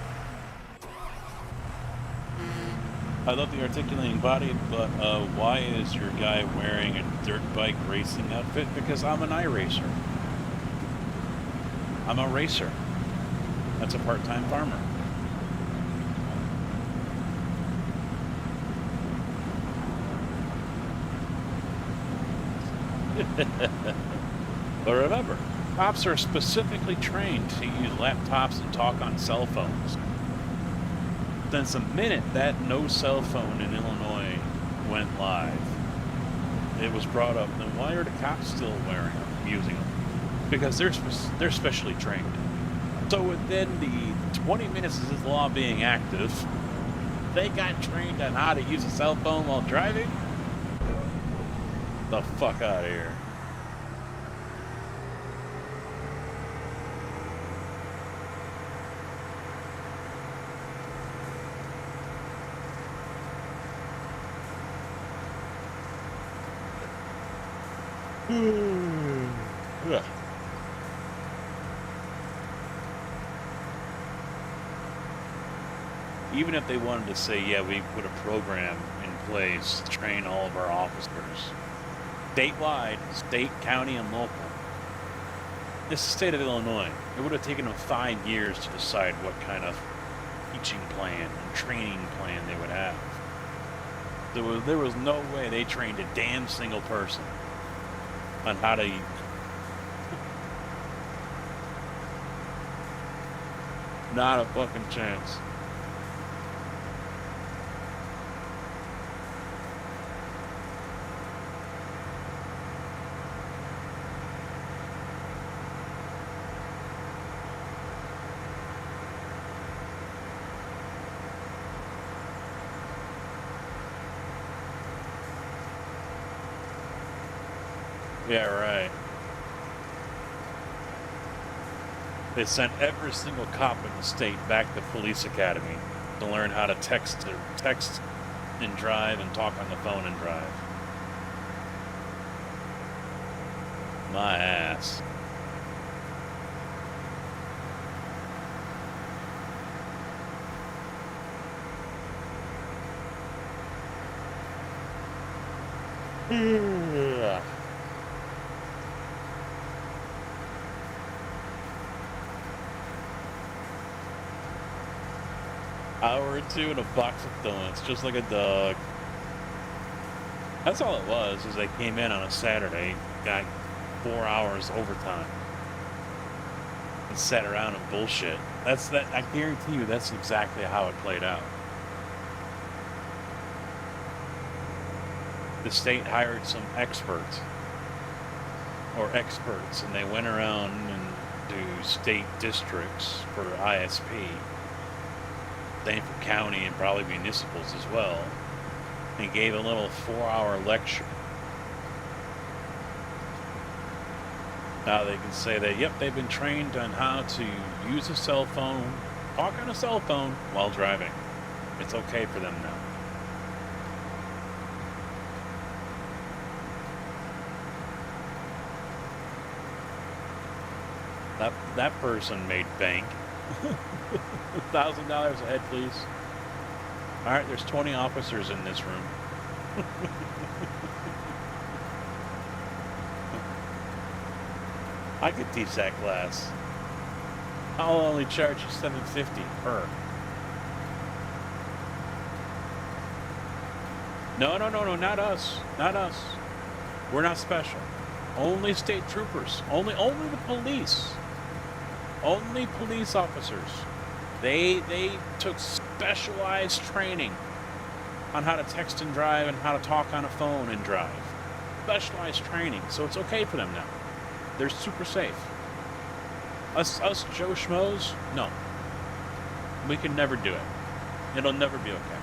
[SPEAKER 1] I love the articulating body, but why is your guy wearing a dirt bike racing outfit? Because I'm an iRacer. I'm a racer. That's a part-time farmer. But remember, cops are specifically trained to use laptops and talk on cell phones. Since the minute that no cell phone in Illinois went live, it was brought up, then why are the cops still wearing them, using them? Because they're specially trained. So within the 20 minutes of this law being active, they got trained on how to use a cell phone while driving? The fuck out of here. Ugh. Even if they wanted to say, yeah, we put a program in place to train all of our officers, statewide, state, county, and local. It's the state of Illinois. It would have taken them 5 years to decide what kind of teaching plan and training plan they would have. There was no way they trained a damn single person on how to... Not a fucking chance. Yeah, right. They sent every single cop in the state back to police academy to learn how to text and drive and talk on the phone and drive. My ass. Hour or two and a box of donuts, just like a dog. That's all it was, is they came in on a Saturday, got 4 hours overtime, and sat around and bullshit. I guarantee you that's exactly how it played out. The state hired some experts, and they went around and do state districts for ISP. Same for county and probably municipals as well. And gave a little 4-hour lecture. Now they can say that, yep, they've been trained on how to use a cell phone, talk on a cell phone while driving. It's okay for them now. That person made bank. $1,000 a head, please. All right, there's 20 officers in this room. I could teach that class. I'll only charge you $750 per. No, not us. Not us. We're not special. Only state troopers. Only the police. Only police officers. They took specialized training on how to text and drive and how to talk on a phone and drive. Specialized training, so it's okay for them now. They're super safe. Us Joe Schmoes, no. We can never do it. It'll never be okay.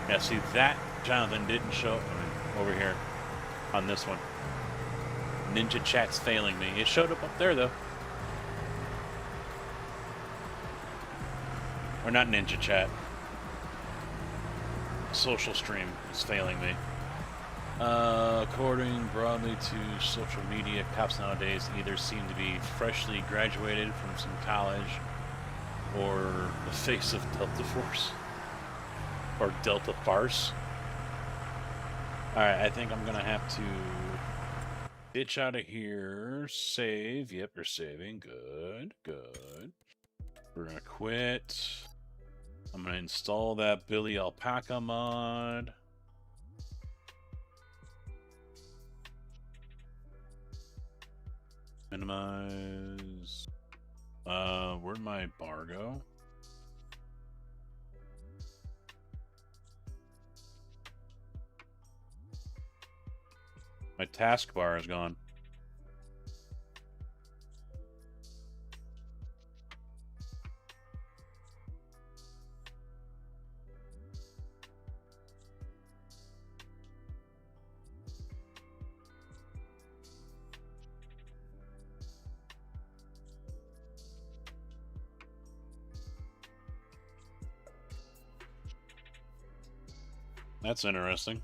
[SPEAKER 1] Yeah, see, that Jonathan didn't show up over here on this one. Ninja chat's failing me. It showed up there though. Or not Ninja Chat. Social stream is failing me. According broadly to social media, cops nowadays either seem to be freshly graduated from some college or the face of Delta Force. Or Delta Farce. Alright, I think I'm gonna have to ditch out of here. Save. Yep, you're saving. Good, good. We're gonna quit. I'm gonna install that Billy Alpaca mod. Minimize. Where'd my bar go? My taskbar is gone. That's interesting.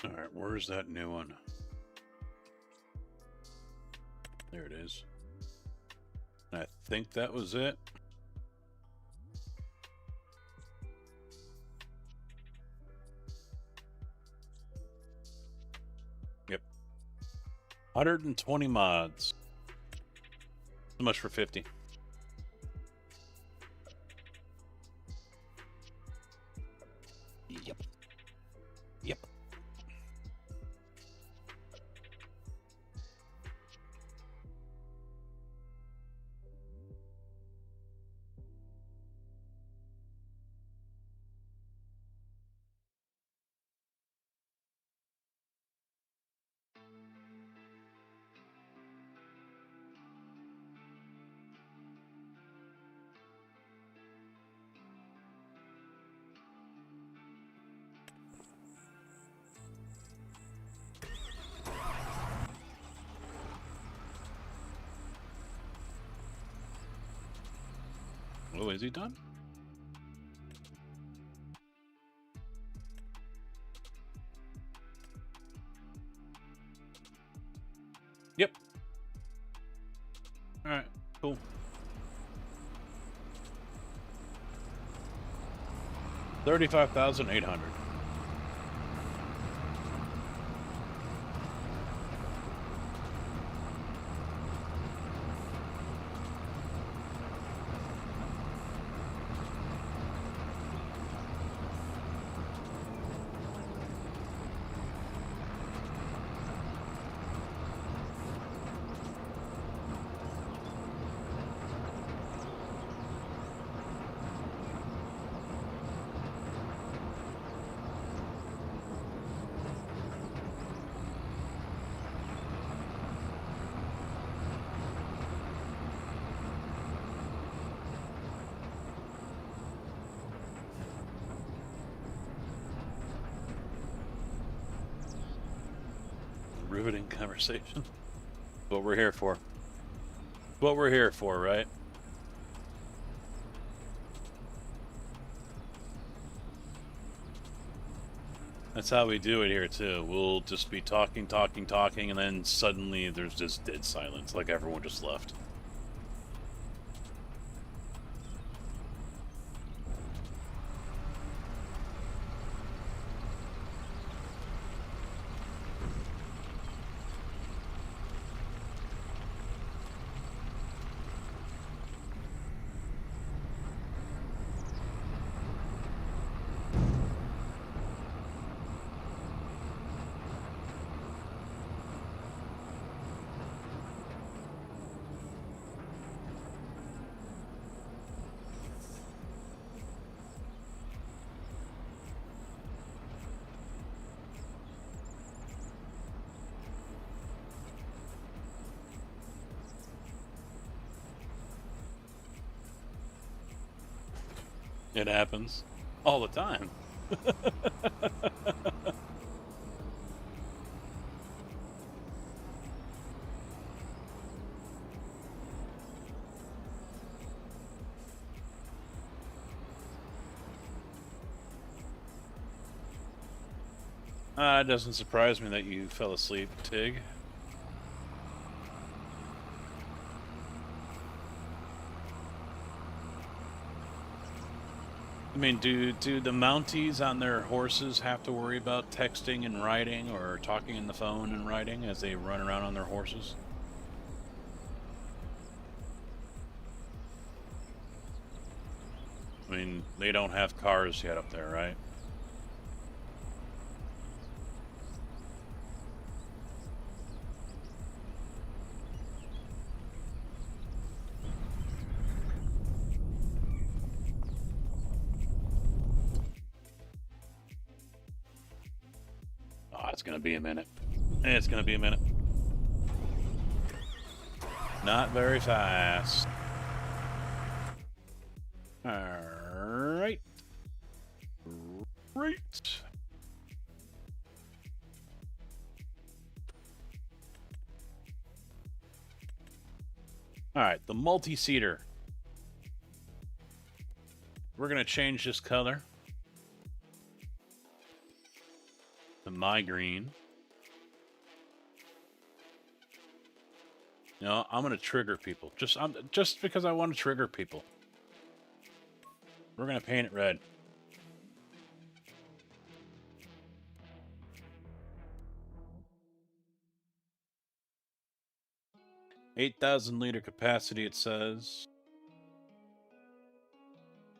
[SPEAKER 1] Alright, where's that new one? There it is. I think that was it. Yep. 120 mods. So much for 50. Yep. Yep. Oh, is he done? Yep. Alright, cool. $35,800. Riveting conversation. What we're here for. What we're here for, right? That's how we do it here too. We'll just be talking, and then suddenly there's just dead silence, like everyone just left.
[SPEAKER 6] It happens all the time. It doesn't surprise me that you fell asleep, Tig. I mean, do the Mounties on their horses have to worry about texting and writing, or talking in the phone and writing as they run around on their horses? I mean, they don't have cars yet up there, right? Oh, it's gonna be a minute. It's gonna be a minute. Not very fast. Alright. Right. Alright, the multi-seater. We're gonna change this color to my green. No, I'm gonna trigger people. Just because I want to trigger people. We're gonna paint it red. $8,000 capacity, it says.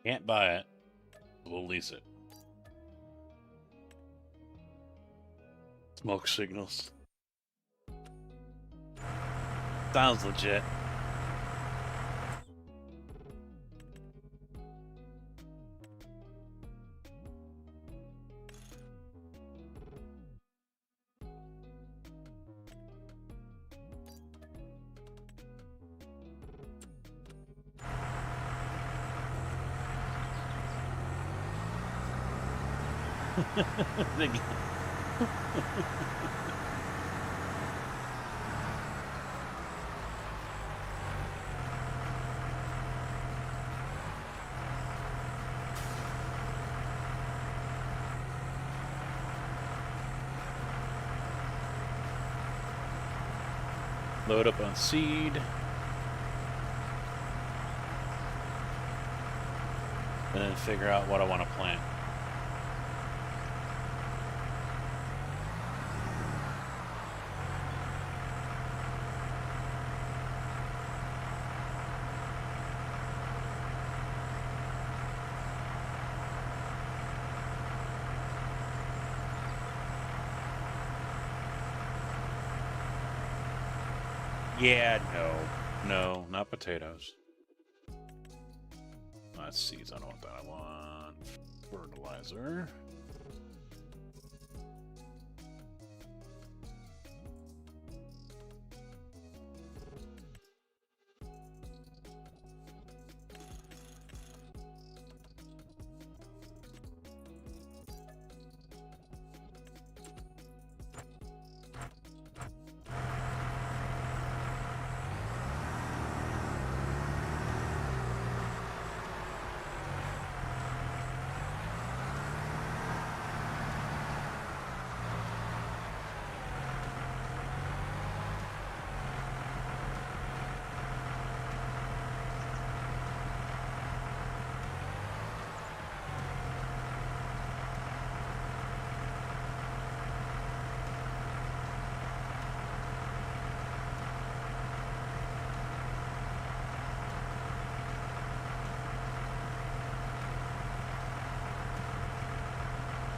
[SPEAKER 6] Can't buy it. We'll lease it. Smoke signals. Sounds legit. Load up on seed. And then figure out what I want to plant. Yeah, no, not potatoes. That's seeds. I don't want that. I want fertilizer.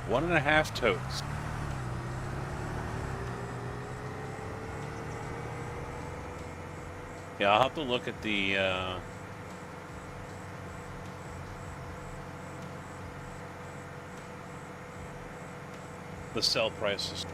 [SPEAKER 6] One and a half totes. Yeah, I'll have to look at the sell prices.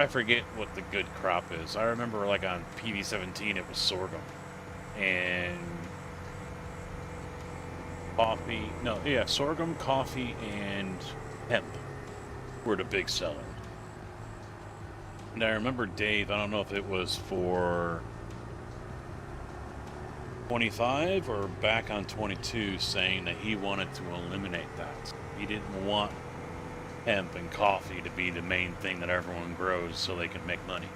[SPEAKER 1] I forget what the good crop is. I remember like on PV17 it was sorghum and coffee. No, yeah, sorghum, coffee, and hemp were the big sellers. And I remember Dave, I don't know if it was for 25 or back on 22, saying that he wanted to eliminate that. He didn't want hemp and coffee to be the main thing that everyone grows so they can make money.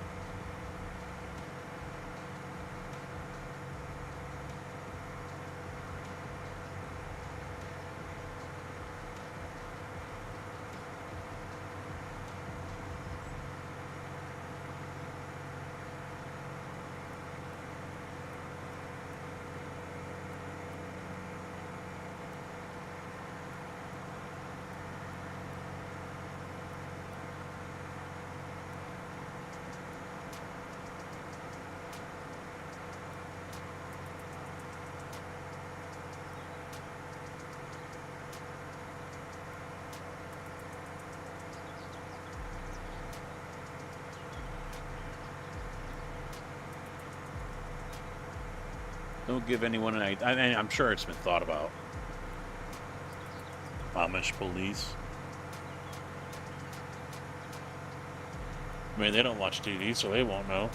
[SPEAKER 1] Don't give anyone an idea. I mean, I'm sure it's been thought about. Amish police. I mean, they don't watch TV, so they won't know.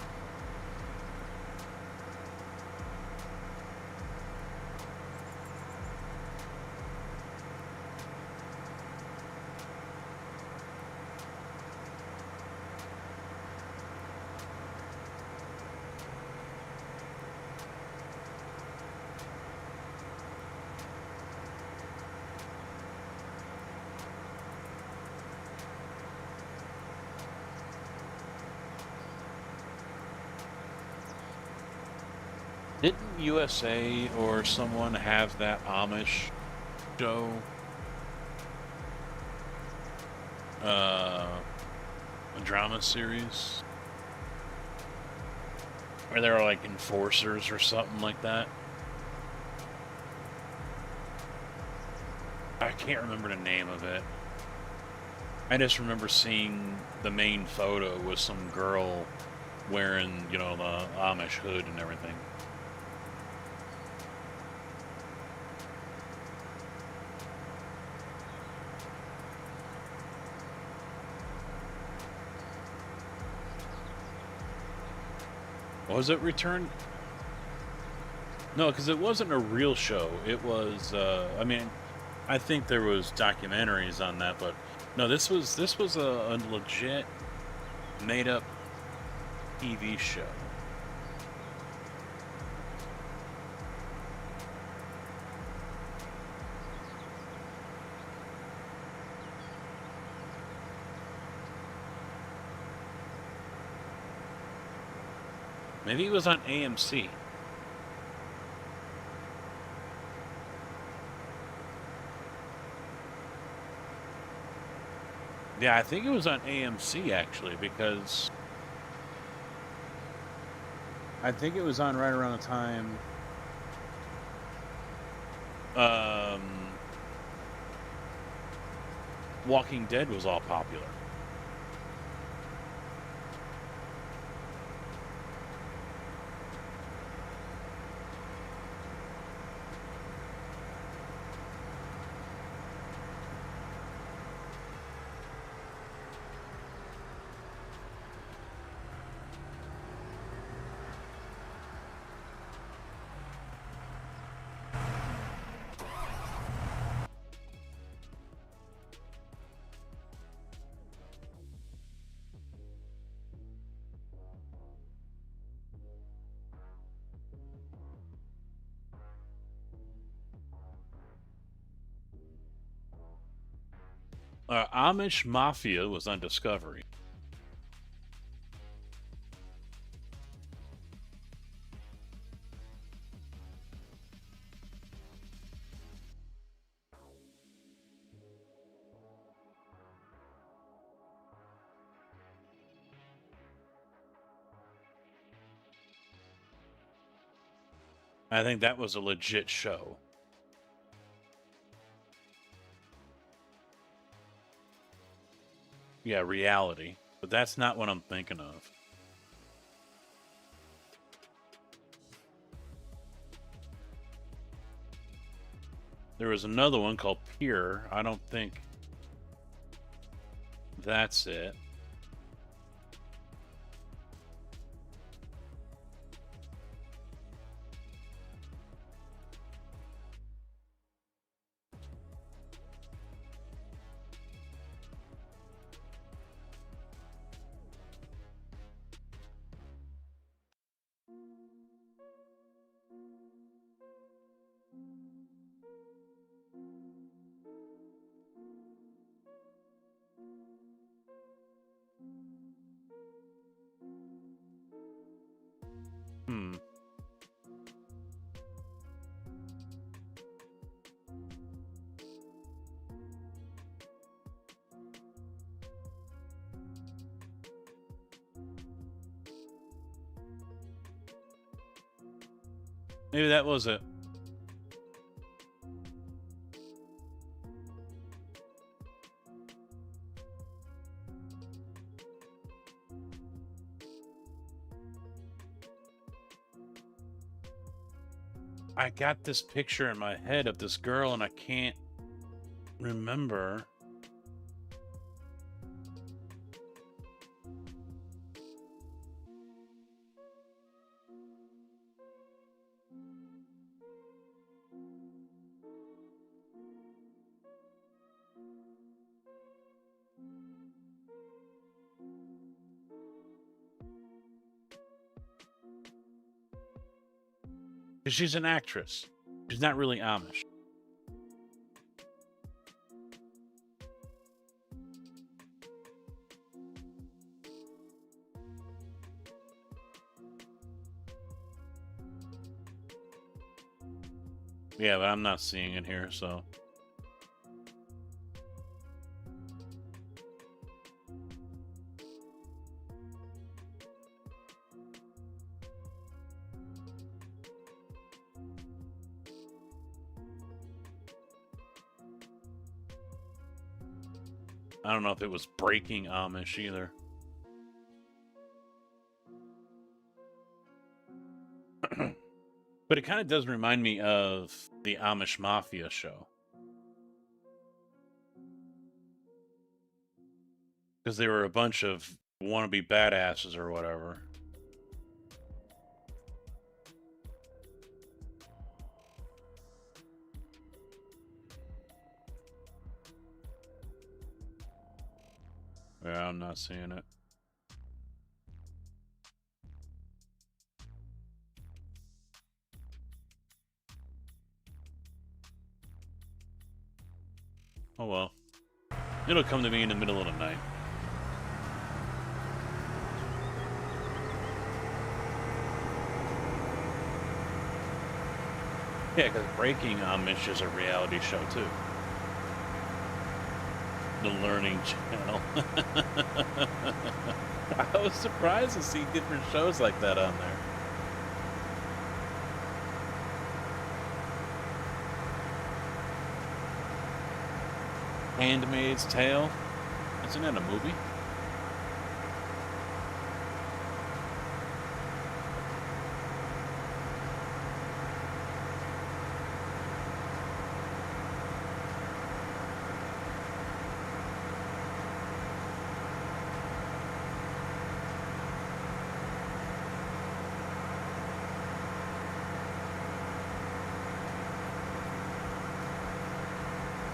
[SPEAKER 1] Didn't USA or someone have that Amish show? A drama series? Where they were like enforcers or something like that? I can't remember the name of it. I just remember seeing the main photo with some girl wearing, you know, the Amish hood and everything. Was it Return? No, because it wasn't a real show. It was, I mean, I think there was documentaries on that, but no, this was a legit made-up TV show. Maybe it was on AMC. Yeah, I think it was on AMC actually, because I think it was on right around the time Walking Dead was all popular. Amish Mafia was on Discovery. I think that was a legit show. Yeah, reality. But that's not what I'm thinking of. There was another one called Pure. I don't think that's it. Maybe that was it. I got this picture in my head of this girl and I can't remember. Because she's an actress. She's not really Amish. Yeah, but I'm not seeing it here, so. I don't know if it was breaking Amish either. But it kind of does remind me of the Amish Mafia show. Because they were a bunch of wannabe badasses or whatever. Yeah, I'm not seeing it. Oh well. It'll come to me in the middle of the night. Yeah, because Breaking Amish is a reality show too. The Learning Channel. I was surprised to see different shows like that on there. Handmaid's Tale. Isn't that a movie?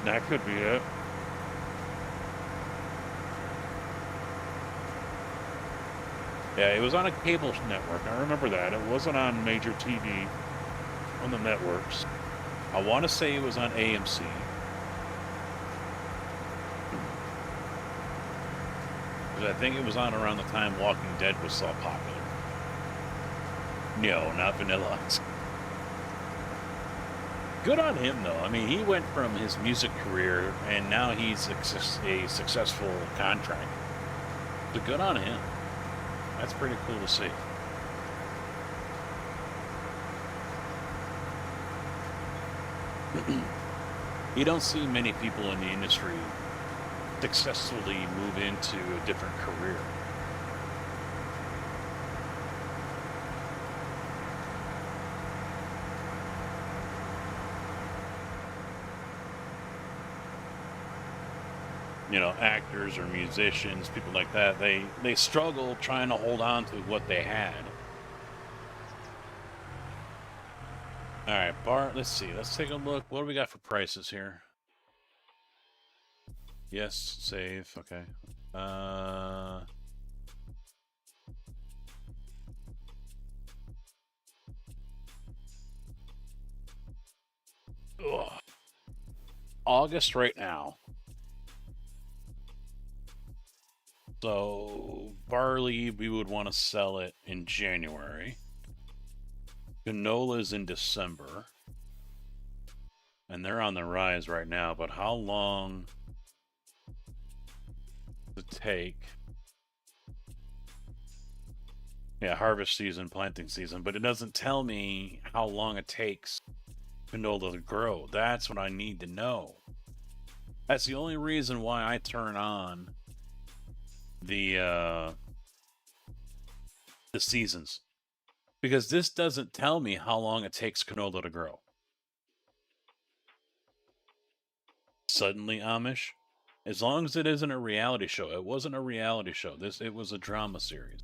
[SPEAKER 1] That could be it. Yeah, it was on a cable network. I remember that. It wasn't on major TV on the networks. I want to say it was on AMC. Because I think it was on around the time Walking Dead was so popular. No, not Vanilla Ice. Good on him, though. I mean, he went from his music career, and now he's a successful contractor. But good on him. That's pretty cool to see. You don't see many people in the industry successfully move into a different career. You know, actors or musicians, people like that, they struggle trying to hold on to what they had. All right, Bart, let's see. Let's take a look. What do we got for prices here? Yes, save. Okay. Ugh. August right now. So barley, we would want to sell it in January. Canola is in December. And they're on the rise right now, but how long does it take? Yeah, harvest season, planting season, but it doesn't tell me how long it takes canola to grow. That's what I need to know. That's the only reason why I turn on the seasons. Because this doesn't tell me how long it takes canola to grow. Suddenly Amish? As long as it isn't a reality show. It wasn't a reality show. It was a drama series.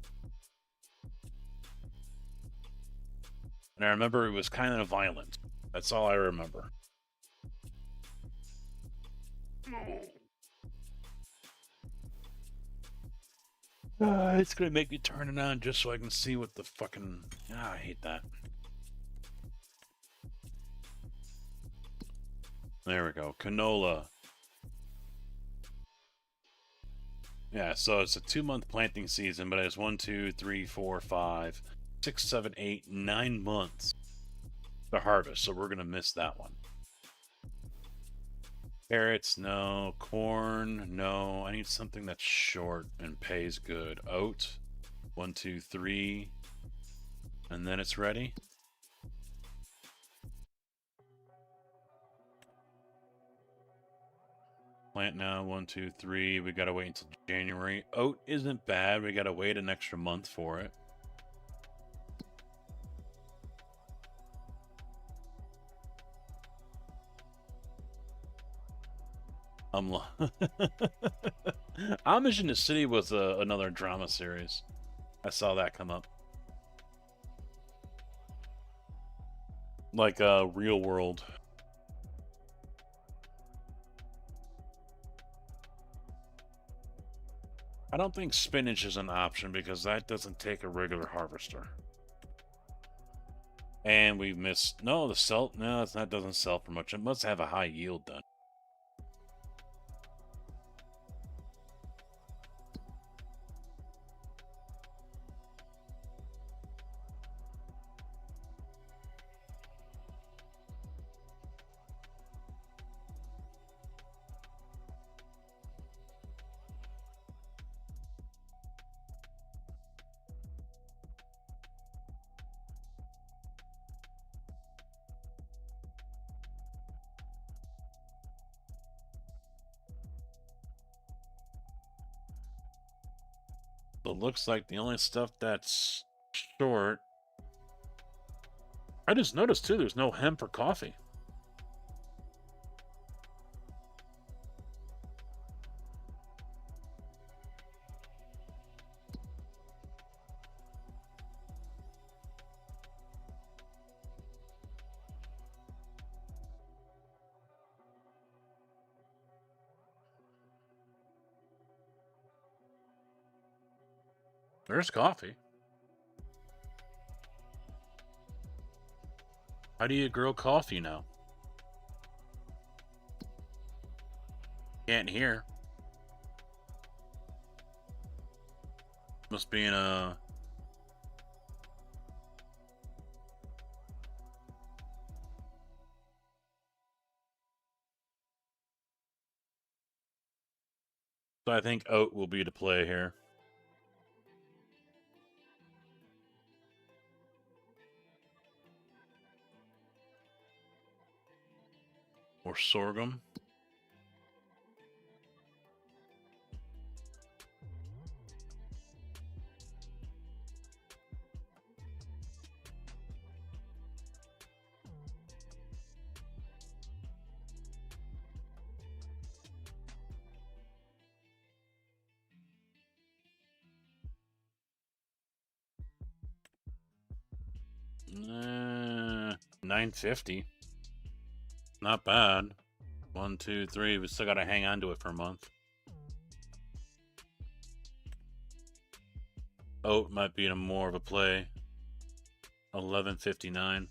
[SPEAKER 1] And I remember it was kind of violent. That's all I remember. It's gonna make me turn it on just so I can see what the fucking... I hate that. There we go. Canola. Yeah, so it's a 2-month planting season, but it's 1, 2, 3, 4, 5, 6, 7, 8, 9 months to harvest. So we're gonna miss that one. Carrots, no. Corn, no. I need something that's short and pays good. Oat, 1, 2, 3, and then it's ready. Plant now, 1, 2, 3. We gotta wait until January. Oat isn't bad. We gotta wait an extra month for it. Amish in the City was another drama series. I saw that come up. Like Real World. I don't think spinach is an option because that doesn't take a regular harvester. And we missed... No, the sell... No, that doesn't sell for much. It must have a high yield then. It looks like the only stuff that's short... I just noticed too, there's no hemp or coffee. There's coffee. How do you grow coffee now? Can't hear. Must be in a... So I think oat will be the play here. Or sorghum. $9.50. Not bad. 1, 2, 3. We still gotta hang on to it for a month. Oh, it might be more of a play. $11.59.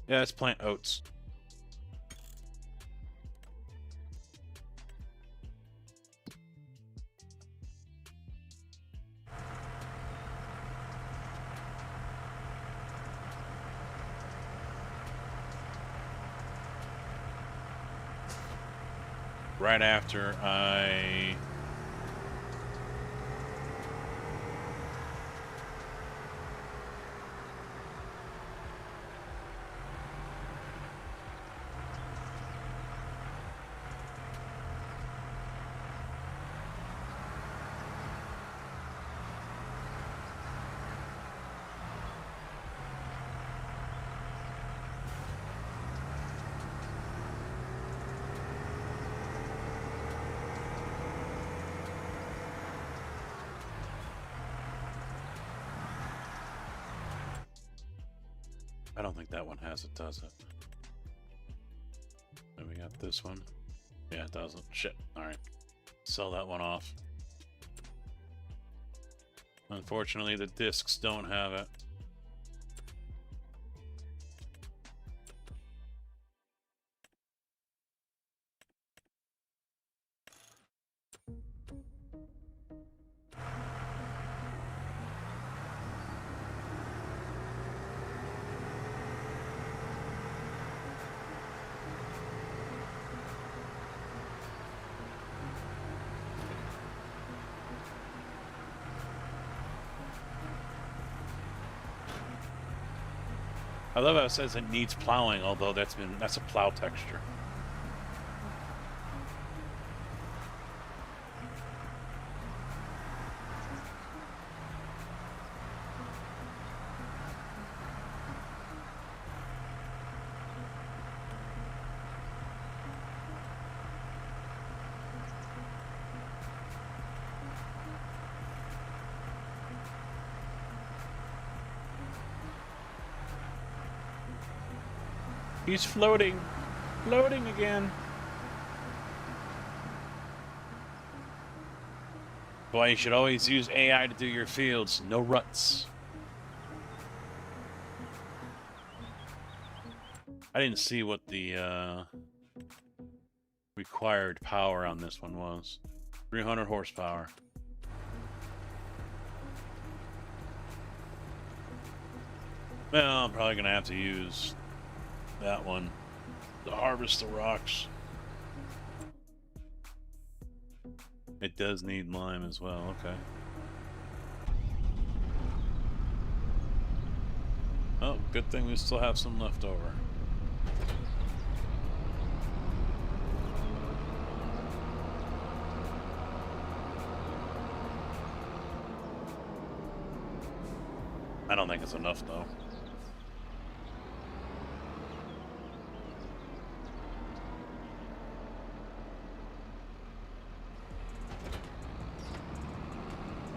[SPEAKER 1] Yeah, let's plant oats. Right after I... I don't think that one has it, does it? Then we got this one. Yeah, it doesn't. Shit. Alright. Sell that one off. Unfortunately, the discs don't have it. I love how it says it needs plowing, although that's a plow texture. He's floating. Floating again. Boy, you should always use AI to do your fields. No ruts. I didn't see what the required power on this one was. 300 horsepower. Well, I'm probably going to have to use that one to harvest the rocks. It does need lime as well, okay. Oh, good thing we still have some left over. I don't think it's enough though.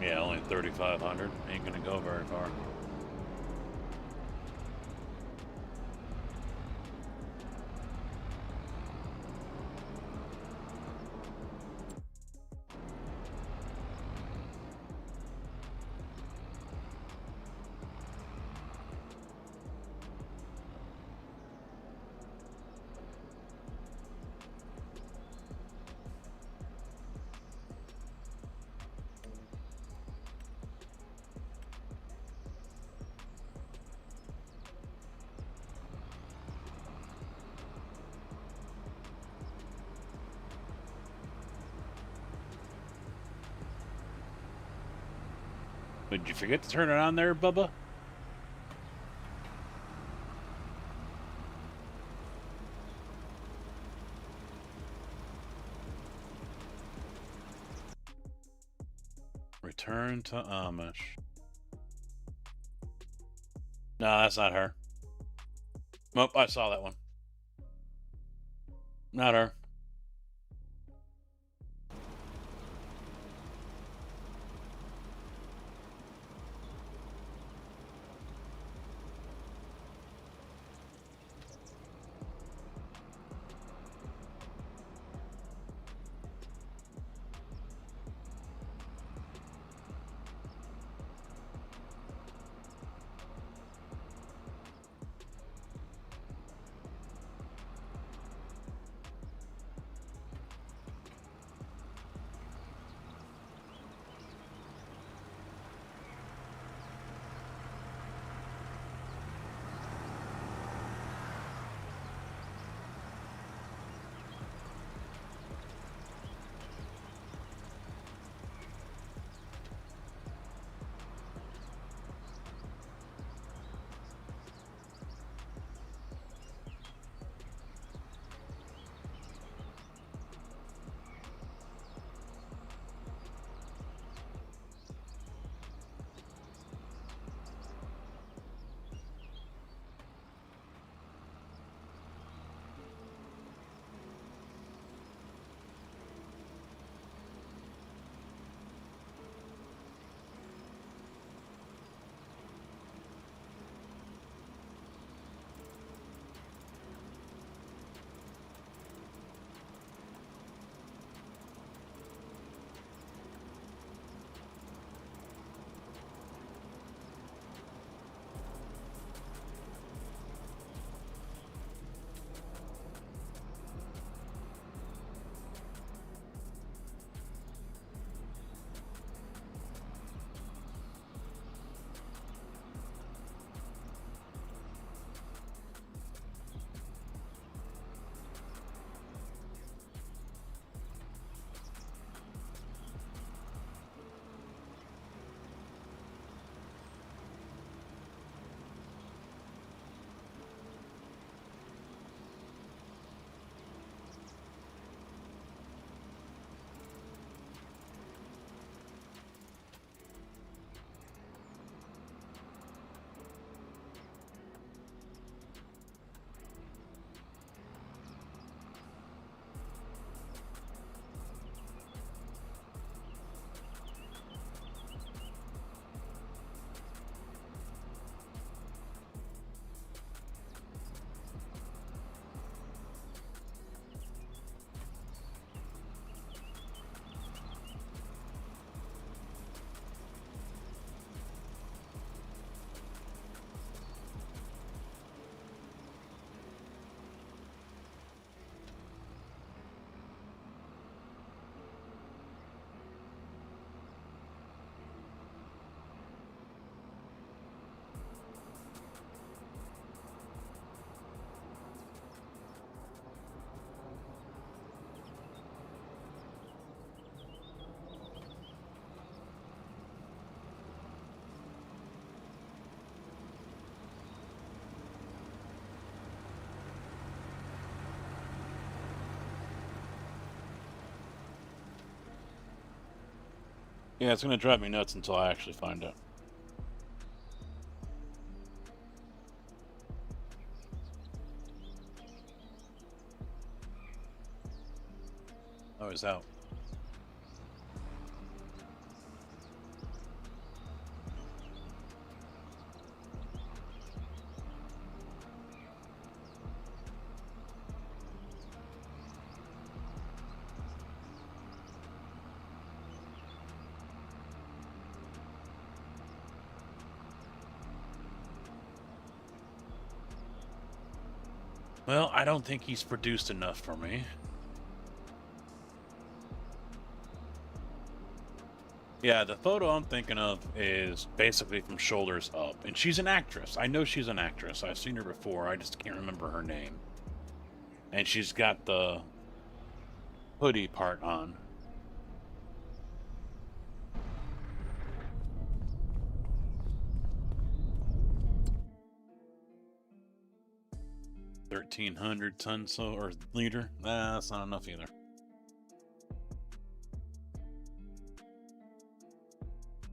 [SPEAKER 1] Yeah, only 3,500. Ain't gonna go very far. Did you forget to turn it on there, Bubba? Return to Amish. No, that's not her. Nope, I saw that one.
[SPEAKER 6] Not her. Yeah, it's gonna drive me nuts until I actually find it. Oh, it's out. Well, I don't think he's produced enough for me. Yeah, the photo I'm thinking of is basically from shoulders up. And she's an actress. I know she's an actress. I've seen her before. I just can't remember her name. And she's got the hoodie part on. $1,300 so or liter. Nah, that's not enough either.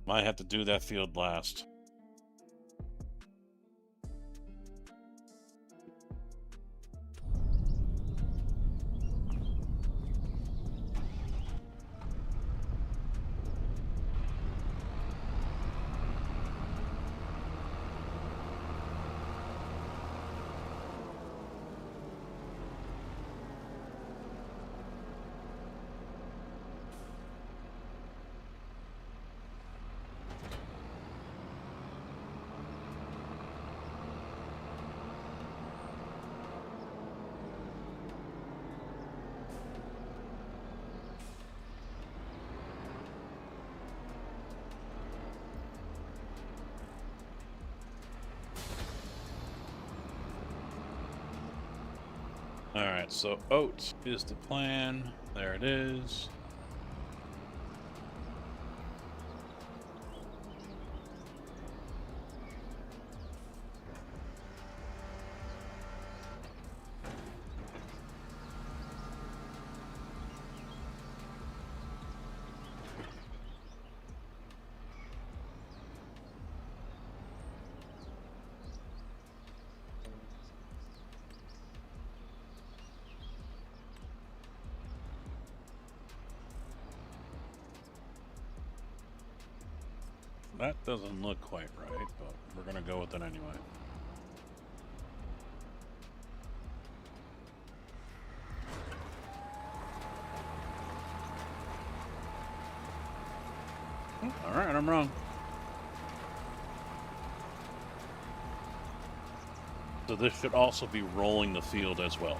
[SPEAKER 6] Might have to do that field last.
[SPEAKER 1] Alright, so oats is the plan. There it is. That doesn't look quite right, but we're gonna go with it anyway. Alright, I'm wrong. So this should also be rolling the field as well.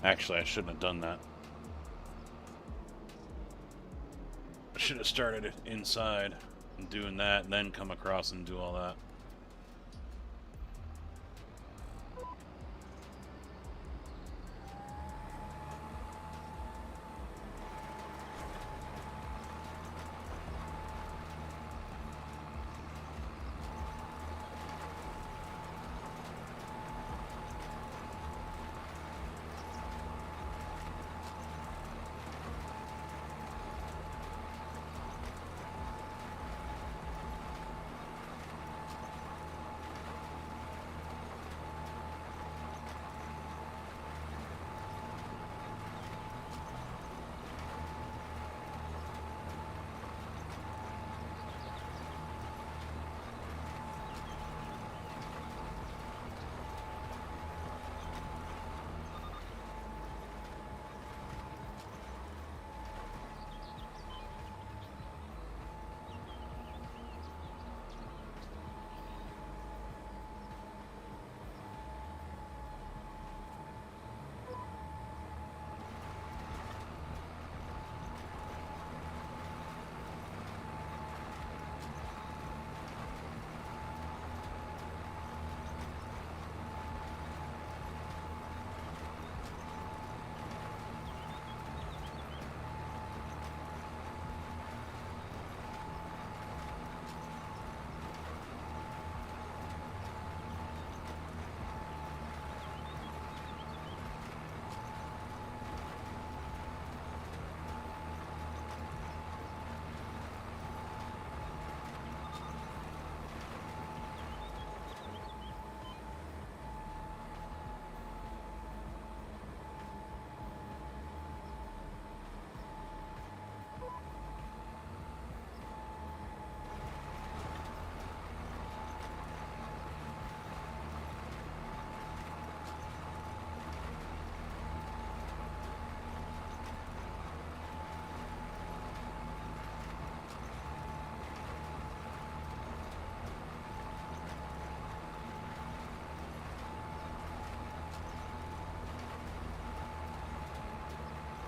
[SPEAKER 1] Actually, I shouldn't have done that. I should have started it inside and doing that, and then come across and do all that.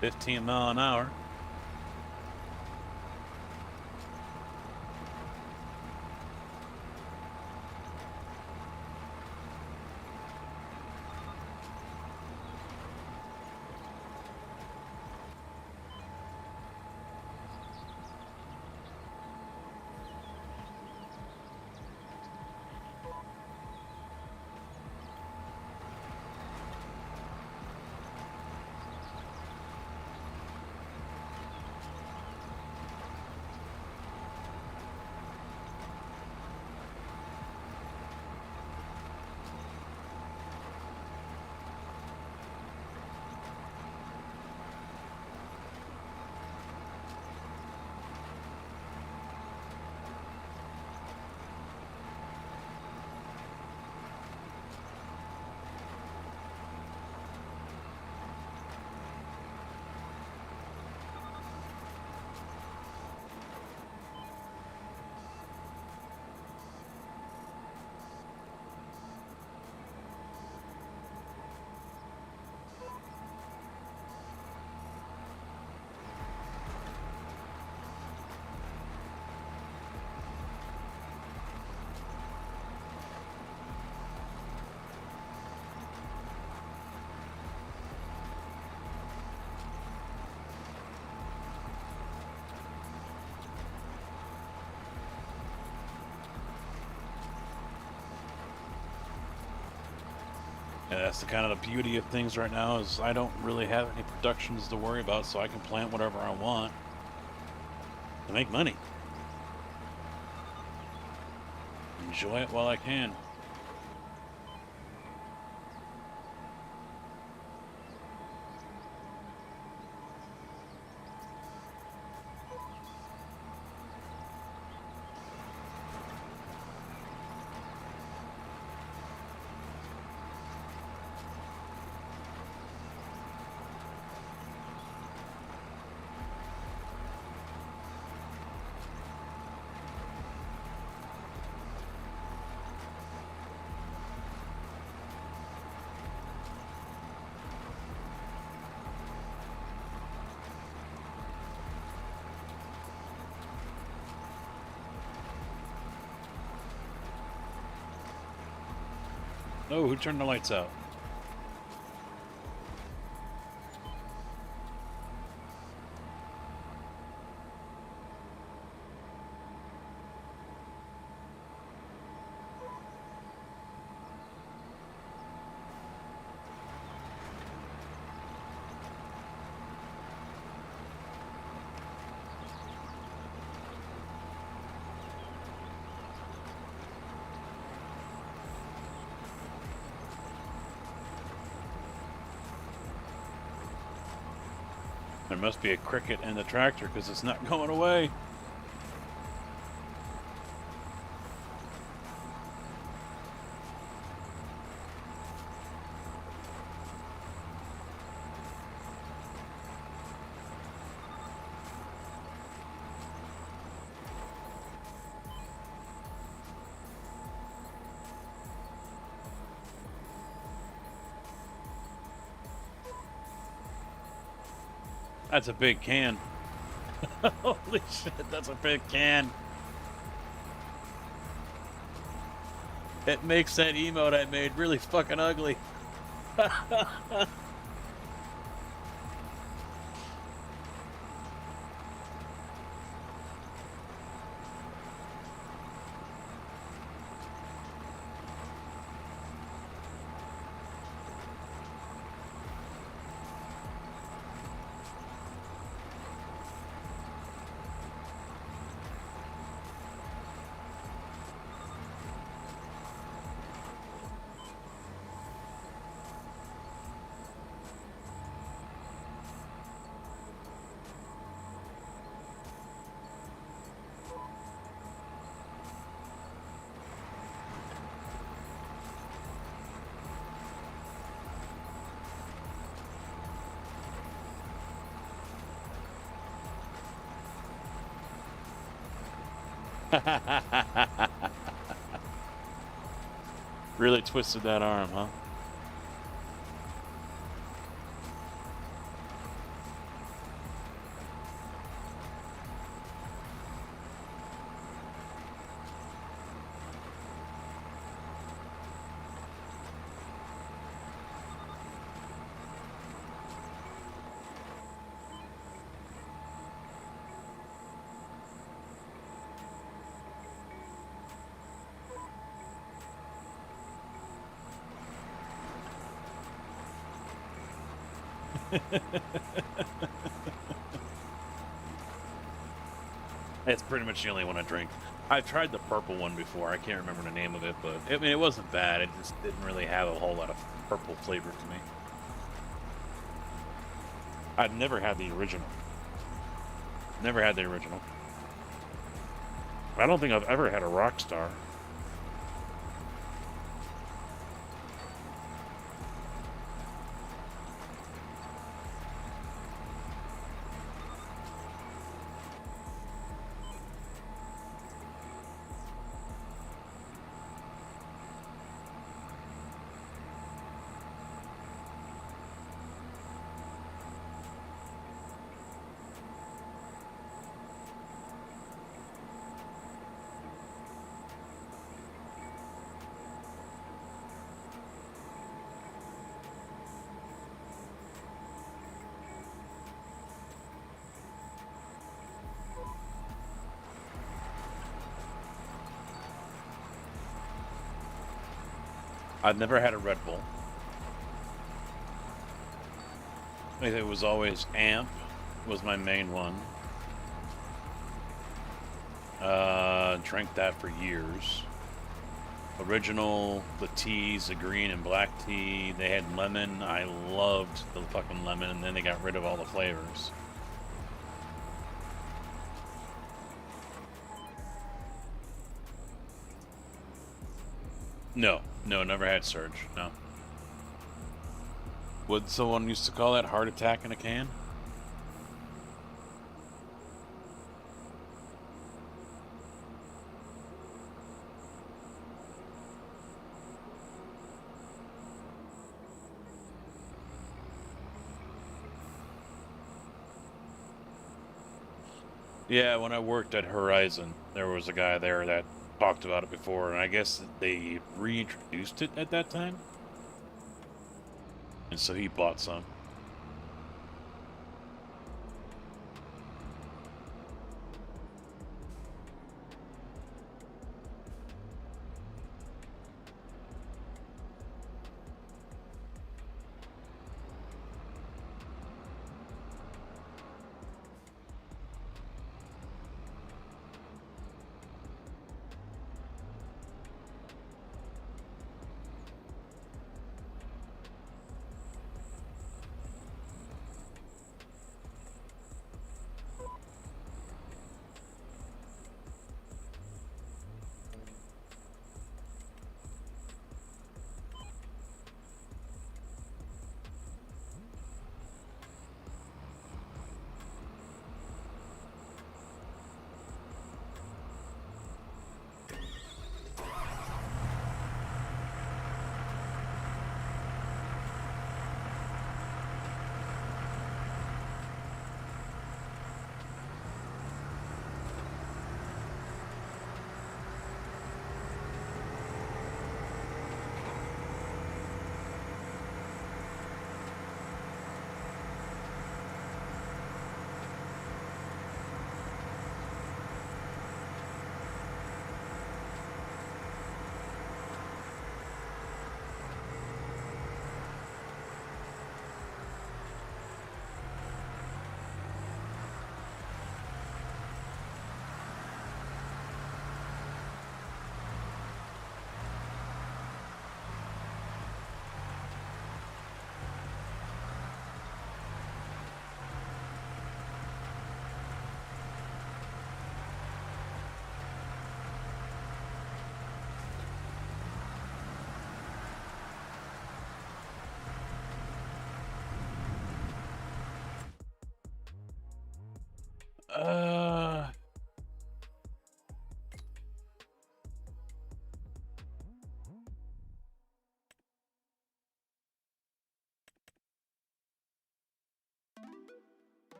[SPEAKER 1] $15 mph. And that's the kind of the beauty of things right now is I don't really have any productions to worry about, so I can plant whatever I want to make money. Enjoy it while I can. Oh, who turned the lights out? There must be a cricket in the tractor because it's not going away. That's a big can. Holy shit, that's a big can. It makes that emote I made really fucking ugly. Really twisted that arm, huh? It's pretty much the only one I drink. I've tried the purple one before. I can't remember the name of it, but I mean, it wasn't bad. It just didn't really have a whole lot of purple flavor to me. I've never had the original. Never had the original. I don't think I've ever had a Rockstar. I've never had a Red Bull. It was always AMP was my main one. Drank that for years. Original, the teas, the green and black tea. They had lemon. I loved the fucking lemon, and then they got rid of all the flavors. No, never had Surge. No. Would someone used to call that heart attack in a can? Yeah, when I worked at Horizon, there was a guy there that talked about it before, and I guess they reintroduced it at that time. And so he bought some.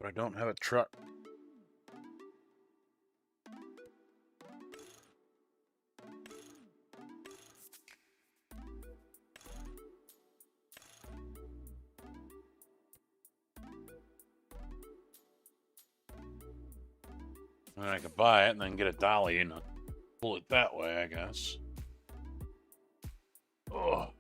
[SPEAKER 1] But I don't have a truck. And I could buy it and then get a dolly and pull it that way, I guess. Ugh.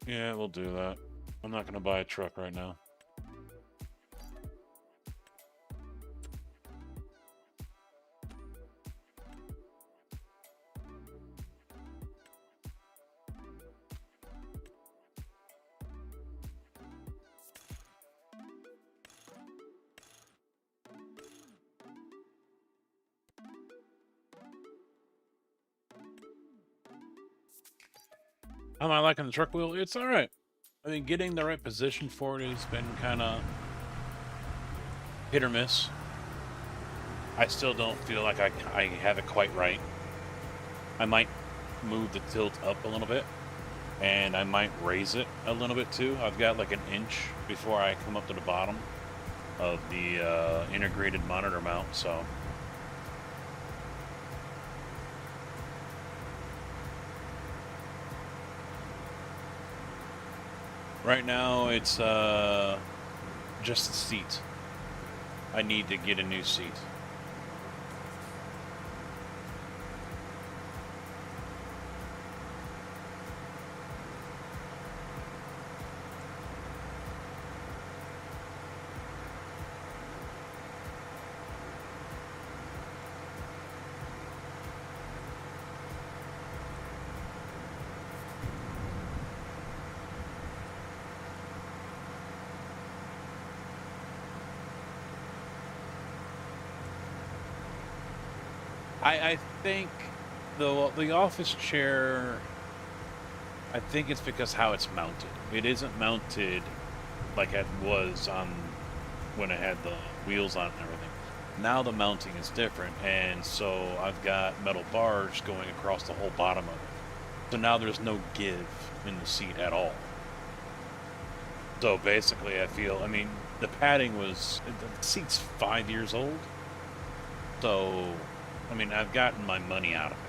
[SPEAKER 1] Yeah, we'll do that. I'm not going to buy a truck right now. Am I liking the truck wheel? It's all right. I mean, getting the right position for it has been kind of hit or miss. I still don't feel like I have it quite right. I might move the tilt up a little bit, and I might raise it a little bit too. I've got like an inch before I come up to the bottom. of the integrated monitor mount, so. Right now, it's just the seat. I need to get a new seat. I think the office chair, I think it's because how it's mounted. It isn't mounted like it was on when it had the wheels on and everything. Now the mounting is different, and so I've got metal bars going across the whole bottom of it. So now there's no give in the seat at all. So basically, I mean, the padding the seat's 5 years old. So, I mean, I've gotten my money out of it.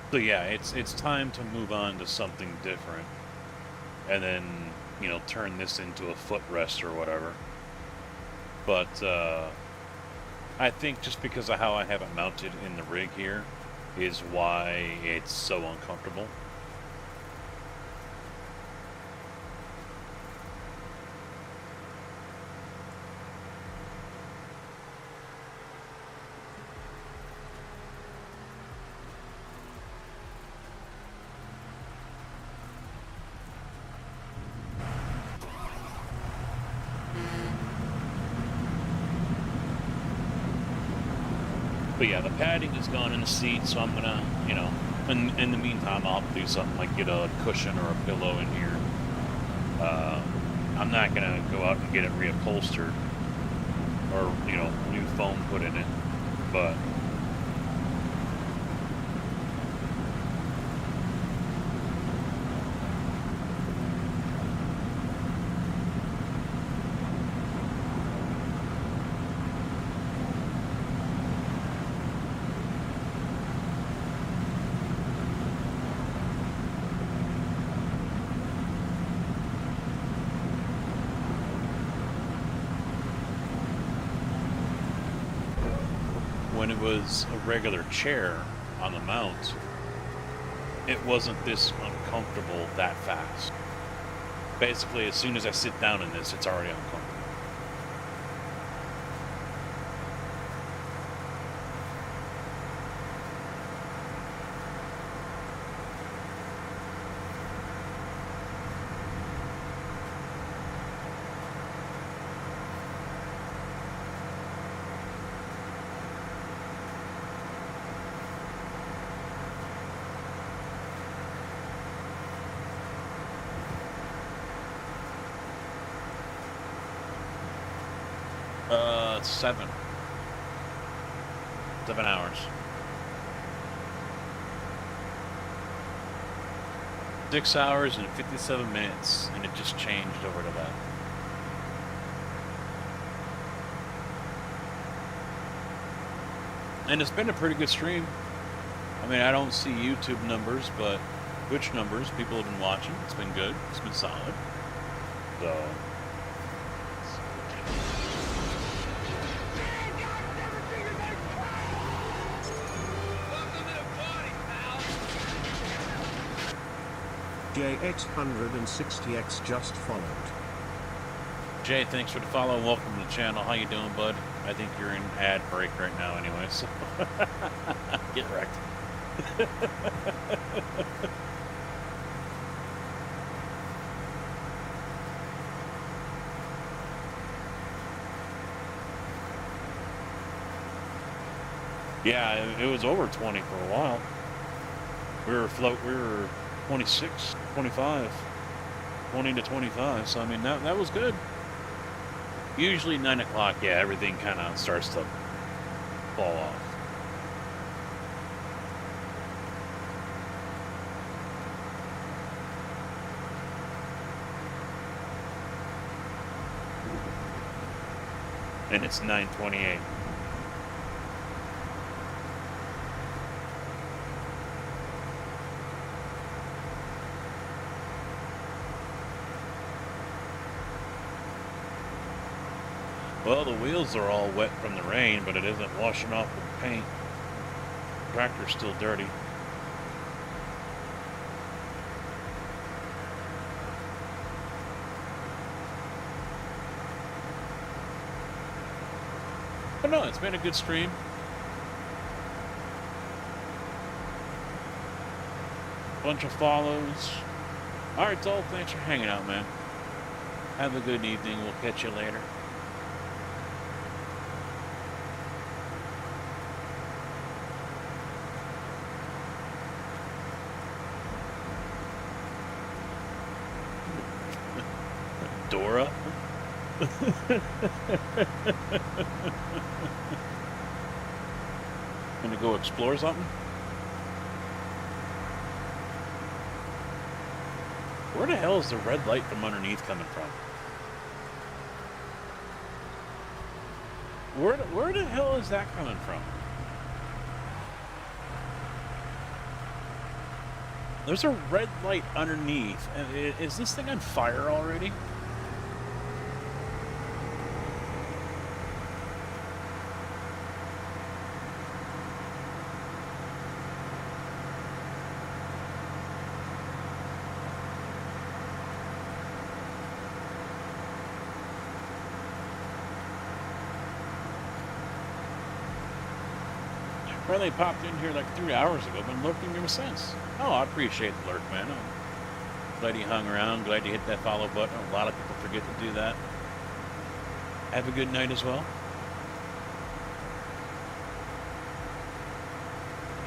[SPEAKER 1] So yeah, it's time to move on to something different, and then, you know, turn this into a footrest or whatever. But I think just because of how I have it mounted in the rig here is why it's so uncomfortable. But yeah, the padding is gone in the seat, so I'm gonna, you know, in the meantime, I'll do something like get a cushion or a pillow in here. I'm not gonna go out and get it reupholstered or, you know, new foam put in it, but when it was a regular chair on the mount, it wasn't this uncomfortable that fast. Basically, as soon as I sit down in this, it's already uncomfortable. It's 7 hours. 6 hours and 57 minutes, and it just changed over to that. And it's been a pretty good stream. I mean, I don't see YouTube numbers, but Twitch numbers, people have been watching. It's been good. It's been solid. So...
[SPEAKER 5] JX160X just followed.
[SPEAKER 1] Jay, thanks for the follow. Welcome to the channel. How you doing, bud? I think you're in ad break right now anyway, so get wrecked. Yeah, it was over 20 for a while. We were 26, 25, 20 to 25. So, I mean, that was good. Usually 9 o'clock, yeah, everything kind of starts to fall off. And it's 9:28. Well, the wheels are all wet from the rain, but it isn't washing off the paint. The tractor's still dirty. But no, it's been a good stream. Bunch of follows. Alright, Dole, thanks for hanging out, man. Have a good evening. We'll catch you later. Dora? Gonna go explore something? Where the hell is the red light from underneath coming from? Where the hell is that coming from? There's a red light underneath. Is this thing on fire already? Well, they popped in here like 3 hours ago. Been lurking ever since. Oh, I appreciate the lurk, man. I'm glad you hung around. Glad you hit that follow button. A lot of people forget to do that. Have a good night as well.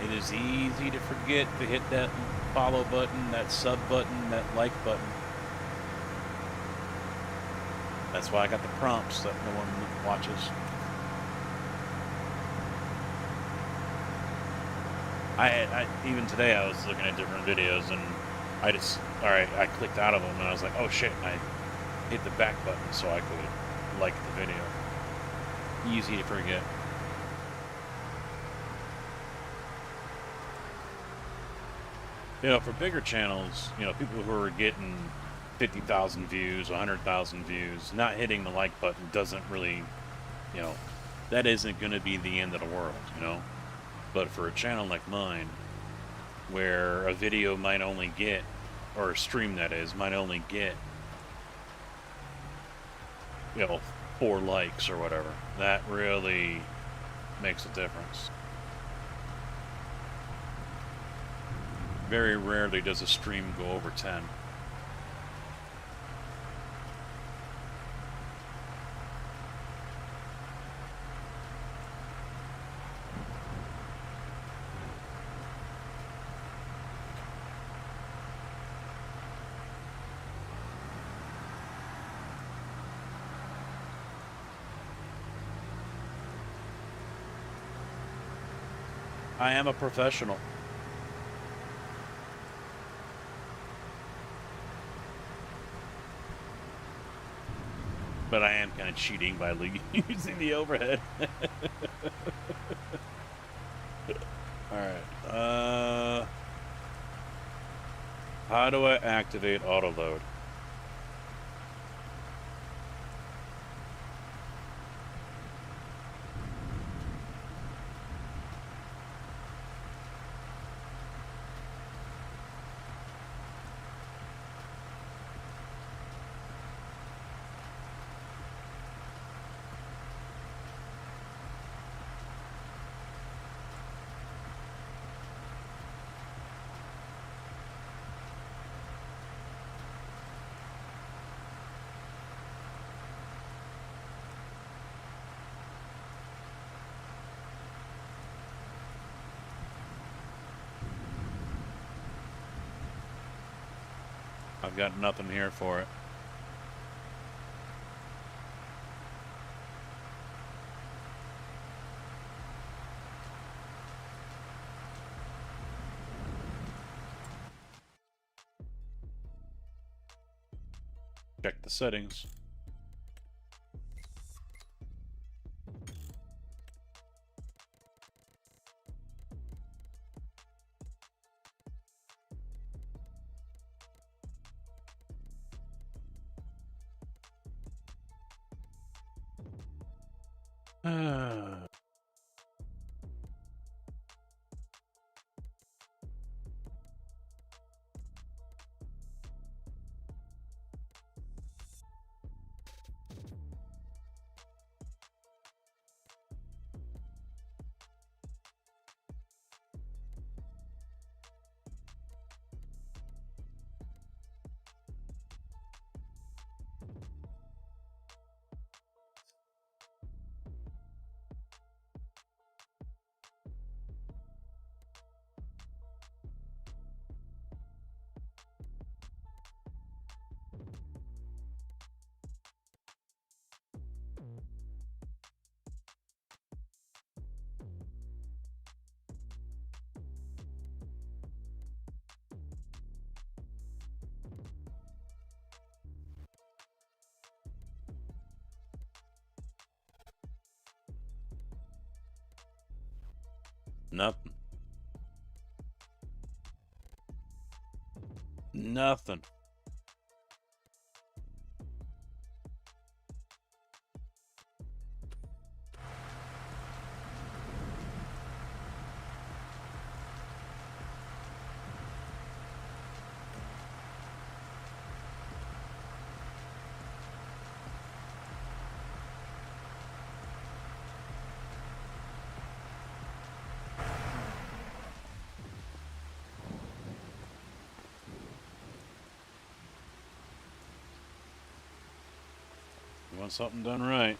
[SPEAKER 1] It is easy to forget to hit that follow button, that sub button, that like button. That's why I got the prompts that no one watches. I even today I was looking at different videos and I clicked out of them and I was like, oh shit, and I hit the back button so I could like the video. Easy to forget. You know, for bigger channels, you know, people who are getting 50,000 views, 100,000 views, not hitting the like button doesn't really, you know, that isn't going to be the end of the world, you know? But for a channel like mine, where a video might only get, or a stream that is, might only get, you know, 4 likes or whatever, that really makes a difference. Very rarely does a stream go over 10. I am a professional. But I am kind of cheating by using the overhead. Alright, how do I activate auto load? I've got nothing here for it. Check the settings. Nothing. Nothing. You want something done right.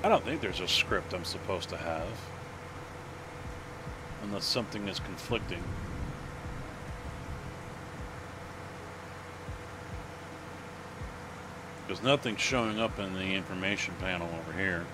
[SPEAKER 1] I don't think there's a script I'm supposed to have. Unless something is conflicting. There's nothing showing up in the information panel over here.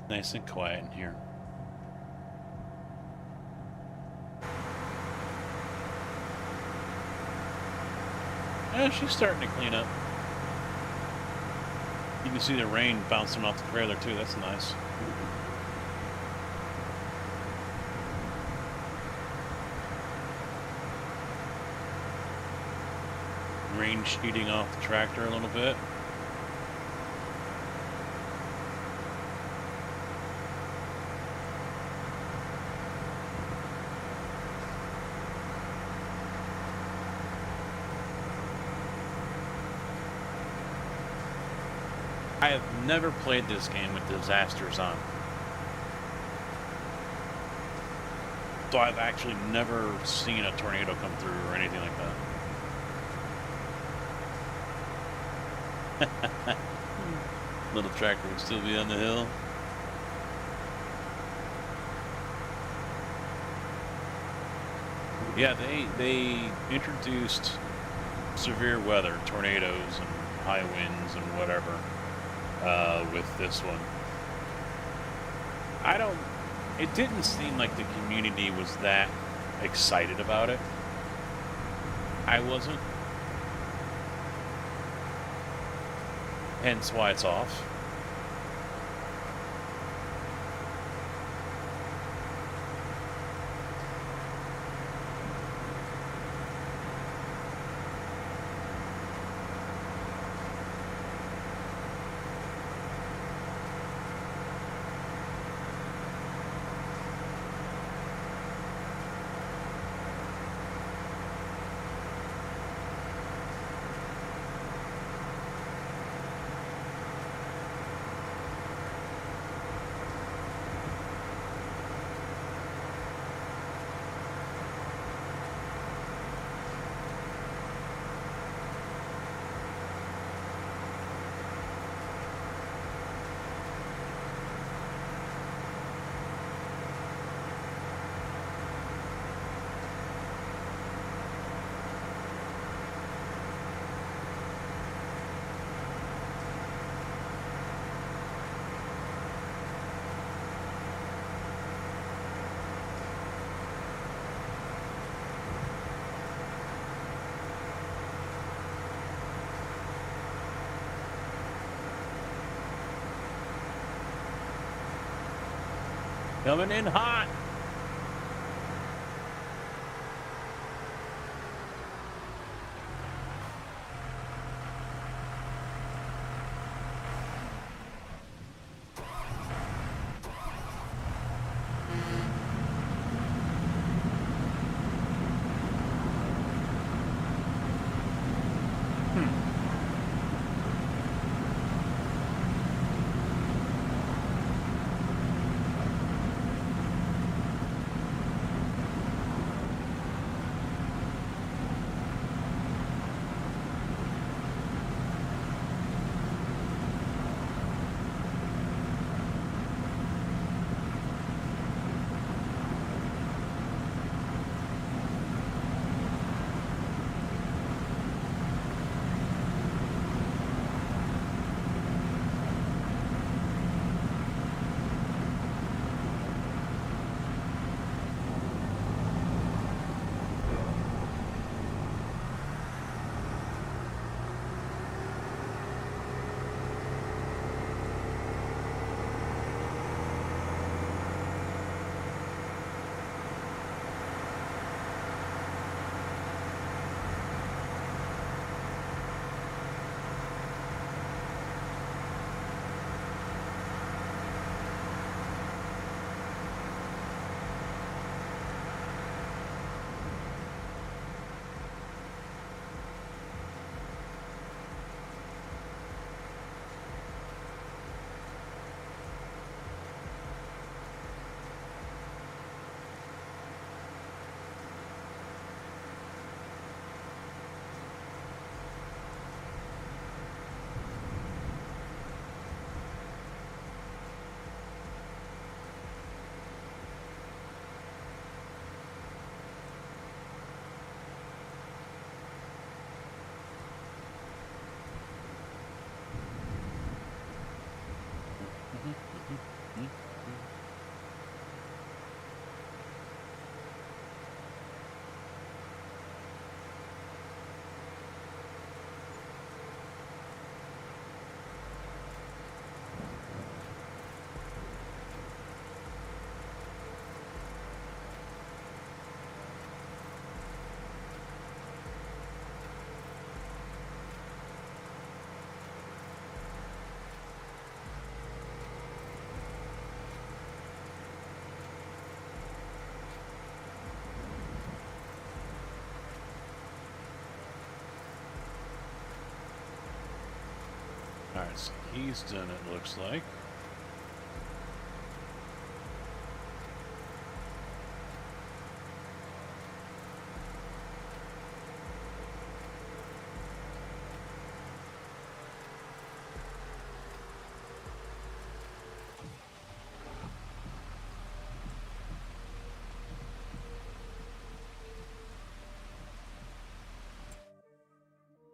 [SPEAKER 6] Nice and quiet in here. Yeah, she's starting to clean up. You can see the rain bouncing off the trailer too. That's nice. Rain sheeting off the tractor a little bit. I have never played this game with disasters on. So I've actually never seen a tornado come through or anything like that. Little tractor would still be on the hill. Yeah, they introduced severe weather, tornadoes and high winds and whatever, with this one. It didn't seem like the community was that excited about it. I wasn't. Hence why it's off. Coming in hot.
[SPEAKER 1] Alright, so he's done it, looks like.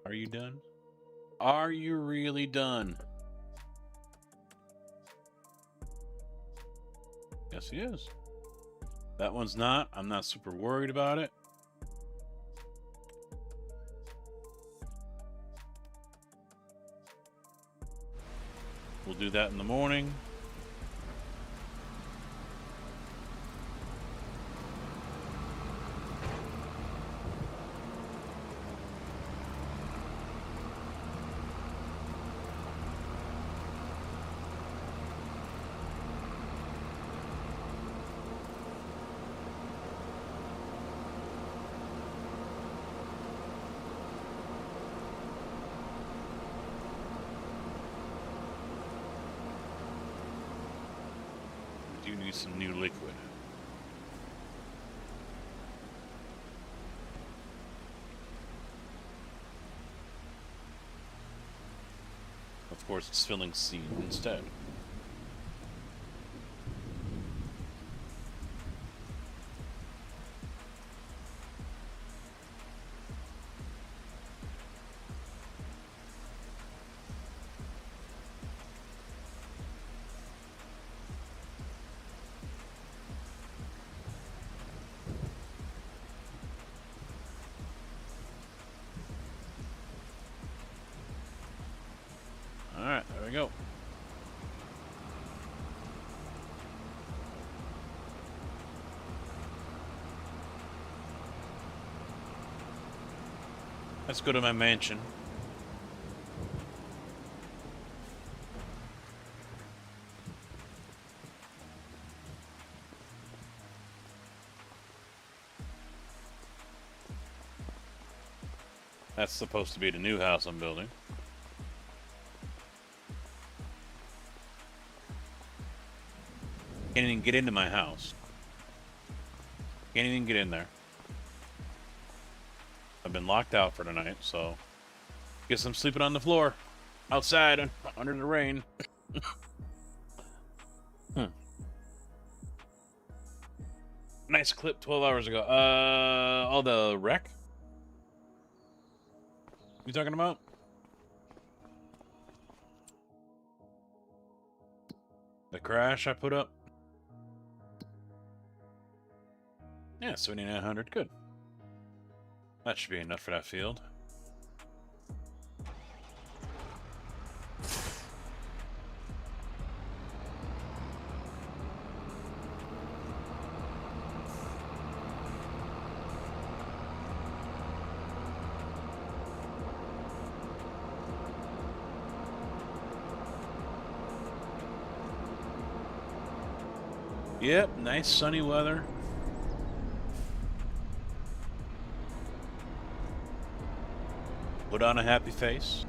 [SPEAKER 1] Are you done? Are you really done? Yes, he is. That one's not. I'm not super worried about it. We'll do that in the morning. We do need some new liquid. Of course, it's filling seed instead. Alright, there we go. Let's go to my mansion. That's supposed to be the new house I'm building. Can't even get into my house. Can't even get in there. I've been locked out for tonight, so guess I'm sleeping on the floor, outside, under the rain. Nice clip 12 hours ago. Oh, the wreck? You talking about? The crash I put up? Yeah, 7,900. Good. That should be enough for that field. Yep, nice sunny weather. Put on a happy face.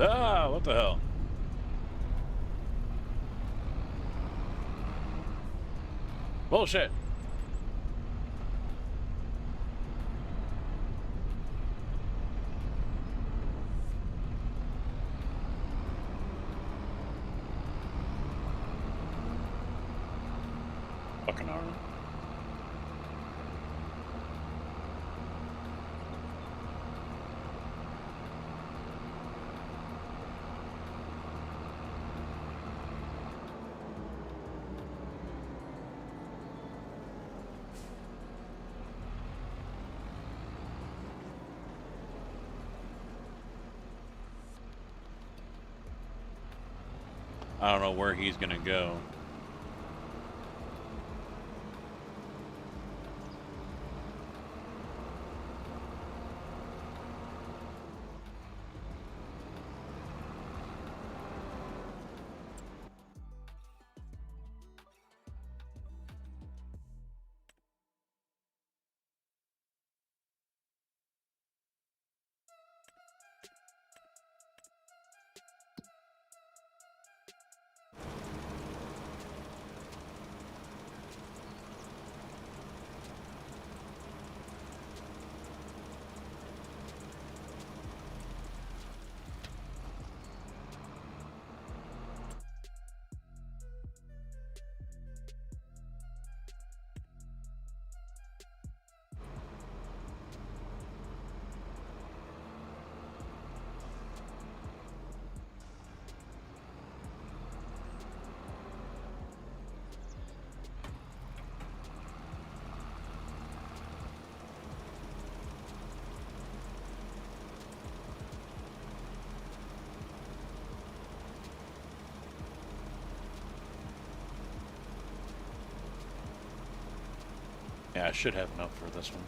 [SPEAKER 1] Ah, what the hell? Bullshit. Fucking Arnold. I don't know where he's gonna go. Yeah, I should have enough for this one.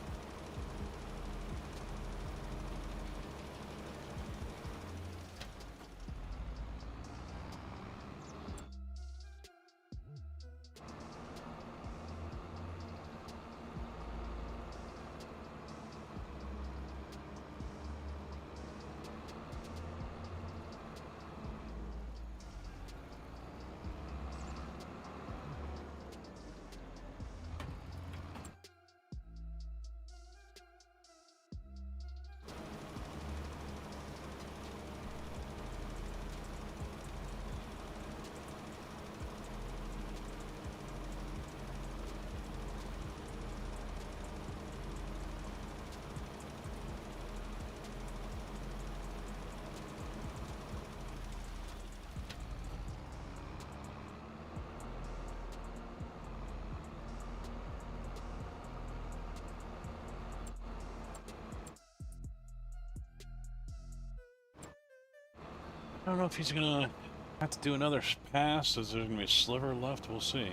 [SPEAKER 1] I don't know if he's gonna have to do another pass. Is there gonna be a sliver left? We'll see.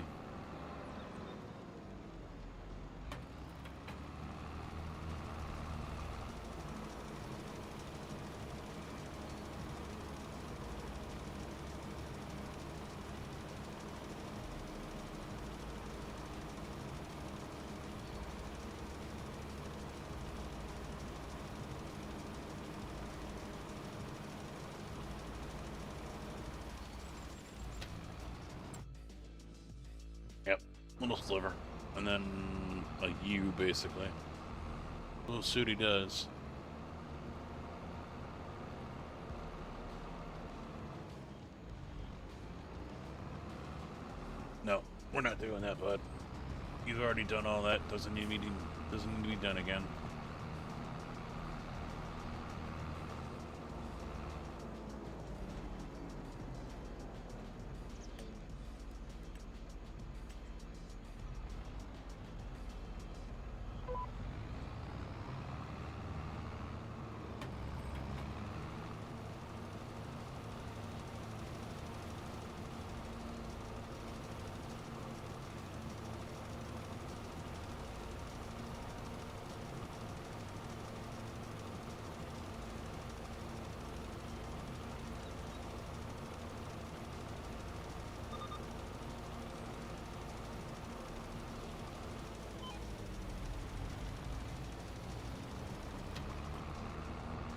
[SPEAKER 1] Yep, little sliver, and then a U basically. We'll see what he does. No, we're not doing that, bud. You've already done all that. Doesn't need to be done again.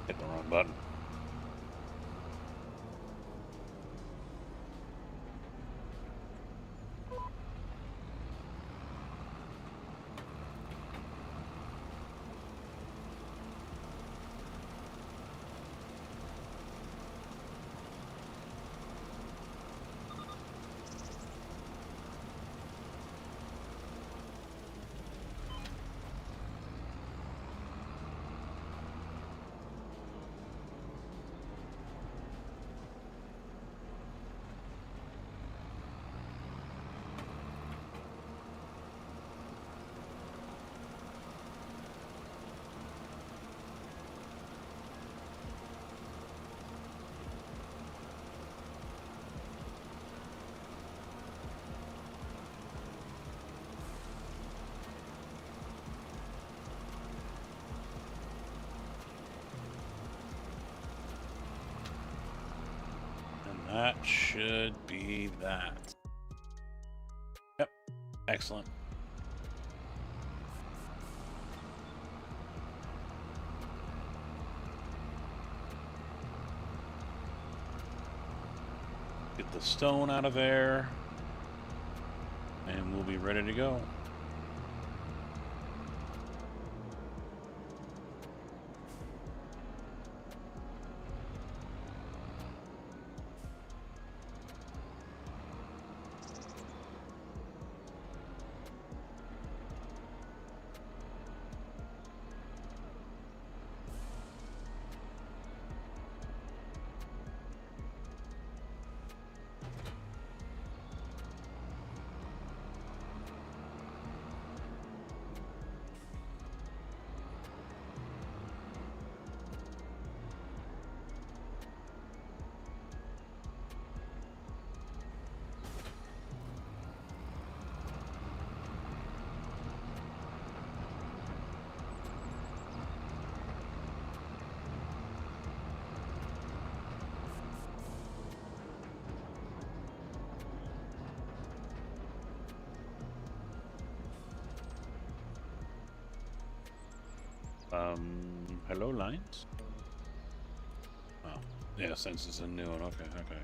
[SPEAKER 1] Hit the wrong button. That should be that. Yep. Excellent. Get the stone out of there. And we'll be ready to go. Hello, lines? Oh, yeah, since it's a new one. Okay, okay.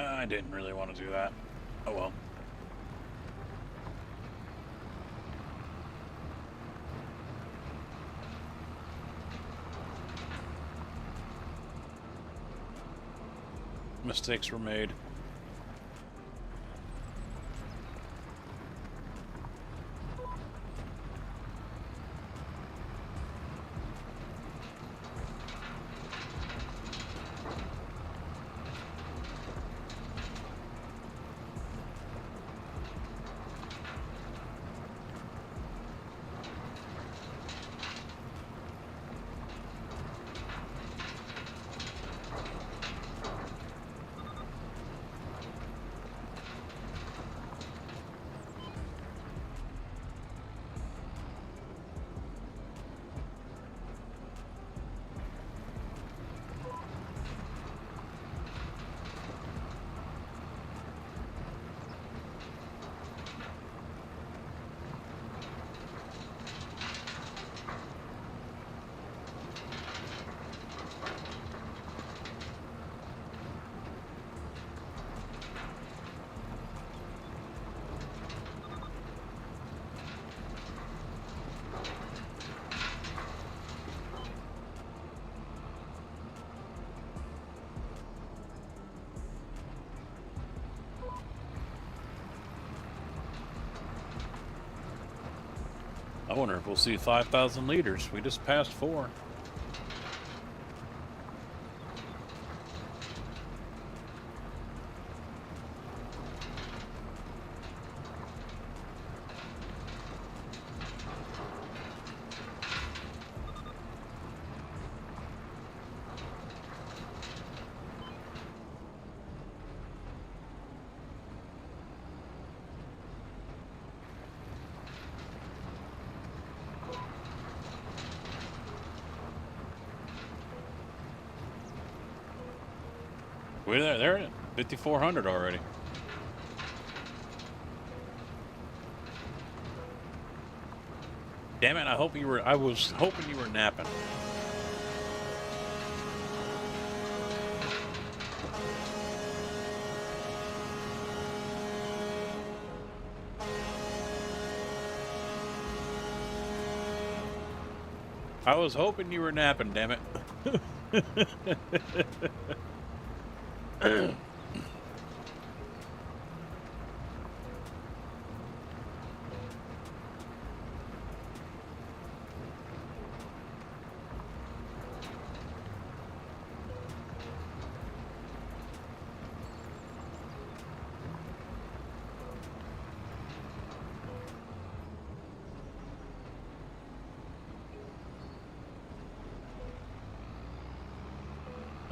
[SPEAKER 1] I didn't really want to do that. Oh well. Mistakes were made. I wonder if we'll see 5,000 liters. We just passed 4. We're there. They're at 5,400 already. Damn it! I was hoping you were napping. I was hoping you were napping. Damn it.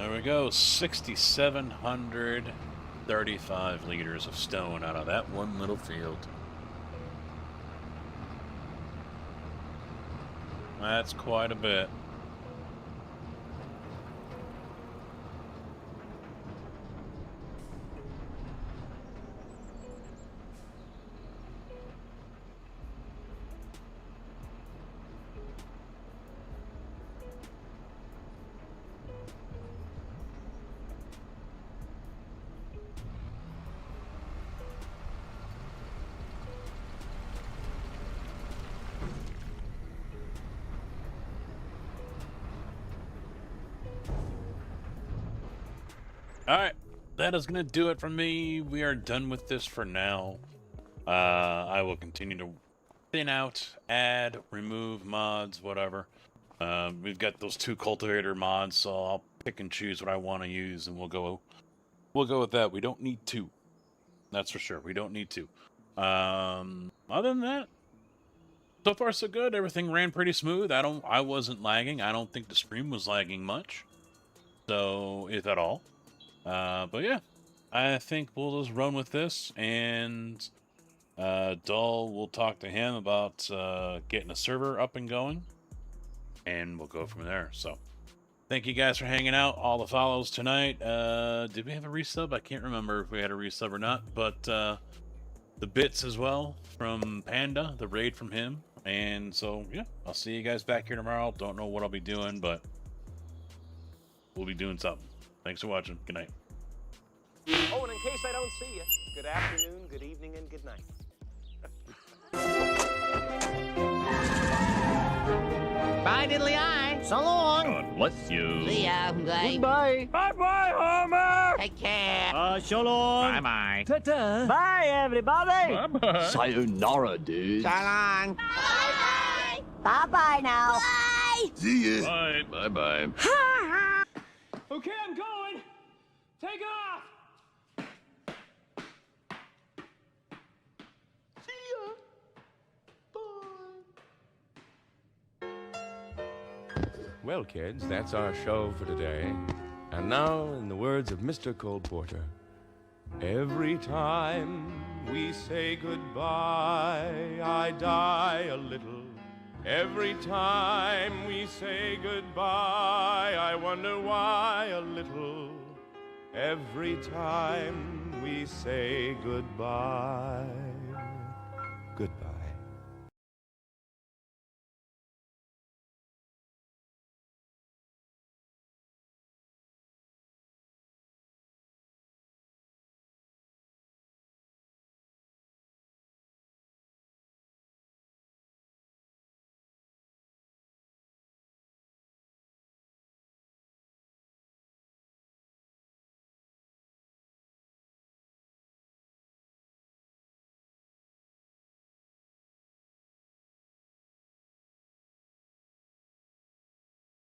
[SPEAKER 1] There we go, 6,735 liters of stone out of that one little field. That's quite a bit. Alright, that is going to do it for me. We are done with this for now. I will continue to thin out, add, remove mods, whatever. We've got those 2 cultivator mods, so I'll pick and choose what I want to use, and we'll go with that. We don't need 2. That's for sure. We don't need 2. Other than that, so far so good. Everything ran pretty smooth. I wasn't lagging. I don't think the stream was lagging much. So, if at all. But yeah, I think we'll just run with this, and Dull will talk to him about getting a server up and going, and we'll go from there. So, thank you guys for hanging out. All the follows tonight. Did we have a resub? I can't remember if we had a resub or not, but the bits as well from Panda, the raid from him. And so, yeah, I'll see you guys back here tomorrow. Don't know what I'll be doing, but we'll be doing something. Thanks for watching. Good night.
[SPEAKER 12] Oh, and in case I don't see you, good afternoon, good evening, and good night.
[SPEAKER 13] Bye, diddly eye. So long.
[SPEAKER 14] God bless you.
[SPEAKER 13] See ya. Bye.
[SPEAKER 2] Goodbye.
[SPEAKER 12] Bye-bye, Homer!
[SPEAKER 13] Take care.
[SPEAKER 14] So long.
[SPEAKER 13] Bye-bye.
[SPEAKER 12] Ta-ta. Bye, everybody!
[SPEAKER 14] Bye-bye.
[SPEAKER 9] Sayonara, dude.
[SPEAKER 13] So long.
[SPEAKER 15] Bye-bye. Bye-bye now. Bye.
[SPEAKER 9] See ya.
[SPEAKER 14] Bye. Bye-bye.
[SPEAKER 2] Okay, I'm going. Take off.
[SPEAKER 16] Well, kids, that's our show for today. And now, in the words of Mr. Cole Porter, every time we say goodbye, I die a little. Every time we say goodbye, I wonder why a little. Every time we say goodbye, goodbye.